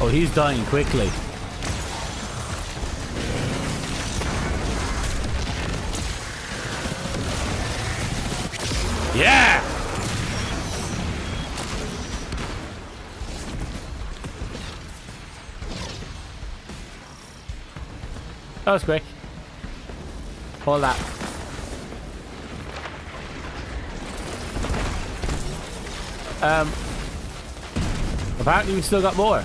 S1: Oh, he's dying quickly. Yeah! That was quick. Hold that. Apparently we still got more.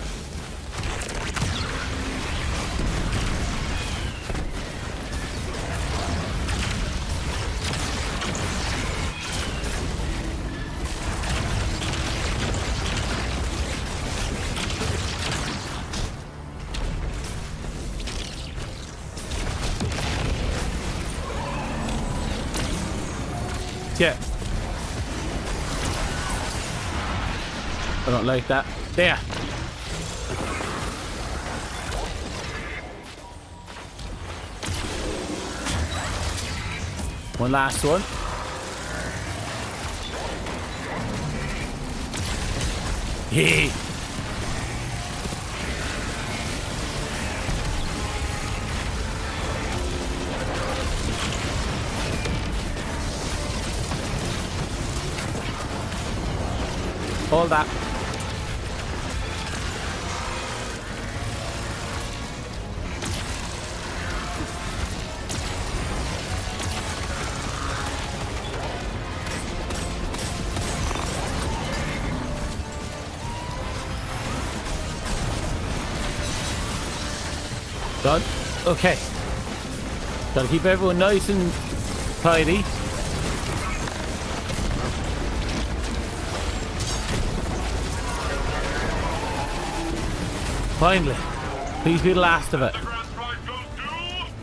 S1: Yeah. I don't like that. There. One last one. Hey. Hold that. Done. Okay. Gotta keep everyone nice and tidy. Finally. Please be the last of it.
S7: The grand prize goes to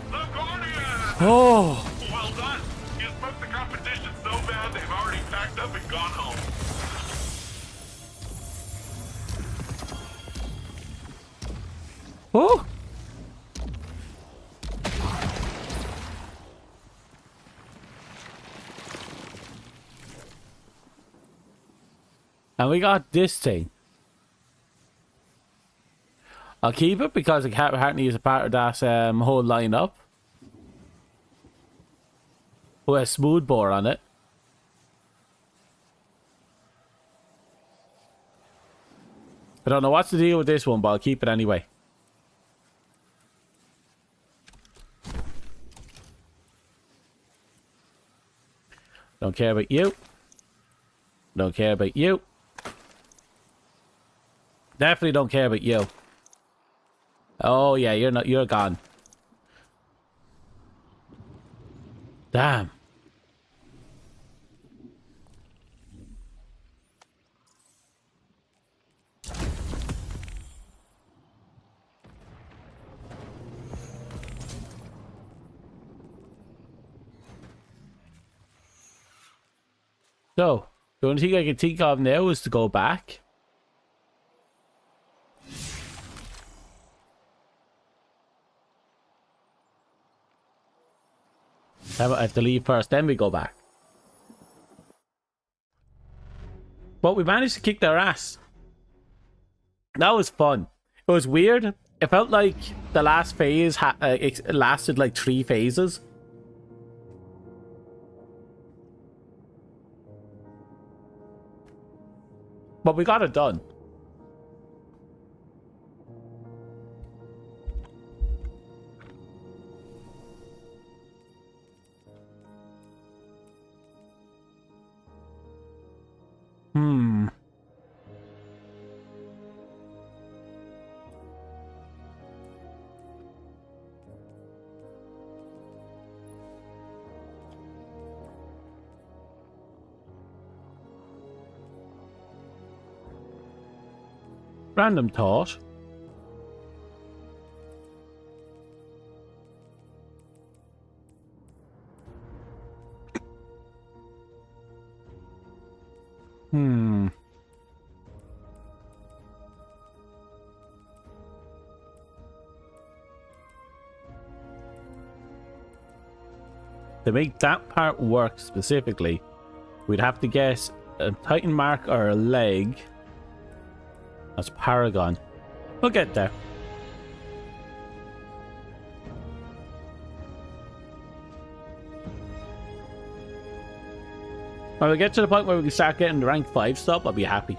S7: the Guardian!
S1: Oh!
S7: Well done! You smoked the competition so bad they've already packed up and gone home.
S1: Oh! And we got this thing. I'll keep it because it apparently is a part of that whole lineup. Oh, a smooth bore on it. I don't know what's the deal with this one, but I'll keep it anyway. Don't care about you. Don't care about you. Definitely don't care about you. Oh yeah, you're gone. Damn. So, the only thing I can think of now is to go back. I have to leave first, then we go back. But we managed to kick their ass. That was fun. It was weird. It felt like the last phase it lasted like 3 phases. But we got it done. Random thought. To make that part work specifically, we'd have to get a Titan mark or a leg. That's Paragon. We'll get there. When we get to the point where we can start getting the rank 5 stuff, I'll be happy.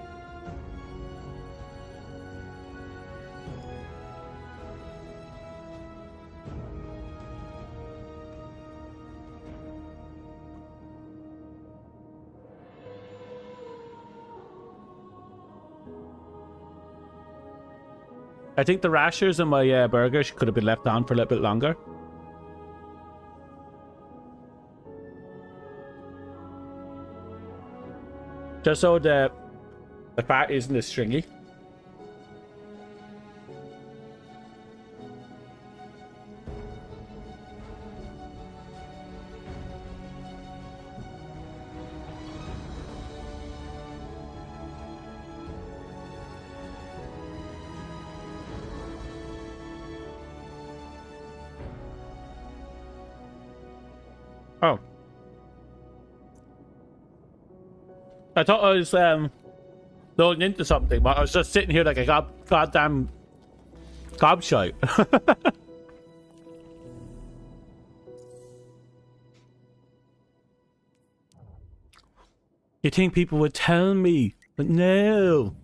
S1: I think the rashers in my burgers could have been left on for a little bit longer. Just so the fat isn't as stringy. Oh. I thought I was going into something, but I was just sitting here like a goddamn gobshite. You think people would tell me, but no.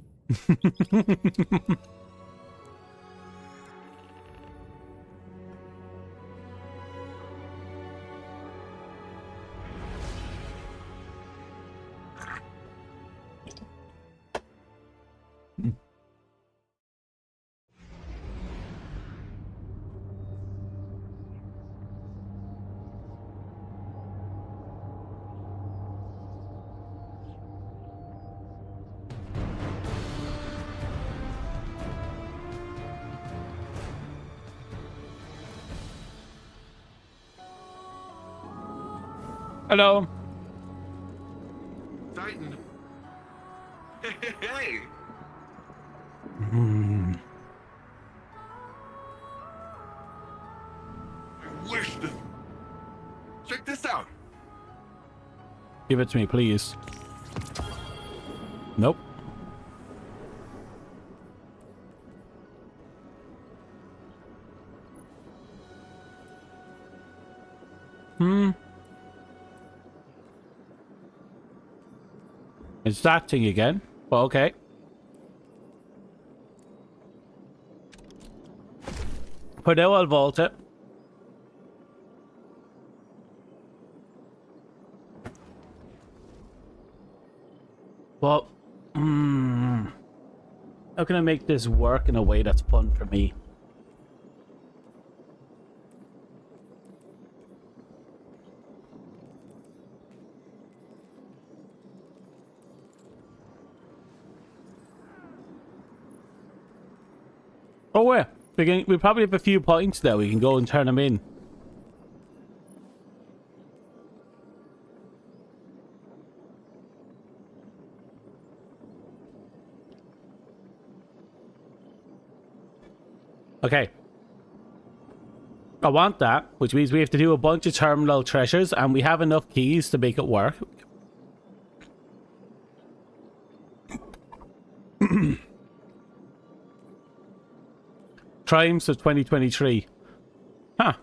S1: Hello.
S4: Titan. Hey. I wish this. Check this out.
S1: Give it to me, please. Nope. It's that thing again. Well, okay. For now, I'll vault it. Well, how can I make this work in a way that's fun for me? Oh, yeah. We probably have a few points there. We can go and turn them in. Okay. I want that, which means we have to do a bunch of terminal treasures, and we have enough keys to make it work. Triumphs of 2023. Huh.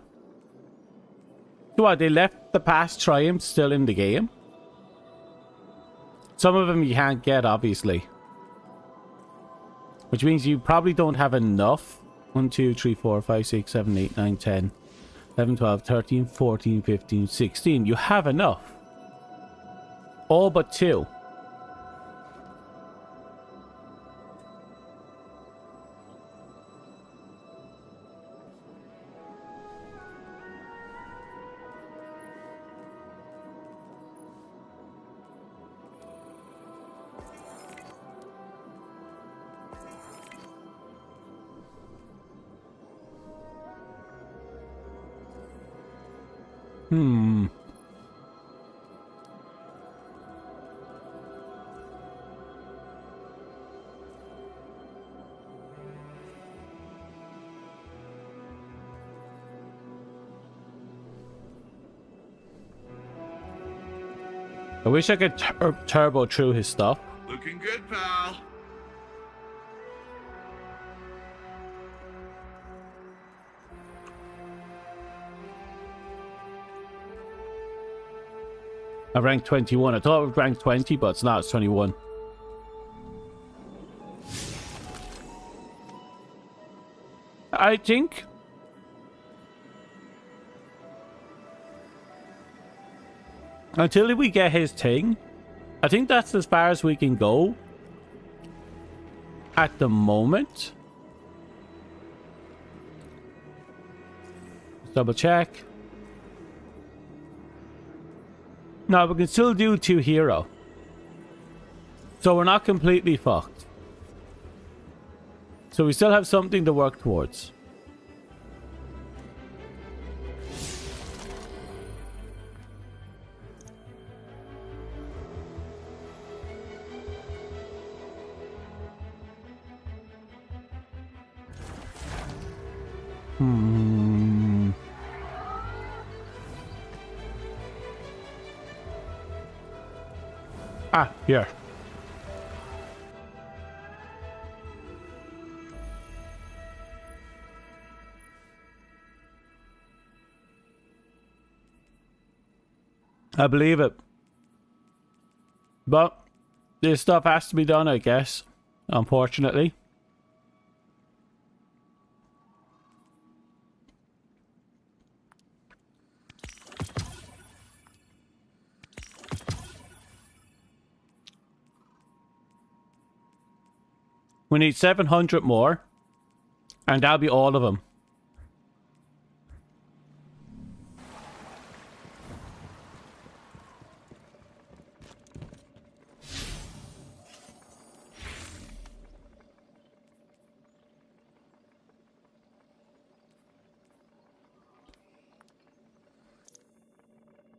S1: So what, they left the past triumphs still in the game? Some of them you can't get, obviously. Which means you probably don't have enough. 1, 2, 3, 4, 5, 6, 7, 8, 9, 10, 11, 12, 13, 14, 15, 16. You have enough. All but 2. I wish I could turbo through his stuff.
S4: Looking good, pal.
S1: I ranked 21. I thought it was ranked 20, but it's not. It's 21. I think until we get his thing, I think that's as far as we can go at the moment. Let's double check. No, we can still do 2 hero. So we're not completely fucked. So we still have something to work towards. Ah, here. I believe it. But this stuff has to be done, I guess. Unfortunately. We need 700 more, and that'll be all of them.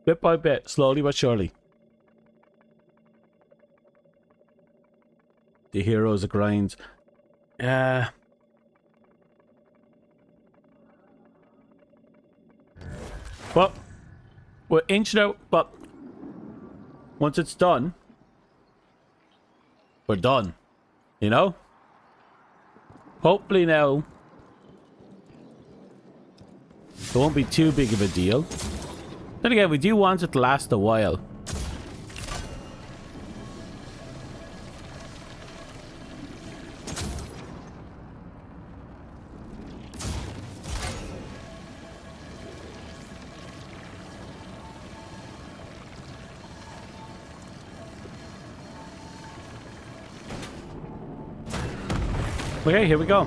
S1: Bit by bit, slowly but surely. The heroes of grind. Well, we're inching out, but once it's done, we're done. You know? Hopefully now it won't be too big of a deal. Then again, we do want it to last a while. Okay, here we go.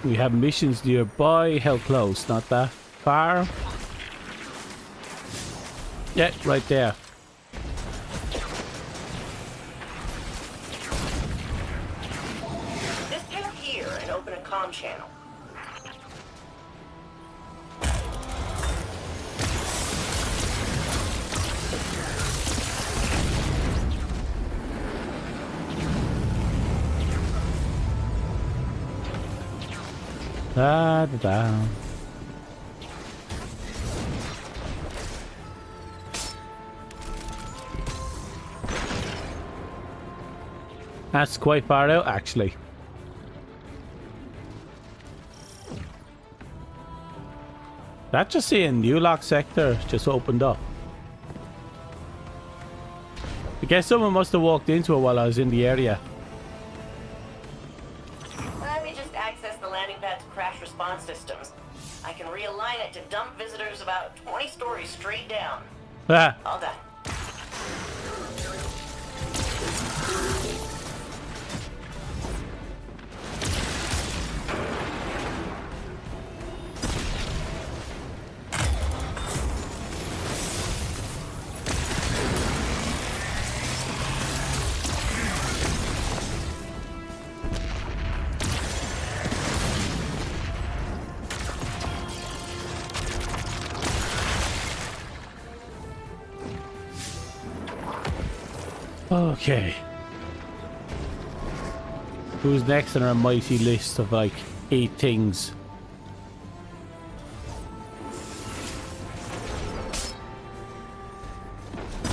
S1: We have missions nearby. How close? Not that far. Yeah, right there.
S6: Disconnect here and open a comm channel.
S1: Da da da. That's quite far out, actually. That just saying New Lock sector just opened up. I guess someone must have walked into it while I was in the area.
S6: Let me just access the landing pad's crash response systems. I can realign it to dump visitors about 20 stories straight down.
S1: Ah.
S6: All done.
S1: Okay. Who's next on our mighty list of like 8 things?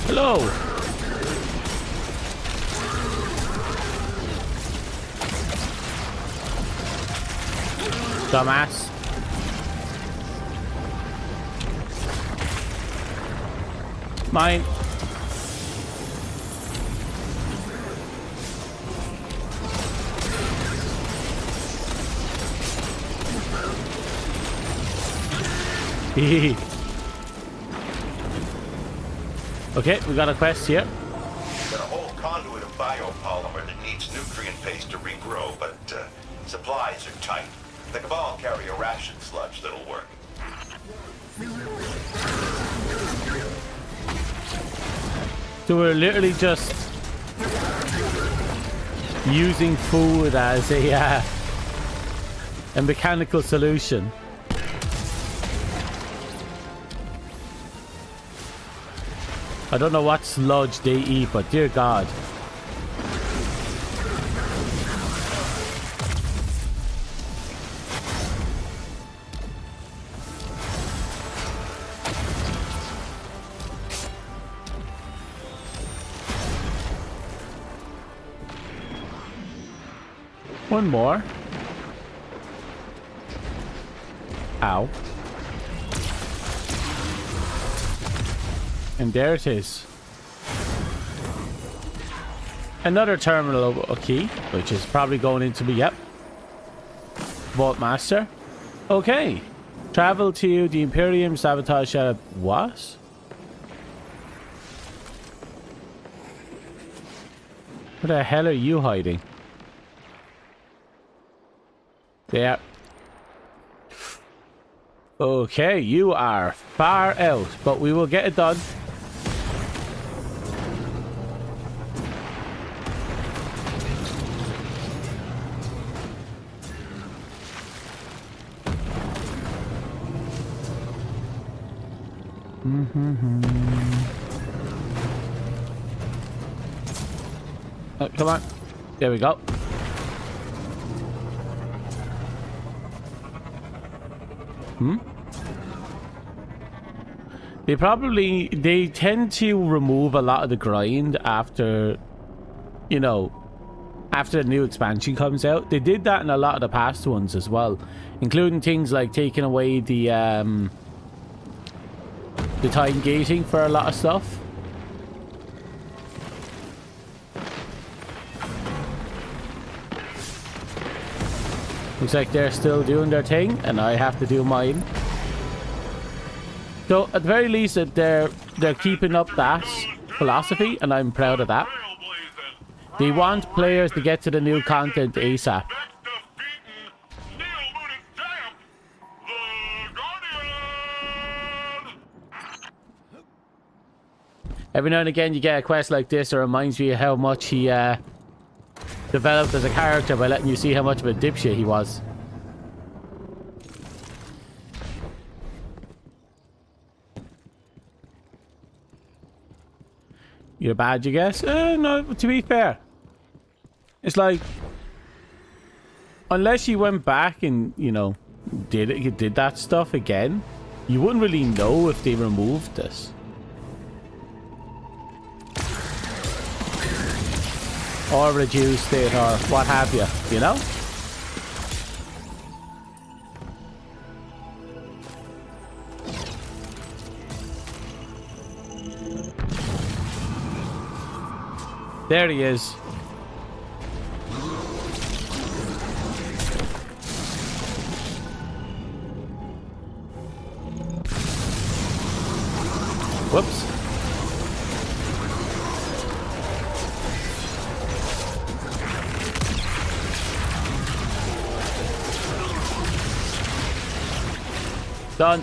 S1: Hello! Dumbass. Mine. Okay, we got a quest here.
S5: Got a whole conduit of biopolymer that needs nutrient paste to regrow, but supplies are tight. The Cabal carry a ration sludge that'll work.
S1: So we're literally just using food as a mechanical solution. I don't know what sludge they eat, but dear God. One more. Ow. And there it is. Another terminal key, which is probably going into me. Yep. Vault Master. Okay. Travel to the Imperium, sabotage. What? Where the hell are you hiding? There. Okay, you are far out, but we will get it done. Oh, come on. There we go. They tend to remove a lot of the grind after, you know, after the new expansion comes out. They did that in a lot of the past ones as well, including things like taking away the time gating for a lot of stuff. Looks like they're still doing their thing, and I have to do mine. So at the very least, they're keeping up that philosophy, and I'm proud of that. They want players to get to the new content ASAP. Every now and again you get a quest like this that reminds you how much he developed as a character by letting you see how much of a dipshit he was. Your badge, I guess? No, to be fair. It's like, unless you went back and, you know, did that stuff again, you wouldn't really know if they removed this. Or reduced it, or what have you, you know? There he is. Whoops. Done.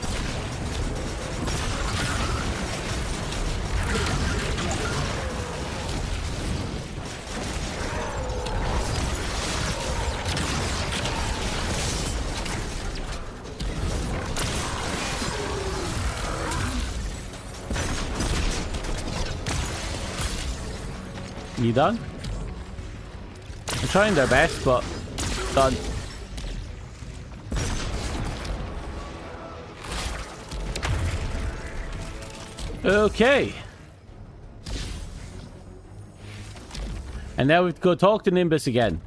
S1: You done? I'm trying their best, but done. Okay. And now we have to go talk to Nimbus again.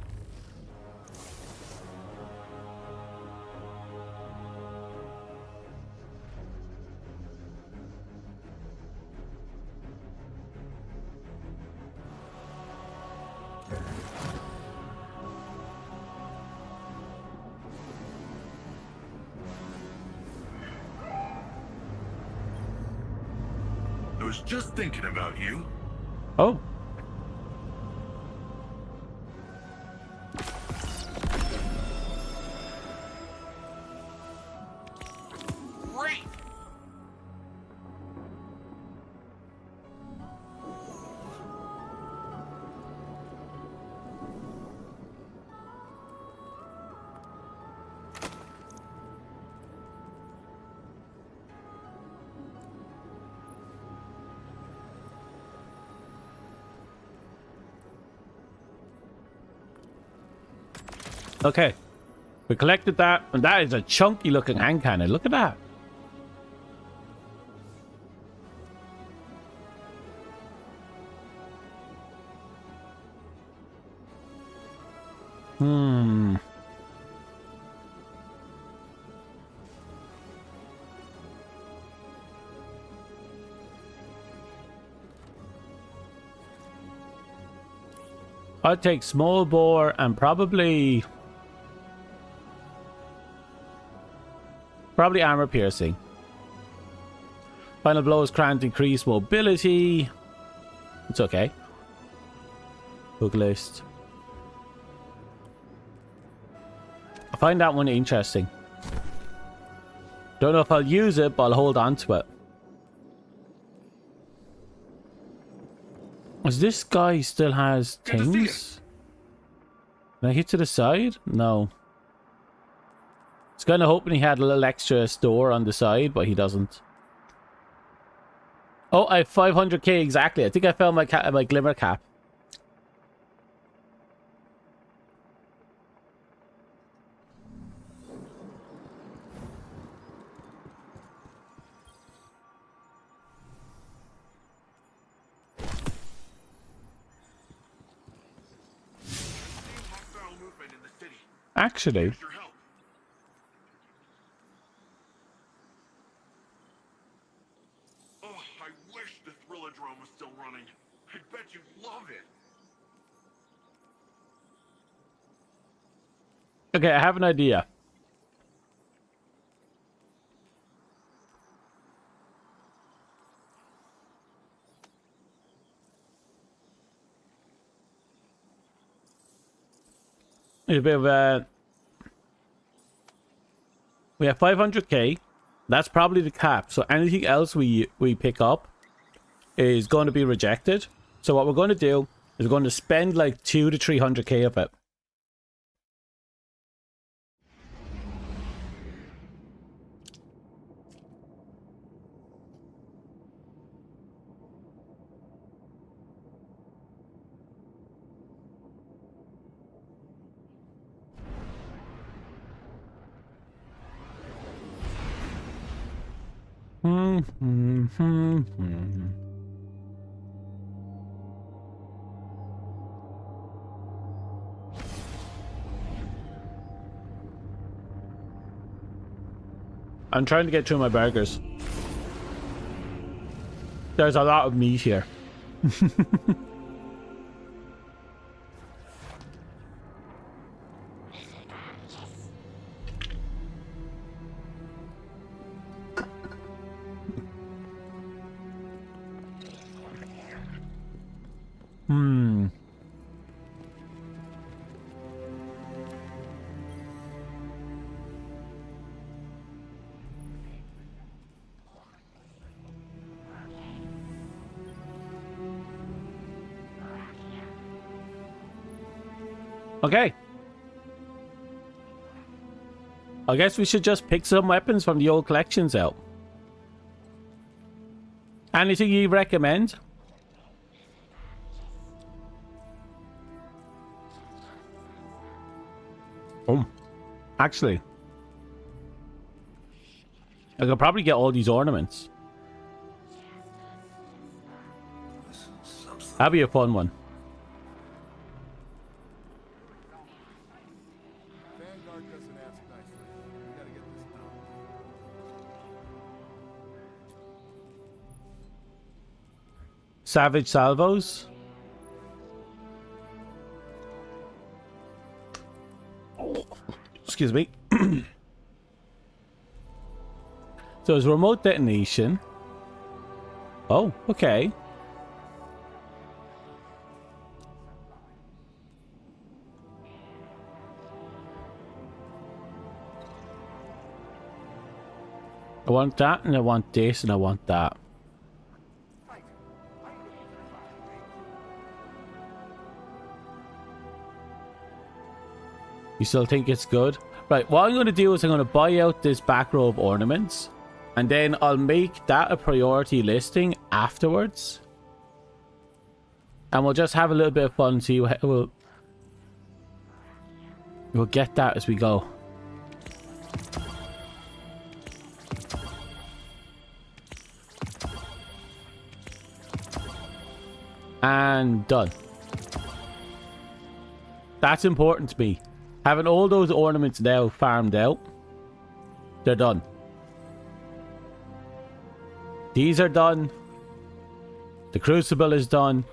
S7: I was just thinking about you.
S1: Oh.
S7: Great!
S1: Okay. We collected that, and that is a chunky looking hand cannon. Look at that. I'd take small bore and probably armor piercing. Final blows grant increased mobility. It's okay. Book list. I find that one interesting. Don't know if I'll use it, but I'll hold on to it. As this guy still has things? Can I hit to the side? No. I was kind of hoping he had a little extra store on the side, but he doesn't. Oh, I have 500k exactly. I think I found my glimmer cap. Actually,
S7: oh, I wish the Thrillodrome was still running. I bet you'd love it.
S1: okay, I have an idea. A bit of we have 500k. That's probably the cap. So anything else we pick up is going to be rejected. So what we're going to do is we're going to spend like 200 to 300k of it. I'm trying to get through my burgers. There's a lot of meat here. Okay. I guess we should just pick some weapons from the old collections out. Anything you recommend? Actually, I could probably get all these ornaments. That'd be a fun one. Savage salvos. Excuse me. So it's remote detonation. Oh, okay. I want that, and I want this, and I want that. You still think it's good? Right, what I'm going to do is I'm going to buy out this back row of ornaments, and then I'll make that a priority listing afterwards. And we'll just have a little bit of fun and see what we'll get that as we go. And done. That's important to me. Having all those ornaments now farmed out, they're done. These are done. The crucible is done.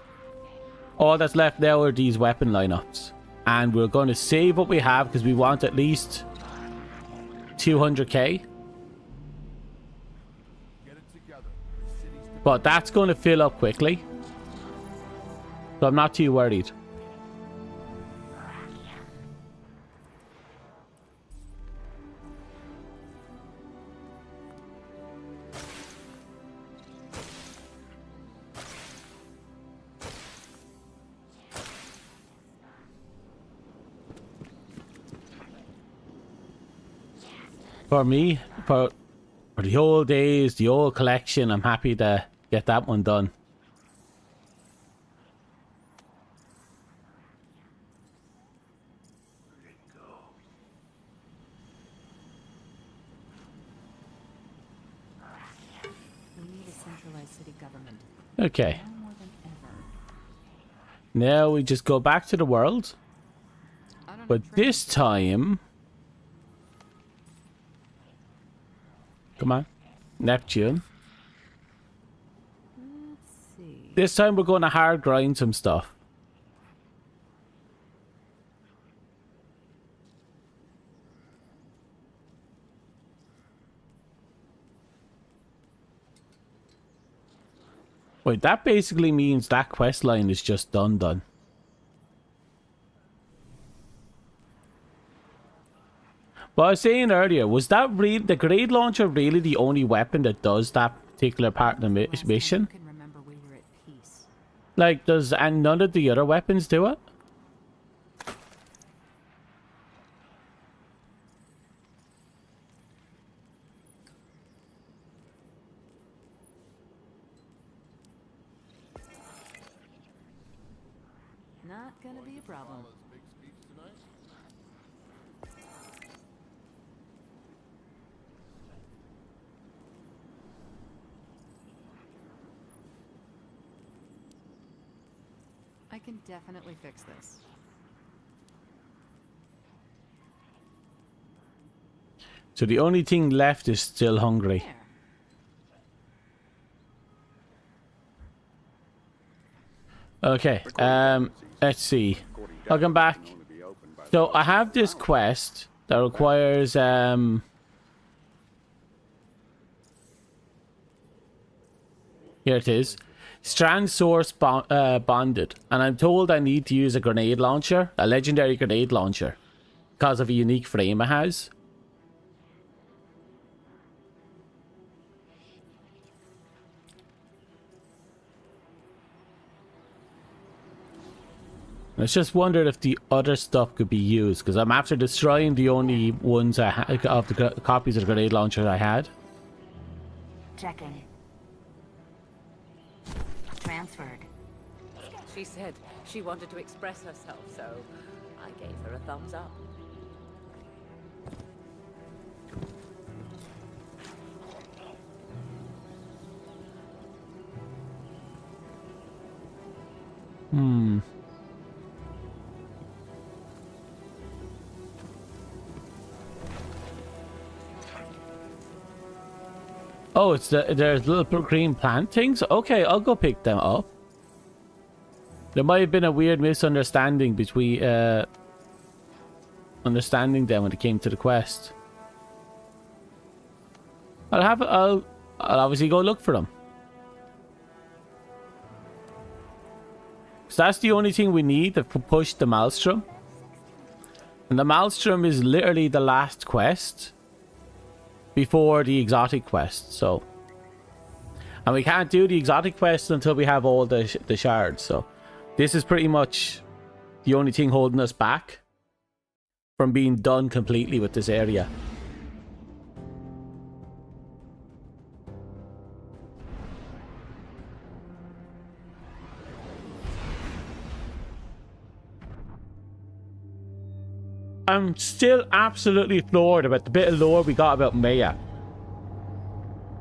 S1: All that's left now are these weapon lineups. And we're going to save what we have because we want at least 200k. But that's going to fill up quickly. So I'm not too worried. For me, for the old days, the old collection, I'm happy to get that one done. Okay. Now we just go back to the world. But this time... Come on. Neptune. This time we're going to hard grind some stuff. Wait, that basically means that quest line is just done. But I was saying earlier, was that the grade launcher really the only weapon that does that particular part of the mission? Like, does and none of the other weapons do it?
S10: Not gonna be a problem. I can definitely fix this.
S1: So the only thing left is still hungry.
S10: There.
S1: Okay, let's see. I'll come back. So I have this quest that requires here it is. Strand source bonded, and I'm told I need to use a grenade launcher, a legendary grenade launcher, because of a unique frame it has. I just wondered if the other stuff could be used, because I'm after destroying the only ones I of the copies of the grenade launcher I had.
S6: Checking. Transferred.
S10: She said she wanted to express herself, so I gave her a thumbs up.
S1: Oh, it's there's little green plant things? Okay, I'll go pick them up. There might have been a weird misunderstanding between understanding them when it came to the quest. I'll obviously go look for them. So that's the only thing we need to push the Maelstrom. And the Maelstrom is literally the last quest before the exotic quest, so. And we can't do the exotic quest until we have all the shards, so. This is pretty much the only thing holding us back from being done completely with this area. I'm still absolutely floored about the bit of lore we got about Maya.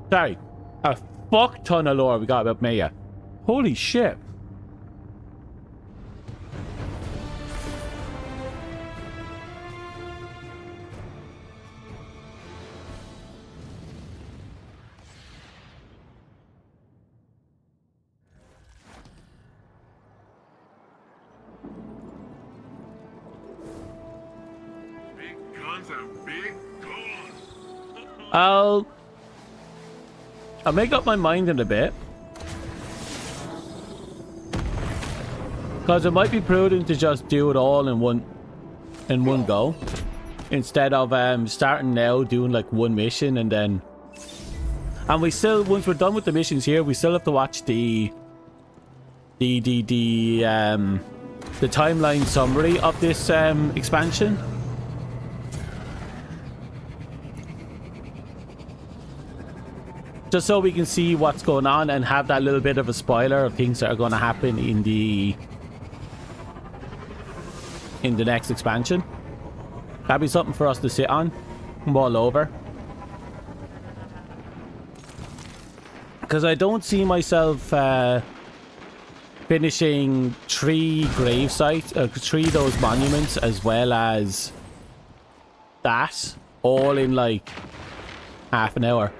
S1: Sorry, a fuck ton of lore we got about Maya. Holy shit. I'll make up my mind in a bit, because it might be prudent to just do it all in one go, instead of starting now doing like one mission and then. And we still, once we're done with the missions here, we still have to watch the timeline summary of this expansion. Just so we can see what's going on and have that little bit of a spoiler of things that are going to happen in the next expansion. That'd be something for us to sit on, mull over. Because I don't see myself finishing 3 grave sites, 3 of those monuments, as well as that, all in like half an hour.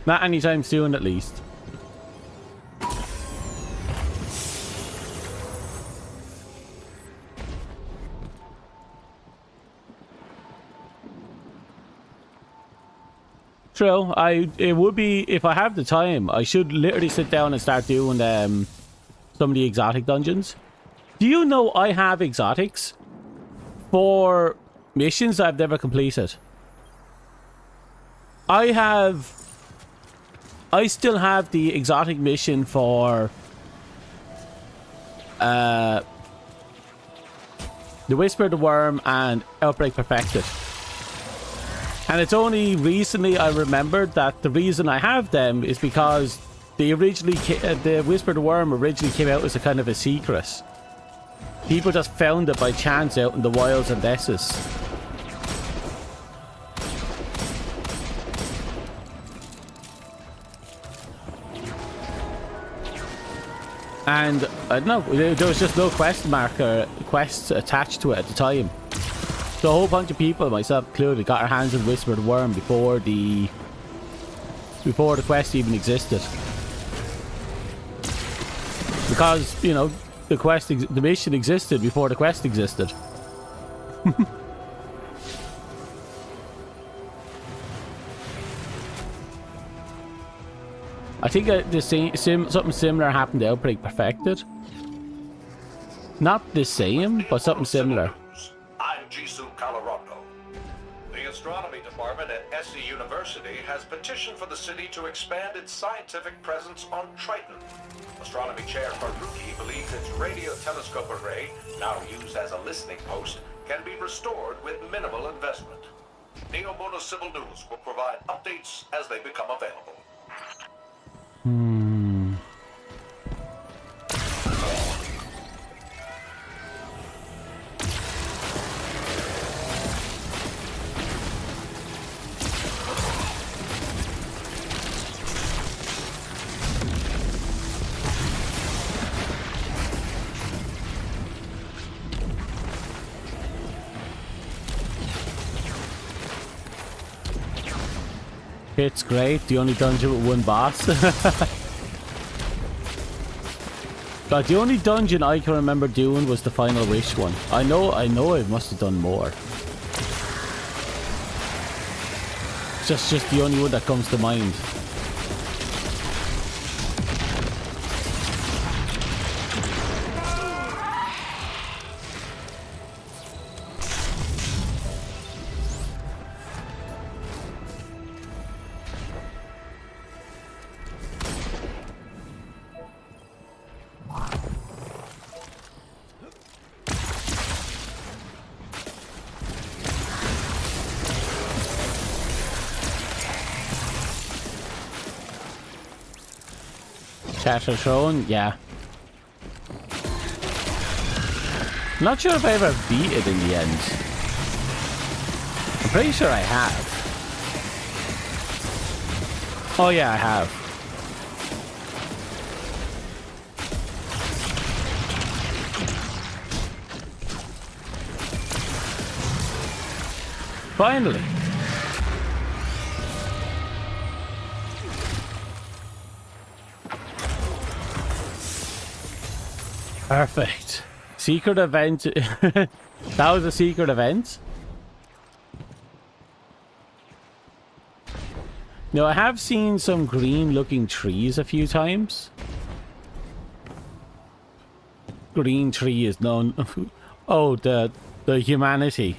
S1: Not anytime soon, at least. True. It would be, if I have the time, I should literally sit down and start doing some of the exotic dungeons. Do you know I have exotics for missions I've never completed? I still have the exotic mission for the Whisper, the Worm, and Outbreak Perfected. And it's only recently I remembered that the reason I have them is because they originally the Whisper, the Worm originally came out as a kind of a secret. People just found it by chance out in the wilds and Essus. And I don't know, there was just no quests attached to it at the time. So a whole bunch of people, myself included, got our hands on Whisper the Worm before the quest even existed. Because, you know, the mission existed before the quest existed. I think something similar happened to Outbreak Perfected. Not the same, but something similar.
S5: I'm Jisoo Colorado. The astronomy department at SC University has petitioned for the city to expand its scientific presence on Triton. Astronomy chair Haruki believes its radio telescope array, now used as a listening post, can be restored with minimal investment. Neo Mono Civil News will provide updates as they become available.
S1: It's great, the only dungeon with one boss. God, the only dungeon I can remember doing was the Final Wish one. I know I must have done more. It's just the only one that comes to mind. Chatter Throne, yeah. Not sure if I ever beat it in the end. I'm pretty sure I have. Oh yeah, I have. Finally. Perfect. Secret event. That was a secret event. Now, I have seen some green looking trees a few times. Green tree is known. Oh, the humanity.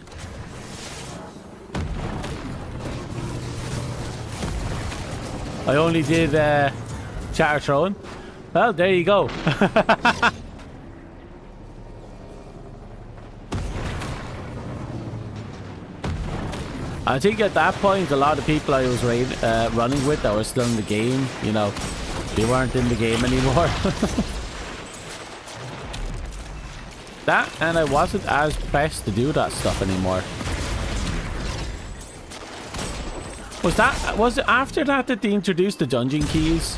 S1: I only did Chatter Throne. Well, there you go. I think at that point, a lot of people I was running with that were still in the game, you know, they weren't in the game anymore. That, and I wasn't as pressed to do that stuff anymore. Was it after that they introduced the dungeon keys?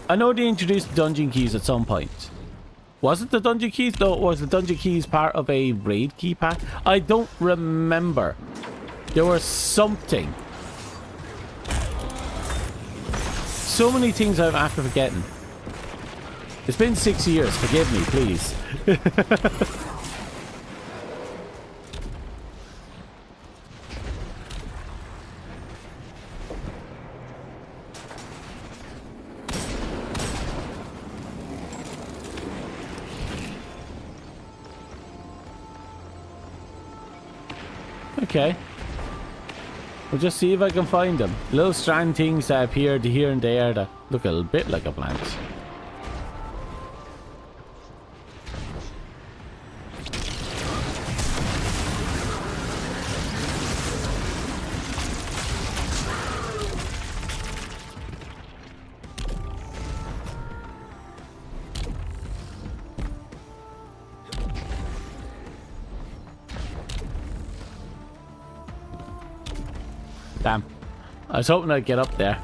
S1: I know they introduced the dungeon keys at some point. Was it the dungeon keys? No, was the dungeon keys part of a raid key pack? I don't remember. There was something. So many things I'm after forgetting. It's been 6 years. Forgive me, please. Okay. We'll just see if I can find them. Little strand things that appear here and there that look a little bit like a plant. Damn. I was hoping I'd get up there.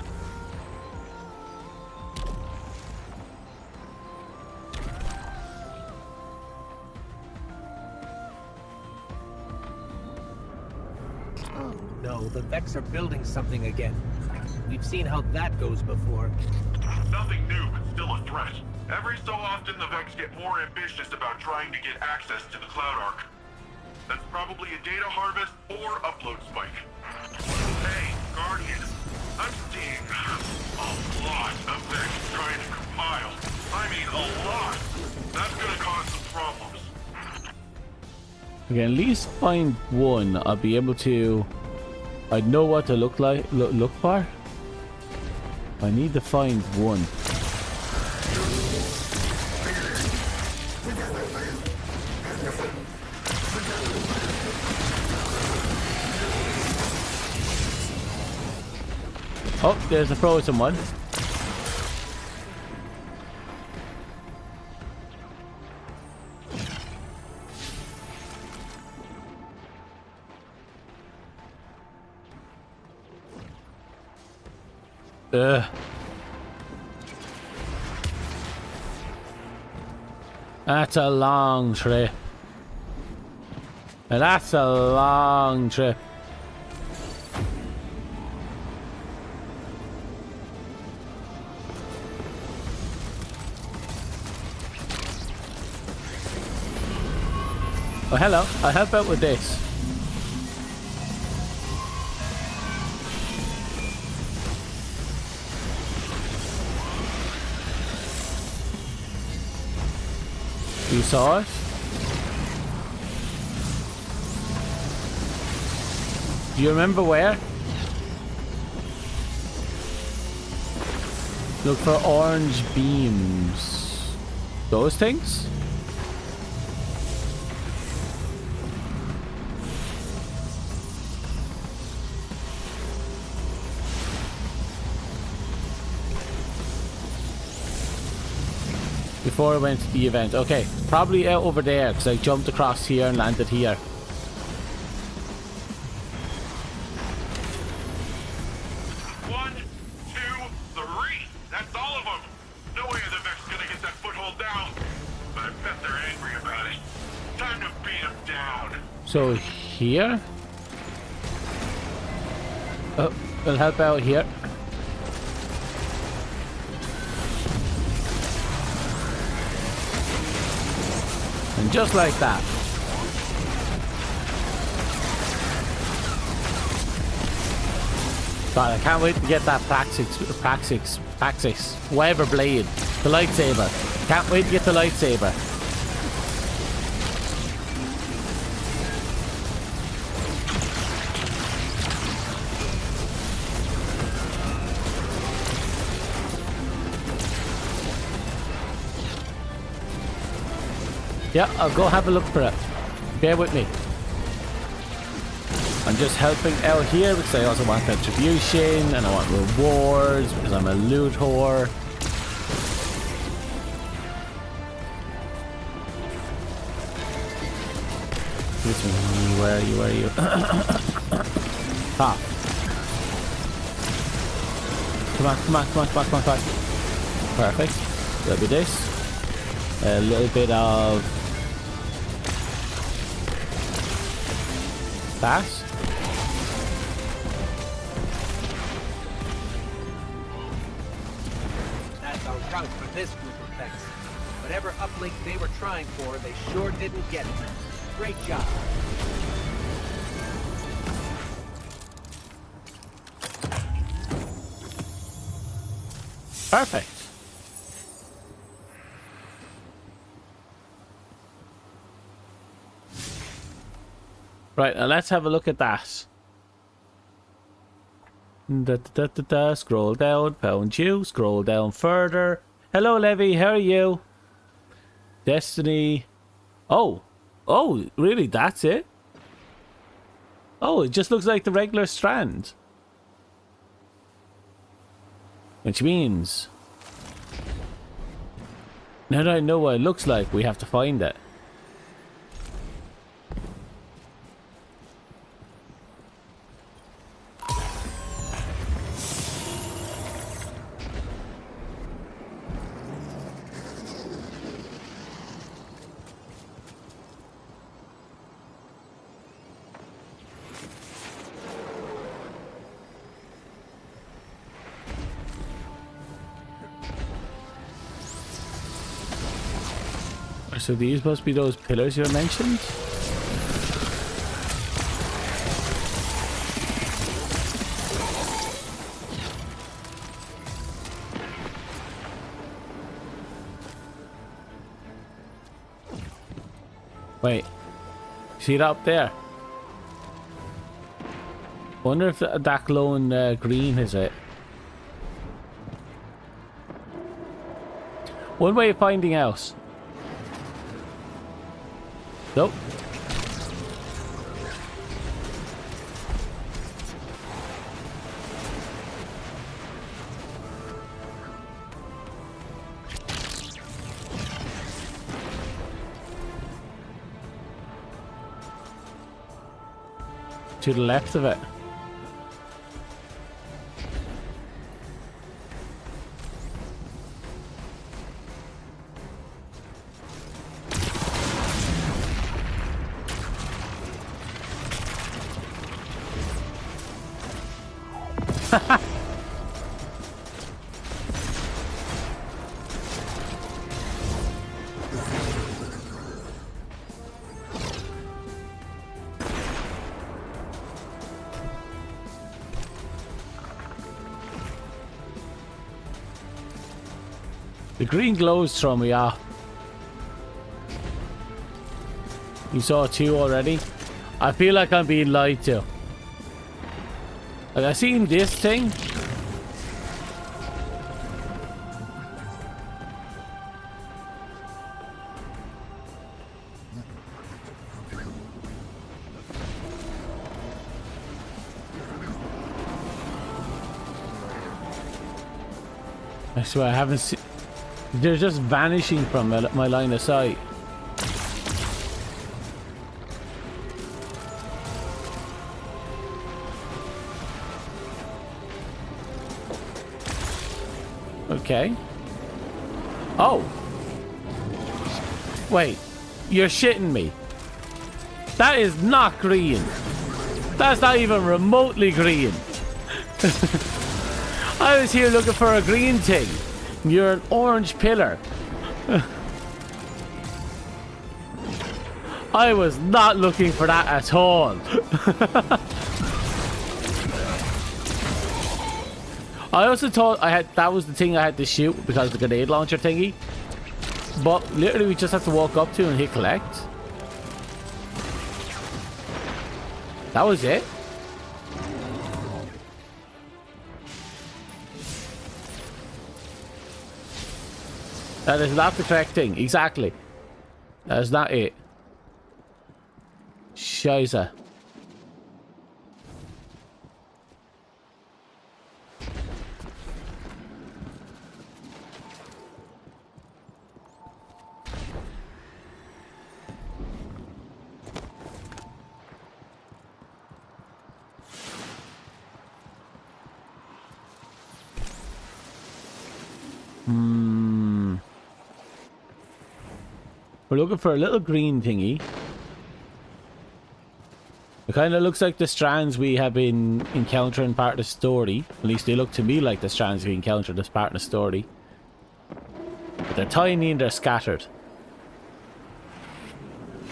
S2: Oh no, the Vex are building something again. We've seen how that goes before.
S7: Nothing new, but still a threat. Every so often, the Vex get more ambitious about trying to get access to the Cloud Ark. That's probably a data harvest or upload spike. Hey, Guardian, I'm seeing a lot of Vex trying to compile. I mean, a lot. That's gonna cause some problems.
S1: Okay, at least find one. I'll be able to. I know what to look for. I need to find one. Oh, there's a frozen one. That's a long trip. And that's a long trip. Oh, hello. I'll help out with this. You saw it? Do you remember where? Look for orange beams. Those things? Before I went to the event. Okay, probably out over there because I jumped across here and landed here.
S7: One, two, three. That's all of them. No way the Vex is gonna get that foothold down. But I bet they're angry about it. Time to beat them down.
S1: So here? Oh, I'll help out here. And just like that. God, I can't wait to get that Praxis, whatever blade. The lightsaber. Can't wait to get the lightsaber. Yeah, I'll go have a look for it. Bear with me. I'm just helping out here because I also want contribution and I want rewards because I'm a loot whore. Where are you? Where are you? Ah. Come on. Perfect. That'll be this. A little bit of that.
S2: That's our route for this group of Vex. Whatever uplink they were trying for, they sure didn't get it. Great job.
S1: Perfect. Right, now let's have a look at that. Scroll down, found you. Scroll down further. Hello, Levy. How are you? Destiny. Oh, really? That's it? Oh, it just looks like the regular strand. Which means, now that I know what it looks like, we have to find it. So these must be those pillars you mentioned? Wait. See it up there? Wonder if that glowing green is it. One way of finding out. Nope. To the left of it. The green glows throw me off. You saw two already? I feel like I'm being lied to. Like, I seen this thing. I swear I haven't seen. They're just vanishing from my line of sight. Okay. Oh. Wait. You're shitting me. That is not green. That's not even remotely green. I was here looking for a green thing. You're an orange pillar. I was not looking for that at all. I also thought that was the thing I had to shoot because of the grenade launcher thingy. But literally we just have to walk up to and hit collect. That was it. That is not the correct thing. Exactly. That is not it. Scheiße. We're looking for a little green thingy. It kind of looks like the strands we have been encountering part of the story. At least they look to me like the strands we encountered as part of the story. But they're tiny and they're scattered.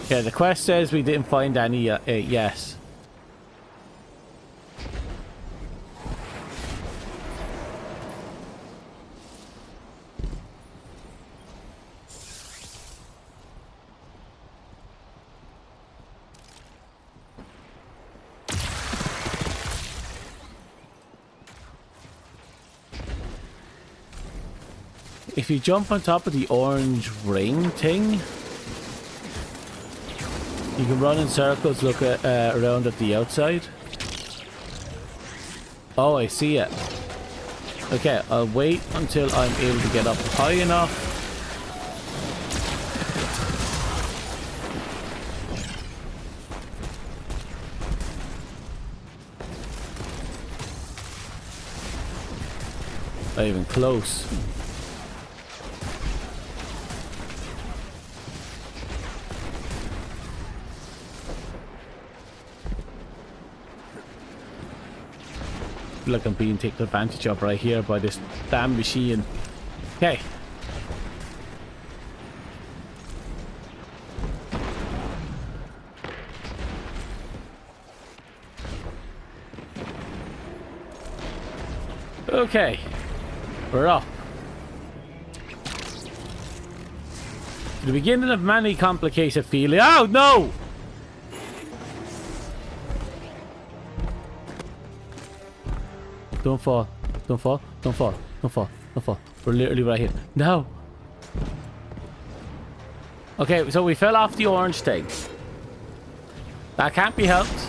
S1: Yeah, the quest says we didn't find any yes. if you jump on top of the orange ring thing, you can run in circles, look at, around at the outside. Oh, I see it. Okay, I'll wait until I'm able to get up high enough. Not even close. Feel like I'm being taken advantage of right here by this damn machine. Okay. Okay. We're up. The beginning of many complicated feelings. Oh no! Don't fall. Don't fall. Don't fall. Don't fall. Don't fall. We're literally right here. No! Okay, so we fell off the orange thing. That can't be helped.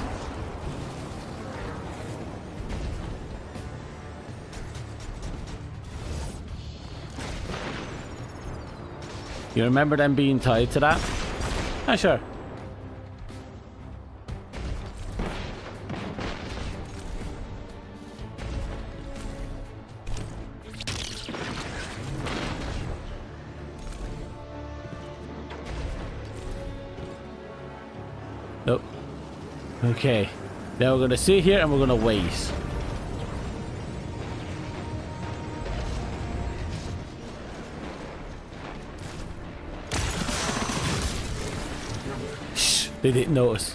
S1: You remember them being tied to that? Ah, sure. Nope. Okay. Now we're gonna sit here and we're gonna wait. Shh, they didn't notice.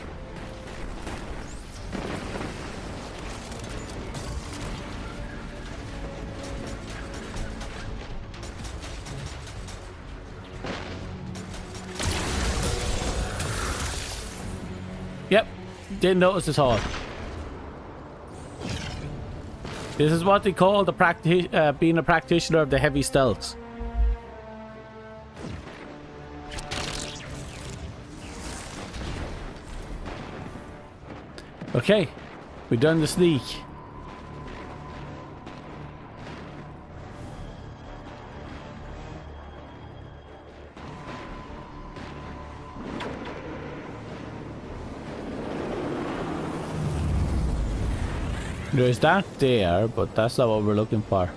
S1: Yep, didn't notice at all. This is what they call the being a practitioner of the heavy stealths. Okay, we've done the sneak. There's that there, but that's not what we're looking for.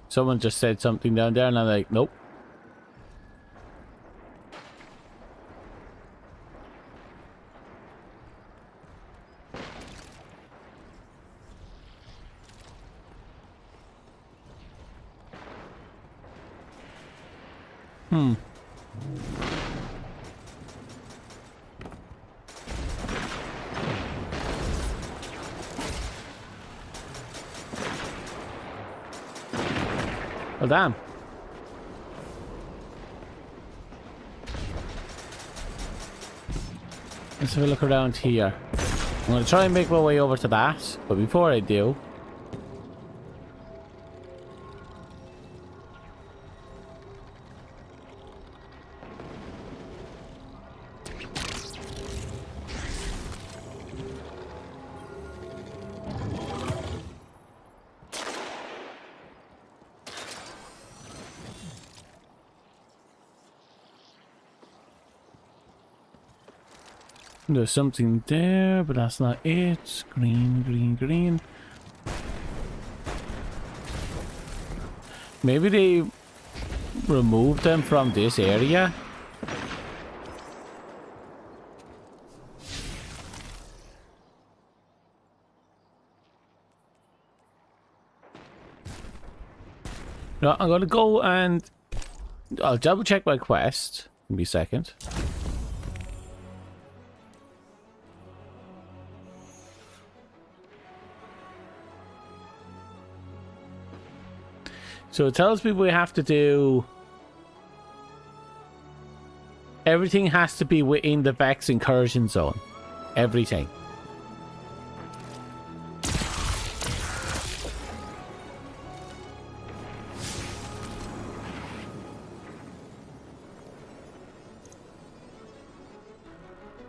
S1: Someone just said something down there and I'm like, nope. Oh, damn. Let's have a look around here. I'm going to try and make my way over to that, but before I do... There's something there, but that's not it. Green, green, green. Maybe they removed them from this area. No, I'm gonna go and I'll double check my quest. Give me a second. So it tells me we have to do... Everything has to be within the Vex incursion zone. Everything.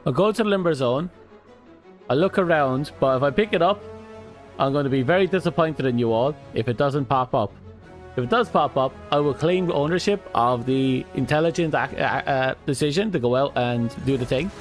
S1: I'll go to the Limber Zone. I'll look around, but if I pick it up, I'm going to be very disappointed in you all if it doesn't pop up. If it does pop up, I will claim ownership of the intelligent decision to go out and do the thing.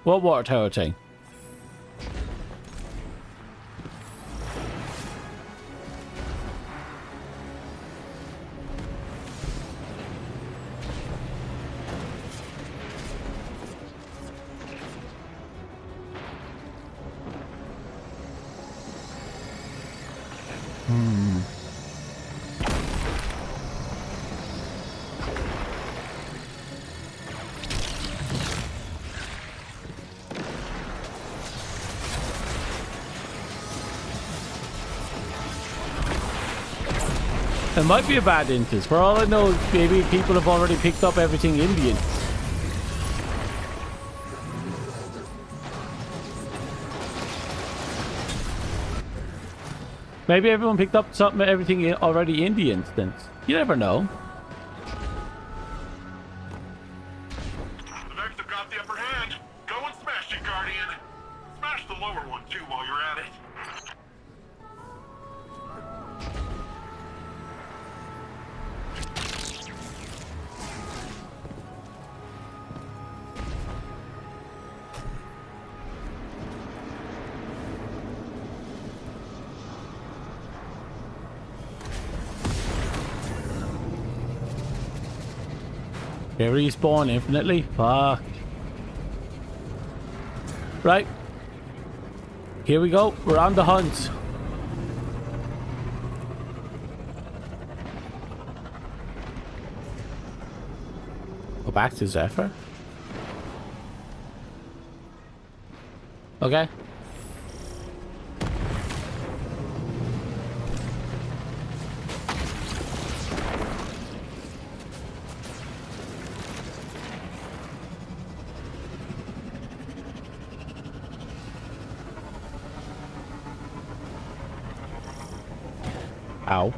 S1: What water tower thing? It might be a bad instance. For all I know, maybe people have already picked up everything Indian. Maybe everyone picked up something, everything already in the instance. You never know.
S7: The Vex have got the upper hand. Go and smash it, Guardian. Smash the lower one too while you're at it.
S1: They respawn infinitely? Fuck. Right. Here we go. We're on the hunt. Go back to Zephyr. Okay. Ow.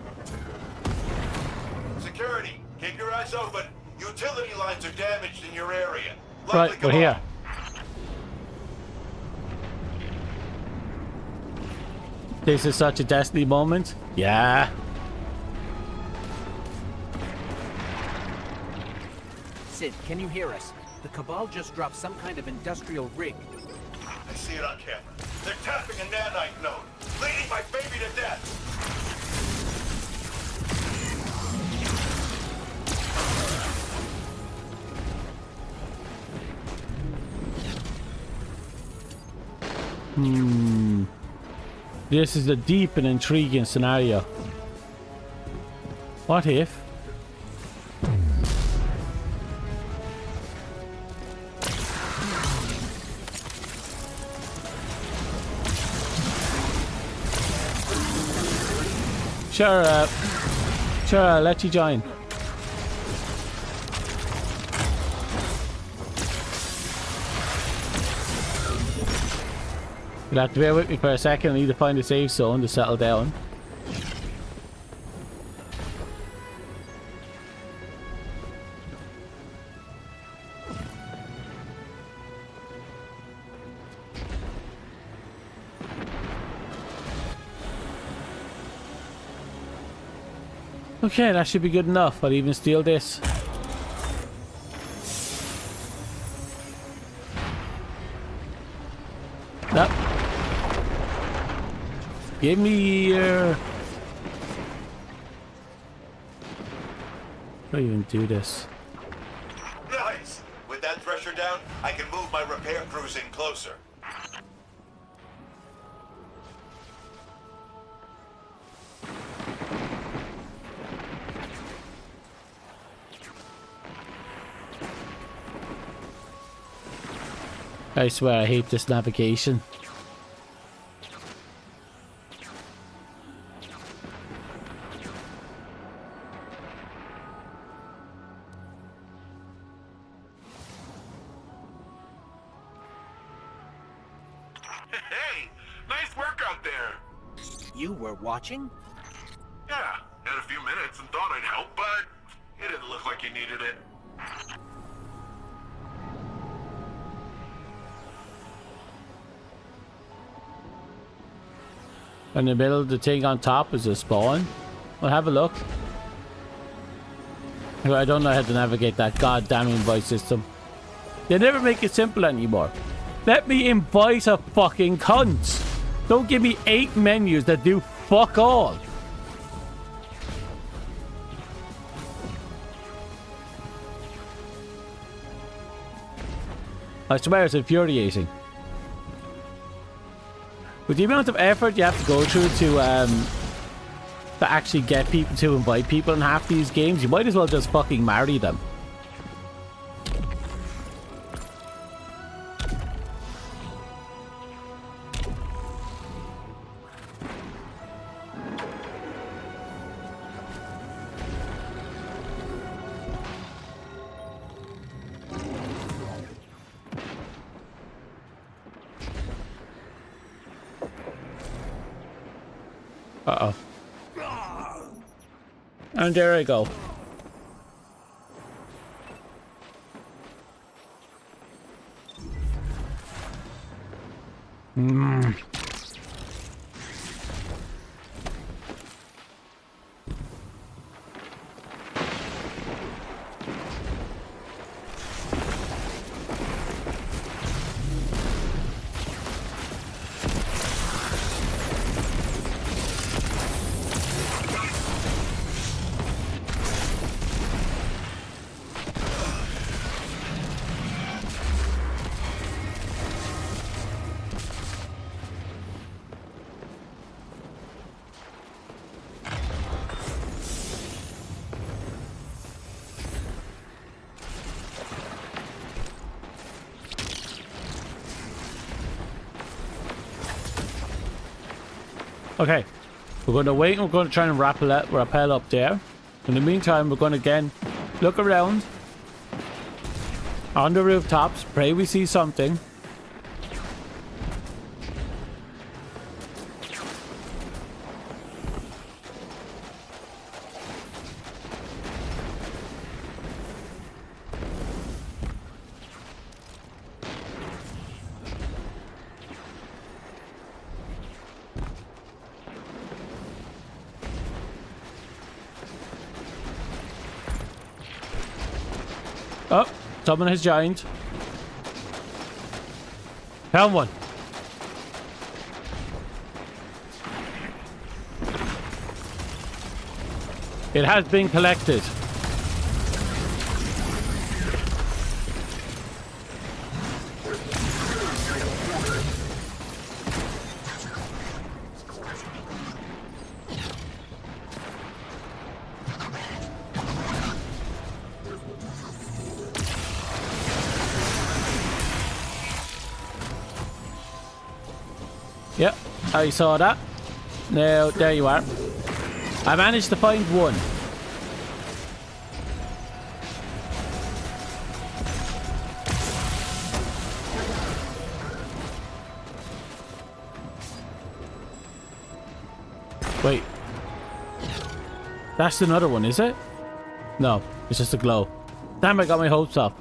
S5: Security, keep your eyes open. Utility lines are damaged in your area.
S1: Right, we're here. This is such a Destiny moment. Yeah.
S2: Sid, can you hear us? The Cabal just dropped some kind of industrial rig.
S5: I see it on camera. They're tapping a nanite node, leading my baby to death.
S1: This is a deep and intriguing scenario. What if? Sure, I'll let you join. You'll have to bear with me for a second. I need to find a safe zone to settle down. Okay, that should be good enough. I'll even steal this. Nope. Give me your... How do I even do this?
S11: Nice! With that thresher down, I can move my repair crews in closer.
S1: I swear I hate this navigation.
S7: Hey, nice work out there.
S2: You were watching?
S7: Yeah, had a few minutes and thought I'd help, but it didn't look like you needed it.
S1: In the middle, the thing on top is a spawn. Well, have a look. I don't know how to navigate that goddamn invite system. They never make it simple anymore. Let me invite a fucking cunt. Don't give me 8 menus that do fuck all. I swear it's infuriating. With the amount of effort you have to go through to actually get people to invite people in half these games, you might as well just fucking marry them. Uh-oh. And there I go. Okay, we're going to wait and we're going to try and rappel up there. In the meantime, we're going to again look around on the rooftops, pray we see something. Oh, someone has joined. Found one. It has been collected. Yep, I saw that. Now, there you are. I managed to find one. Wait. That's another one, is it? No, it's just a glow. Damn, I got my hopes up.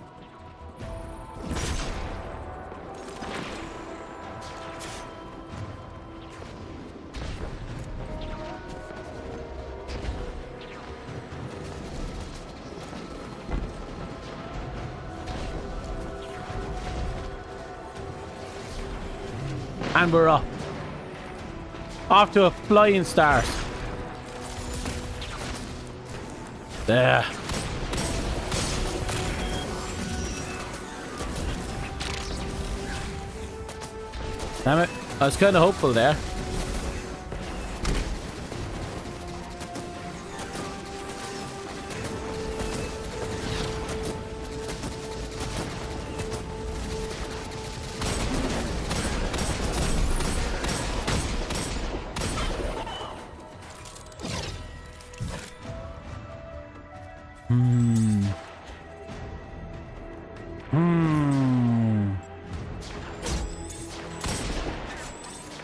S1: And we're up. Off to a flying start. There. Damn it. I was kind of hopeful there.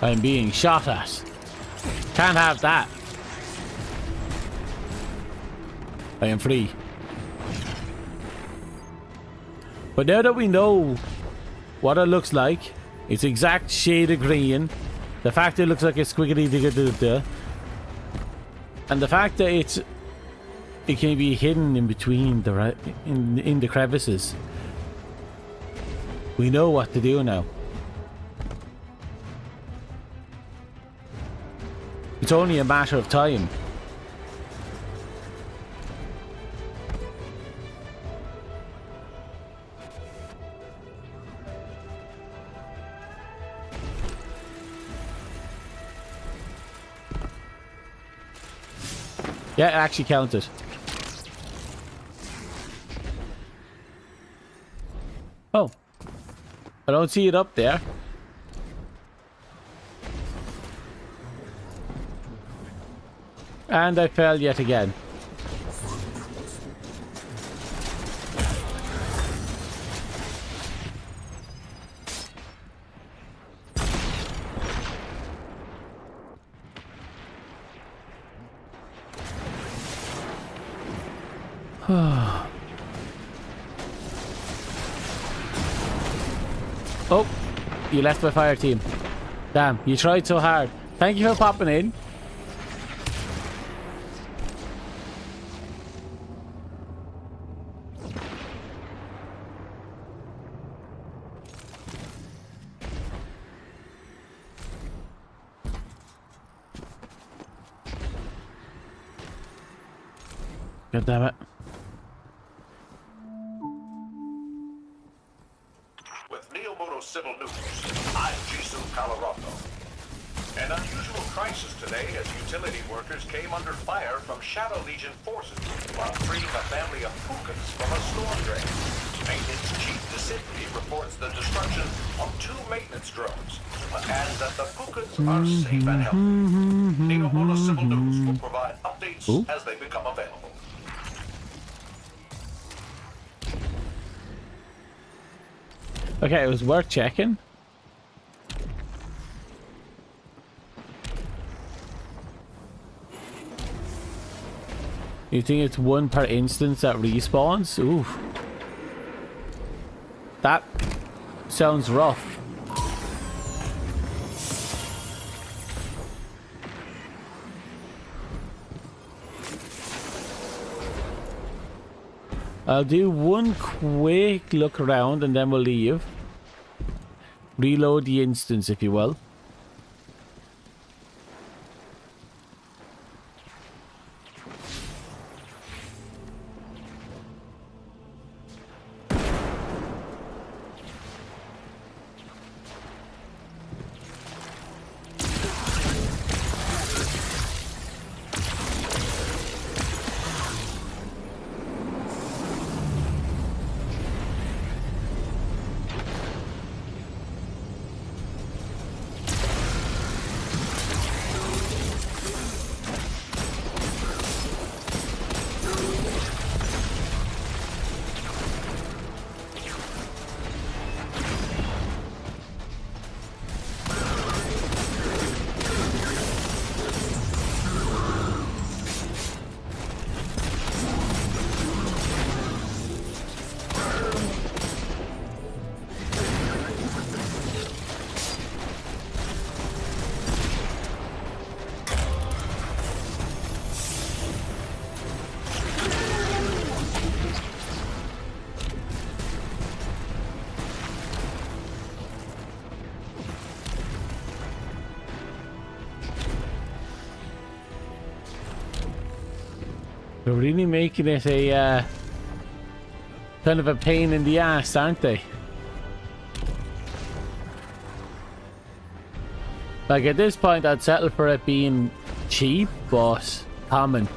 S1: I'm being shot at. Can't have that. I am free. But now that we know what it looks like, its exact shade of green, the fact that it looks like a squiggly digga, and the fact that it can be hidden in between the in the crevices, we know what to do now. It's only a matter of time. Yeah, it actually counted. Oh. I don't see it up there. And I fell yet again. Oh, you left my fire team. Damn, you tried so hard. Thank you for popping in. God damn it.
S5: With Neomoto Civil News, I'm Jisoo Colorado. An unusual crisis today as utility workers came under fire from Shadow Legion forces while freeing a family of pukas from a storm drain. Maintenance Chief DeCindy reports the destruction of 2 maintenance drones, but adds that the pukas are safe and healthy. Neomoto Civil News will provide updates as they become available.
S1: Okay, it was worth checking. You think it's 1 per instance that respawns? Ooh. That sounds rough. I'll do 1 quick look around and then we'll leave. Reload the instance, if you will. They're really making it a kind of a pain in the ass, aren't they? Like at this point, I'd settle for it being cheap, but common.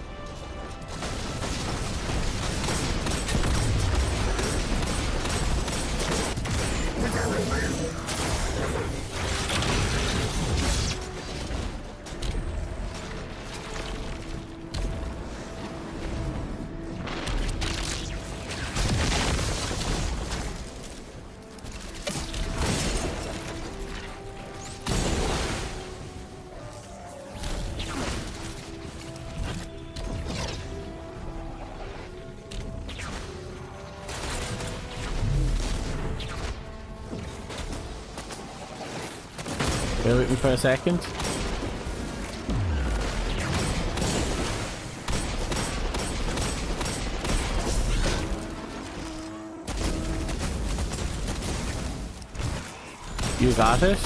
S1: Bear with me for a second. You got it?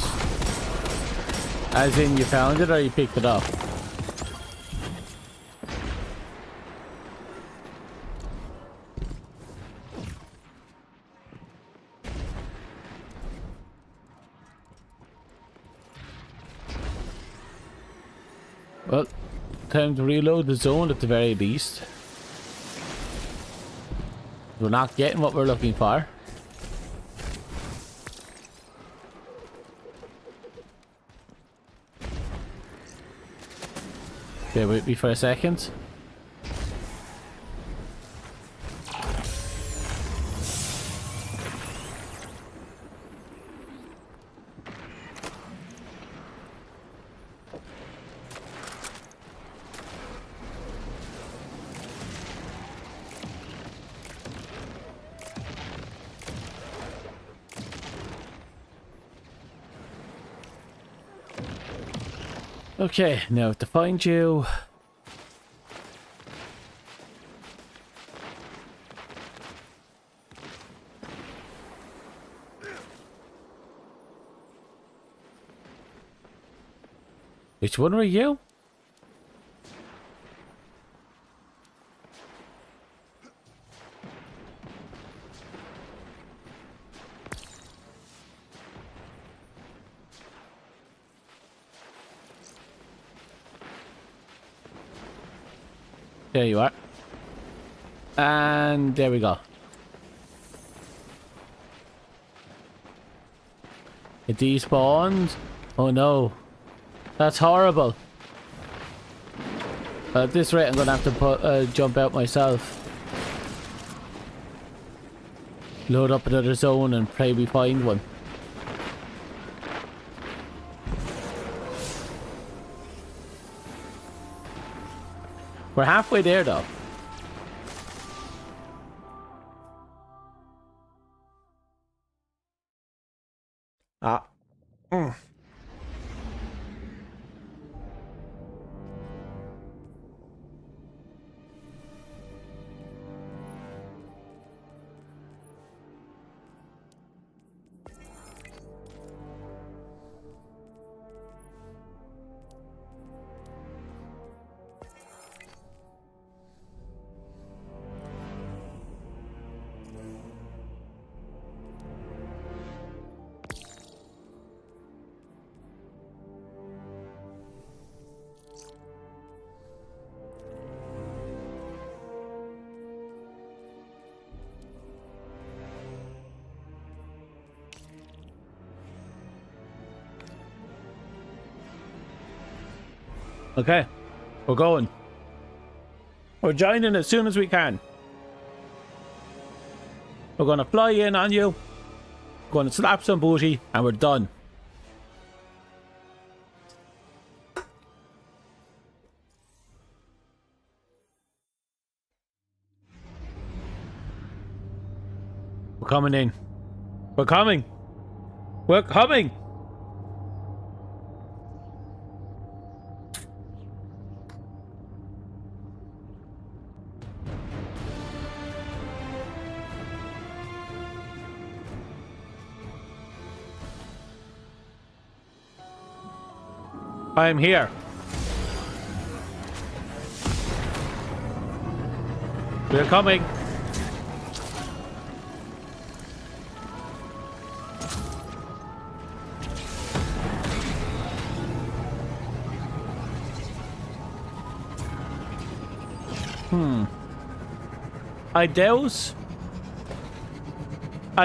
S1: As in you found it or you picked it up? Well, time to reload the zone at the very least. We're not getting what we're looking for. Bear with me for a second. Okay, now to find you. Which one were you? There you are. And there we go. It despawned. Oh no. That's horrible. At this rate, I'm gonna have to jump out myself. Load up another zone and pray we find one. We're halfway there though. Okay, we're going. We're joining as soon as we can. We're gonna fly in on you, gonna slap some booty, and we're done. We're coming in. We're coming. We're coming. I am here. We're coming. I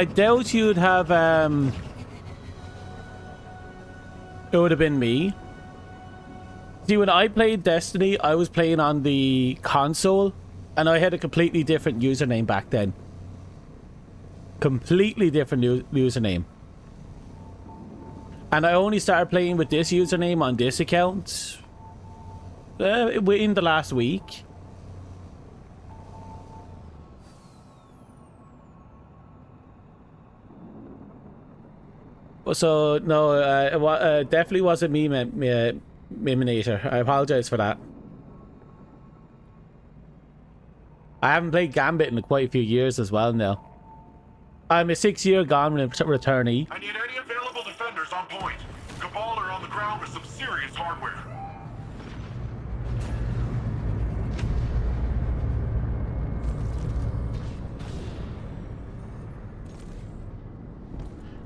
S1: doubt you'd have, it would have been me. See, when I played Destiny, I was playing on the console, and I had a completely different username back then. Completely different username. And I only started playing with this username on this account in the last week. So no, it definitely wasn't me, Miminator. I apologize for that. I haven't played Gambit in quite a few years as well now. I'm a 6-year gone returnee.
S7: I need any available defenders on point. Cabal are on the ground with some serious hardware.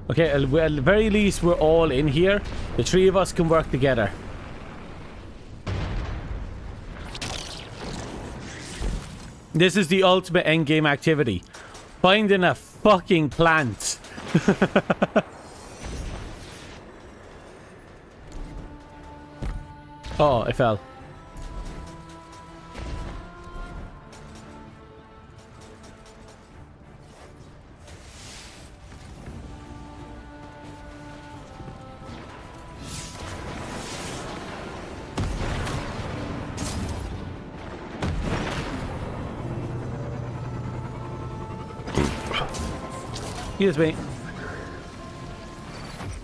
S1: Okay, at the very least, we're all in here. The three of us can work together. This is the ultimate endgame activity. Finding a fucking plant. Oh, I fell. Excuse me.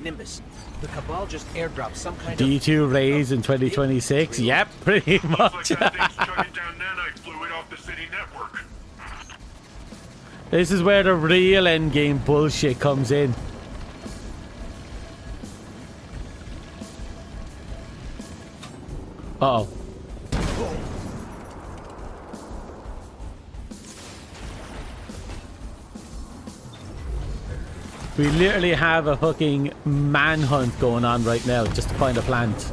S2: Nimbus, the Cabal just airdropped some kind
S1: D2 raise in 2026? Yep, pretty much.
S7: Looks like that thing's chugging down nanite fluid off the city network.
S1: This is where the real endgame bullshit comes in. Uh-oh. We literally have a fucking manhunt going on right now just to find a plant.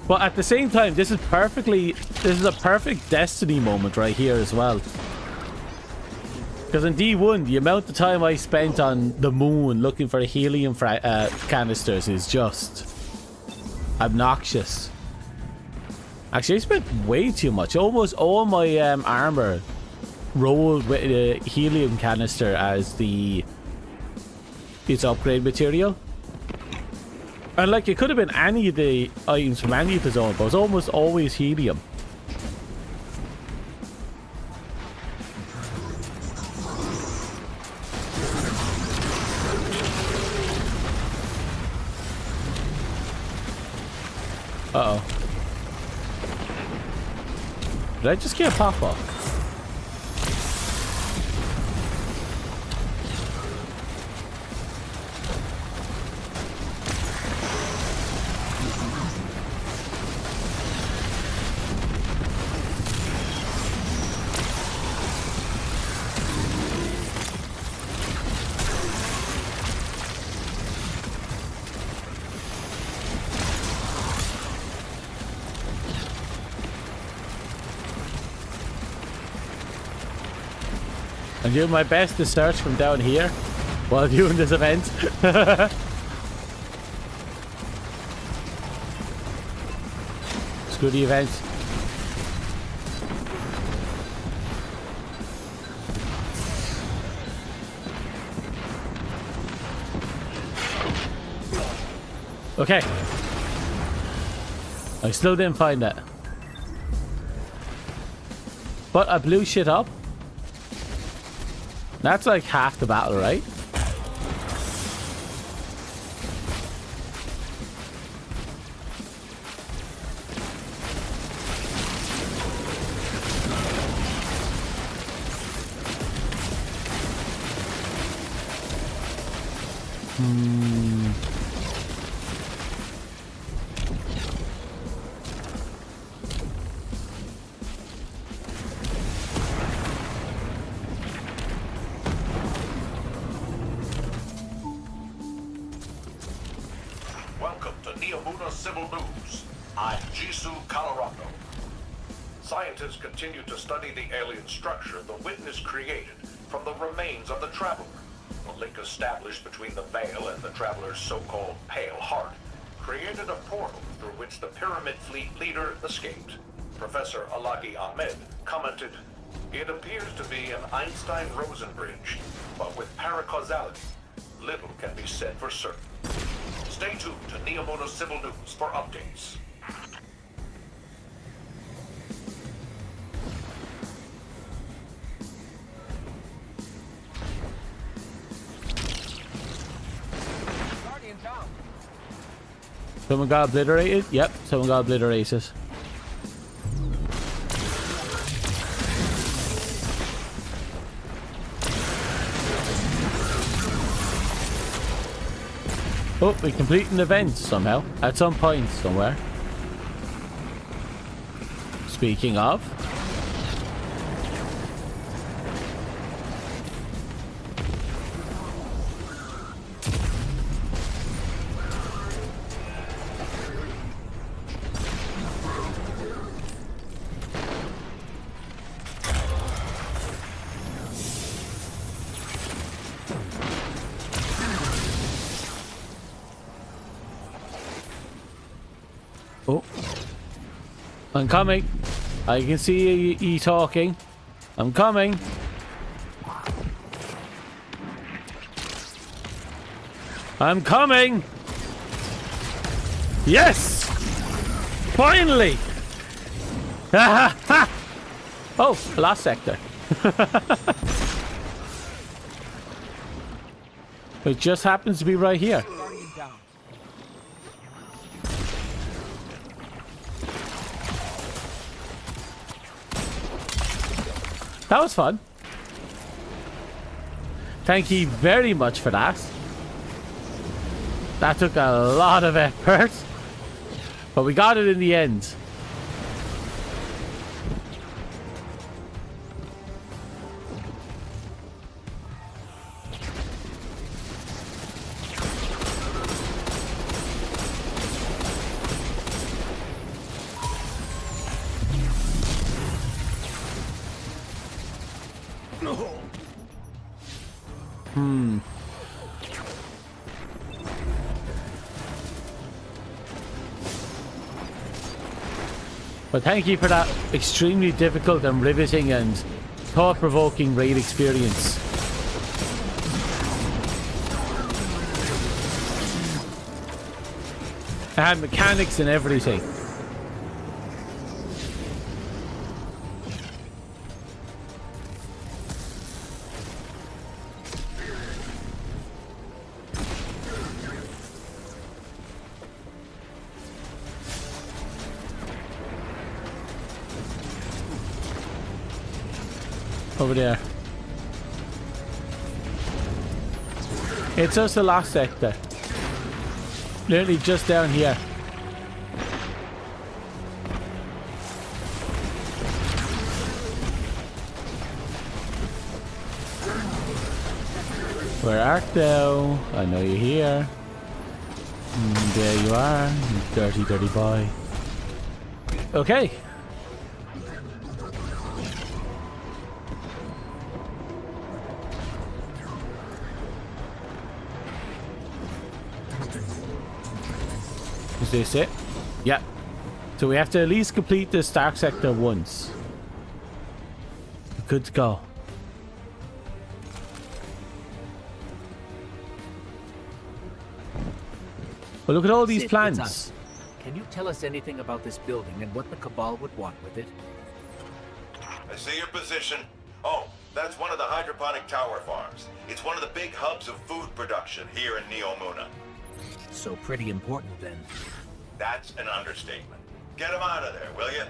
S1: But at the same time, this is a perfect Destiny moment right here as well. Because in D1, the amount of time I spent on the moon looking for helium canisters is just obnoxious. Actually, I spent way too much. Almost all my armor rolled with a helium canister as its upgrade material. And like, it could have been any of the items from any of the zone, but it was almost always helium. Uh-oh. Did I just get a pop-up? I'm doing my best to search from down here while doing this event. Screw the event. Okay. I still didn't find it. But I blew shit up. That's like half the battle, right?
S5: Neomuna Civil News. I'm Jisoo Colorado. Scientists continue to study the alien structure the Witness created from the remains of the Traveler. The link established between the Veil and the Traveler's so-called Pale Heart created a portal through which the Pyramid Fleet leader escaped. Professor Alagi Ahmed commented, "It appears to be an Einstein-Rosen bridge, but with paracausality, little can be said for certain." Stay tuned to Neomuna Civil News for updates.
S1: Someone got obliterated? Yep, someone got obliterated. Oh, we complete an event somehow. At some point somewhere. Speaking of. Oh, I'm coming. I can see you talking. I'm coming. I'm coming. Yes! Finally! Oh, last sector. It just happens to be right here. That was fun. Thank you very much for that. That took a lot of effort, but we got it in the end. But thank you for that extremely difficult and riveting and thought-provoking raid experience. It had mechanics and everything. Over there. It's just the last sector. Literally just down here. Where art thou? I know you're here. There you are, you dirty, dirty boy. Okay. Is this it? Yeah. So we have to at least complete this dark sector once. Good to go. Well, look at all these
S2: Sid,
S1: plans.
S2: it's us. Can you tell us anything about this building and what the Cabal would want with it?
S11: I see your position. Oh, that's one of the hydroponic tower farms. It's one of the big hubs of food production here in Neomuna.
S2: So pretty important then.
S11: That's an understatement. Get him out of there, will you?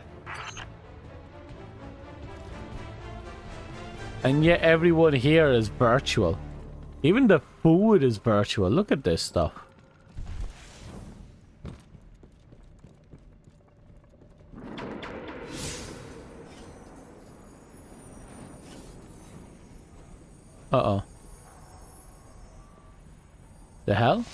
S1: And yet everyone here is virtual. Even the food is virtual. Look at this stuff. Uh-oh. The hell?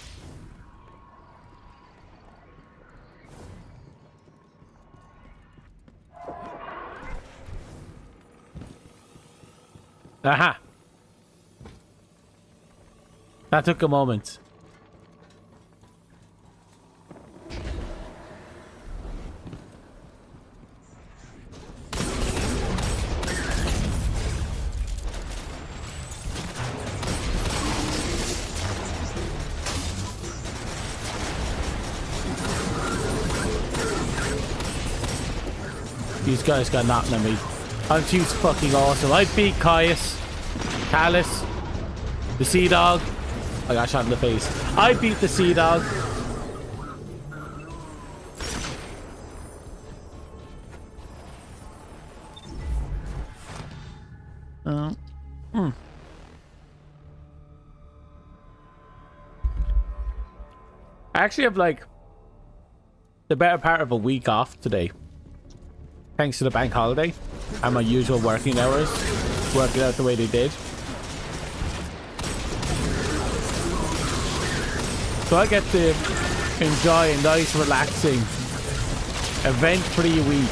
S1: Aha! That took a moment. These guys got nothing on me. I'm too fucking awesome. I beat Caius, Callus, the Sea Dog. I got shot in the face. I beat the Sea Dog. I actually have like the better part of a week off today. Thanks to the bank holiday and my usual working hours working out the way they did. So I get to enjoy a nice, relaxing, event-free week.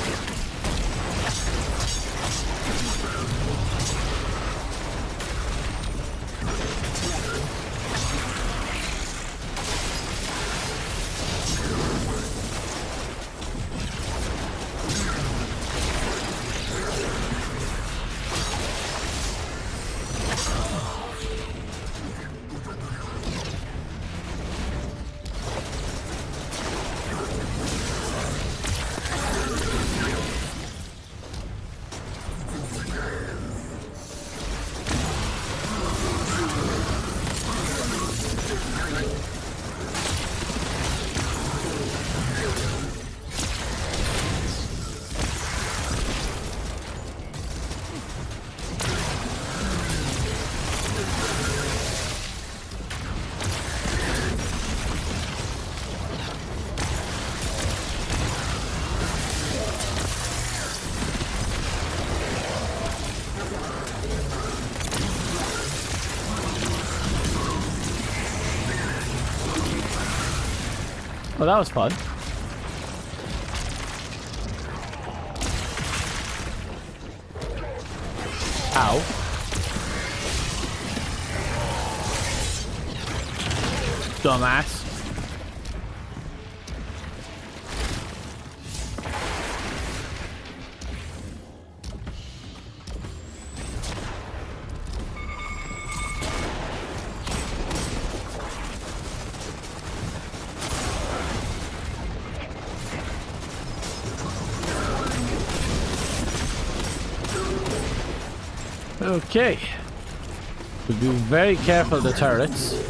S1: Well, that was fun. Ow. Dumbass. Okay. We'll be very careful of the turrets.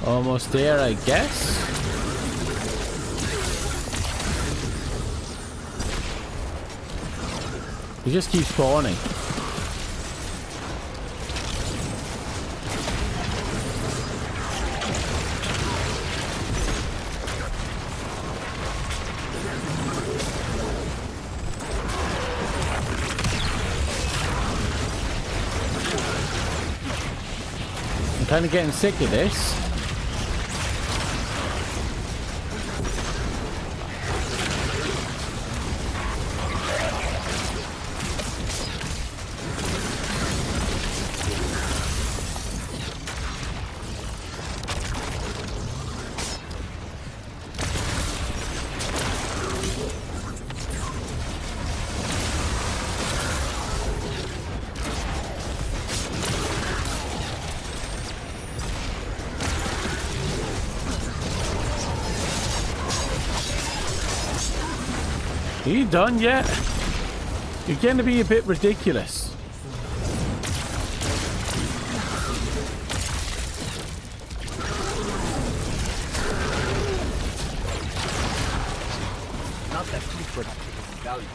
S1: Almost there, I guess. He just keeps spawning. I'm kind of getting sick of this. Are you done yet? You're getting to be a bit ridiculous.
S2: Not that food production isn't valuable.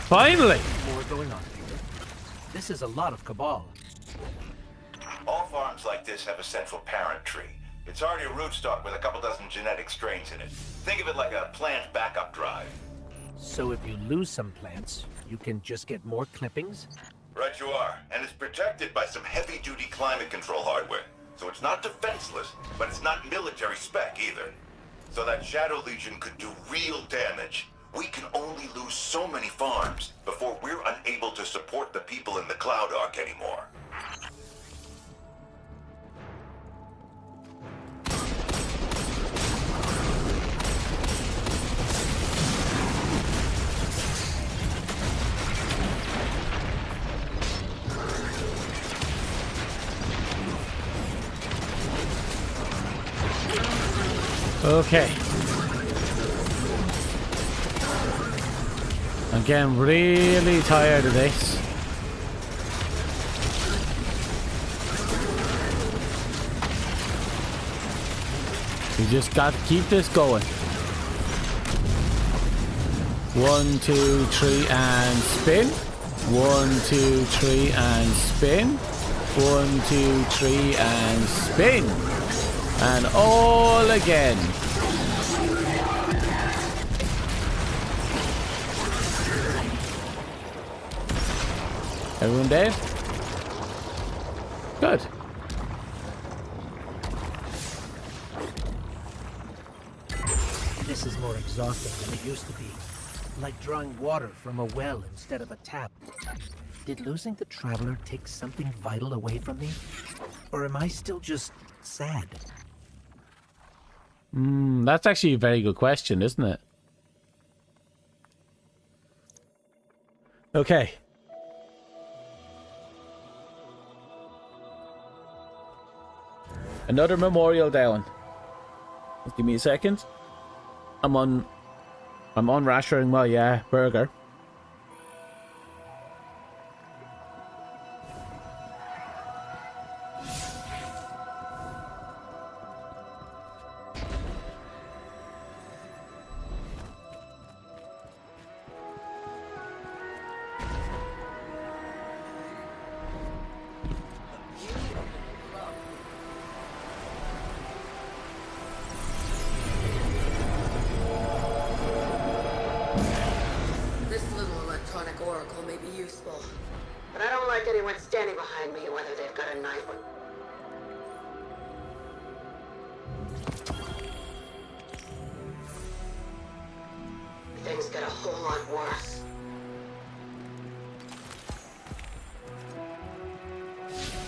S1: Finally!
S2: More going on here. This is a lot of cabal.
S11: All farms like like this have a central parent tree. It's already a rootstock with a couple dozen genetic strains in it. Think of it like a plant backup drive.
S2: So if you lose some plants, you can just get more clippings?
S11: Right you are. And it's protected by some heavy-duty climate control hardware. So it's not defenseless, but it's not military spec either. So that Shadow Legion could do real damage. We can only lose so many farms before we're unable to support the people in the Cloud Ark anymore.
S1: Okay. I'm getting really tired of this. We just got to keep this going. 1, 2, 3 and spin. 1, 2, 3 and spin. 1, 2, 3 and spin. And all again. Everyone dead? Good.
S2: This is more exhausting than it used to be. Like drawing water from a well instead of a tap. Did losing the Traveler take something vital away from me? Or am I still just sad?
S1: That's actually a very good question, isn't it? Okay. Another memorial down. Just give me a second. I'm on rashering my burger.
S6: Things get a whole lot worse.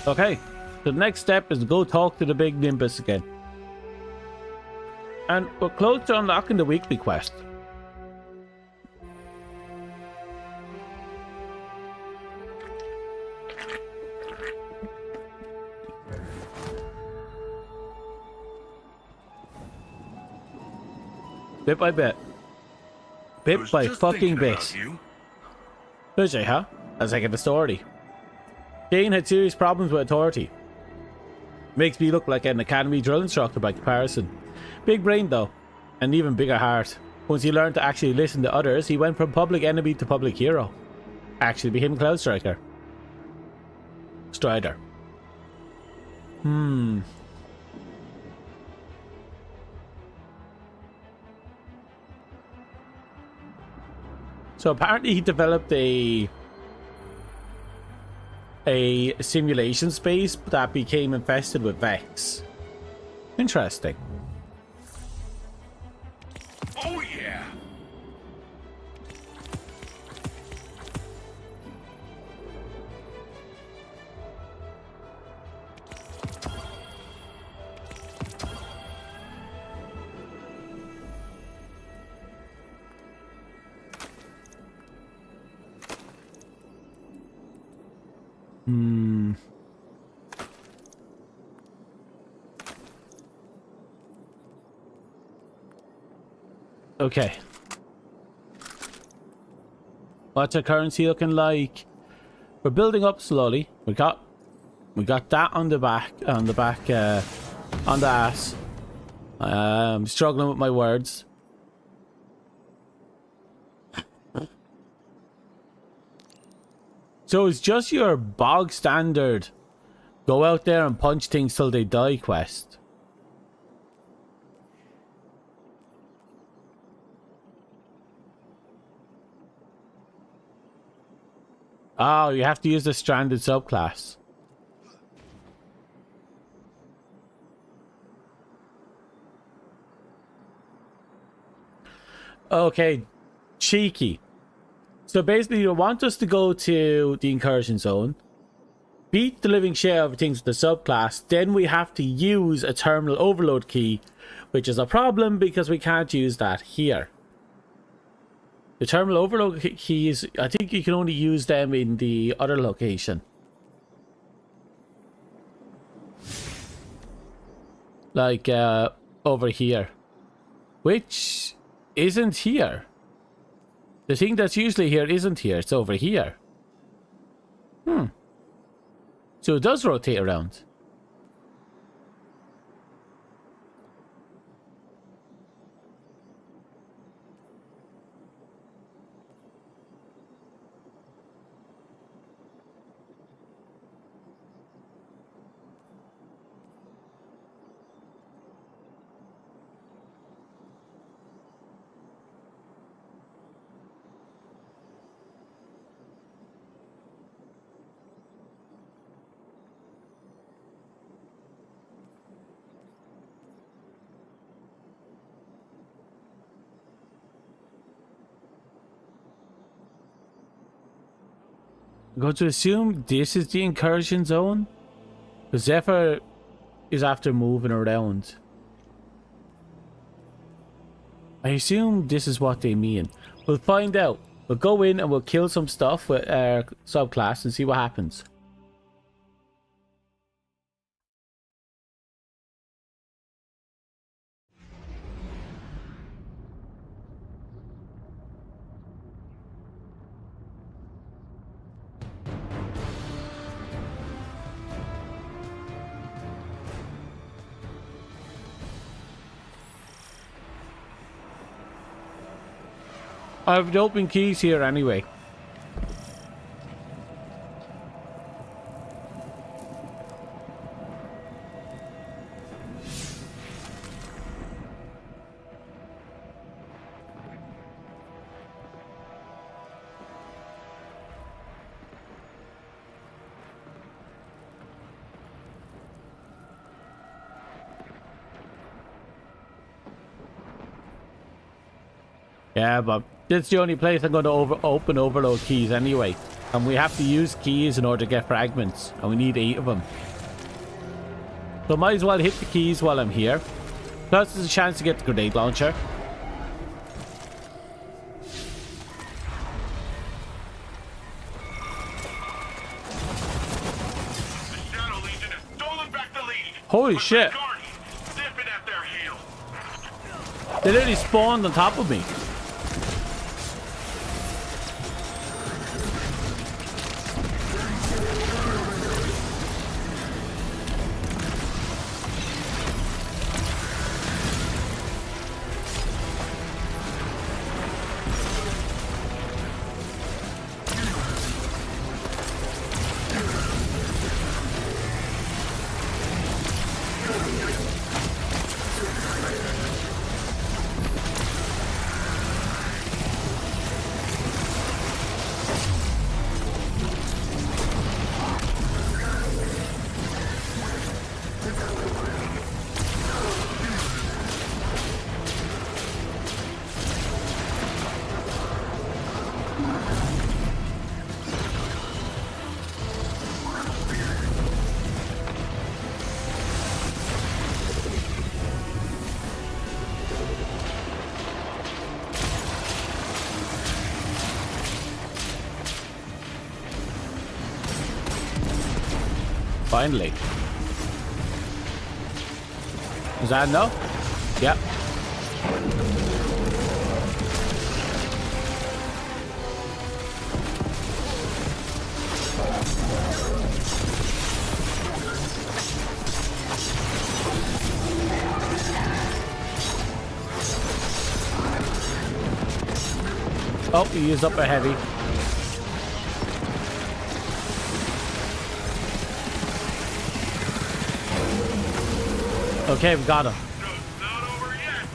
S1: Okay, the next step is to go talk to the big Nimbus again. And we're close to unlocking the weekly quest. Bit by bit. Bit by fucking bit. Does she, huh? That's like a story. Jane had serious problems with authority. Makes me look like an academy drill instructor by comparison. Big brain though, and even bigger heart. Once he learned to actually listen to others, he went from public enemy to public hero. Actually became Cloud Striker. Strider. So apparently he developed a simulation space that became infested with Vex. Interesting.
S7: Oh yeah!
S1: Okay. What's our currency looking like? We're building up slowly. We got that on the back, on the ass. I'm struggling with my words. So it's just your bog standard Go out there and punch things till they die quest. Oh, you have to use the stranded subclass. Okay, cheeky. So basically you want us to go to the incursion zone, beat the living shit out of things with the subclass, then we have to use a terminal overload key, which is a problem because we can't use that here. The terminal overload keys, I think you can only use them in the other location. Like, over here. Which isn't here. The thing that's usually here isn't here, it's over here. So it does rotate around. I'm going to assume this is the incursion zone. Because Zephyr is after moving around. I assume this is what they mean. We'll find out. We'll go in and we'll kill some stuff with our subclass and see what happens. I have the open keys here anyway. Yeah, but that's the only place I'm going to open overload keys anyway. And we have to use keys in order to get fragments. And we need 8 of them. So might as well hit the keys while I'm here. Plus there's a chance to get the grenade launcher.
S7: The Shadow Legion has stolen back the lead.
S1: Holy shit.
S7: Zipping at their heels.
S1: They literally spawned on top of me. Finally. Is that enough? Yep. Oh, he used up a heavy. Okay, we got him.
S7: Just not over yet.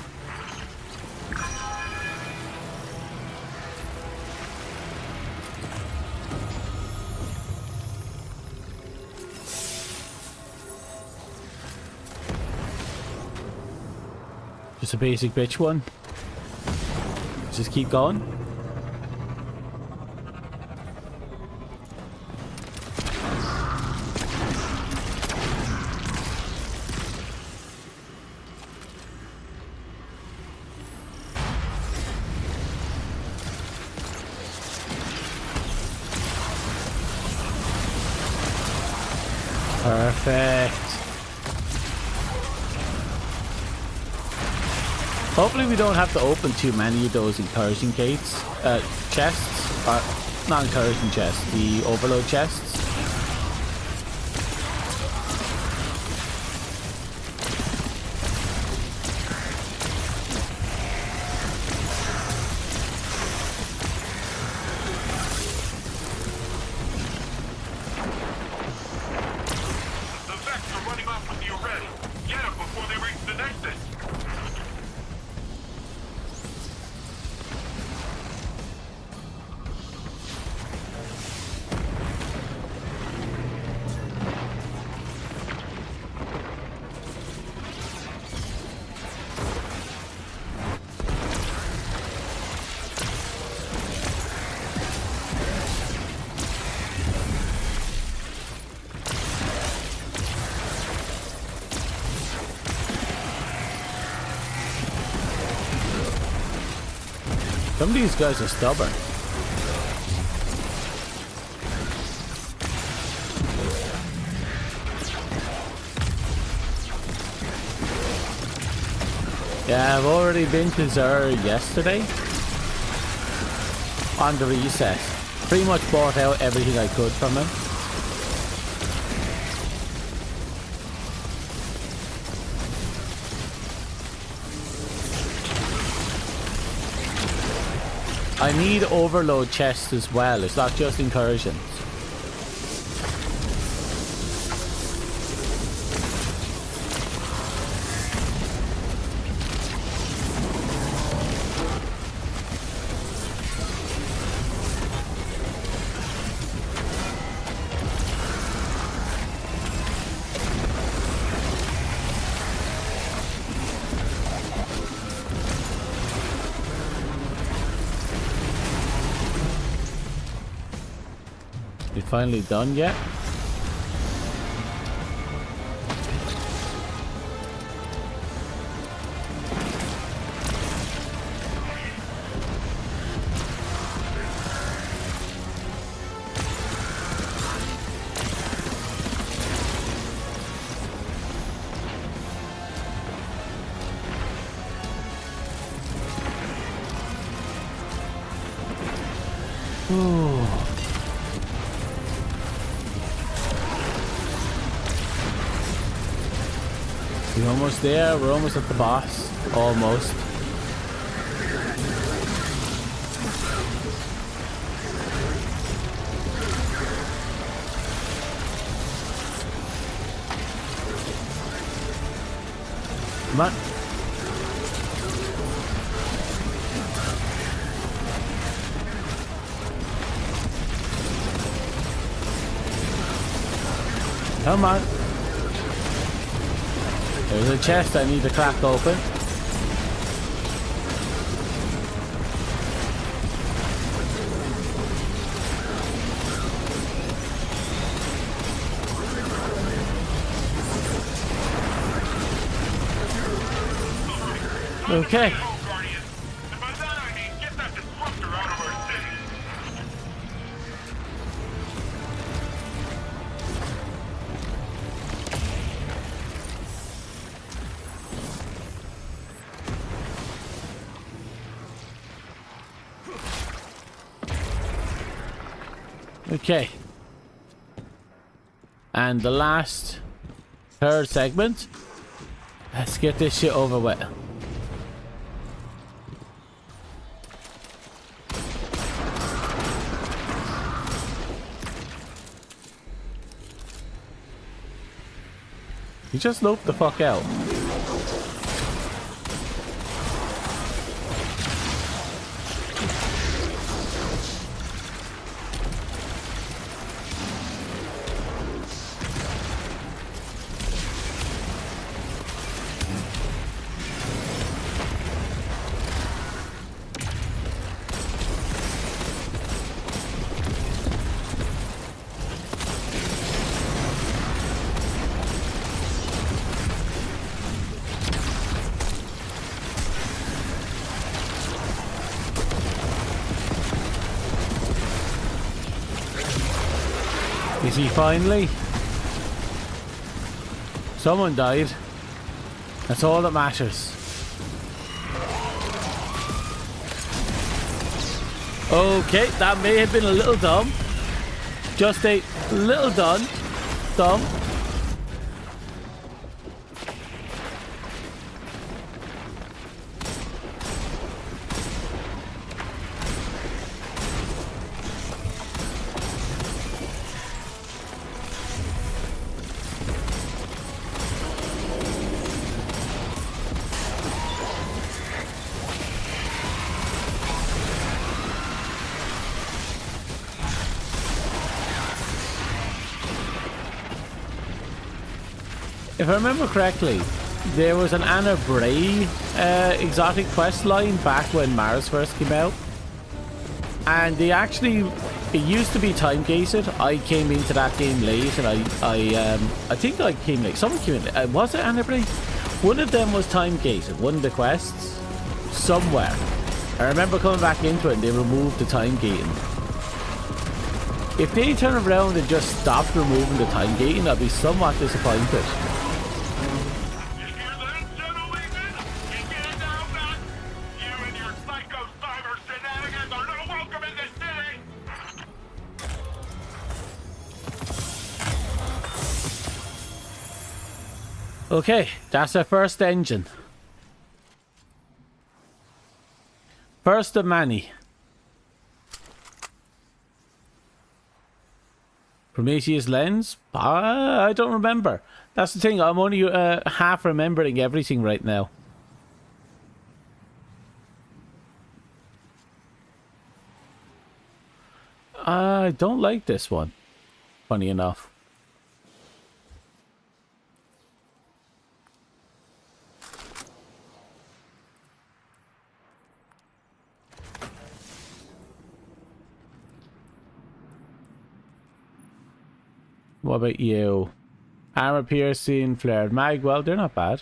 S1: Just a basic bitch one. Just keep going. Perfect. Hopefully we don't have to open too many of those incursion gates, chests, or not incursion chests, the overload chests.
S7: The Vex are running off with you already. Get them before they reach the Nexus.
S1: Some of these guys are stubborn. Yeah, I've already been to Zur yesterday on the reset. Pretty much bought out everything I could from him. I need overload chests as well. It's not just incursions. You finally done yet? Ooh. We're almost there. We're almost at the boss. Almost. Come on. Come on. There's a chest I need to crack open. Okay. Okay. And the last third segment. Let's get this shit over with. You just lope the fuck out. Is he finally? Someone died. That's all that matters. Okay, that may have been a little dumb. Just a little dumb. If I remember correctly, there was an Anna Bray exotic quest line back when Mars first came out. And they actually, it used to be time gated. I came into that game late and I think I came late. Someone came in late. Was it Anna Bray? One of them was time gated, one of the quests. Somewhere. I remember coming back into it and they removed the time gating. If they turn around and just stopped removing the time gating, I'd be somewhat disappointed. Okay, that's our first engine. First of many. Prometheus lens? I don't remember. That's the thing, I'm only half remembering everything right now. I don't like this one, funny enough. What about you? Armor piercing, flared mag. Well, they're not bad.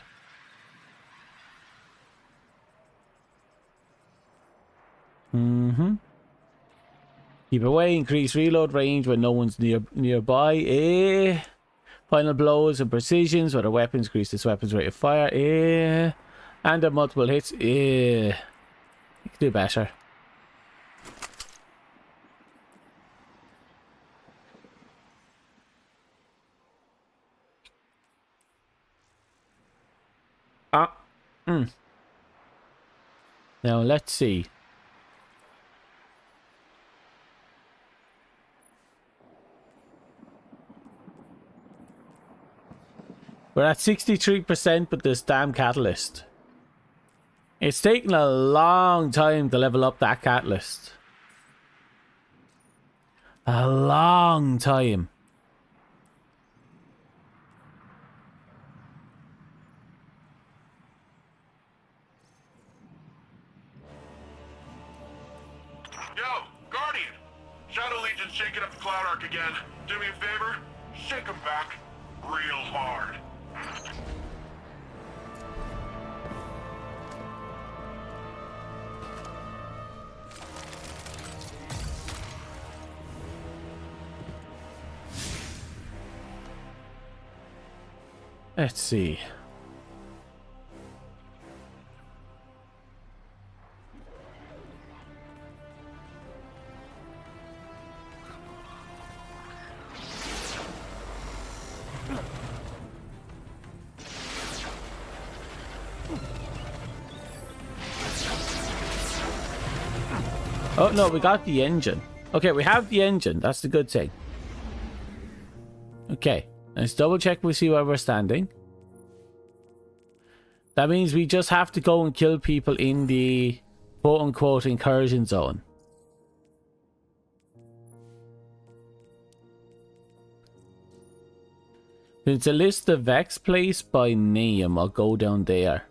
S1: Keep away, increase reload range when no one's nearby. Final blows and precisions. Whether weapons increase this weapon's rate of fire. And the multiple hits. You can do better. Now let's see. We're at 63% with this damn catalyst. It's taken a long time to level up that catalyst. A long time.
S7: Shadow Legion's shaking up the Cloud Arc again. Do me a favor? Shake them back real hard.
S1: Let's see. Oh no, we got the engine. Okay, we have the engine. That's the good thing. Okay, let's double check we see where we're standing. That means we just have to go and kill people in the quote-unquote incursion zone. It's a list of Vex place by name. I'll go down there.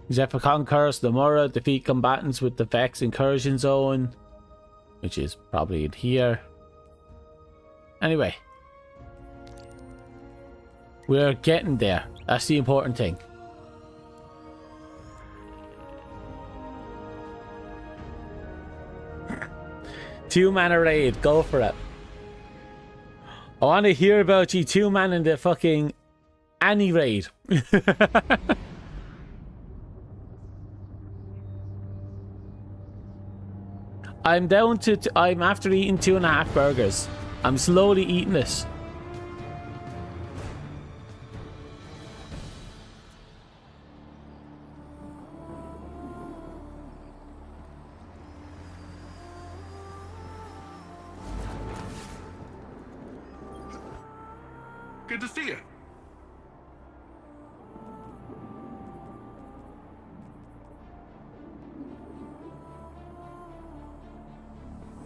S1: Zephyrcon Curse, Nomura, defeat combatants with the Vex incursion zone, which is probably in here. Anyway, we're getting there. That's the important thing. Two-mana raid, go for it. I want to hear about you two-man in the fucking Annie raid. I'm down to, I'm after eating 2.5 burgers. I'm slowly eating this.
S4: Good to see you.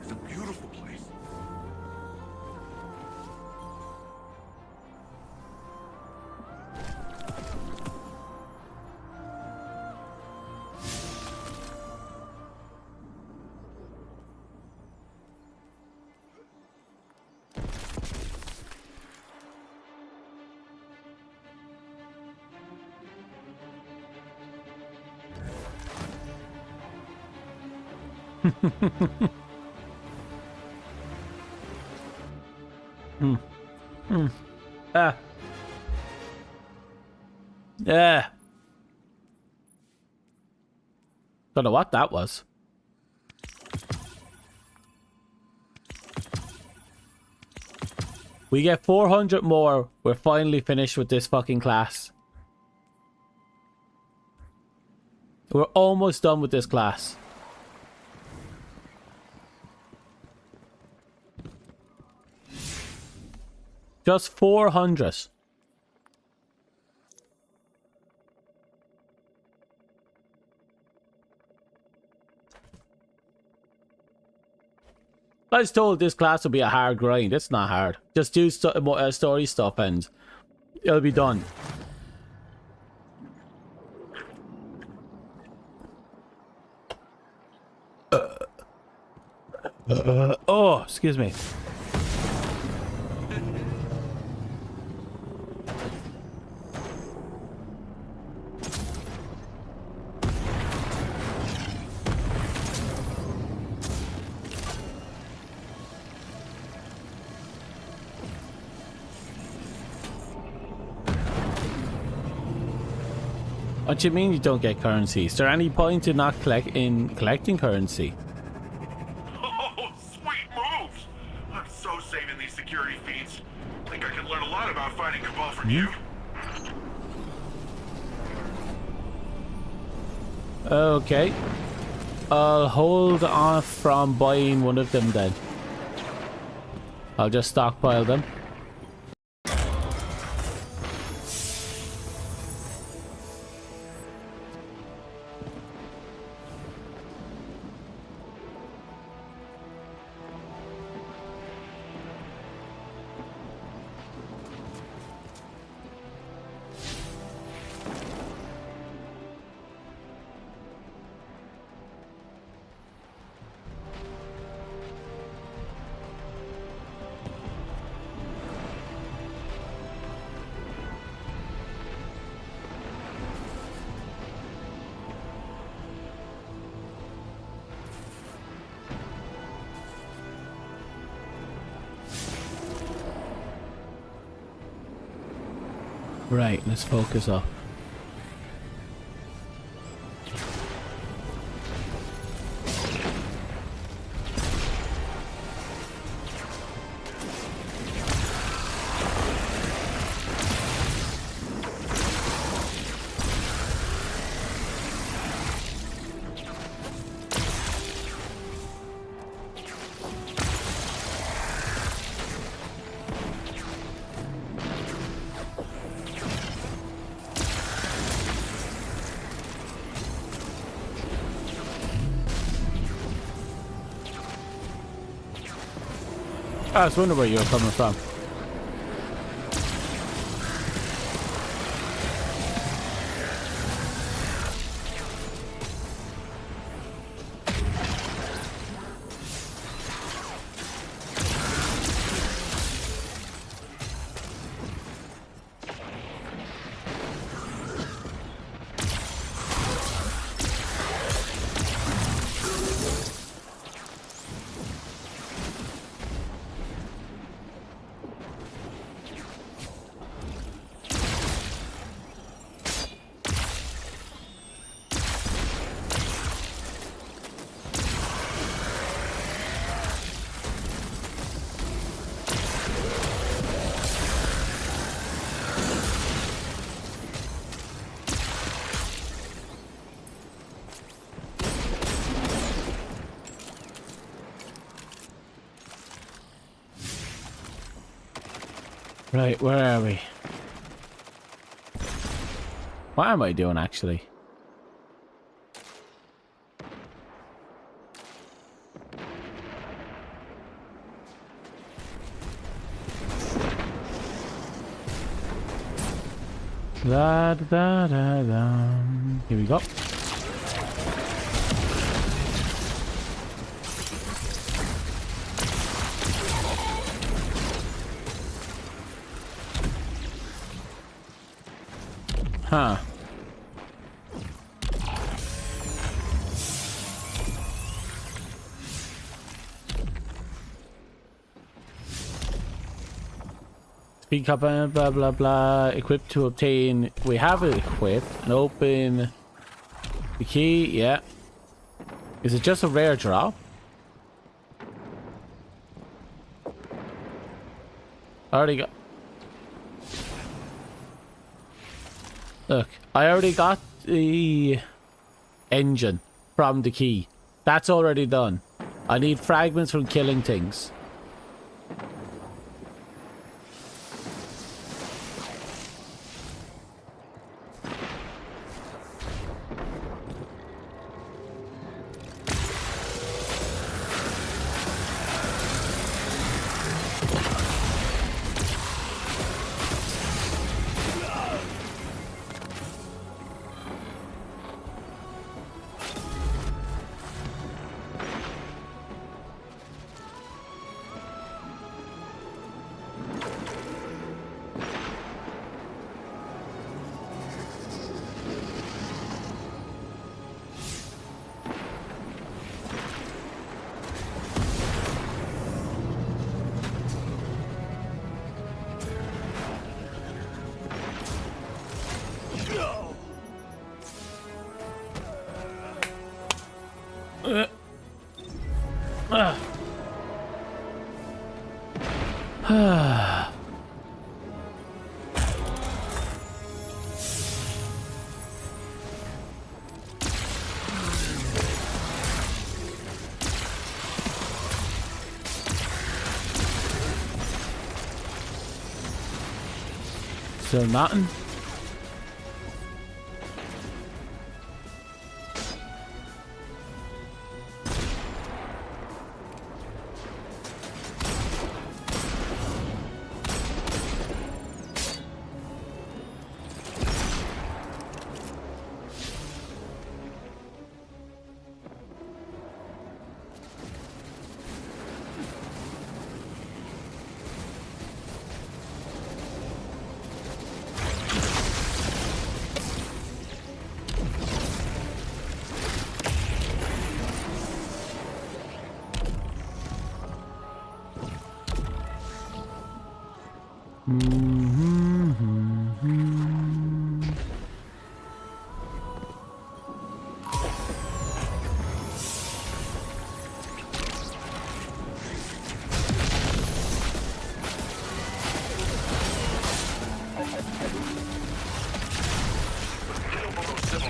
S4: It's a beautiful place.
S1: Yeah. Don't know what that was. We get 400 more. We're finally finished with this fucking class. We're almost done with this class. Just 400. I was told this class would be a hard grind. It's not hard. Just do story stuff and it'll be done. Oh, excuse me. What do you mean you don't get currency? Is there any point in not collecting currency?
S7: Oh, sweet moves! I'm so saving these security feeds. Think I can learn a lot about fighting Cabal from you.
S1: Okay. I'll hold off from buying one of them then. I'll just stockpile them. Right, let's focus up. I was wondering where you were coming from. Right, where are we? What am I doing actually? Da da da da. Here we go. Huh. Speak up and blah blah blah. Equipped to obtain. We have it equipped and open the key. Yeah. Is it just a rare drop? Already got. Look, I already got the engine from the key. That's already done. I need fragments from killing things. So nothing.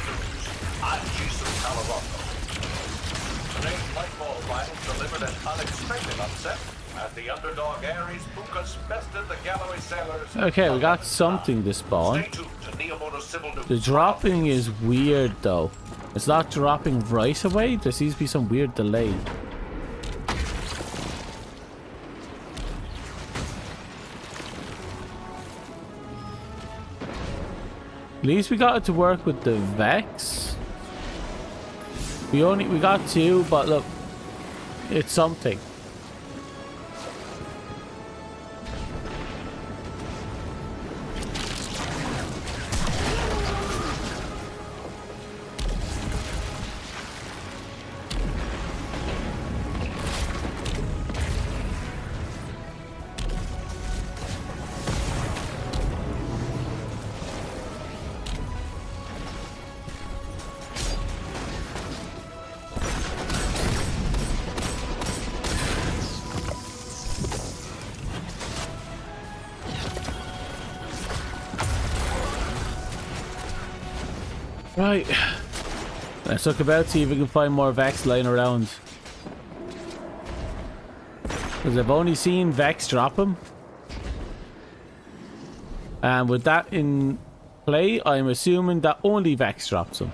S5: I'm Jason Colorado. Today's Lightfall final delivered an unexpected upset as the underdog Ares Pukas bested the Galloway sailors.
S1: Okay, we got something to spawn.
S5: Stay tuned to Neomoto Civil News.
S1: The dropping is weird though. It's not dropping right away. There seems to be some weird delay. At least we got it to work with the Vex. We got two, but look, it's something. Right, let's look about, see if we can find more Vex lying around. Because I've only seen Vex drop them. And with that in play, I'm assuming that only Vex drops them.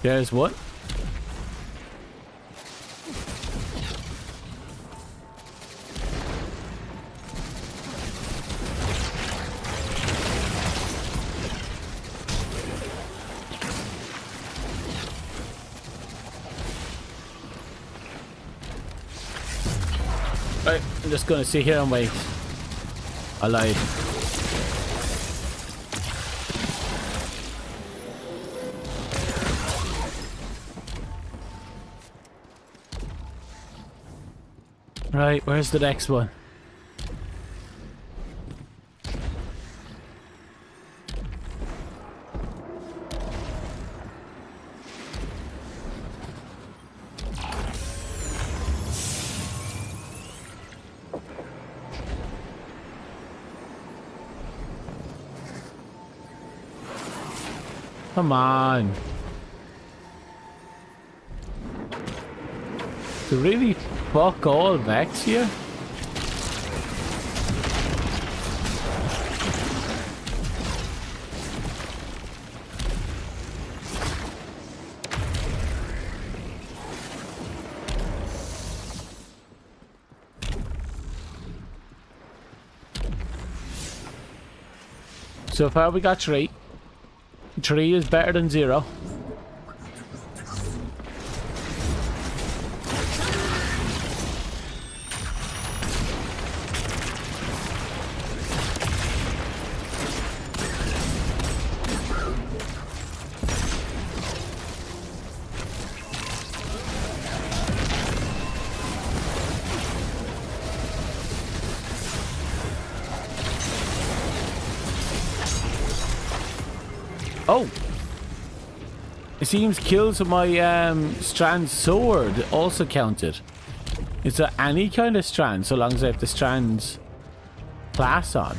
S1: There's what? Right, I'm just gonna sit here and wait. I lied. Right, where's the next one? Come on. To really fuck all Vex here? So far we got 3. 3 is better than 0. Oh! It seems kills of my strand sword also counted. Is there any kind of strand so long as I have the strand class on?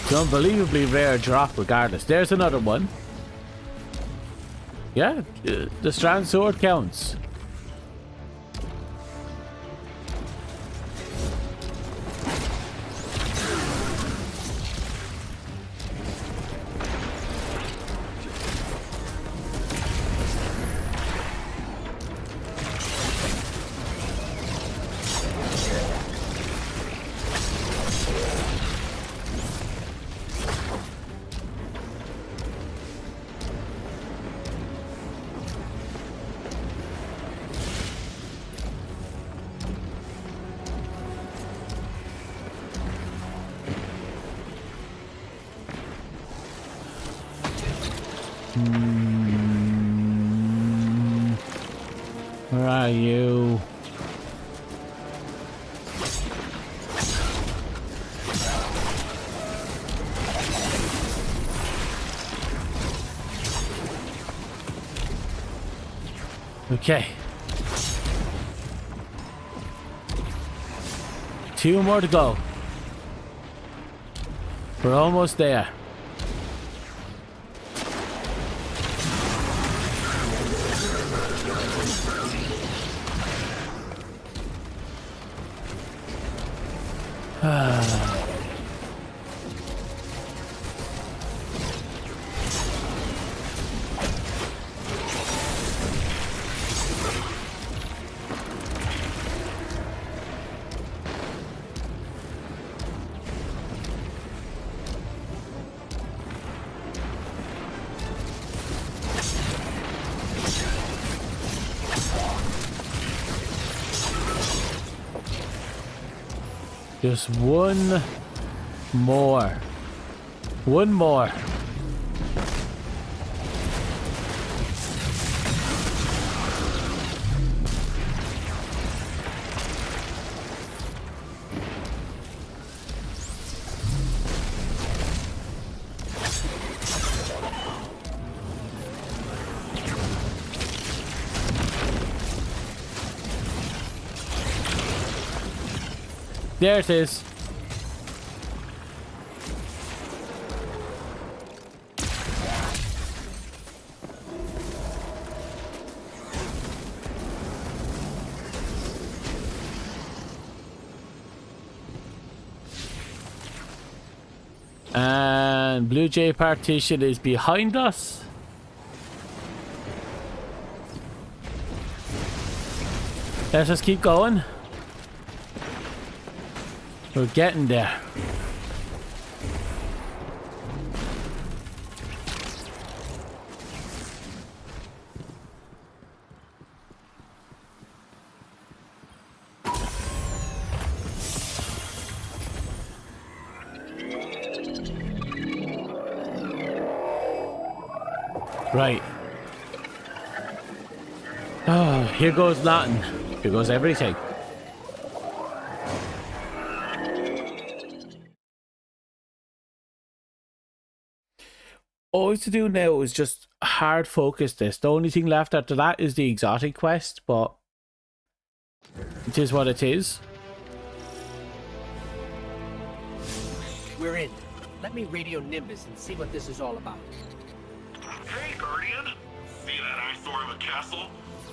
S1: It's an unbelievably rare drop regardless. There's another one. Yeah, the strand sword counts. Where are you? Okay. 2 more to go. We're almost there. Just one more. One more. There it is. And Blue Jay partition is behind us. Let's just keep going. We're getting there. Right. Oh, here goes nothing. Here goes everything. All to do now is just hard focus this. The only thing left after that is the exotic quest, but it is what it is.
S2: We're in. Let me radio Nimbus and see what this is all about.
S7: Hey, Guardian! See that eyesore of a castle?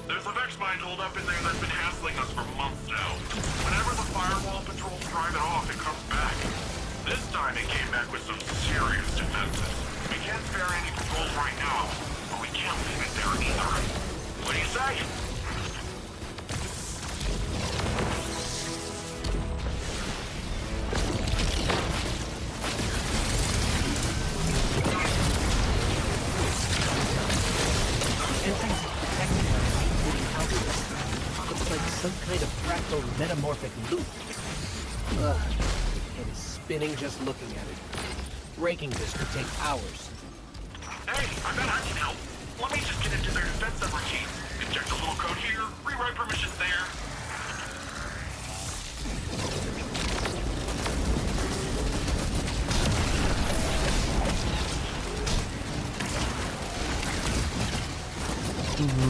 S7: There's a Vex mine hold up in there that's been hassling us for months now. Whenever the firewall patrols drive it off, it comes back. This time it came back with some serious defenses. We can't spare any patrols right now, but we can't leave it there either. What do you say?
S2: Looks like some kind of fractal metamorphic loop. Ugh, my head is spinning just looking at it. Breaking this could take hours.
S7: Hey, I bet I can help. Let me just get into their defense subroutine. Inject a little code here, rewrite permissions there.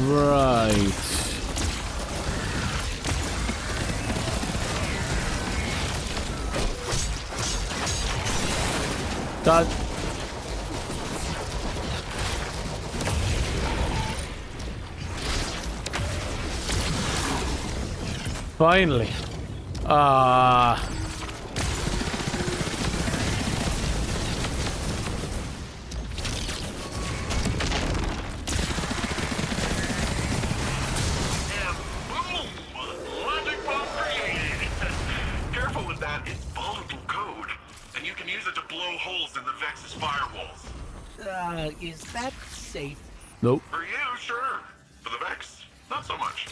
S1: Right. Done. Finally.
S7: Careful with that, it's volatile code. And you can use it to blow holes in the Vex's firewalls.
S2: Is that safe?
S1: Nope.
S7: For you, sure. For the Vex, not so much.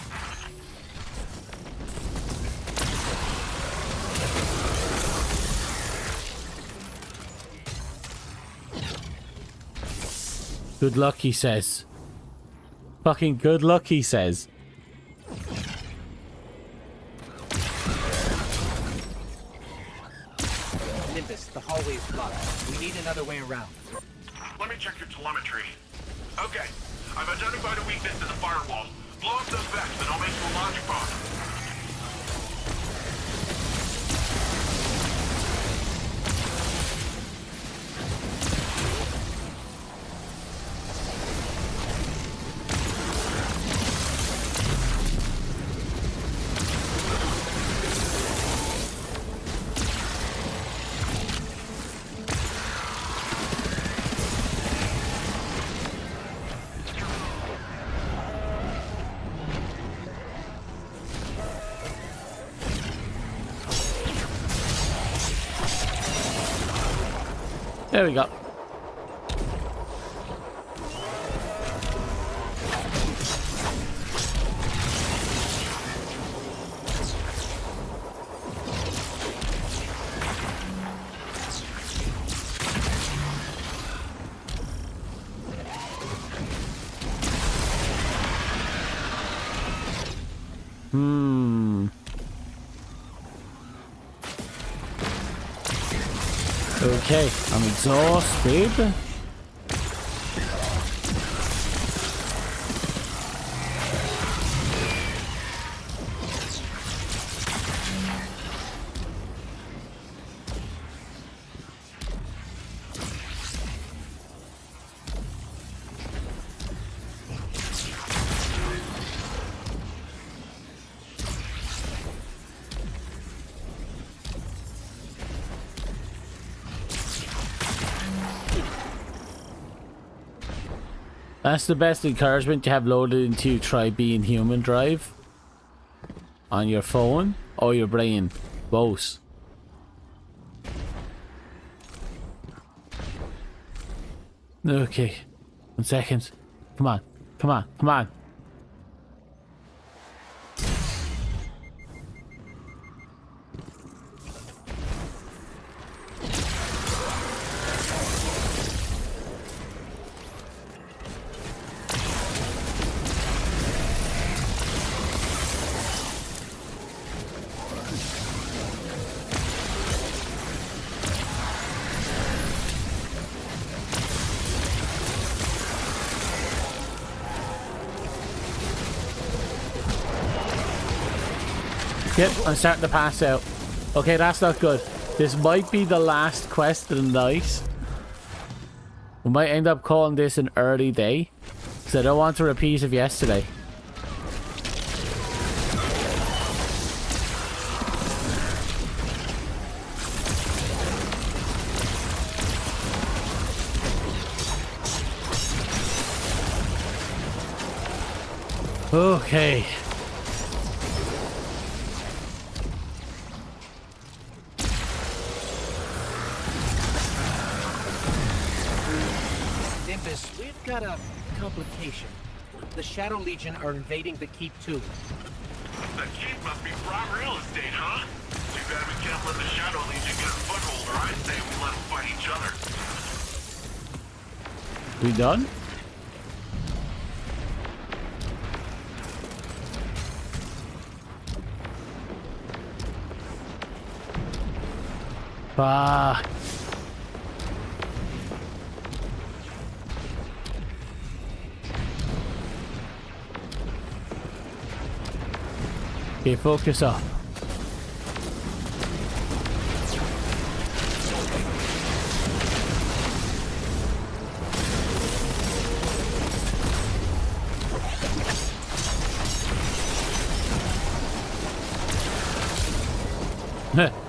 S1: Good luck, he says. Fucking good luck, he says.
S2: Nimbus, the hallway's blocked. We need another way around.
S7: Let me check your telemetry. Okay, I've identified a weakness in the firewall. Blow up those Vex and I'll make you a logic bomb.
S1: There we go. Okay, I'm exhausted. That's the best encouragement you have loaded into Try Being Human Drive. On your phone or your brain. Both. Okay. 1 second. Come on. Come on. Come on. Yep, I'm starting to pass out. Okay, that's not good. This might be the last quest of the night. We might end up calling this an early day, because I don't want a repeat of yesterday. Okay.
S2: We've got a complication. The Shadow Legion are invading the keep too.
S7: The keep must be prime real estate, huh? Too bad we can't let the Shadow Legion get a foothold, or I'd say we let them fight each other.
S1: We done? Fuck. Okay, focus up.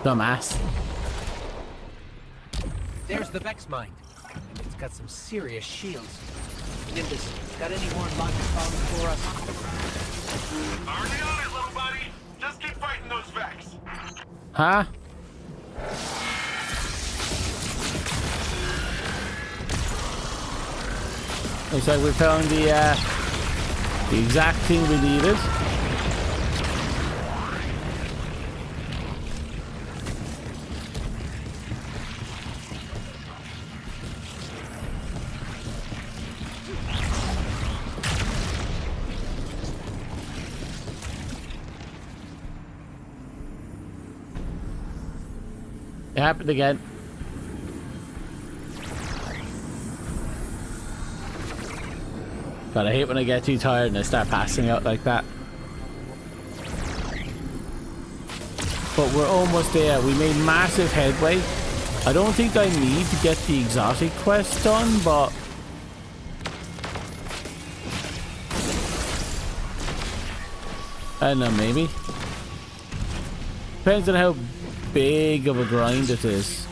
S1: Dumbass.
S2: There's the Vex mine. And it's got some serious shields. Nimbus, got any more logic bombs for us?
S7: Already on it, little buddy. Just keep fighting those Vex.
S1: Huh? Looks like we found the exact thing we needed. It happened again. God, I hate when I get too tired and I start passing out like that. But we're almost there. We made massive headway. I don't think I need to get the exotic quest done, but I don't know, maybe. Depends on how big of a grind it is.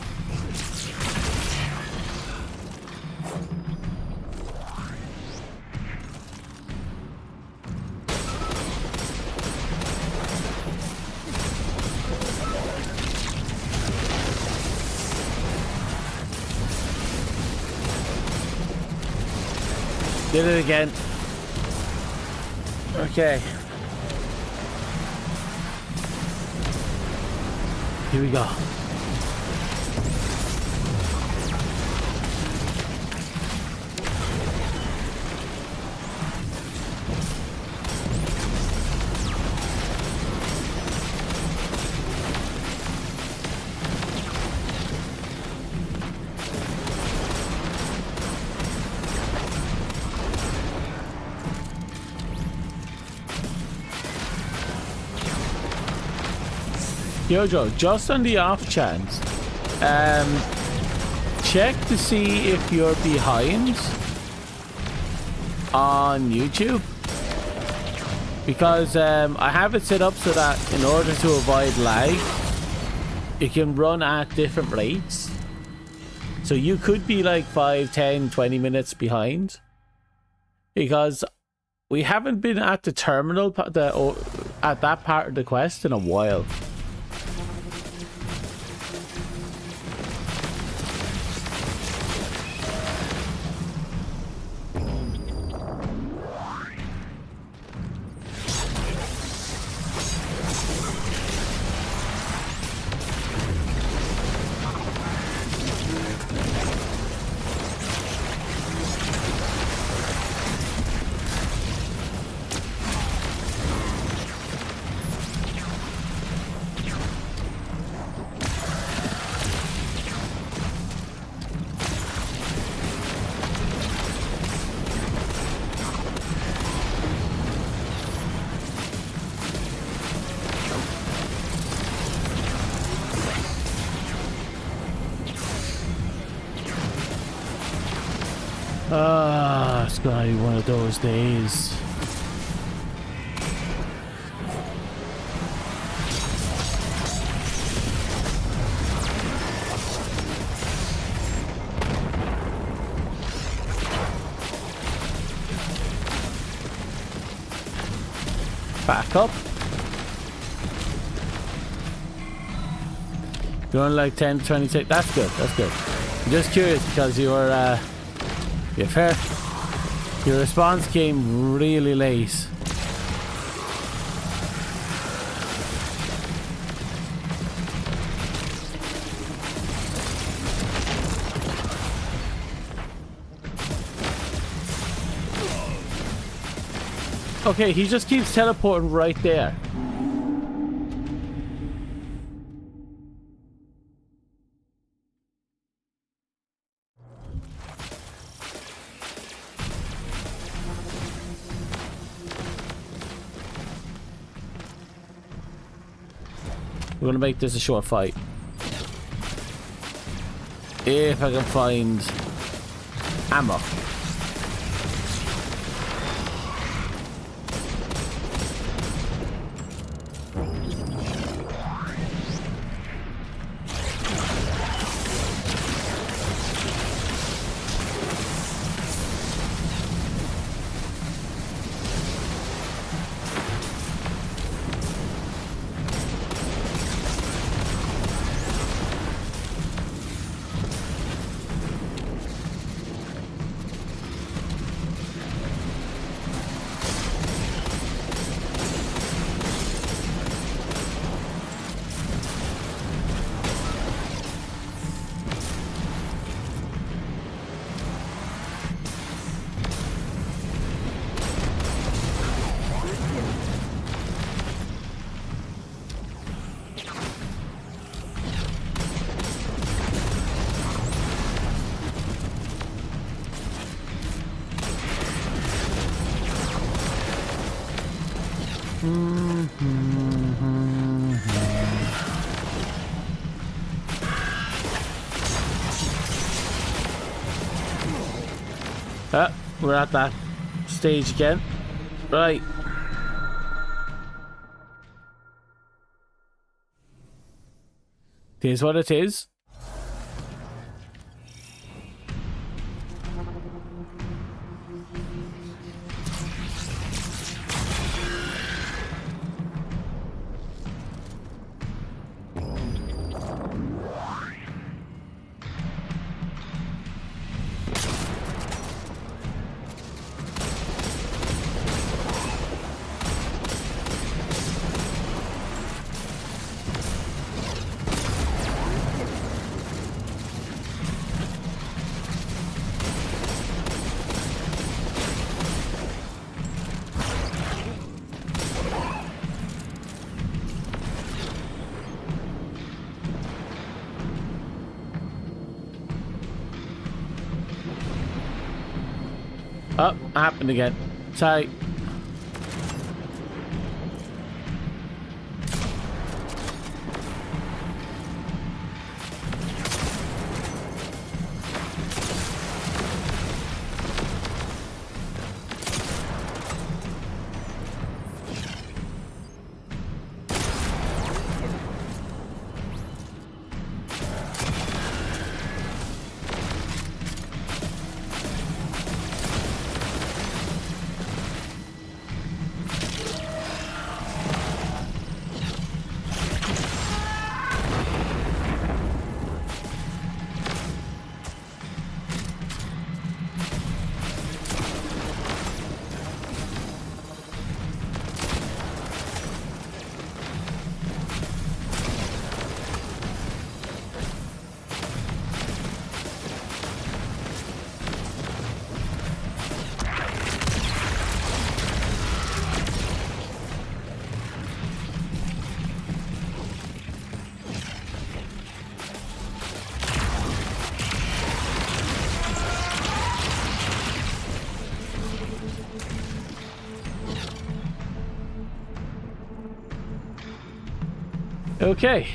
S1: Did it again. Okay. Here we go. Jojo, just on the off chance, check to see if you're behind on YouTube, because I have it set up so that in order to avoid lag, it can run at different rates. So you could be like 5, 10, 20 minutes behind. because we haven't been at the terminal, at that part of the quest in a while. Ah, it's gonna be one of those days. Back up. You're on like 10 to 26. That's good. That's good. I'm just curious because you were your response came really late. Okay, he just keeps teleporting right there. We're gonna make this a short fight. If I can find ammo. We're at that stage again. Right. Here's what it is. Oh, happened again. Sorry. Okay.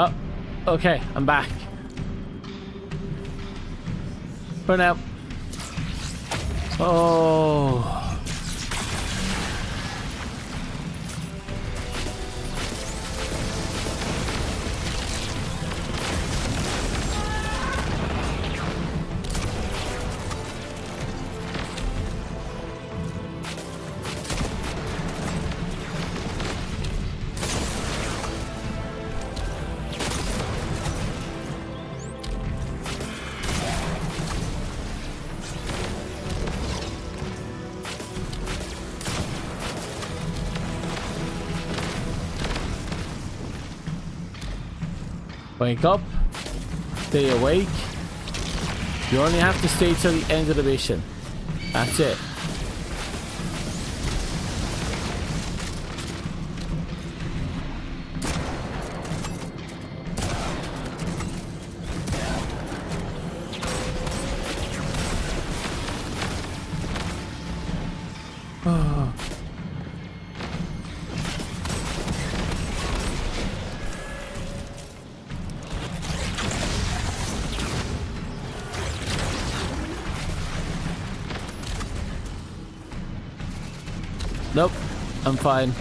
S1: Oh, okay, I'm back. For now. Oh. Wake up. Stay awake. You only have to stay till the end of the mission. That's it. Oh. Nope, I'm fine.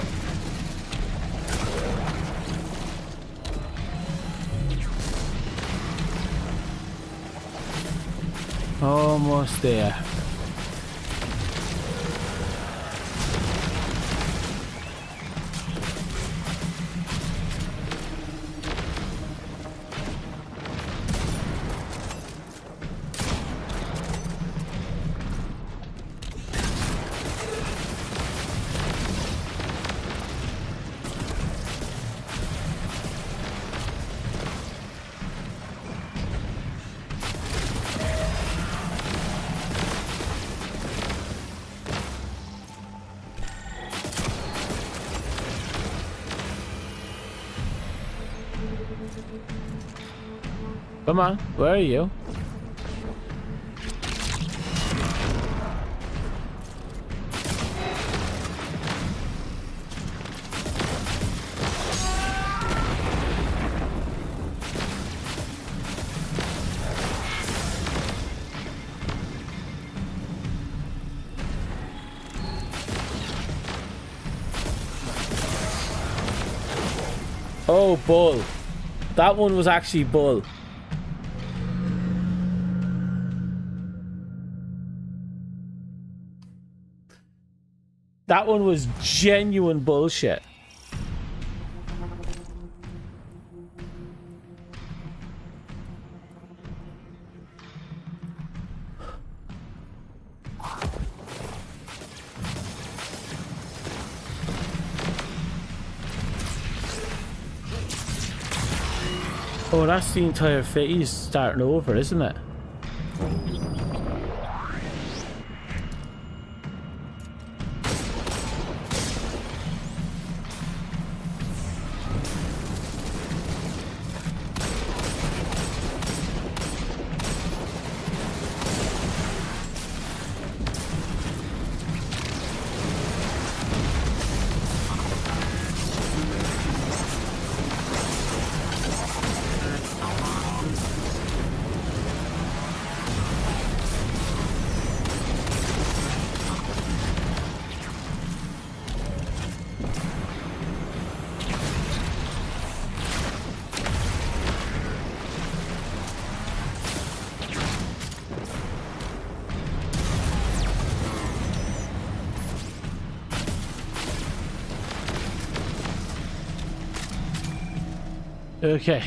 S1: Almost there. Come on, where are you? Oh, bull. That one was actually bull. That one was genuine bullshit. Oh, that's the entire phase starting over, isn't it? Okay.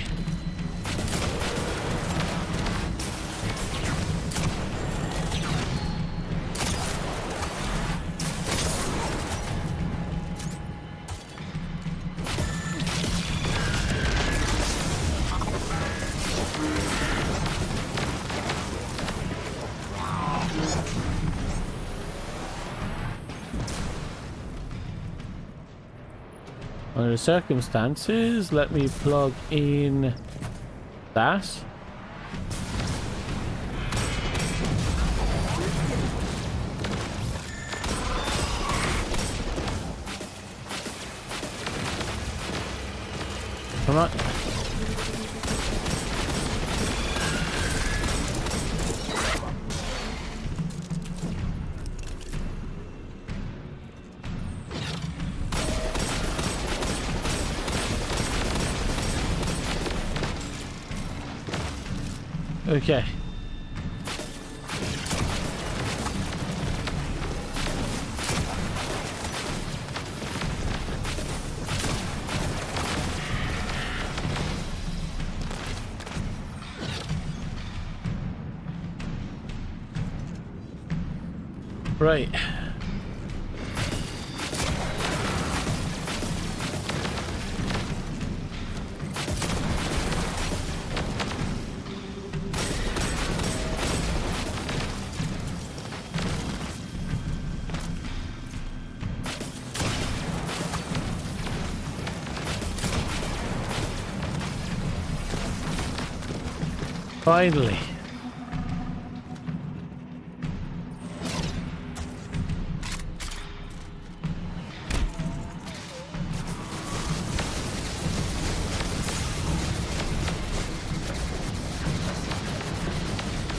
S1: Under the circumstances, let me plug in that. Come on. Okay. Right. Finally.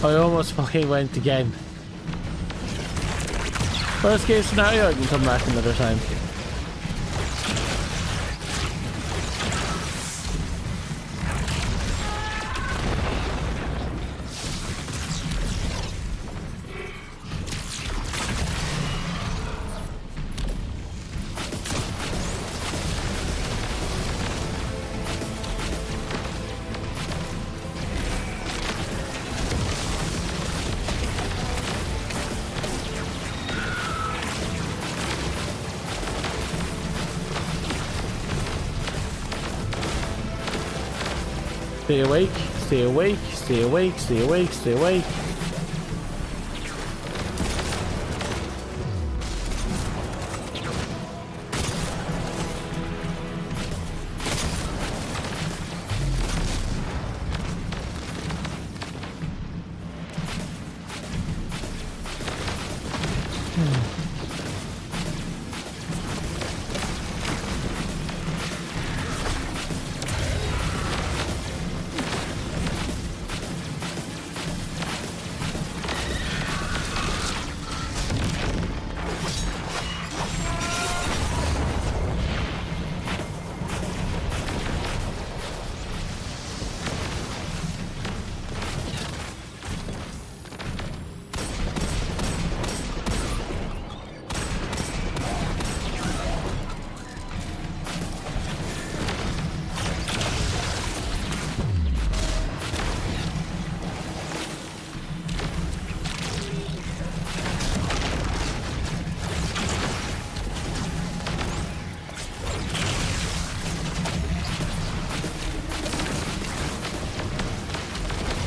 S1: I almost fucking went again. Worst case scenario, I can come back another time. Stay awake, stay awake, stay awake, stay awake, stay awake.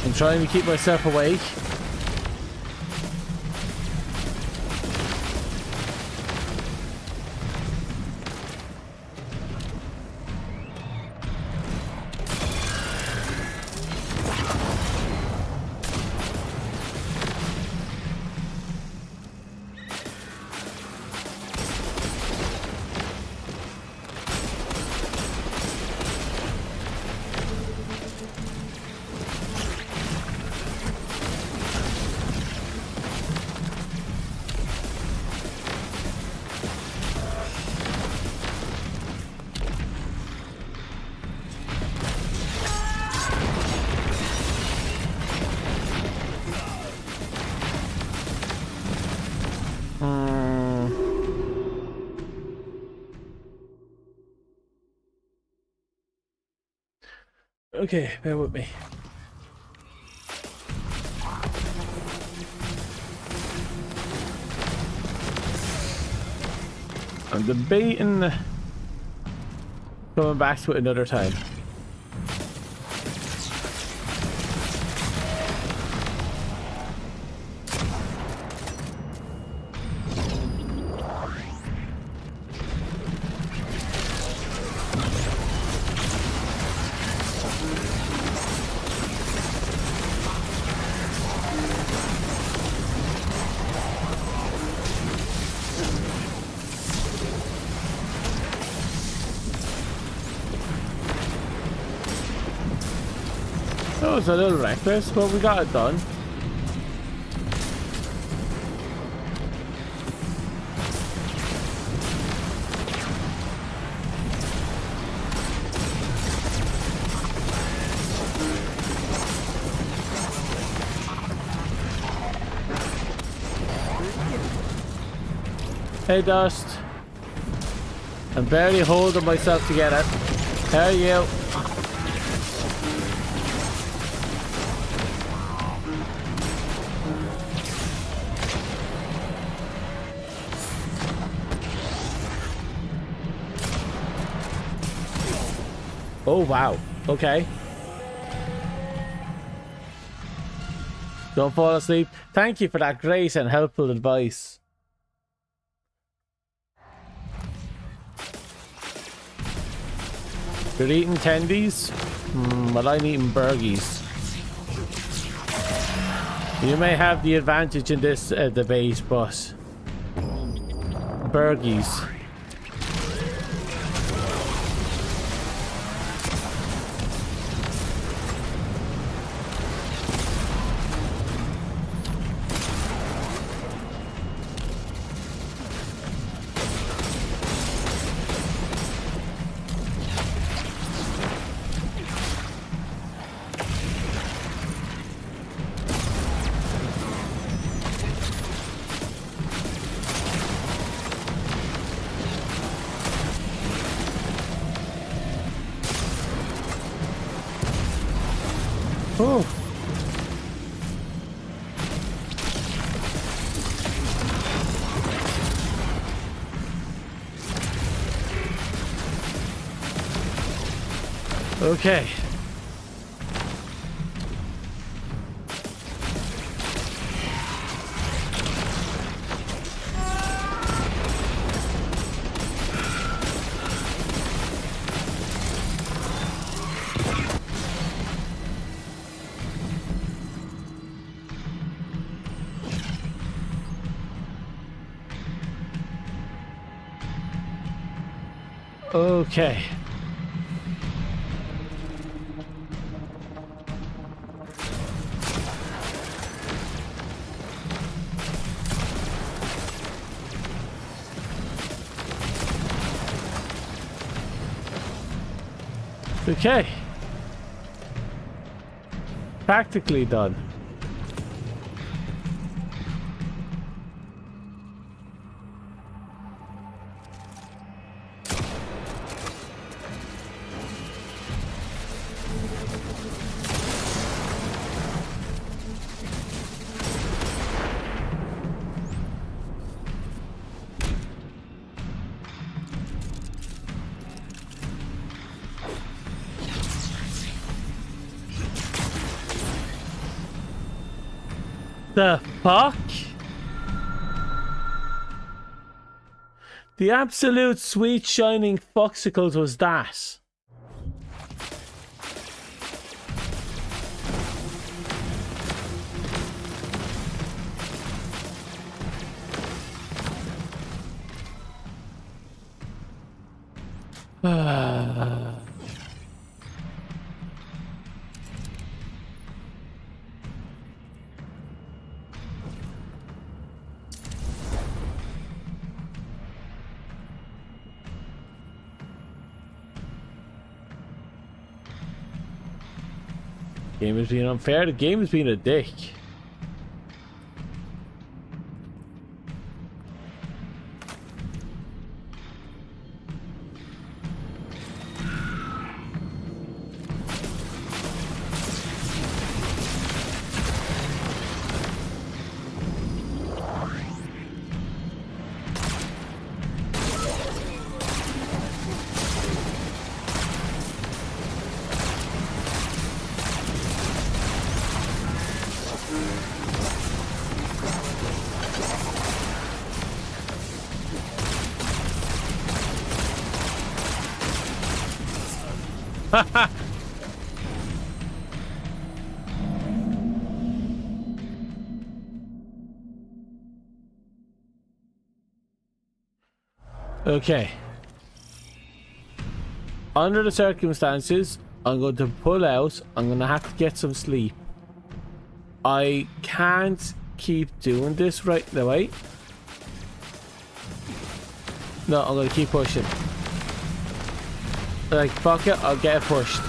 S1: I'm trying to keep myself awake. Okay, bear with me. I'm debating going back to it another time. That was a little reckless, but we got it done. Hey, Dust. I'm barely holding myself together. How are you? Oh, wow. Okay. Don't fall asleep. Thank you for that great and helpful advice. You're eating tendies? Well, I'm eating burgies. You may have the advantage in this debate, but burgies. Oh. Okay. Okay. Okay. Practically done. The fuck? The absolute sweet shining foxicles was that? Game is being unfair. The game is being a dick. Okay. Under the circumstances, I'm going to pull out. I'm going to have to get some sleep. I can't keep doing this right now, wait. No, I'm going to keep pushing. Like, fuck it, I'll get it pushed.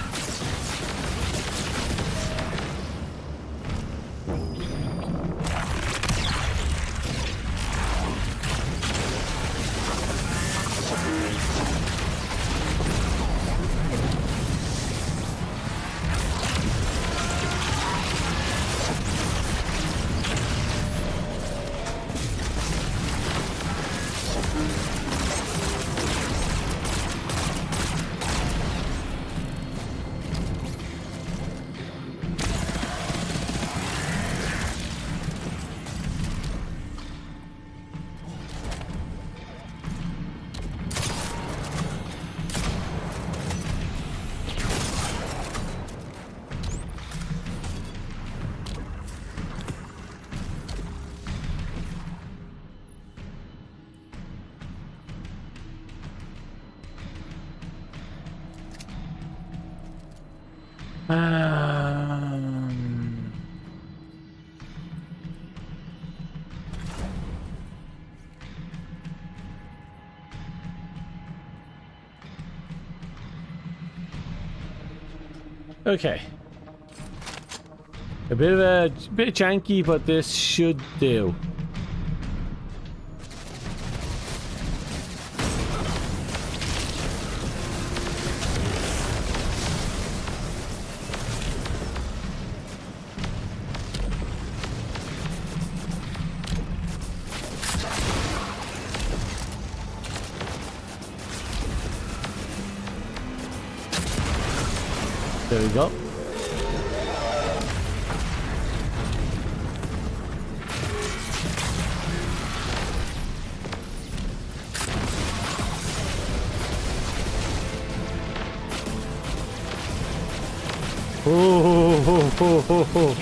S1: Okay. A bit janky, but this should do. There we go. Oh.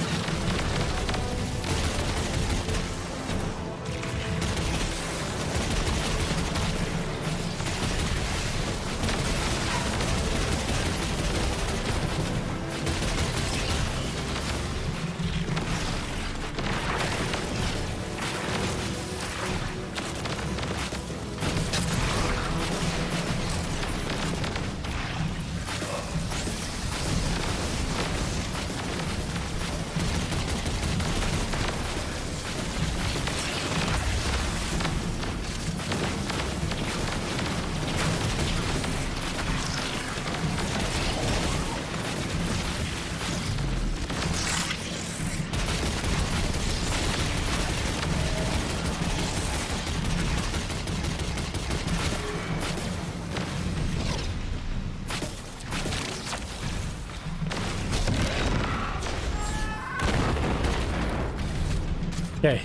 S1: Okay.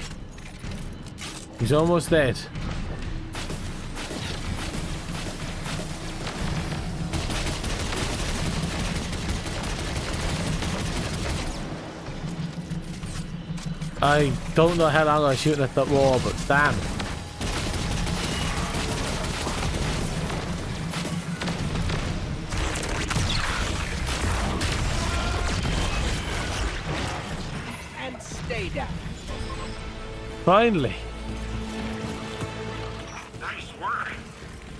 S1: He's almost dead. I don't know how long I was shooting at that wall, but damn.
S2: And stay down.
S1: Finally.
S7: Nice work.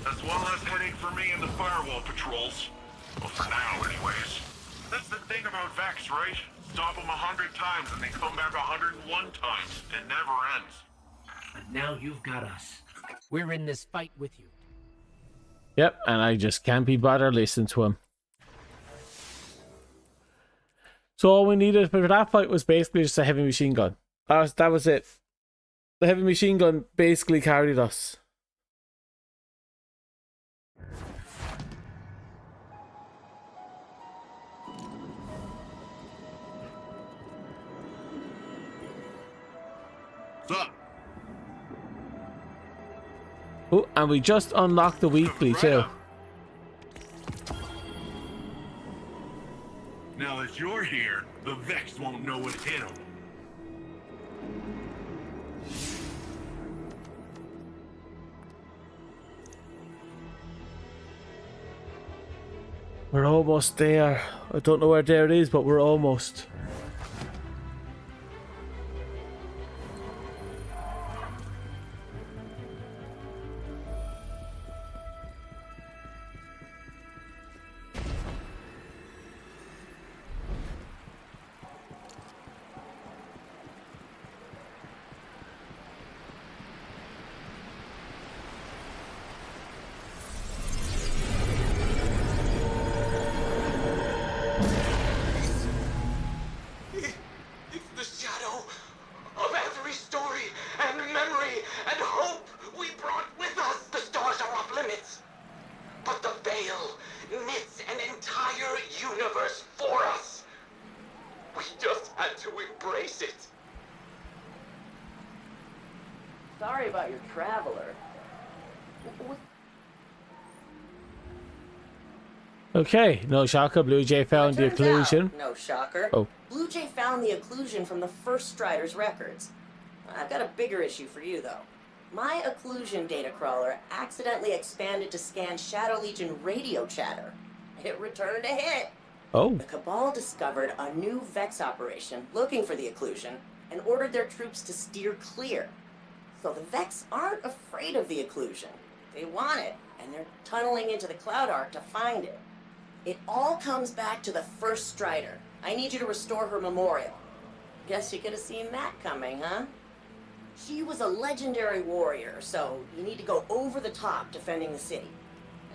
S7: That's one less headache for me and the firewall patrols. Well, for now, anyways. That's the thing about Vex, right? Stop them 100 times and they come back 101 times. It never ends.
S2: But now you've got us. We're in this fight with you.
S1: Yep, and I just can't be bothered listening to him. So all we needed for that fight was basically just a heavy machine gun. That was it. The heavy machine gun basically carried us.
S7: Sup?
S1: Oh, and we just unlocked the weekly too.
S7: Now that you're here, the Vex won't know what hit them.
S1: We're almost there. I don't know where there is, but we're almost.
S11: It's the shadow of every story and memory and hope we brought with us. The stars are off limits, but the veil knits an entire universe for us. We just had to embrace it.
S6: Sorry about your traveler.
S1: Okay, no shocker. Blue Jay found the
S6: Turns
S1: occlusion.
S6: out, no shocker.
S1: Oh.
S6: Blue Jay found the occlusion from the first Strider's records. I've got a bigger issue for you, though. My occlusion data crawler accidentally expanded to scan Shadow Legion radio chatter. It returned a hit.
S1: Oh.
S6: The Cabal discovered a new Vex operation looking for the occlusion and ordered their troops to steer clear. So the Vex aren't afraid of the occlusion. They want it, and they're tunneling into the Cloud Arc to find it. It all comes back to the first Strider. I need you to restore her memorial. Guess you could have seen that coming, huh? She was a legendary warrior, so you need to go over the top defending the city.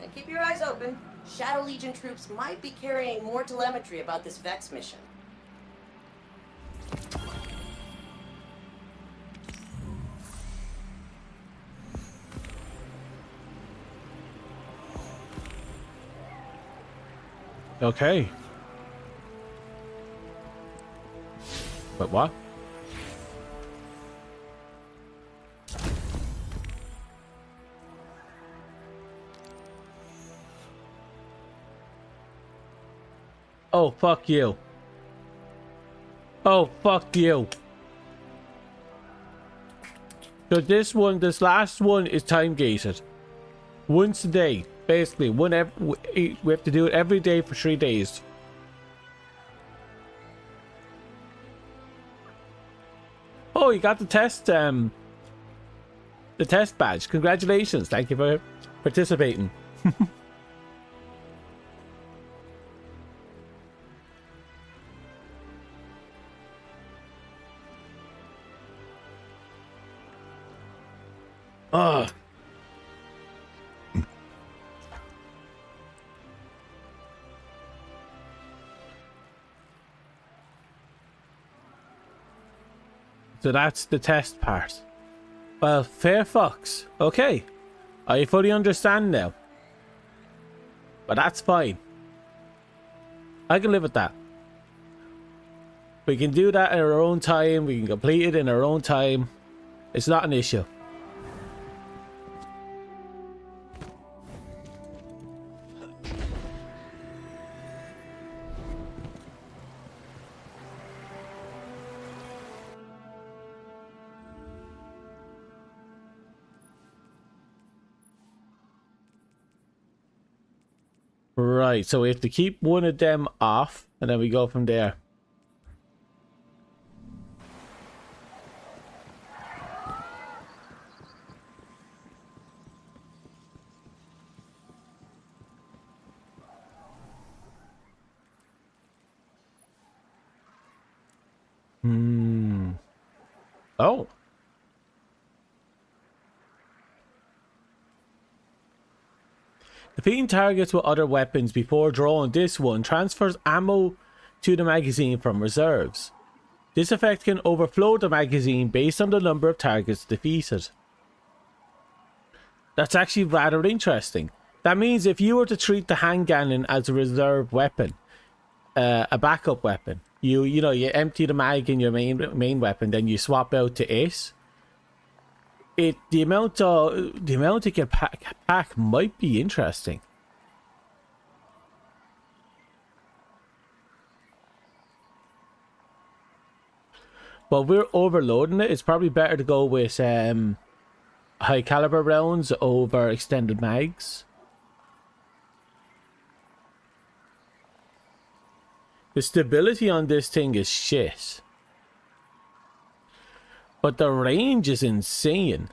S6: And keep your eyes open. Shadow Legion troops might be carrying more telemetry about this Vex mission.
S1: Okay. But what? Oh, fuck you. Oh, fuck you. So this last one is time gated. Once a day. Basically, we have to do it every day for 3 days. Oh, you got the test badge. Congratulations. Thank you for participating. Ugh. So that's the test part. Well, fair fox. Okay. I fully understand now. But that's fine. I can live with that. We can do that in our own time. We can complete it in our own time. It's not an issue. Right, so we have to keep one of them off, and then we go from there. Oh. Defeating targets with other weapons before drawing this one transfers ammo to the magazine from reserves. This effect can overflow the magazine based on the number of targets defeated. That's actually rather interesting. That means if you were to treat the hand cannon as a reserve weapon, a backup weapon, you empty the mag in your main weapon, then you swap out to it. The amount it can pack might be interesting. But we're overloading it. It's probably better to go with high caliber rounds over extended mags. The stability on this thing is shit. But the range is insane.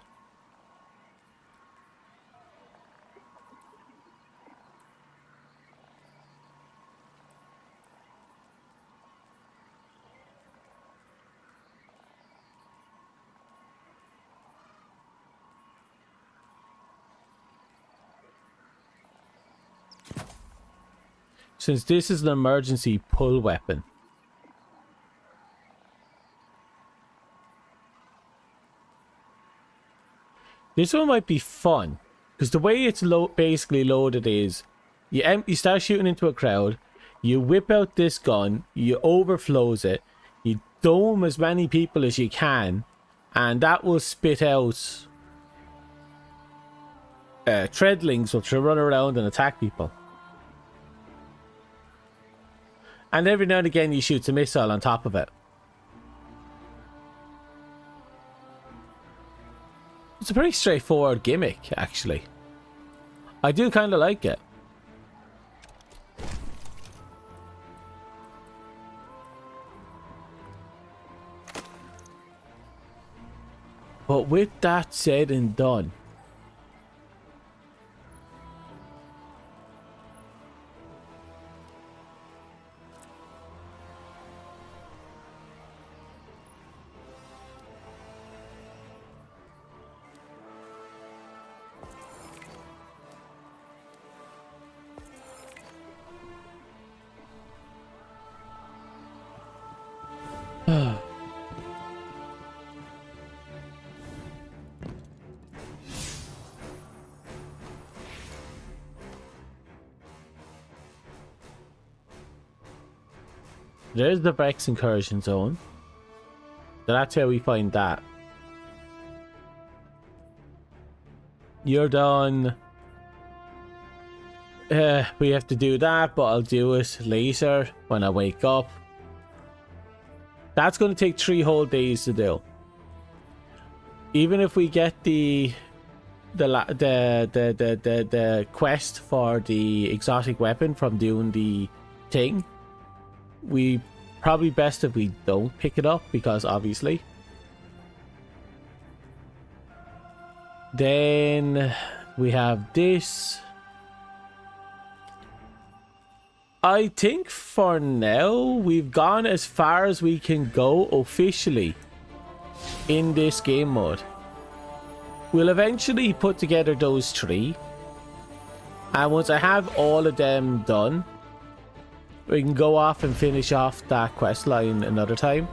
S1: Since this is an emergency pull weapon. This one might be fun. Because the way it's basically loaded is, you start shooting into a crowd, you whip out this gun, you overflows it, you dome as many people as you can, and that will spit out treadlings which will run around and attack people. And every now and again you shoot a missile on top of it. It's a pretty straightforward gimmick, actually. I do kind of like it. But with that said and done, there's the Vex incursion zone. So that's where we find that. You're done. We have to do that, but I'll do it later when I wake up. That's going to take 3 whole days to do. Even if we get the quest for the exotic weapon from doing the thing, we probably best if we don't pick it up, because obviously. Then we have this. I think for now we've gone as far as we can go officially in this game mode. We'll eventually put together those 3, and once I have all of them done, we can go off and finish off that quest line another time.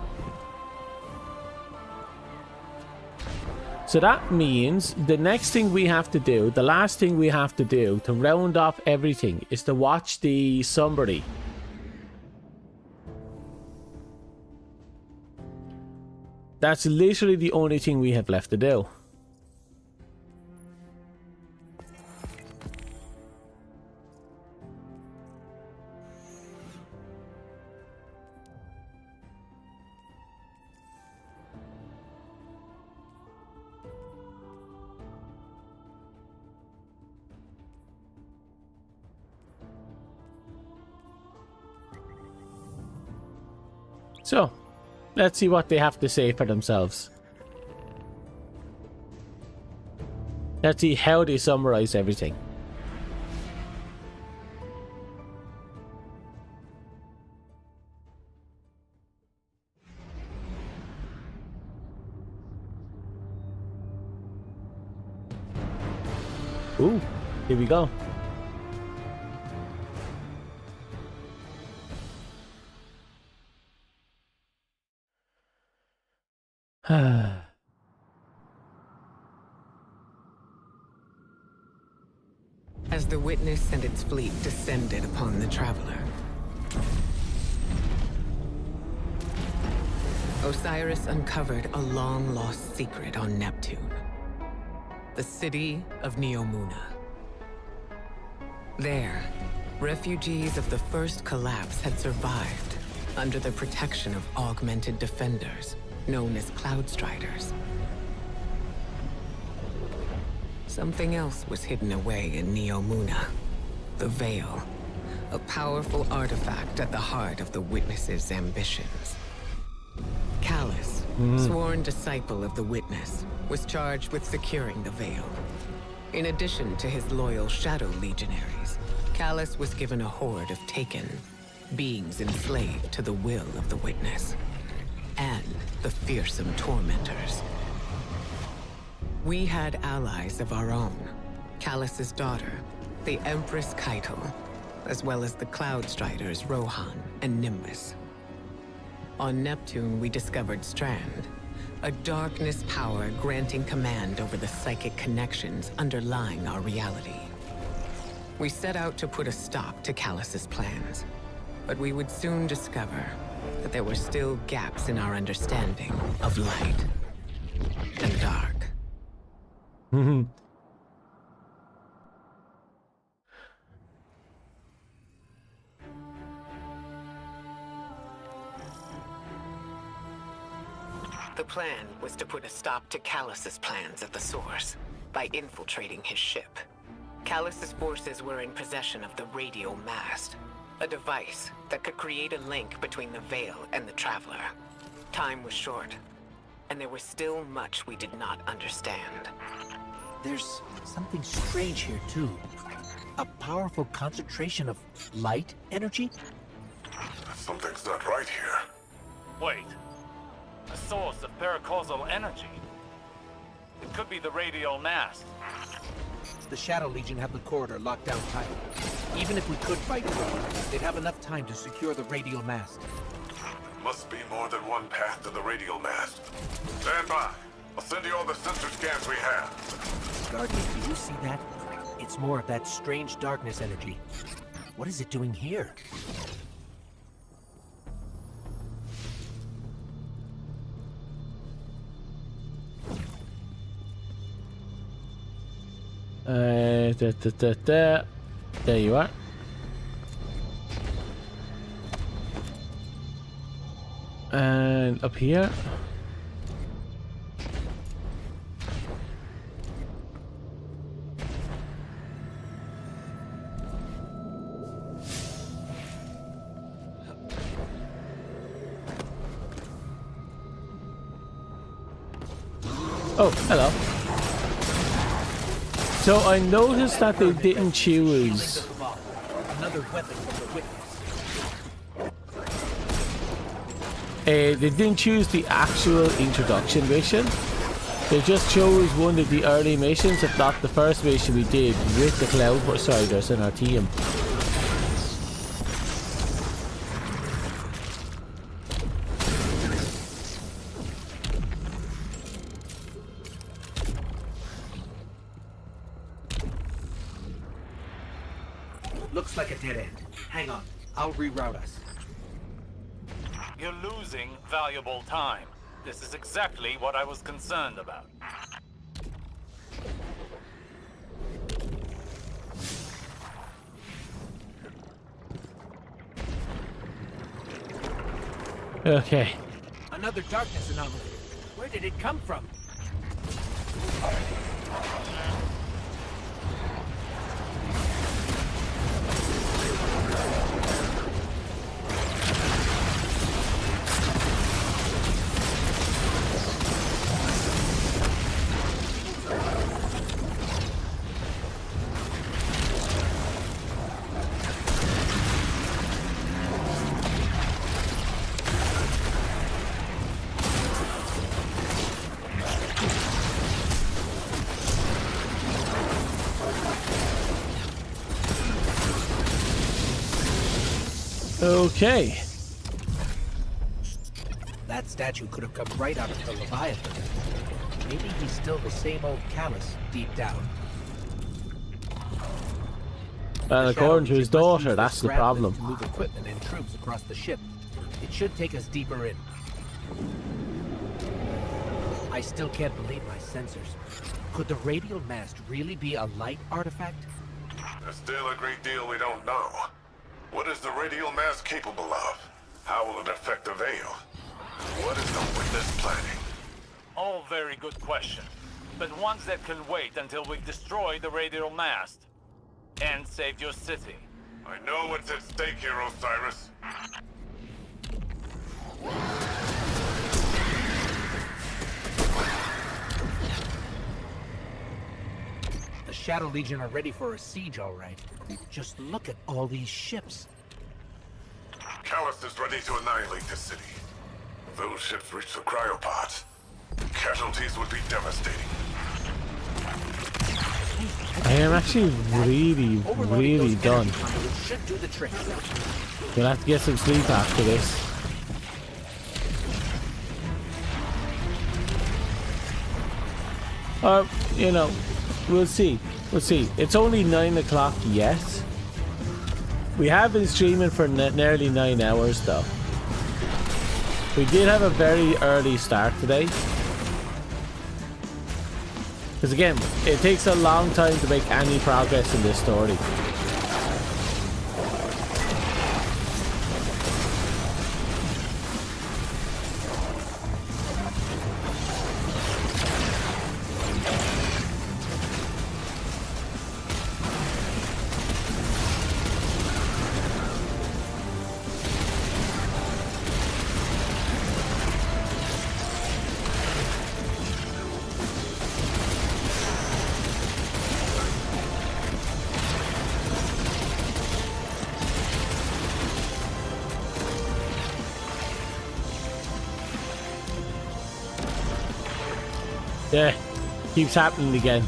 S1: So that means the next thing we have to do, the last thing we have to do to round off everything, is to watch the summary. That's literally the only thing we have left to do. So, let's see what they have to say for themselves. Let's see how they summarize everything. Ooh, here we go.
S12: As the Witness and its fleet descended upon the Traveler, Osiris uncovered a long-lost secret on Neptune. The city of Neomuna. There, refugees of the first collapse had survived under the protection of augmented defenders, known as Cloudstriders. Something else was hidden away in Neomuna. The Veil, a powerful artifact at the heart of the Witness's ambitions. Callus, sworn disciple of the Witness, was charged with securing the Veil. In addition to his loyal Shadow Legionaries, Callus was given a horde of Taken, beings enslaved to the will of the Witness, and the fearsome Tormentors. We had allies of our own, Callus's daughter, the Empress Keitel, as well as the Cloud Striders Rohan and Nimbus. On Neptune, we discovered Strand, a darkness power granting command over the psychic connections underlying our reality. We set out to put a stop to Callus's plans, but we would soon discover that there were still gaps in our understanding of light and dark. The plan was to put a stop to Callus's plans at the source by infiltrating his ship. Callus's forces were in possession of the radio mast, a device that could create a link between the Veil and the Traveler. Time was short, and there was still much we did not understand.
S2: There's something strange here, too. A powerful concentration of light energy?
S7: Something's not right here.
S3: Wait. A source of paracausal energy. It could be the radial mast.
S2: The Shadow Legion have the corridor locked down tight. Even if we could fight through, they'd have enough time to secure the radial mast.
S7: Must be more than one path to the radial mast. Stand by. I'll send you all the sensor scans we have.
S2: Guardian, do you see that? It's more of that strange darkness energy. What is it doing here?
S1: There you are. And up here. Oh, hello. So I noticed that they didn't choose.
S2: Another weapon for the Witness.
S1: They didn't choose the actual introduction mission. They just chose one of the early missions, if not the first mission we did with the Cloud Striders in our team.
S2: Looks like a dead end. Hang on, I'll reroute us.
S3: You're losing valuable time. This is exactly what I was concerned about.
S1: Okay.
S2: Another darkness anomaly. Where did it come from?
S1: Okay.
S2: That statue could have come right out of the Leviathan. Maybe he's still the same old Callus deep down.
S1: Well, according to his daughter, that's the problem.
S2: To move equipment and troops across the ship. It should take us deeper in. I still can't believe my sensors. Could the radial mast really be a light artifact?
S7: There's still a great deal we don't know. What is the radial mast capable of? How will it affect the Veil? What is the Witness planning?
S3: All very good questions, but ones that can wait until we've destroyed the radial mast and saved your city.
S7: I know what's at stake here, Osiris.
S2: The Shadow Legion are ready for a siege, all right. Just look at all these ships.
S7: Callus is ready to annihilate the city. If those ships reach the cryopods, casualties would be devastating.
S1: I am actually really done.
S2: Should do the trick.
S1: Gonna have to get some sleep after this. You know, we'll see. We'll see. It's only 9 o'clock yet. We have been streaming for nearly 9 hours though. We did have a very early start today. Because again, it takes a long time to make any progress in this story. Yeah, keeps happening again.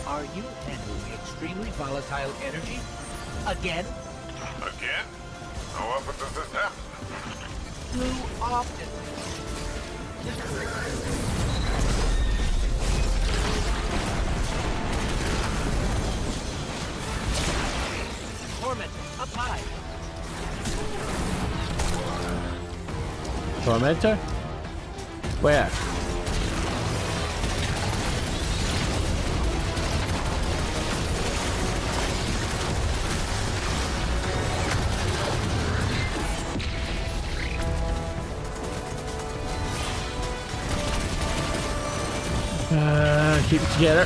S2: Are you handling extremely volatile energy? Again?
S7: Again? How often does this happen?
S2: Too often. Tormentor, up high.
S1: Tormentor? Where? Keep it together. I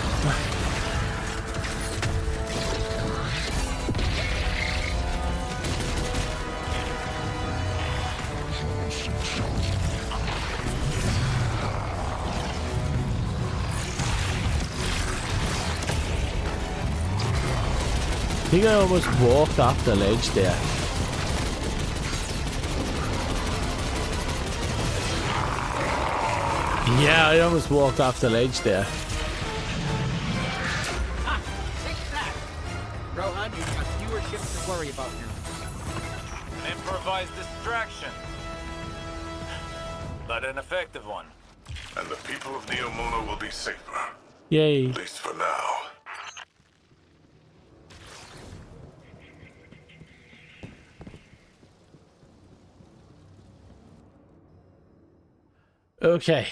S1: think I almost walked off the ledge there. Yeah, I almost walked off the ledge there.
S2: Ah, take that! Rohan, you've got fewer ships to worry about now.
S3: Improvised distraction. But an effective one.
S7: And the people of Neomona will be safer.
S1: Yay.
S7: At least for now.
S1: Okay.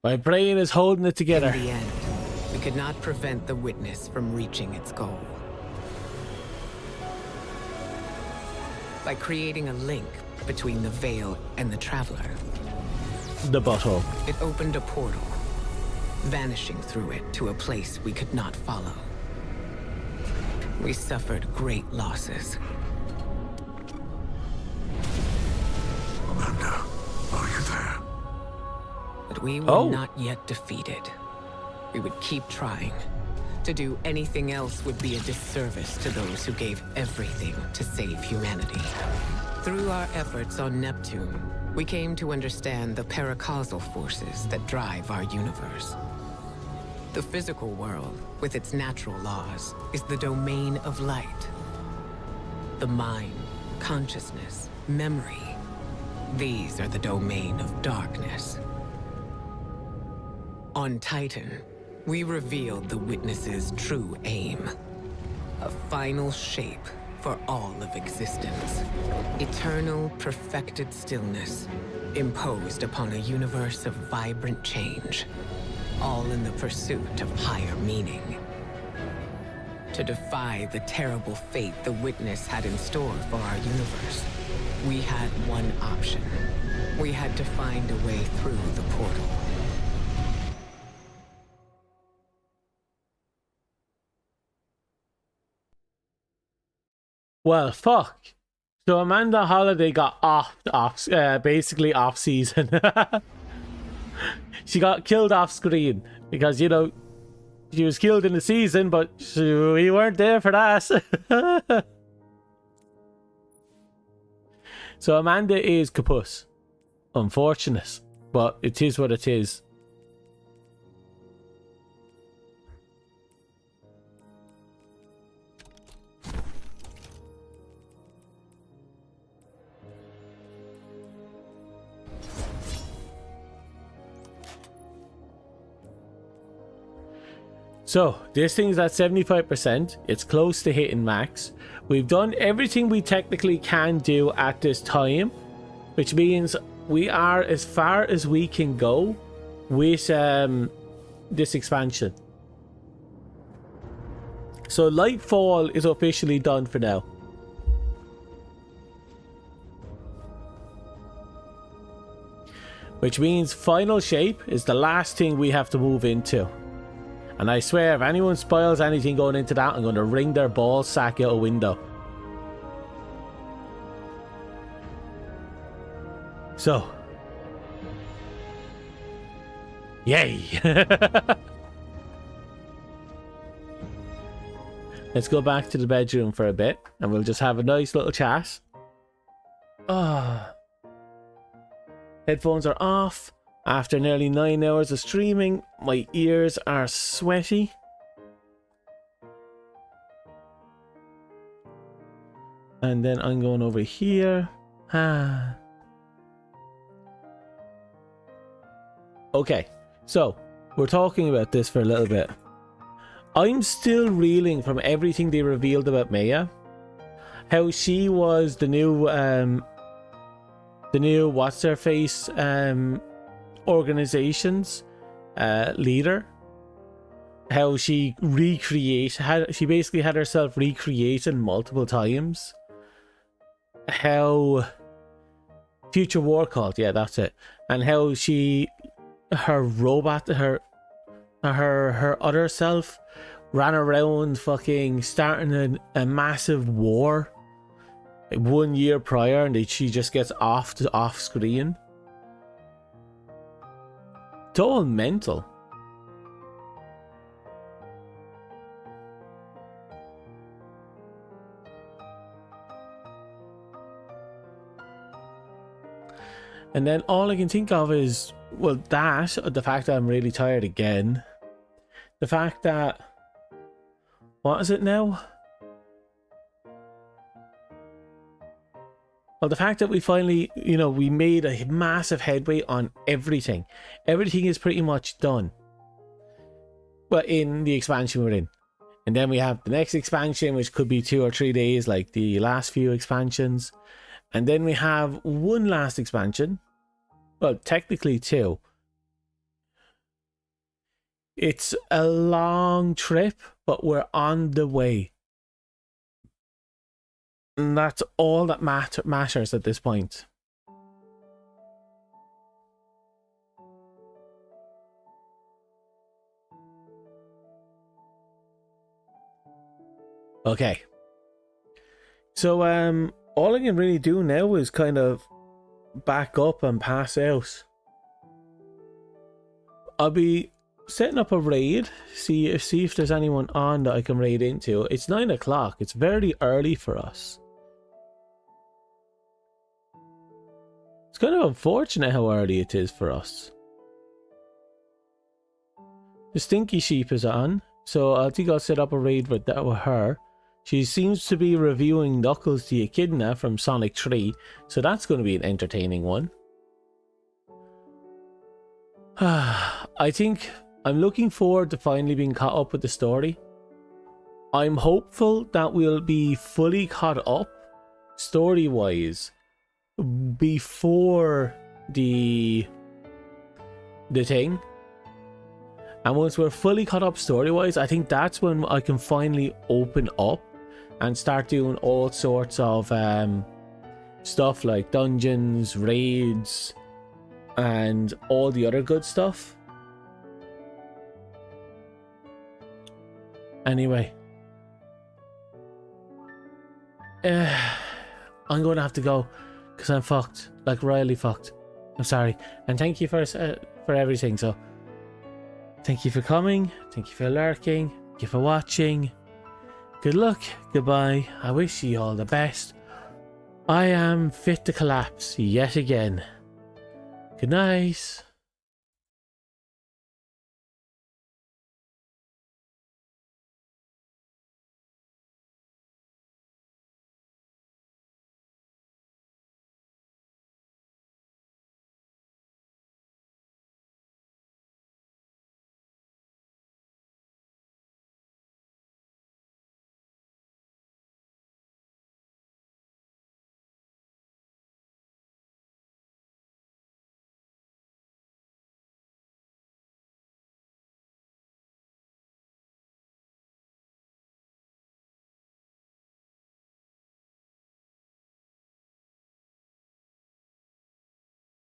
S1: My brain is holding it together.
S12: In the end, we could not prevent the witness from reaching its goal. By creating a link between the Veil and the Traveler,
S1: The butthole.
S12: it opened a portal, vanishing through it to a place we could not follow. We suffered great losses.
S7: Amanda, are you there?
S12: But we were not yet defeated. We would keep trying. To do anything else would be a disservice to those who gave everything to save humanity. Through our efforts on Neptune, we came to understand the paracausal forces that drive our universe. The physical world, with its natural laws, is the domain of light. The mind, consciousness, memory, these are the domain of darkness. On Titan, we revealed the Witness's true aim. A final shape for all of existence. Eternal, perfected stillness, imposed upon a universe of vibrant change. All in the pursuit of higher meaning. To defy the terrible fate the Witness had in store for our universe, we had one option. We had to find a way through the portal.
S1: Well, fuck. So Amanda Holiday got basically off season. She got killed off screen because, you know, she was killed in the season, but we weren't there for that. So Amanda is kaput. Unfortunate, but it is what it is. So, this thing's at 75%. It's close to hitting max. We've done everything we technically can do at this time, which means we are as far as we can go with this expansion. So, Lightfall is officially done for now. Which means Final Shape is the last thing we have to move into. And I swear, if anyone spoils anything going into that, I'm going to wring their ball sack out a window. So. Yay! Let's go back to the bedroom for a bit, and we'll just have a nice little chat. Headphones are off. After nearly 9 hours of streaming, my ears are sweaty. And then I'm going over here. Okay, so we're talking about this for a little bit. I'm still reeling from everything they revealed about Maya. How she was the new what's her face organization's leader. How she she basically had herself recreated multiple times. How Future War Cult, yeah, that's it. And how her robot, her other self ran around fucking starting a massive war 1 year prior, and she just gets off screen. It's all mental. And then all I can think of is, well, the fact that I'm really tired again. The fact that, what is it now? Well, the fact that we finally, we made a massive headway on everything. Everything is pretty much done. Well, in the expansion we're in. And then we have the next expansion, which could be 2 or 3 days, like the last few expansions. And then we have one last expansion. Well, technically 2. It's a long trip, but we're on the way. And that's all that matters at this point. Okay. So, all I can really do now is kind of back up and pass out. I'll be setting up a raid, see if there's anyone on that I can raid into. It's 9 o'clock. It's very early for us. It's kind of unfortunate how early it is for us. The Stinky Sheep is on, so I think I'll set up a raid with her. She seems to be reviewing Knuckles the Echidna from Sonic 3, so that's going to be an entertaining one. I think I'm looking forward to finally being caught up with the story. I'm hopeful that we'll be fully caught up, story-wise, before the thing. And once we're fully caught up story-wise, I think that's when I can finally open up and start doing all sorts of stuff like dungeons, raids, and all the other good stuff. I'm going to have to go because I'm fucked, like royally fucked. I'm sorry, and thank you for everything. So, thank you for coming. Thank you for lurking. Thank you for watching. Good luck. Goodbye. I wish you all the best. I am fit to collapse yet again. Good night.